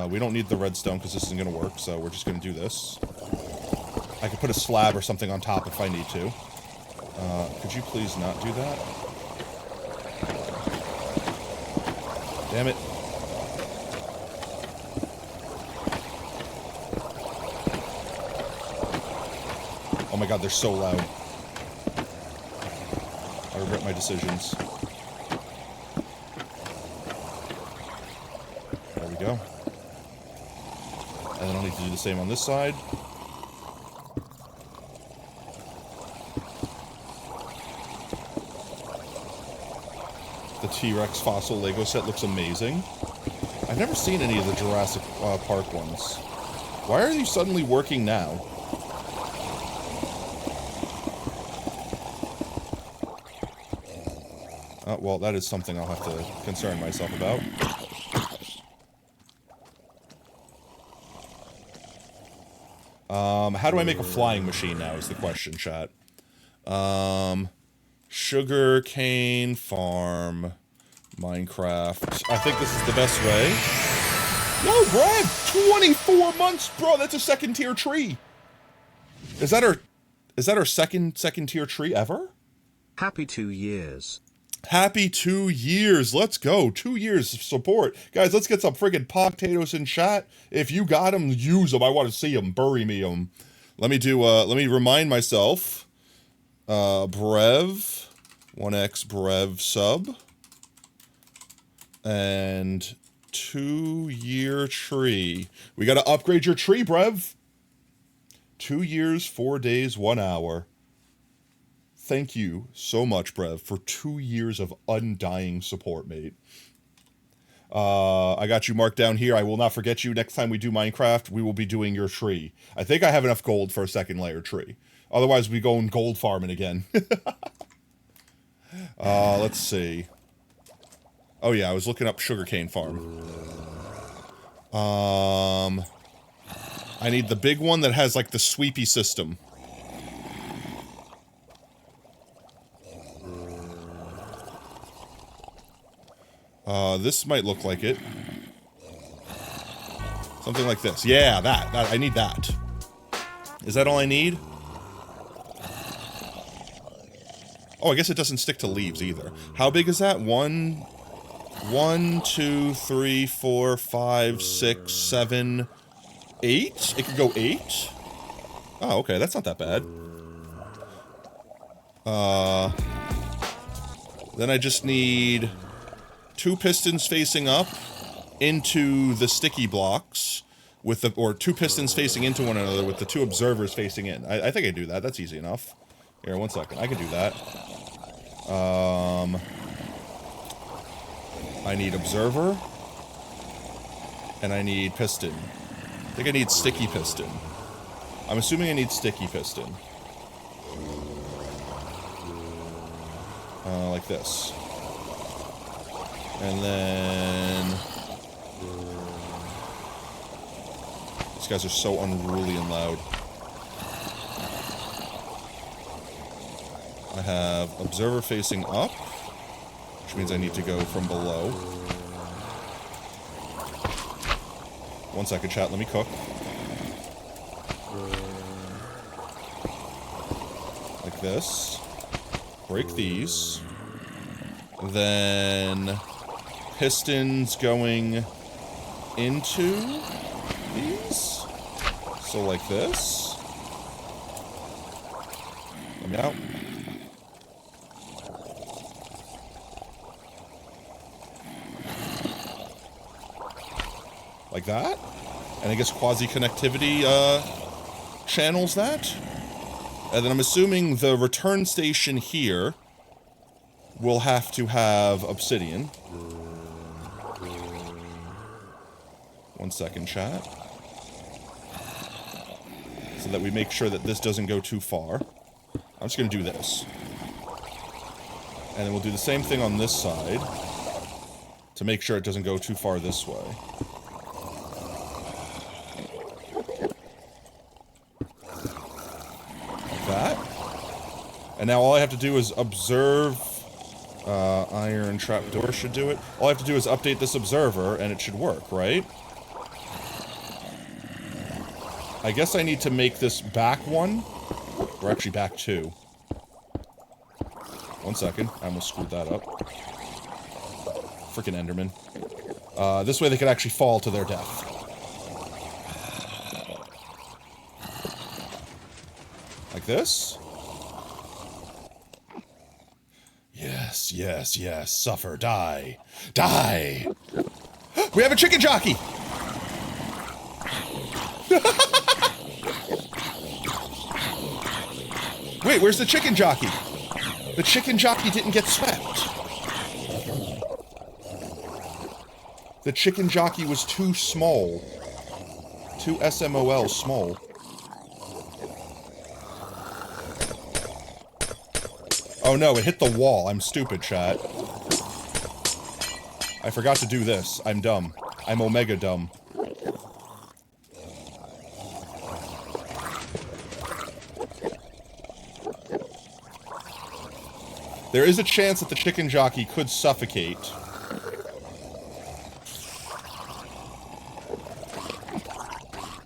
We don't need the redstone because this isn't gonna work, so we're just gonna do this. I could put a slab or something on top if I need to. Could you please not do that? Damn it. Oh my god, they're so loud. I regret my decisions. There we go. And then I'll need to do the same on this side. The T-Rex fossil Lego set looks amazing. I've never seen any of the Jurassic Park ones. Why are these suddenly working now? Well, that is something I'll have to concern myself about. How do I make a flying machine now is the question, chat. Sugar cane farm, Minecraft. I think this is the best way. Yo, Brad! 24 months, bro! That's a second tier tree! Is that our second tier tree ever? Happy 2 years. Happy 2 years. Let's go. 2 years of support. Guys, let's get some friggin' potatoes in chat. If you got them, use them. I want to see them. Bury me them. Let me remind myself. Brev. 1x Brev sub. And 2 year tree. We got to upgrade your tree, Brev. 2 years, 4 days, 1 hour. Thank you so much, Brev, for 2 years of undying support, mate. I got you marked down here. I will not forget you. Next time we do Minecraft, we will be doing your tree. I think I have enough gold for a second layer tree. Otherwise, we go in gold farming again. Let's see. Oh, yeah, I was looking up sugarcane farm. I need the big one that has, like, the sweepy system. This might look like it. Something like this. Yeah, that. I need that. Is that all I need? Oh, I guess it doesn't stick to leaves either. How big is that? 1, 2, 3, 4, 5, 6, 7, 8? It could go 8? Oh, okay, that's not that bad. Then I just need 2 pistons facing up into the sticky blocks with the, or 2 pistons facing into one another with the 2 observers facing in. I think I do that. That's easy enough. Here, 1 second. I can do that. I need observer. And I need piston. I think I need sticky piston. I'm assuming I need sticky piston. Like this. And then... These guys are so unruly and loud. I have observer facing up, which means I need to go from below. 1 second, chat, let me cook. Like this. Break these. Then pistons going into these. So like this. Let me out. Like that. And I guess quasi-connectivity channels that. And then I'm assuming the return station here will have to have obsidian. 1 second, chat. So that we make sure that this doesn't go too far. I'm just going to do this. And then we'll do the same thing on this side to make sure it doesn't go too far this way. Like that. And now all I have to do is observe... iron trapdoor should do it. All I have to do is update this observer, and it should work, right? I guess I need to make this back one. Or actually back two. 1 second. I almost screwed that up. Freaking Enderman. This way they could actually fall to their death. Like this. Yes, yes, yes. Suffer. Die. Die! We have a chicken jockey! Wait, where's the chicken jockey? The chicken jockey didn't get swept. The chicken jockey was too small. Too SMOL small. Oh no, it hit the wall. I'm stupid, chat. I forgot to do this. I'm dumb. I'm omega dumb. There is a chance that the chicken jockey could suffocate.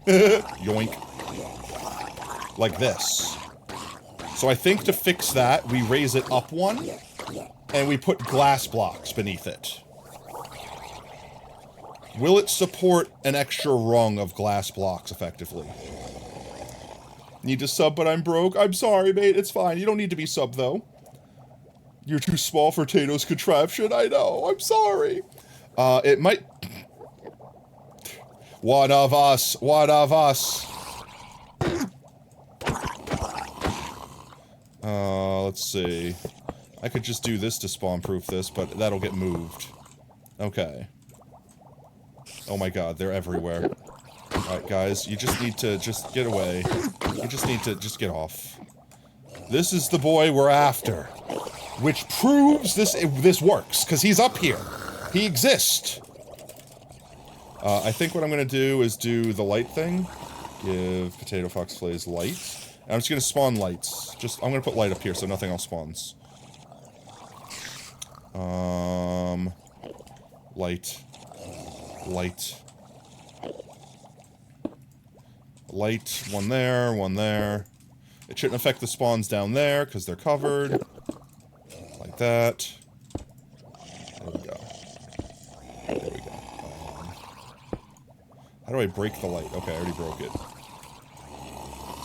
Yoink. Like this. So I think to fix that, we raise it up one, and we put glass blocks beneath it. Will it support an extra rung of glass blocks effectively? Need to sub, but I'm broke. I'm sorry, mate. It's fine. You don't need to be sub, though. You're too small for Tato's contraption. I know. I'm sorry. It might... One of us. One of us. Let's see. I could just do this to spawn-proof this, but that'll get moved. Okay. Oh my god, they're everywhere. Alright, guys, you just need to just get away. You just need to just get off. This is the boy we're after. Which proves this works, because he's up here. He exists. I think what I'm going to do is do the light thing. Give Potato Fox Flays light. And I'm just going to spawn lights. I'm going to put light up here so nothing else spawns. Light. Light. Light. One there, one there. It shouldn't affect the spawns down there, because they're covered. Like that. There we go. There we go. How do I break the light? Okay, I already broke it.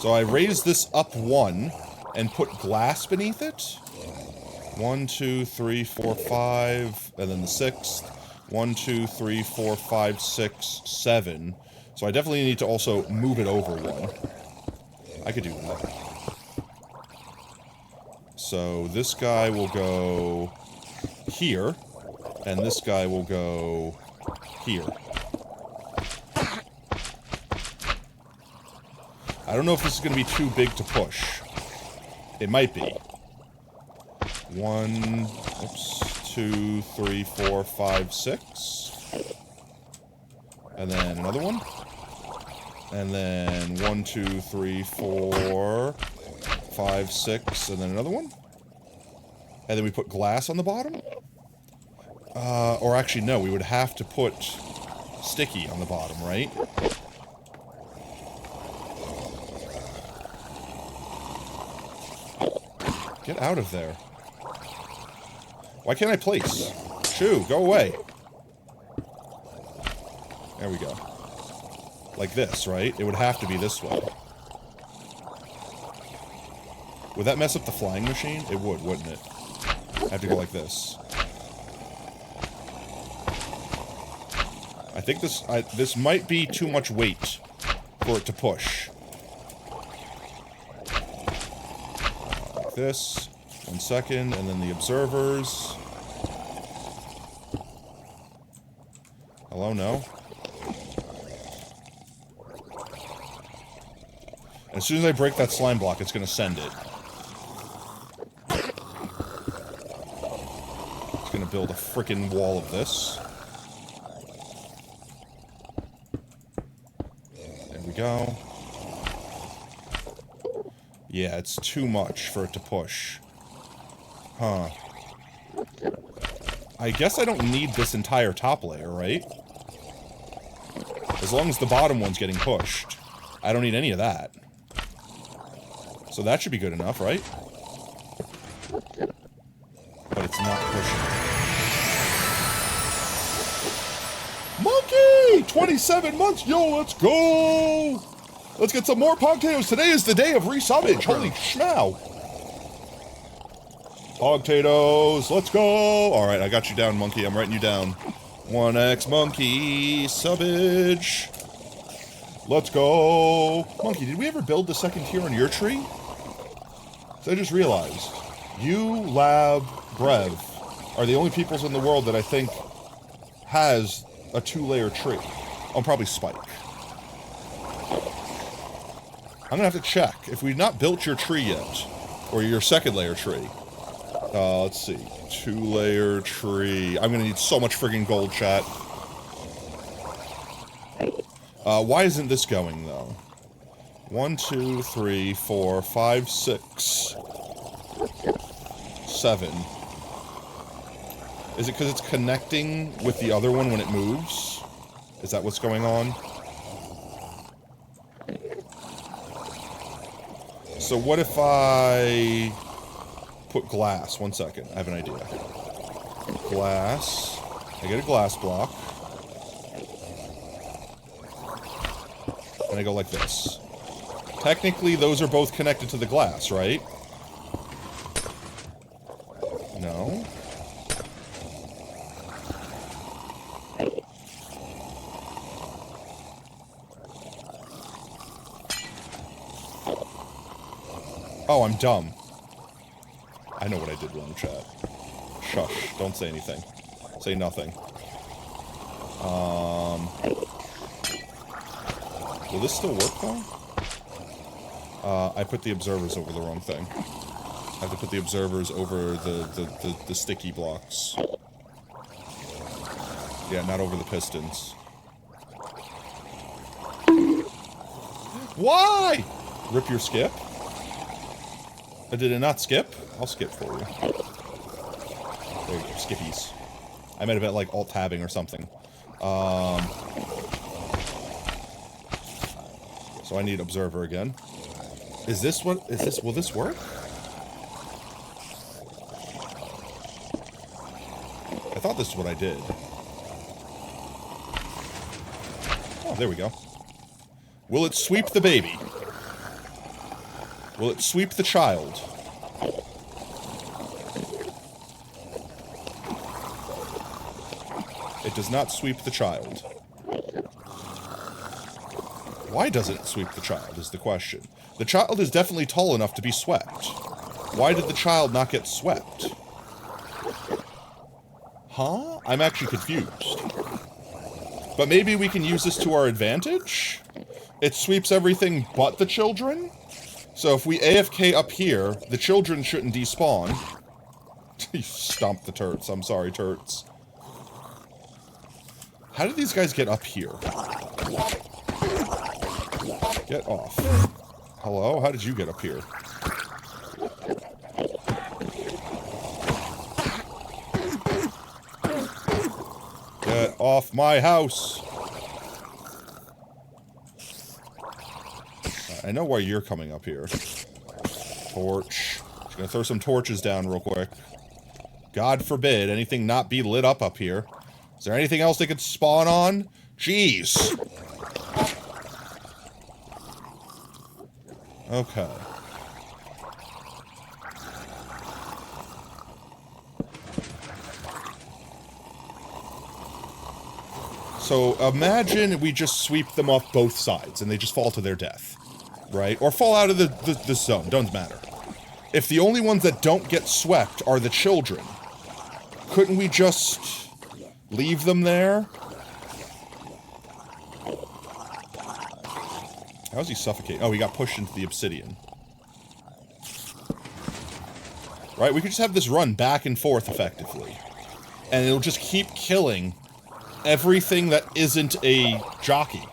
So I raised this up one, and put glass beneath it. 1, 2, 3, 4, 5, and then the 6th. 1, 2, 3, 4, 5, 6, 7. So I definitely need to also move it over one. I could do that. So this guy will go here, and this guy will go here. I don't know if this is going to be too big to push. It might be. 1, oops, 2, 3, 4, 5, 6. And then another one. And then 1, 2, 3, 4, 5, 6, and then another one. And then we put glass on the bottom? Or actually, no, we would have to put sticky on the bottom, right? Get out of there. Why can't I place? Shoo, go away. There we go. Like this, right? It would have to be this way. Would that mess up the flying machine? It would, wouldn't it? I have to go like this. I think this might be too much weight for it to push. Like this. 1 second, and then the observers. Hello, no? As soon as I break that slime block, it's gonna send it. It's gonna build a frickin' wall of this. There we go. Yeah, it's too much for it to push. Huh. I guess I don't need this entire top layer, right? As long as the bottom one's getting pushed. I don't need any of that. So that should be good enough, right? But it's not pushing. Monkey! 27 months! Yo, let's go! Let's get some more Pogtatoes. Today is the day of resubbage. Holy schmow. Pogtatoes, let's go! Alright, I got you down, Monkey. I'm writing you down. 1x Monkey, subbage. Let's go. Monkey, did we ever build the second tier on your tree? So I just realized, you, Lab, Brev are the only peoples in the world that I think has a 2-layer tree. Oh, probably Spike. I'm gonna have to check. If we've not built your tree yet, or your second layer tree. Let's see. 2-layer tree. I'm gonna need so much friggin' gold, chat. Why isn't this going, though? 1, 2, 3, 4, 5, 6, 7. Is it because it's connecting with the other one when it moves? Is that what's going on? So what if I put glass? 1 second. I have an idea. Glass. I get a glass block. And I go like this. Technically, those are both connected to the glass, right? No. Oh, I'm dumb. I know what I did wrong, chat. Shush. Don't say anything. Say nothing. Will this still work, though? I put the observers over the wrong thing. I have to put the observers over the sticky blocks. Yeah, not over the pistons. Why? Rip your skip? Did it not skip? I'll skip for you. There you go, skippies. I might have been like alt-tabbing or something. So I need observer again. Is this what, will this work? I thought this is what I did. Oh, there we go. Will it sweep the baby? Will it sweep the child? It does not sweep the child. Why doesn't it sweep the child, is the question. The child is definitely tall enough to be swept. Why did the child not get swept? Huh? I'm actually confused. But maybe we can use this to our advantage? It sweeps everything but the children? So if we AFK up here, the children shouldn't despawn. You stomped the turrets. I'm sorry, turrets. How did these guys get up here? Get off. Hello? How did you get up here? off my house. I know why you're coming up here. Torch. Just gonna throw some torches down real quick. God forbid anything not be lit up here. Is there anything else they could spawn on? Jeez. Okay. So imagine we just sweep them off both sides and they just fall to their death. Right? Or fall out of the zone. Doesn't matter. If the only ones that don't get swept are the children, couldn't we just leave them there? How's he suffocating? Oh, he got pushed into the obsidian. Right? We could just have this run back and forth effectively. And it'll just keep killing everything that isn't a jockey.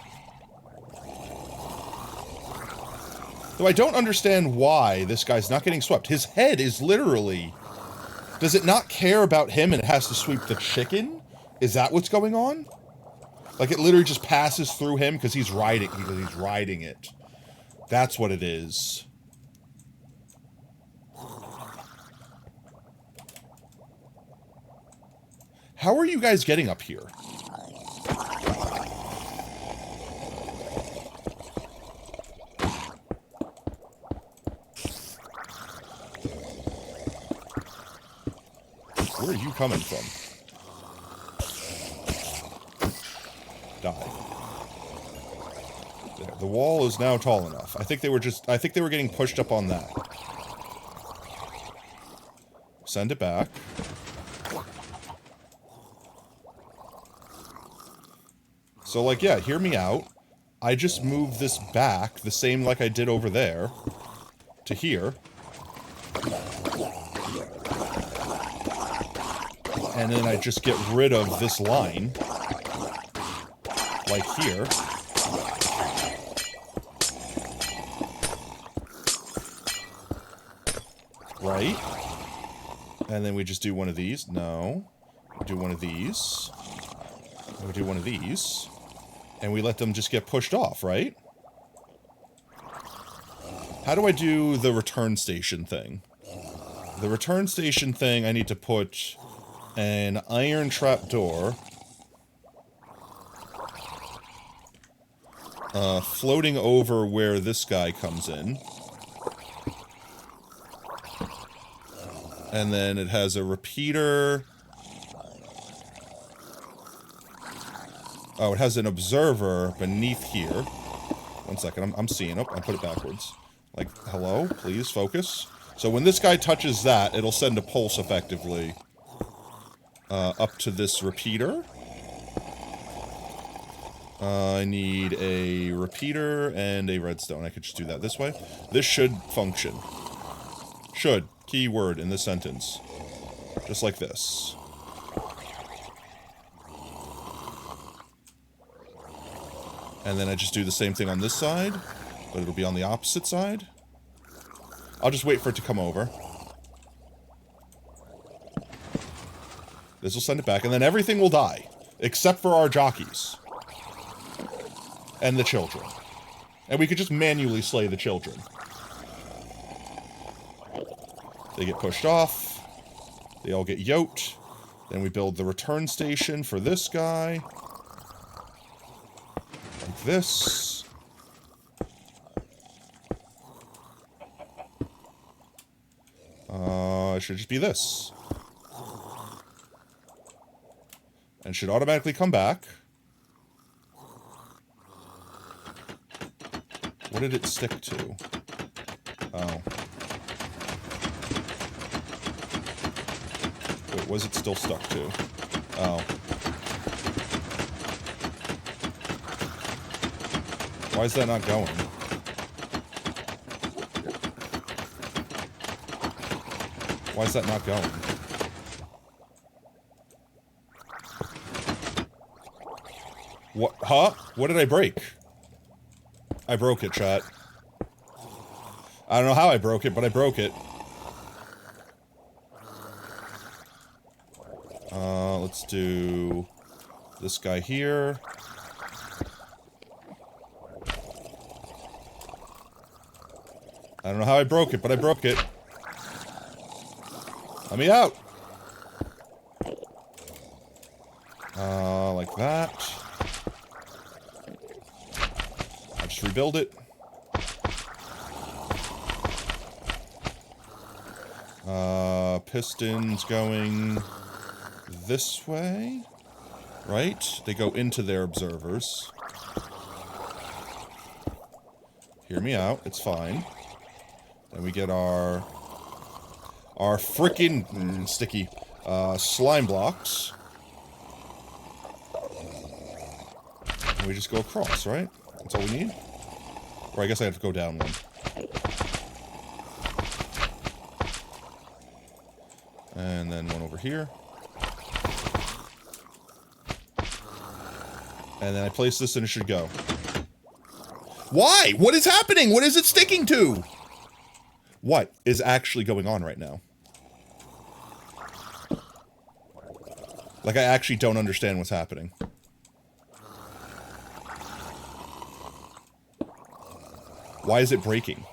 Though I don't understand why this guy's not getting swept. His head is literally... Does it not care about him and it has to sweep the chicken? Is that what's going on? Like, it literally just passes through him because he's riding it. That's what it is. How are you guys getting up here? Where are you coming from? Die. There. The wall is now tall enough. I think they were getting pushed up on that. Send it back. So, like, yeah, hear me out. I just move this back, the same like I did over there, to here. And then I just get rid of this line. Like here. Right? And then we just do one of these. No. We do one of these. And we do one of these. And we let them just get pushed off, right? How do I do the return station thing? The return station thing, I need to put an iron trap door floating over where this guy comes in. And then it has a repeater. Oh, it has an observer beneath here. One second, I'm seeing it. I put it backwards. Like, hello? Please, focus. So when this guy touches that, it'll send a pulse effectively up to this repeater. I need a repeater and a redstone. I could just do that this way. This should function. Should. Key word in this sentence. Just like this. And then I just do the same thing on this side, but it'll be on the opposite side. I'll just wait for it to come over. This will send it back, and then everything will die. Except for our jockeys. And the children. And we could just manually slay the children. They get pushed off. They all get yoked. Then we build the return station for this guy. Like this. It should just be this. And should automatically come back. What did it stick to? Oh. Wait, was it still stuck to? Oh. Why is that not going? Why is that not going? What? Huh? What did I break? I broke it, chat. I don't know how I broke it, but I broke it. Let's do This guy here. I don't know how I broke it, but I broke it. Let me out. Like that. I'll just rebuild it. Pistons going this way. Right? They go into their observers. Hear me out. It's fine. Then we get our frickin' sticky slime blocks. And we just go across, right? That's all we need? Or I guess I have to go down one. And then one over here. And then I place this and it should go. Why? What is happening? What is it sticking to? What is actually going on right now? Like, I actually don't understand what's happening. Why is it breaking?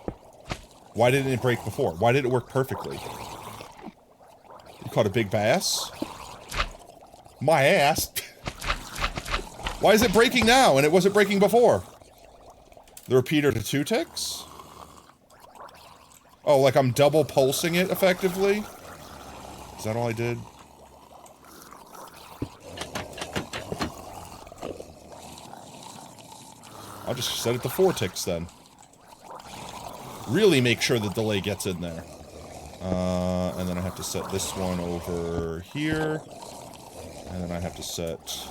Why didn't it break before? Why did it work perfectly? You caught a big bass? My ass. Why is it breaking now and it wasn't breaking before? The repeater to 2 ticks? Oh, like I'm double pulsing it effectively? Is that all I did? I'll just set it to 4 ticks then. Really make sure the delay gets in there. And then I have to set this one over here. And then I have to set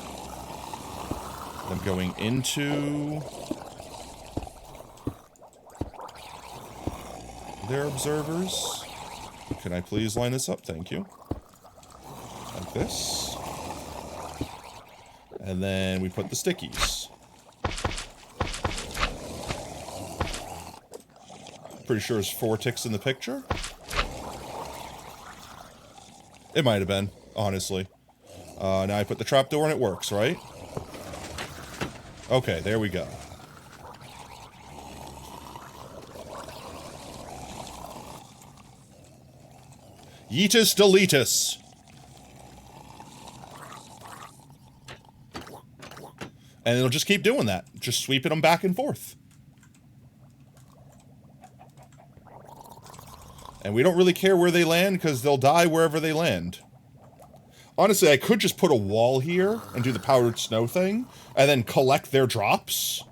them going into their observers. Can I please line this up? Thank you. Like this. And then we put the stickies. Pretty sure there's 4 ticks in the picture. It might have been, honestly. Now I put the trapdoor and it works, right? Okay, there we go. Yeetus deletus. And it'll just keep doing that. Just sweeping them back and forth. And we don't really care where they land, because they'll die wherever they land. Honestly, I could just put a wall here and do the powdered snow thing, and then collect their drops.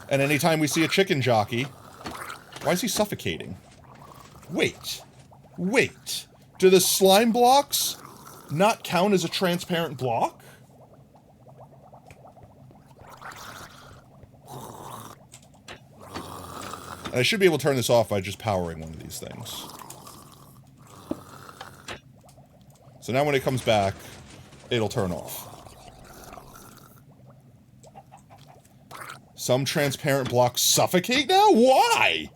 And anytime we see a chicken jockey... Why is he suffocating? Wait. Wait. Do the slime blocks not count as a transparent block? And I should be able to turn this off by just powering one of these things. So now when it comes back, it'll turn off. Some transparent blocks suffocate now? Why?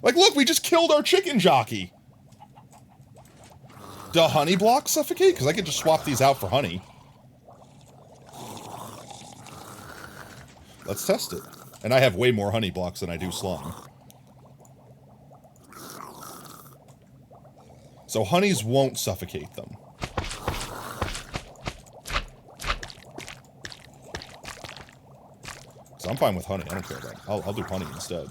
Like, look, we just killed our chicken jockey. Do honey blocks suffocate? Because I could just swap these out for honey. Let's test it. And I have way more honey blocks than I do slime. So honeys won't suffocate them. So I'm fine with honey. I don't care about it. I'll do honey instead.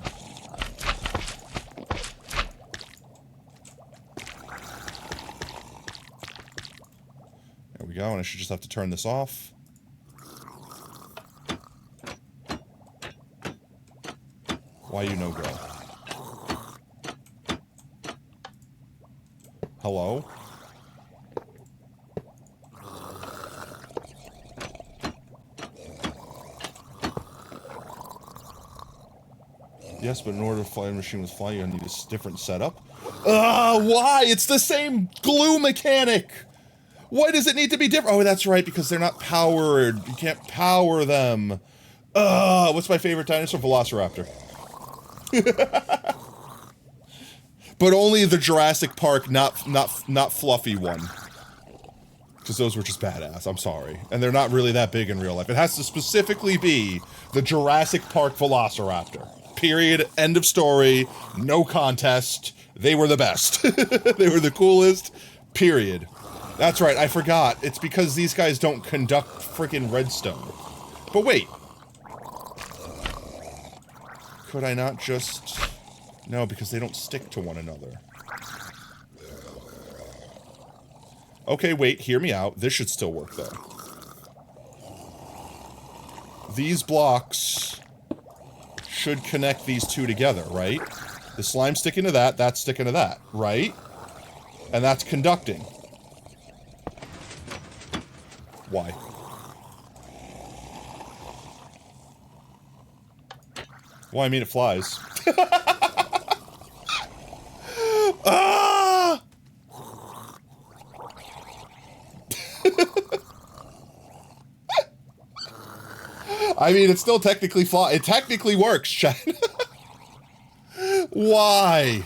There we go, and I should just have to turn this off. Why you no go? Hello? Yes, but in order to fly a machine with fly, you need a different setup. Why? It's the same glue mechanic! Why does it need to be different? Oh, that's right, because they're not powered. You can't power them. What's my favorite dinosaur? Velociraptor. But only the Jurassic Park, not fluffy one. Because those were just badass, I'm sorry. And they're not really that big in real life. It has to specifically be the Jurassic Park Velociraptor. Period, end of story, no contest. They were the best. They were the coolest, period. That's right, I forgot. It's because these guys don't conduct freaking redstone. But wait. Could I not just... No, because they don't stick to one another. Okay, wait, hear me out. This should still work, though. These blocks should connect these two together, right? The slime sticking to that, that's sticking to that, right? And that's conducting. Why? Well, I mean, it flies. Ah! I mean, it still technically flies. It technically works, chat. Why?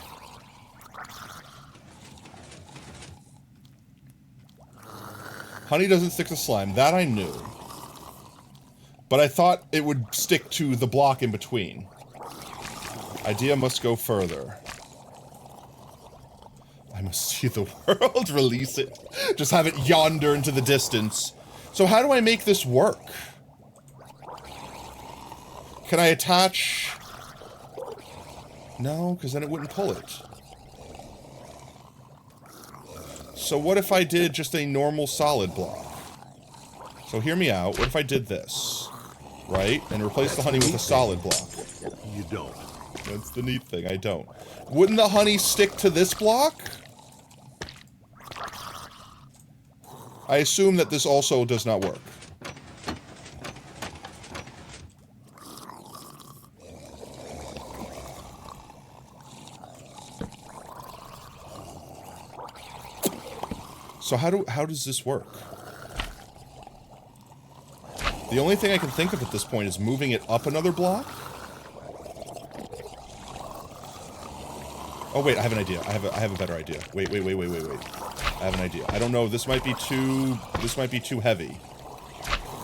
Honey doesn't stick to slime. That I knew. But I thought it would stick to the block in between. Idea must go further. I must see the world. Release it. Just have it yonder into the distance. So how do I make this work? Can I attach... No, because then it wouldn't pull it. So what if I did just a normal solid block? So hear me out. What if I did this? Right? And replace the honey with a solid block. You don't. That's the neat thing. I don't. Wouldn't the honey stick to this block? I assume that this also does not work. So how does this work? The only thing I can think of at this point is moving it up another block. Oh wait, I have an idea. I have a better idea. Wait. I have an idea. I don't know, this might be too heavy.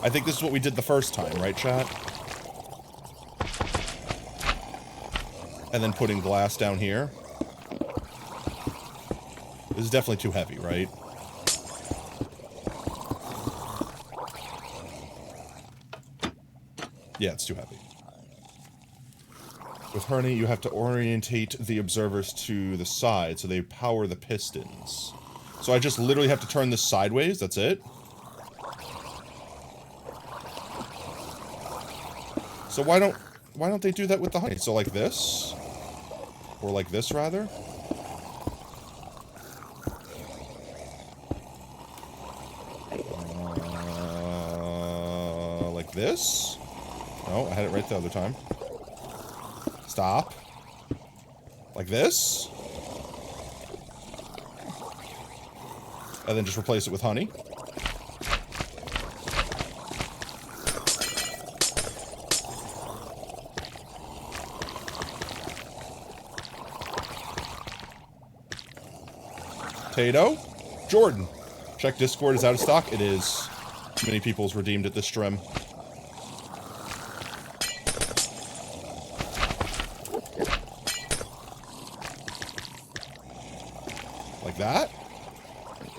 I think this is what we did the first time, right, chat? And then putting glass down here. This is definitely too heavy, right? Yeah, it's too heavy. With honey, you have to orientate the observers to the side, so they power the pistons. So I just literally have to turn this sideways, that's it? So why don't they do that with the honey? So like this? Or like this, rather? Like this? No, I had it right the other time. Stop. Like this. And then just replace it with honey. Tato. Jordan. Check Discord is out of stock. It is. Many people's redeemed at this stream. Like that.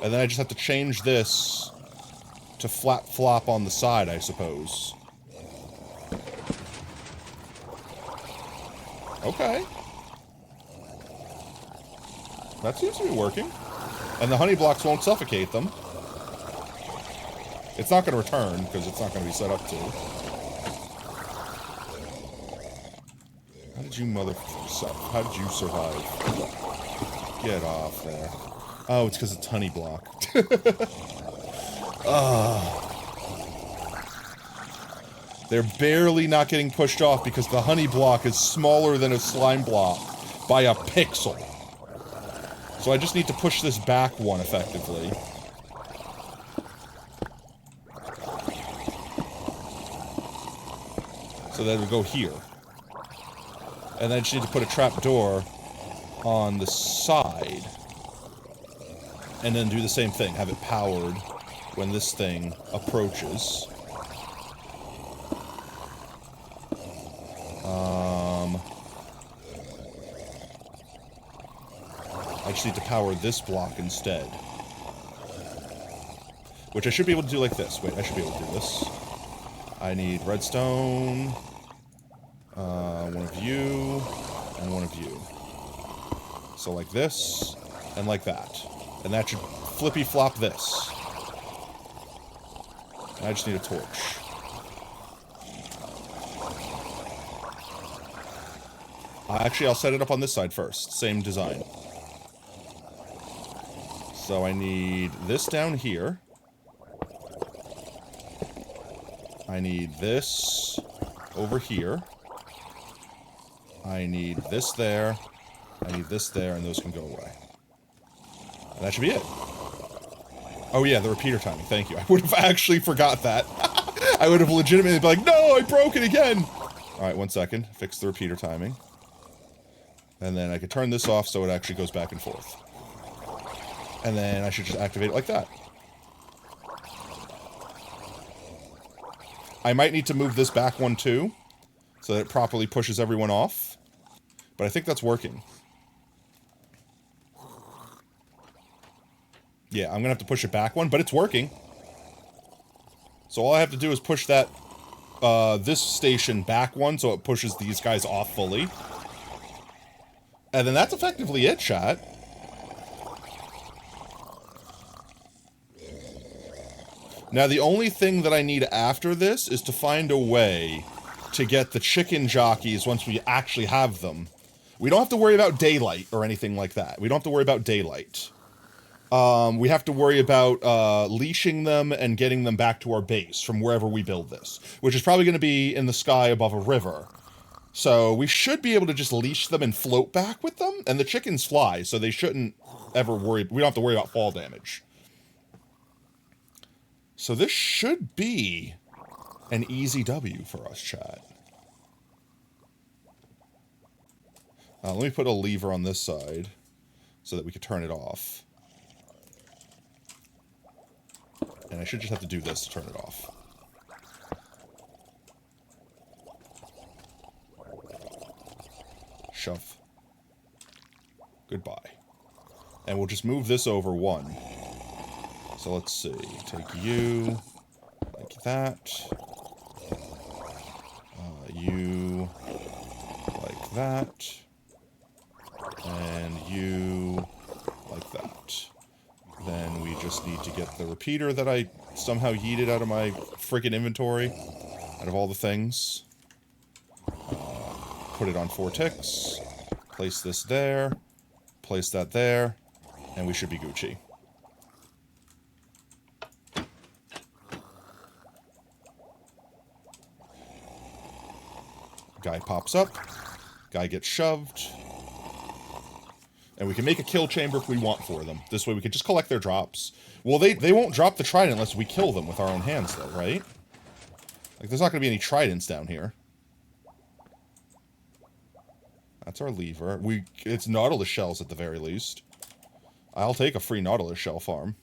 And then I just have to change this to flap flop on the side, I suppose. Okay. That seems to be working. And the honey blocks won't suffocate them. It's not going to return, because it's not going to be set up to. How did you how did you survive? Get off there. Oh, it's because it's honey block. They're barely not getting pushed off because the honey block is smaller than a slime block by a pixel. So I just need to push this back one effectively. So that it'll go here. And then I just need to put a trap door on the side. And then do the same thing. Have it powered when this thing approaches. I just need to power this block instead. Which I should be able to do like this. Wait, I should be able to do this. I need redstone, one of you, and one of you. So like this, and like that. And that should flippy-flop this. I just need a torch. Actually, I'll set it up on this side first. Same design. So I need this down here. I need this over here. I need this there. I need this there, and those can go away. And that should be it. Oh yeah, the repeater timing. Thank you. I would have actually forgot that. I would have legitimately been like, no, I broke it again! Alright, 1 second. Fix the repeater timing. And then I could turn this off so it actually goes back and forth. And then I should just activate it like that. I might need to move this back one too, so that it properly pushes everyone off. But I think that's working. Yeah, I'm gonna have to push it back one, but it's working. So all I have to do is push that, this station back one so it pushes these guys off fully. And then that's effectively it, chat. Now, the only thing that I need after this is to find a way to get the chicken jockeys once we actually have them. We don't have to worry about daylight or anything like that. We don't have to worry about daylight. We have to worry about leashing them and getting them back to our base from wherever we build this, which is probably going to be in the sky above a river. So we should be able to just leash them and float back with them, and the chickens fly, so they shouldn't ever worry. We don't have to worry about fall damage. So this should be an easy W for us, chat. Let me put a lever on this side so that we can turn it off. And I should just have to do this to turn it off. Shove. Goodbye. And we'll just move this over one. So let's see. Take you like that. You like that. And you like that. Then we just need to get the repeater that I somehow yeeted out of my freaking inventory. Out of all the things. Put it on 4 ticks. Place this there. Place that there. And we should be Gucci. Guy pops up. Guy gets shoved. And we can make a kill chamber if we want for them. This way we can just collect their drops. Well, they won't drop the trident unless we kill them with our own hands, though, right? Like, there's not going to be any tridents down here. That's our lever. It's Nautilus shells at the very least. I'll take a free Nautilus shell farm.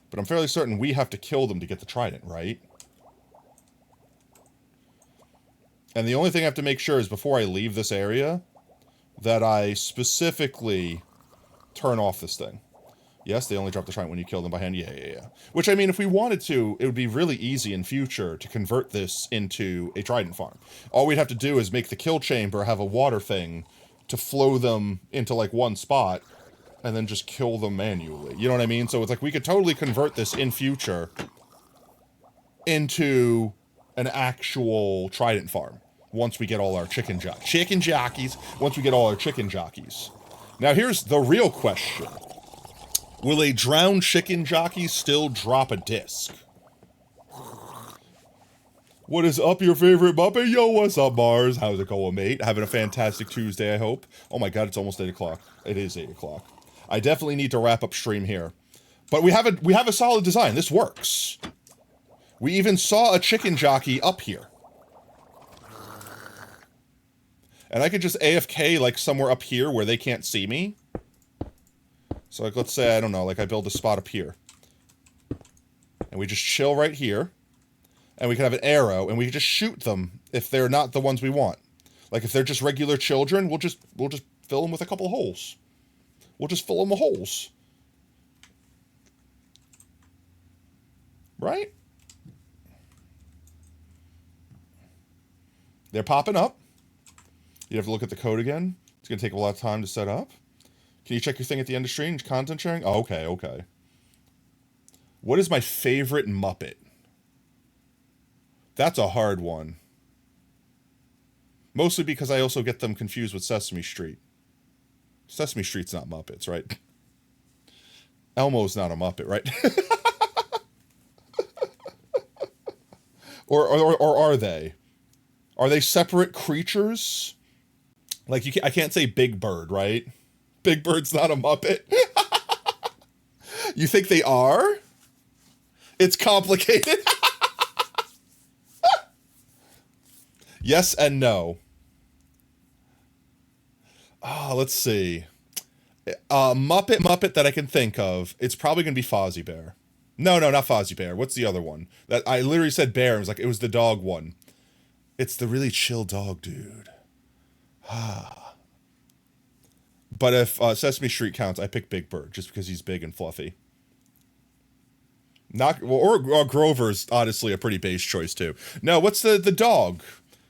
But I'm fairly certain we have to kill them to get the trident, right? And the only thing I have to make sure is before I leave this area, that I specifically turn off this thing. Yes, they only drop the trident when you kill them by hand. Yeah. Which, I mean, if we wanted to, it would be really easy in future to convert this into a trident farm. All we'd have to do is make the kill chamber have a water thing to flow them into, like, one spot, and then just kill them manually. You know what I mean? So it's like we could totally convert this in future into an actual trident farm. Once we get all our chicken jockeys, once we get all our chicken jockeys. Now here's the real question. Will a drowned chicken jockey still drop a disc? What is up, your favorite Muppet? Yo, what's up, Mars? How's it going, mate? Having a fantastic Tuesday, I hope. Oh my god, it's almost 8 o'clock. It is 8 o'clock. I definitely need to wrap up stream here. But we have a solid design. This works. We even saw a chicken jockey up here. And I could just AFK, like, somewhere up here where they can't see me. So, like, let's say, I don't know, like, I build a spot up here. And we just chill right here. And we can have an arrow, and we can just shoot them if they're not the ones we want. Like, if they're just regular children, we'll just fill them with a couple of holes. We'll just fill them with holes. Right? They're popping up. You have to look at the code again. It's going to take a lot of time to set up. Can you check your thing at the end of stream? Content sharing? Oh, okay, okay. What is my favorite Muppet? That's a hard one. Mostly because I also get them confused with Sesame Street. Sesame Street's not Muppets, right? Elmo's not a Muppet, right? or are they? Are they separate creatures? Like, I can't say Big Bird, right? Big Bird's not a Muppet. You think they are? It's complicated. Yes and no. Oh, let's see. Muppet that I can think of. It's probably going to be Fozzie Bear. No, not Fozzie Bear. What's the other one? That I literally said bear. It was the dog one. It's the really chill dog dude. But if Sesame Street counts, I pick Big Bird just because he's big and fluffy. Or Grover's honestly a pretty base choice too. No, what's the dog?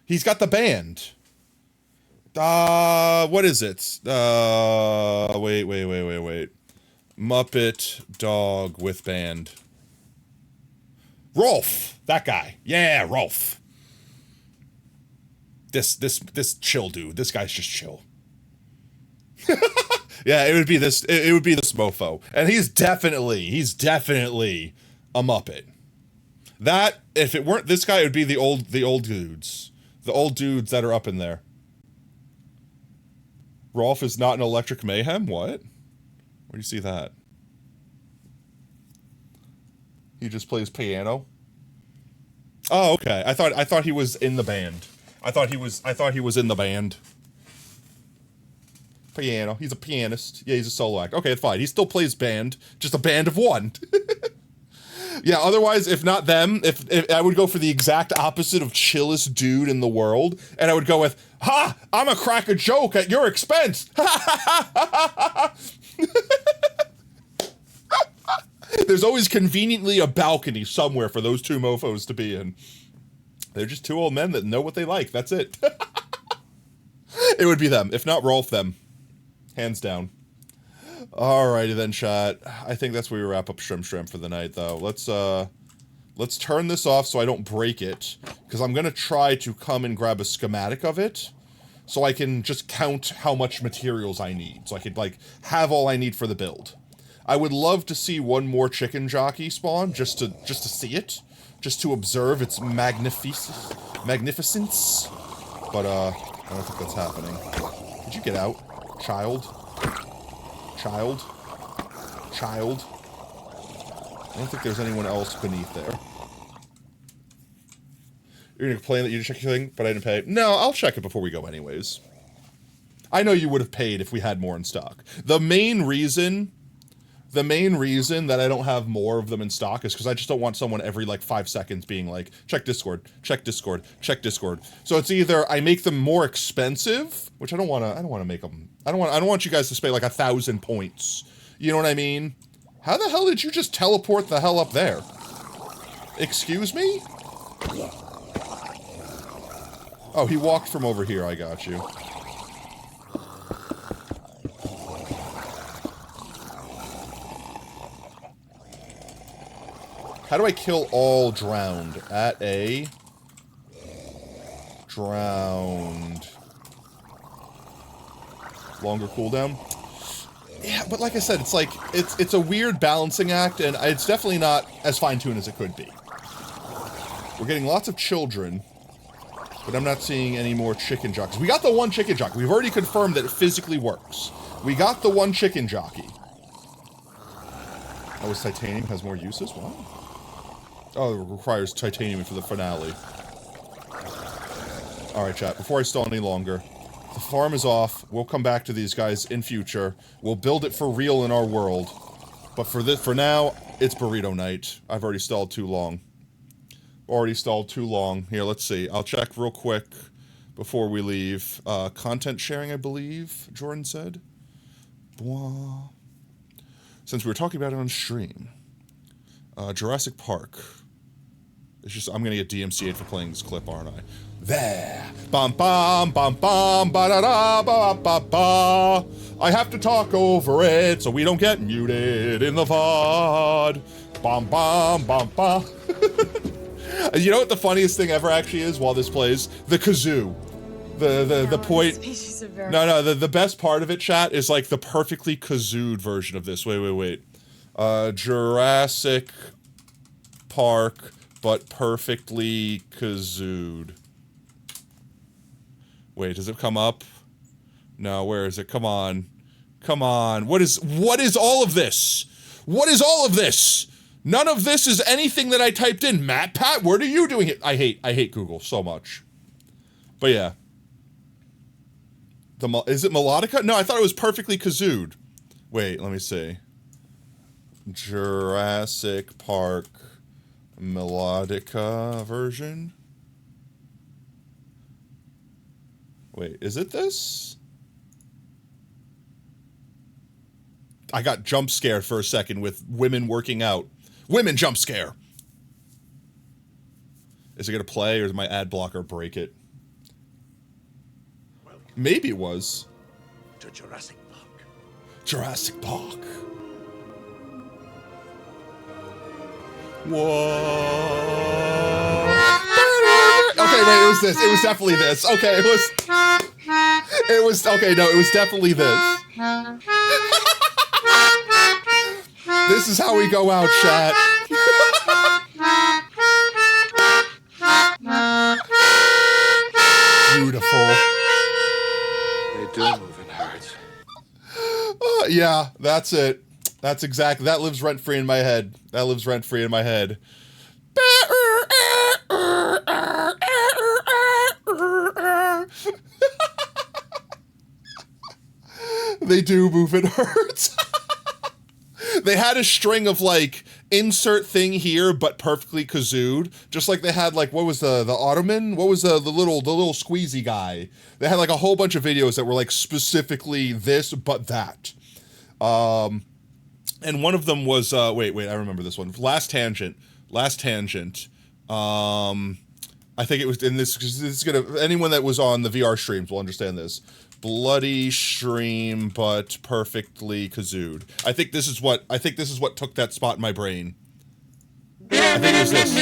He's got the band. What is it? Wait. Muppet dog with band. Rolf, that guy. Yeah, Rolf. This chill dude. This guy's just chill. Yeah, it would be this. It would be this mofo, and he's definitely a Muppet. That if it weren't this guy, it would be the old dudes, that are up in there. Rolf is not an Electric Mayhem. What? Where do you see that? He just plays piano. Oh, okay. I thought he was in the band. I thought he was in the band. Piano. He's a pianist. Yeah, he's a solo act. Okay, fine. He still plays band, just a band of one. Yeah, otherwise, if not them, if I would go for the exact opposite of chillest dude in the world, and I would go with, ha! I'm a crack a joke at your expense! There's always conveniently a balcony somewhere for those two mofos to be in. They're just two old men that know what they like. That's it. It would be them. If not Rolf, them. Hands down. Alrighty then, chat. I think that's where we wrap up Shrimp for the night, though. Let's turn this off so I don't break it, because I'm gonna try to come and grab a schematic of it, so I can just count how much materials I need, so I could, like, have all I need for the build. I would love to see one more chicken jockey spawn, just to see it, just to observe its magnificence, but, I don't think that's happening. Did you get out, child? Child. I don't think there's anyone else beneath there. You're gonna complain that you didn't check your thing, but I didn't pay. No, I'll check it before we go anyways. I know you would have paid if we had more in stock. The main reason that I don't have more of them in stock is because I just don't want someone every, like, 5 seconds being like, check Discord. So it's either I make them more expensive, which I don't want to make them. I don't want you guys to spend like 1,000 points. You know what I mean? How the hell did you just teleport the hell up there? Excuse me? Oh, he walked from over here. I got you. How do I kill all drowned? At a drowned. Longer cooldown? Yeah, but like I said, it's like, it's a weird balancing act, and it's definitely not as fine-tuned as it could be. We're getting lots of children, but I'm not seeing any more chicken jockeys. We got the one chicken jockey. We've already confirmed that it physically works. We got the one chicken jockey. Oh, is titanium has more uses? What? Oh, it requires titanium for the finale. Alright, chat, before I stall any longer, The farm is off. We'll come back to these guys in future. We'll build it for real in our world. But for now, it's burrito night. I've already stalled too long. Here, let's see. I'll check real quick before we leave. Content sharing, I believe, Jordan said. Blah. Since we were talking about it on stream. Jurassic Park. It's just, I'm gonna get DMCA'd for playing this clip, aren't I? There. Bum bum bum bum ba da da ba ba ba. I have to talk over it so we don't get muted in the VOD. Bum bum bum bum. You know what the funniest thing ever actually is while this plays? The kazoo. The point. No, the best part of it, chat, is like the perfectly kazooed version of this. Wait. Jurassic Park, but perfectly kazooed. Wait, does it come up? No, where is it? Come on. What is all of this? What is all of this? None of this is anything that I typed in. Pat, what are you doing here? I hate Google so much. But yeah. Is it melodica? No, I thought it was perfectly kazooed. Wait, let me see. Jurassic Park melodica version. Wait, is it this? I got jump scared for a second with women working out. Women jump scare. Is it gonna play or does my ad blocker break it? Maybe it was. To Jurassic Park. Jurassic Park. Whoa. Okay, wait, it was this. It was definitely this. Okay, it was, okay, no, it was definitely this. This is how we go out, chat. Beautiful. They do move in herds. Yeah, that's it. That's exactly, that lives rent-free in my head. They do move in herds. They had a string of like insert thing here, but perfectly kazooed. Just like they had like, what was the Ottoman? What was the little squeezy guy? They had like a whole bunch of videos that were like specifically this, but that. And one of them was wait, I remember this one. Last Tangent. I think it was in this is gonna, anyone that was on the VR streams will understand this. Bloody stream, but perfectly kazooed. I think this is what took that spot in my brain. I think it was this.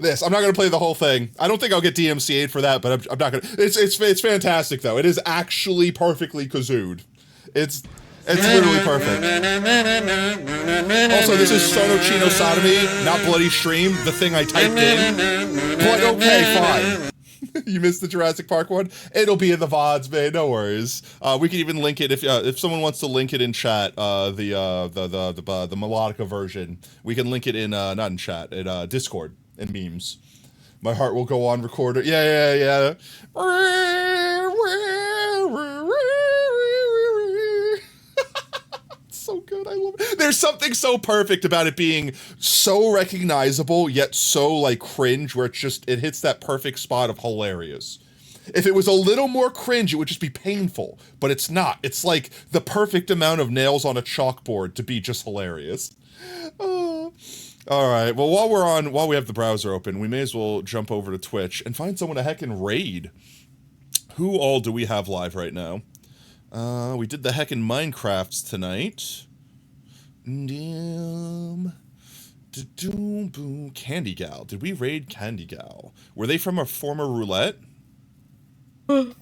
This. I'm not gonna play the whole thing. I don't think I'll get DMCA'd for that, but I'm not gonna. It's fantastic though. It is actually perfectly kazooed. It's literally perfect. Also, this is Sonochino Sodomy, not Bloody Stream, the thing I typed in. But okay, fine. You missed the Jurassic Park one? It'll be in the VODs, man, no worries. We can even link it if someone wants to link it in chat, the melodica version. We can link it in, not in chat, in Discord, and memes. My heart will go on recorder. Yeah. So good, I love it. There's something so perfect about it being so recognizable yet so like cringe, where it hits that perfect spot of hilarious. If it was a little more cringe, it would just be painful, but it's not. It's like the perfect amount of nails on a chalkboard to be just hilarious. All right, well, while we have the browser open, we may as well jump over to Twitch and find someone to heckin' raid. Who all do we have live right now? We did the heckin' Minecrafts tonight. Candy Gal. Did we raid Candy Gal? Were they from a former roulette? Oh,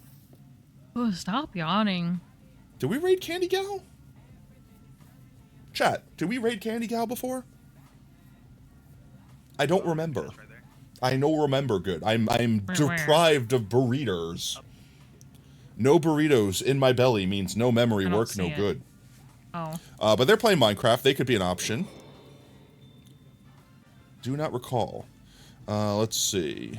stop yawning. Did we raid Candy Gal? Chat, did we raid Candy Gal before? I don't remember. I don't remember good. I'm deprived of burritos. No burritos in my belly means no memory work, no good. Oh. But they're playing Minecraft. They could be an option. Do not recall. Let's see.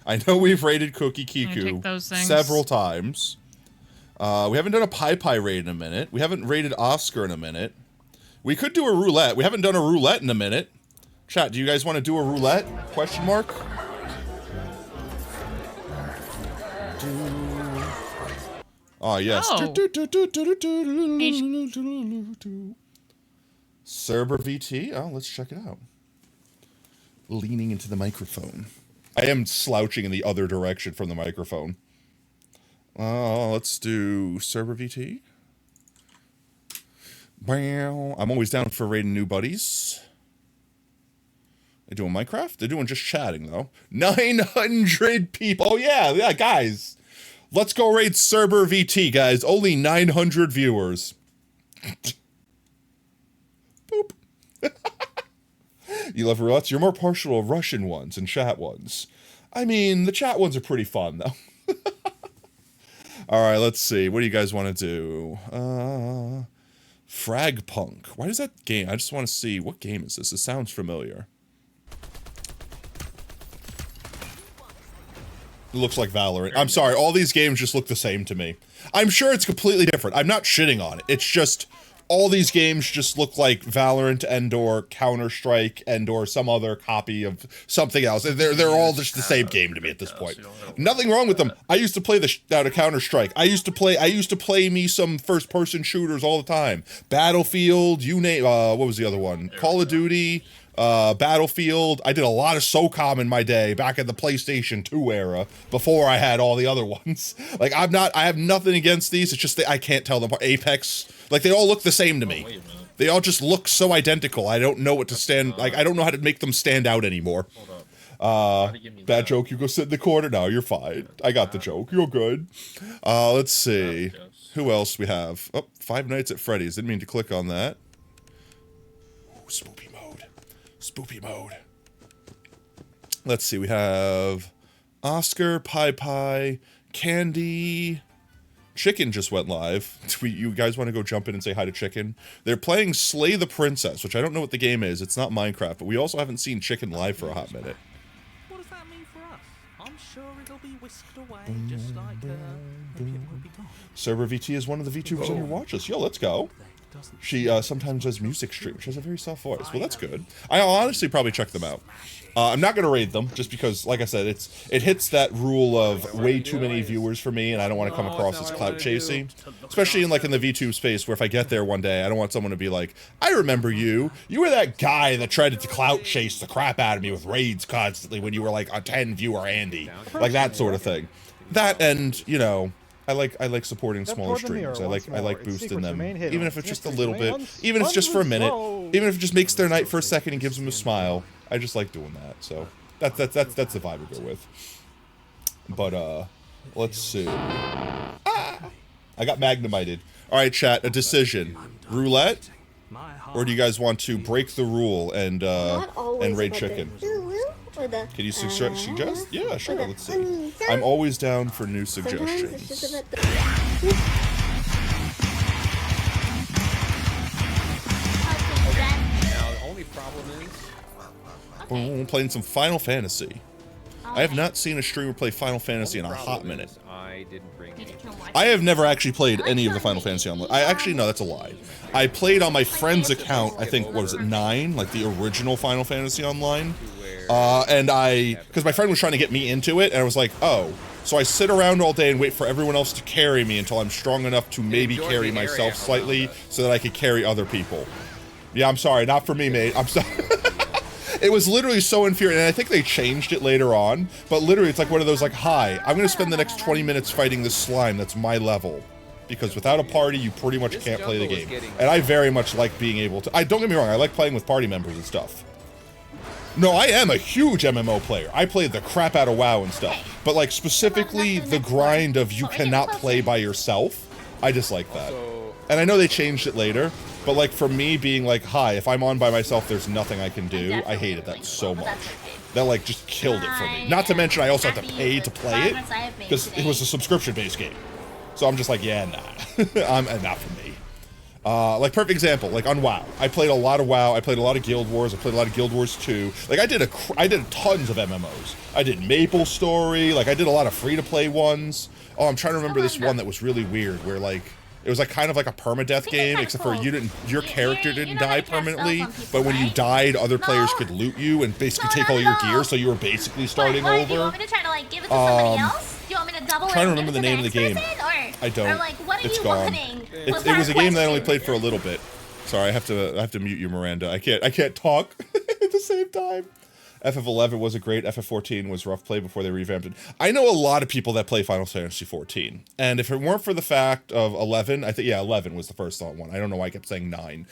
I know we've raided Cookie Kiku several times. We haven't done a Pai Pai raid in a minute. We haven't raided Oscar in a minute. We could do a roulette. We haven't done a roulette in a minute. Chat, do you guys want to do a roulette? Question mark? Oh, yes. Oh. Cerber VT? Oh, let's check it out. Leaning into the microphone. I am slouching in the other direction from the microphone. Let's do Cerber VT. I'm always down for raiding new buddies. They doing Minecraft? They're doing just chatting, though. 900 people. Oh, yeah, guys. Let's go raid Cerber VT, guys. Only 900 viewers. Boop. You love roulettes? You're more partial to Russian ones and chat ones. I mean, the chat ones are pretty fun, though. All right, let's see. What do you guys want to do? Frag Punk. Why does that game? I just want to see. What game is this? It sounds familiar. It looks like Valorant. I'm sorry, all these games just look the same to me. I'm sure it's completely different. I'm not shitting on it. It's just, all these games just look like Valorant and/or Counter-Strike and/or some other copy of something else. They're all just the same game to me at this point. Nothing wrong with them. I used to play the out of Counter-Strike. I used to play me some first-person shooters all the time. Battlefield, you name. What was the other one? Call of Duty. Battlefield. I did a lot of SOCOM in my day back in the PlayStation 2 era before I had all the other ones. Like, I have nothing against these. It's just that I can't tell them apart. Apex. Like, they all look the same to me. They all just look so identical. I don't know what to stand, like, I don't know how to make them stand out anymore. Bad joke, you go sit in the corner. No, you're fine. I got the joke. You're good. Let's see. Who else we have? Oh, Five Nights at Freddy's. Didn't mean to click on that. Ooh, spoopy mode. Spoopy mode. Let's see, we have Oscar, Pai Pai, Candy, Chicken just went live. You guys want to go jump in and say hi to Chicken? They're playing Slay the Princess, which I don't know what the game is. It's not Minecraft, but we also haven't seen Chicken live for a hot minute. What does that mean for us? I'm sure it'll be whisked away, just like maybe it won't be gone. Cerber VT is one of the VTubers on your watch list. Yo, let's go. She sometimes does music streams. She has a very soft voice. Well, that's good. I'll honestly probably check them out. I'm not going to raid them, just because, like I said, it hits that rule of way too many viewers for me, and I don't want to come across as clout chasing. Especially in the VTube space, where if I get there one day, I don't want someone to be like, I remember you. You were that guy that tried to clout chase the crap out of me with raids constantly when you were like a 10-viewer Andy. Like that sort of thing. That and, you know... I like supporting smaller streams. I like boosting them, even if it's just a little bit, even if it's just for a minute, even if it just makes their night for a second and gives them a smile. I just like doing that. So that's the vibe I go with. But let's see. I got magnemited. All right, chat. A decision: roulette, or do you guys want to break the rule and raid Chicken? Can you suggest? Yeah, sure. Let's see. I'm always down for new suggestions. Now, the only problem is... Boom, playing some Final Fantasy. I have not seen a streamer play Final Fantasy in a hot minute. I have never actually played any of the Final Fantasy online. No, that's a lie. I played on my friend's account, I think, what was it, 9? Like the original Final Fantasy online. Because my friend was trying to get me into it, and I was like, oh. So I sit around all day and wait for everyone else to carry me until I'm strong enough to maybe carry myself slightly so that I could carry other people. Yeah, I'm sorry, not for me, mate. I'm sorry. It was literally so infuriating, and I think they changed it later on, but literally it's like one of those like, hi, I'm going to spend the next 20 minutes fighting this slime that's my level. Because without a party, you pretty much can't play the game. And I very much like being able to... don't get me wrong, I like playing with party members and stuff. No, I am a huge MMO player. I played the crap out of WoW and stuff. But, like, specifically the grind of you cannot play by yourself, I just like that. And I know they changed it later, but, like, for me being like, hi, if I'm on by myself, there's nothing I can do, I hated that so much. That, like, just killed it for me. Not to mention I also have to pay to play it, because it was a subscription-based game. So I'm just like, yeah, nah. Not for me. Like, perfect example, like on WoW. I played a lot of WoW, I played a lot of Guild Wars, I played a lot of Guild Wars 2. Like, I did tons of MMOs. I did Maple Story, like, I did a lot of free-to-play ones. Oh, I'm trying to remember this one that was really weird, where, like, it was, like, kind of like a permadeath game, except for your character didn't die permanently, but when you died, other players could loot you and basically take all your gear, so you were basically starting over. Do you want me to try to, like, give it to somebody else? Do you want me to double it? I'm trying to remember the name of the game. I don't. Or, like, what are It's you gone. wanting? It was a game that I only played for a little bit. Sorry, I have to mute you, Miranda. I can't talk at the same time. FF11 was a great. FF14 was rough play before they revamped it. I know a lot of people that play Final Fantasy 14, and if it weren't for the fact of 11, I think 11 was the first one. I don't know why I kept saying 9.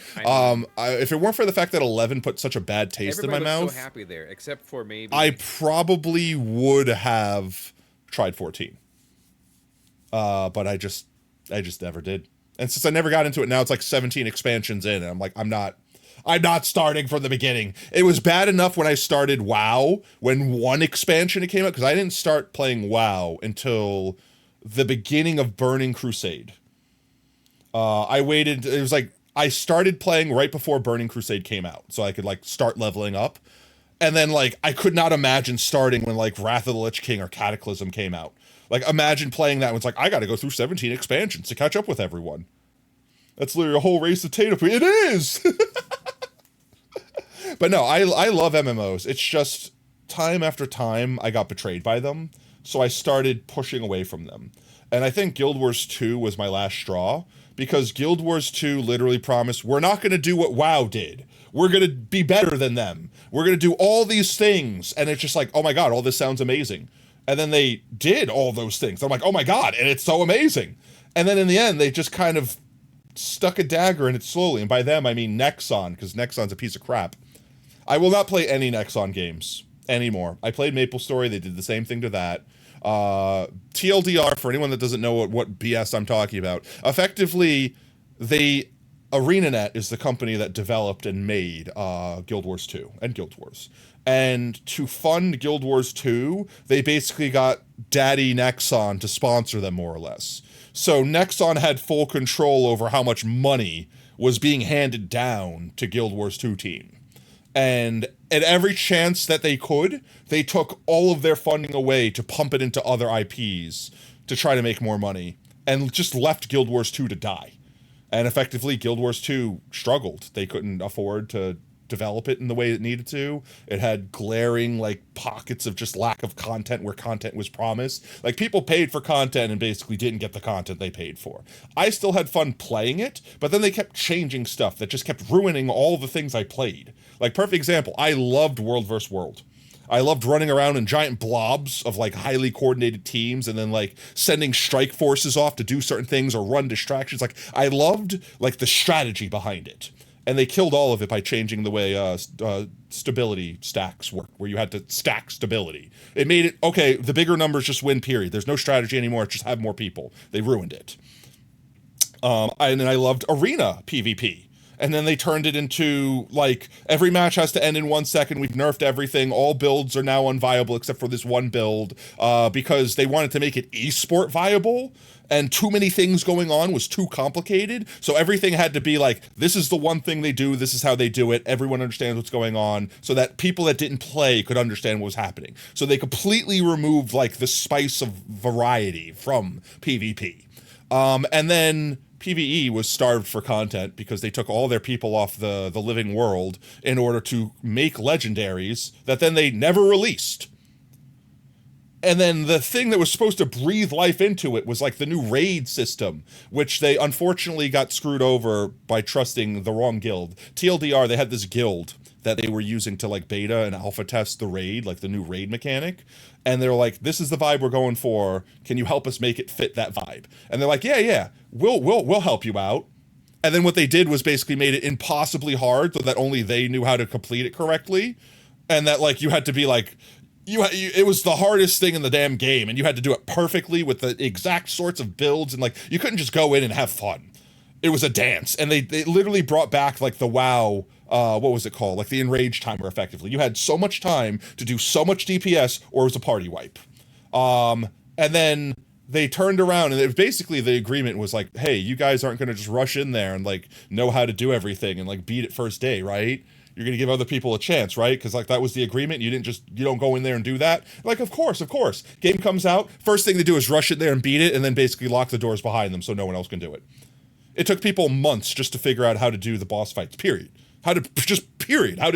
If it weren't for the fact that 11 put such a bad taste in my mouth, so happy there, except for maybe I probably would have tried 14. But I just never did. And since I never got into it, now it's like 17 expansions in, and I'm like, I'm not starting from the beginning. It was bad enough when I started WoW, when one expansion came out, because I didn't start playing WoW until the beginning of Burning Crusade. I waited, it was like, I started playing right before Burning Crusade came out, so I could, like, start leveling up. And then, like, I could not imagine starting when, like, Wrath of the Lich King or Cataclysm came out. Like, imagine playing that when it's like, I gotta go through 17 expansions to catch up with everyone. That's literally a whole race of potato. It is! But no, I love MMOs. It's just, time after time, I got betrayed by them, so I started pushing away from them. And I think Guild Wars 2 was my last straw, because Guild Wars 2 literally promised, we're not gonna do what WoW did. We're gonna be better than them. We're gonna do all these things. And it's just like, oh my god, all this sounds amazing. And then they did all those things. I'm like, oh my god, and it's so amazing. And then in the end, they just kind of stuck a dagger in it slowly. And by them, I mean Nexon, because Nexon's a piece of crap. I will not play any Nexon games anymore. I played Maple Story. They did the same thing to that. TLDR, for anyone that doesn't know what BS I'm talking about, effectively, ArenaNet is the company that developed and made Guild Wars 2 and Guild Wars. And to fund Guild Wars 2, they basically got Daddy Nexon to sponsor them, more or less. So Nexon had full control over how much money was being handed down to Guild Wars 2 team. And at every chance that they could, they took all of their funding away to pump it into other IPs to try to make more money, and just left Guild Wars 2 to die. And effectively, Guild Wars 2 struggled. They couldn't afford to develop it in the way it needed to. It had glaring, like, pockets of just lack of content where content was promised. Like, people paid for content and basically didn't get the content they paid for. I still had fun playing it, but then they kept changing stuff that just kept ruining all the things I played. Like, perfect example, I loved World vs. World. I loved running around in giant blobs of, like, highly coordinated teams and then, like, sending strike forces off to do certain things or run distractions. Like, I loved, like, the strategy behind it. And they killed all of it by changing the way stability stacks work, where you had to stack stability. It made it, okay, the bigger numbers just win, period. There's no strategy anymore, just have more people. They ruined it. And then I loved Arena PvP. And then they turned it into, like, every match has to end in 1 second. We've nerfed everything. All builds are now unviable except for this one build, because they wanted to make it esport viable, and too many things going on was too complicated. So everything had to be like, this is the one thing they do, this is how they do it, everyone understands what's going on, so that people that didn't play could understand what was happening. So they completely removed, like, the spice of variety from PvP. And then PvE was starved for content because they took all their people off the living world in order to make legendaries that then they never released. And then the thing that was supposed to breathe life into it was, like, the new raid system, which they unfortunately got screwed over by trusting the wrong guild. TLDR, they had this guild that they were using to, like, beta and alpha test the raid, like the new raid mechanic. And they're like, this is the vibe we're going for. Can you help us make it fit that vibe? And they're like, yeah, we'll help you out. And then what they did was basically made it impossibly hard so that only they knew how to complete it correctly. And that, like, you had to be like, it was the hardest thing in the damn game, and you had to do it perfectly with the exact sorts of builds, and, like, you couldn't just go in and have fun. It was a dance, and they literally brought back, like, the WoW, what was it called? Like, the Enrage timer, effectively. You had so much time to do so much DPS, or it was a party wipe. And then they turned around and it was basically the agreement was like, hey, you guys aren't going to just rush in there and like know how to do everything and like beat it first day, right? You're going to give other people a chance, right? Because like that was the agreement. You don't go in there and do that. Like, of course. Game comes out. First thing they do is rush it there and beat it and then basically lock the doors behind them so no one else can do it. It took people months just to figure out how to do the boss fights, period. How to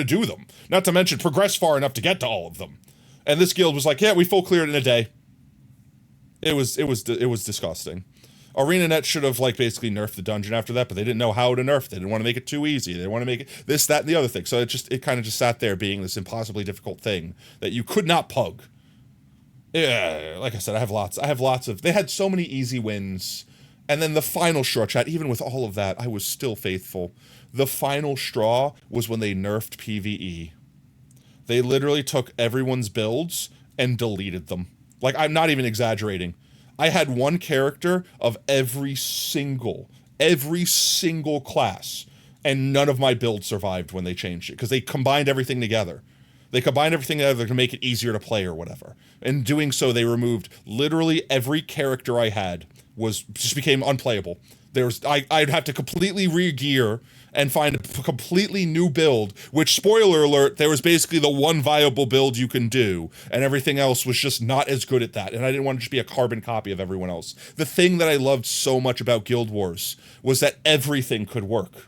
do them. Not to mention progress far enough to get to all of them. And this guild was like, yeah, we full cleared in a day. It was disgusting. ArenaNet should have like basically nerfed the dungeon after that, but they didn't know how to nerf it. They didn't want to make it too easy. They didn't want to make it this, that, and the other thing. So it kind of just sat there being this impossibly difficult thing that you could not pug. Yeah, like I said, I have lots of. They had so many easy wins, and then the final straw, chat. Even with all of that, I was still faithful. The final straw was when they nerfed PvE. They literally took everyone's builds and deleted them. Like, I'm not even exaggerating. I had one character of every single class, and none of my builds survived when they changed it, because they combined everything together. They combined everything together to make it easier to play or whatever. In doing so, they removed literally every character I had just became unplayable. I'd have to completely re-gear and find a completely new build, which, spoiler alert, there was basically the one viable build you can do, and everything else was just not as good at that, and I didn't want to just be a carbon copy of everyone else. The thing that I loved so much about Guild Wars was that everything could work.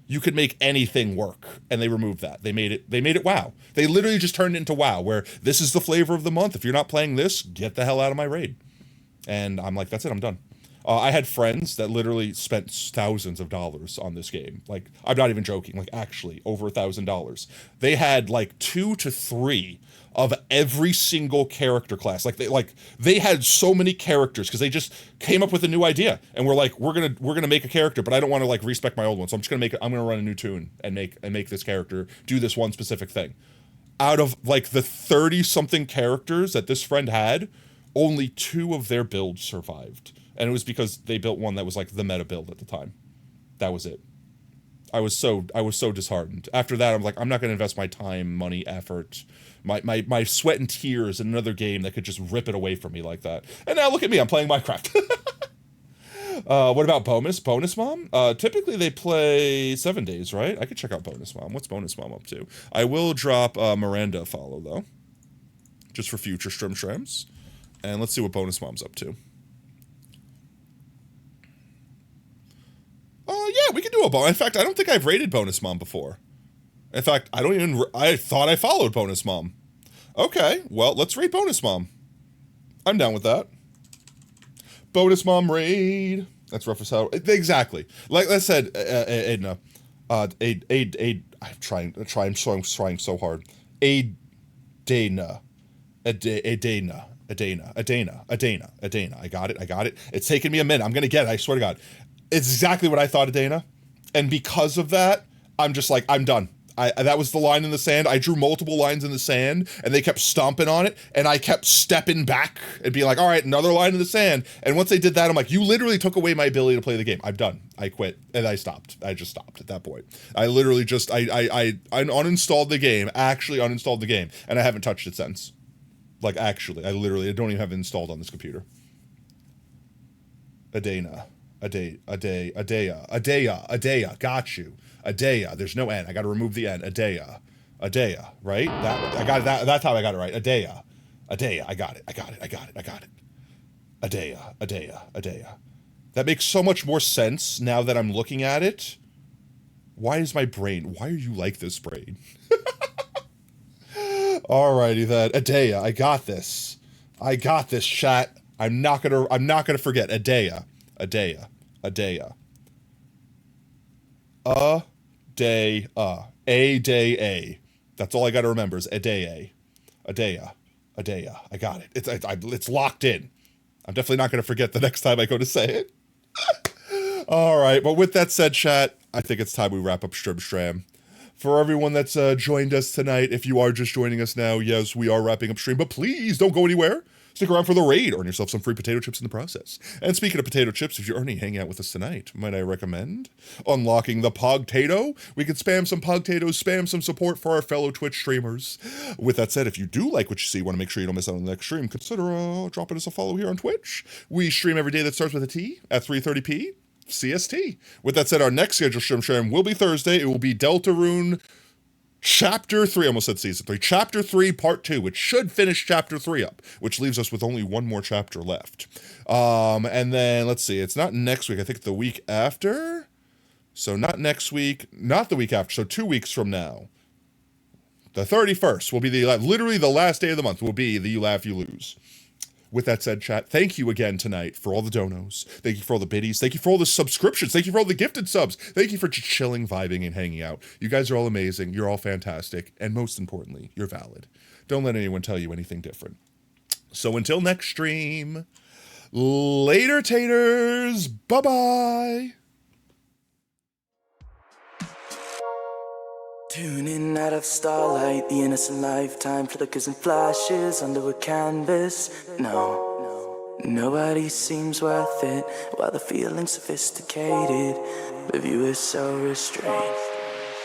You could make anything work, and they removed that. They made it WoW. They literally just turned it into WoW, where this is the flavor of the month. If you're not playing this, get the hell out of my raid. And I'm like, that's it, I'm done. I had friends that literally spent thousands of dollars on this game. Like, I'm not even joking, like actually over $1,000. They had like 2 to 3 of every single character class. They had so many characters because they just came up with a new idea and we're like, we're gonna make a character, but I don't want to like respec my old one, so I'm gonna run a new tune and make this character do this one specific thing. Out of like the 30 something characters that this friend had, only 2 of their builds survived. And it was because they built one that was like the meta build at the time. That was it. I was so disheartened. After that, I'm like, I'm not going to invest my time, money, effort, my sweat and tears in another game that could just rip it away from me like that. And now look at me, I'm playing Minecraft. What about Bonus? Bonus Mom? Typically they play 7 days, right? I could check out Bonus Mom. What's Bonus Mom up to? I will drop Miranda a follow, though. Just for future streams. And let's see what Bonus Mom's up to. Yeah, we can do a bonus. In fact, I don't think I've rated Bonus Mom before. In fact, I thought I followed Bonus Mom. Okay, well, let's raid Bonus Mom. I'm down with that. Bonus Mom raid. That's rough as hell. Exactly. Like I said, Edna. I'm trying so hard. Adana. I got it. It's taken me a minute. I'm gonna get it, I swear to God. It's exactly what I thought of Dana. And because of that, I'm just like, I'm done. That was the line in the sand. I drew multiple lines in the sand, and they kept stomping on it, and I kept stepping back and being like, all right, another line in the sand. And once they did that, I'm like, you literally took away my ability to play the game. I'm done. I quit. And I stopped. I just stopped at that point. I literally just, I uninstalled the game, actually uninstalled the game, and I haven't touched it since. Like, actually, I don't even have it installed on this computer. Adana. Adea, got you. Adea, there's no N. I gotta remove the N. Adea, right? I got it. That's how I got it right. Adea, I got it. Adea. That makes so much more sense now that I'm looking at it. Why are you like this, brain? Alrighty then. Adea, I got this, chat. I'm not gonna forget. Adea. A-day-a. A-day-a. That's all I gotta remember is A-day-a. A-day-a. I got it. It's locked in. I'm definitely not gonna forget the next time I go to say it. Alright, but with that said, chat, I think it's time we wrap up Stram. For everyone that's joined us tonight, if you are just joining us now, yes, we are wrapping up stream, but please don't go anywhere. Stick around for the raid. Earn yourself some free potato chips in the process. And speaking of potato chips, if you're already hanging out with us tonight, might I recommend unlocking the Pogtato? We can spam some Pogtatos, spam some support for our fellow Twitch streamers. With that said, if you do like what you see, want to make sure you don't miss out on the next stream, consider dropping us a follow here on Twitch. We stream every day that starts with a T at 3:30 CST. With that said, our next scheduled stream will be Thursday. It will be Deltarune Chapter 3, I almost said Season 3. Chapter 3, Part 2, which should finish Chapter 3 up, which leaves us with only one more chapter left. And then, let's see, it's not next week, I think the week after? So not next week, not the week after, so 2 weeks from now. The 31st will be literally the last day of the month will be the You Laugh, You Lose. With that said, chat, thank you again tonight for all the donos. Thank you for all the biddies. Thank you for all the subscriptions. Thank you for all the gifted subs. Thank you for just chilling, vibing, and hanging out. You guys are all amazing. You're all fantastic. And most importantly, you're valid. Don't let anyone tell you anything different. So until next stream, later, taters. Bye-bye. Tuning out of starlight, the innocent lifetime flickers and flashes under a canvas. No, nobody seems worth it, while the feeling's sophisticated. The view is so restrained.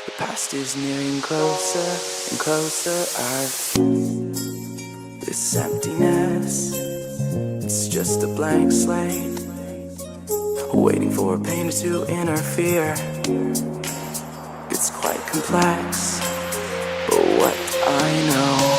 The past is nearing closer and closer. This emptiness, it's just a blank slate, waiting for a painter to interfere. It's quite complex, but what I know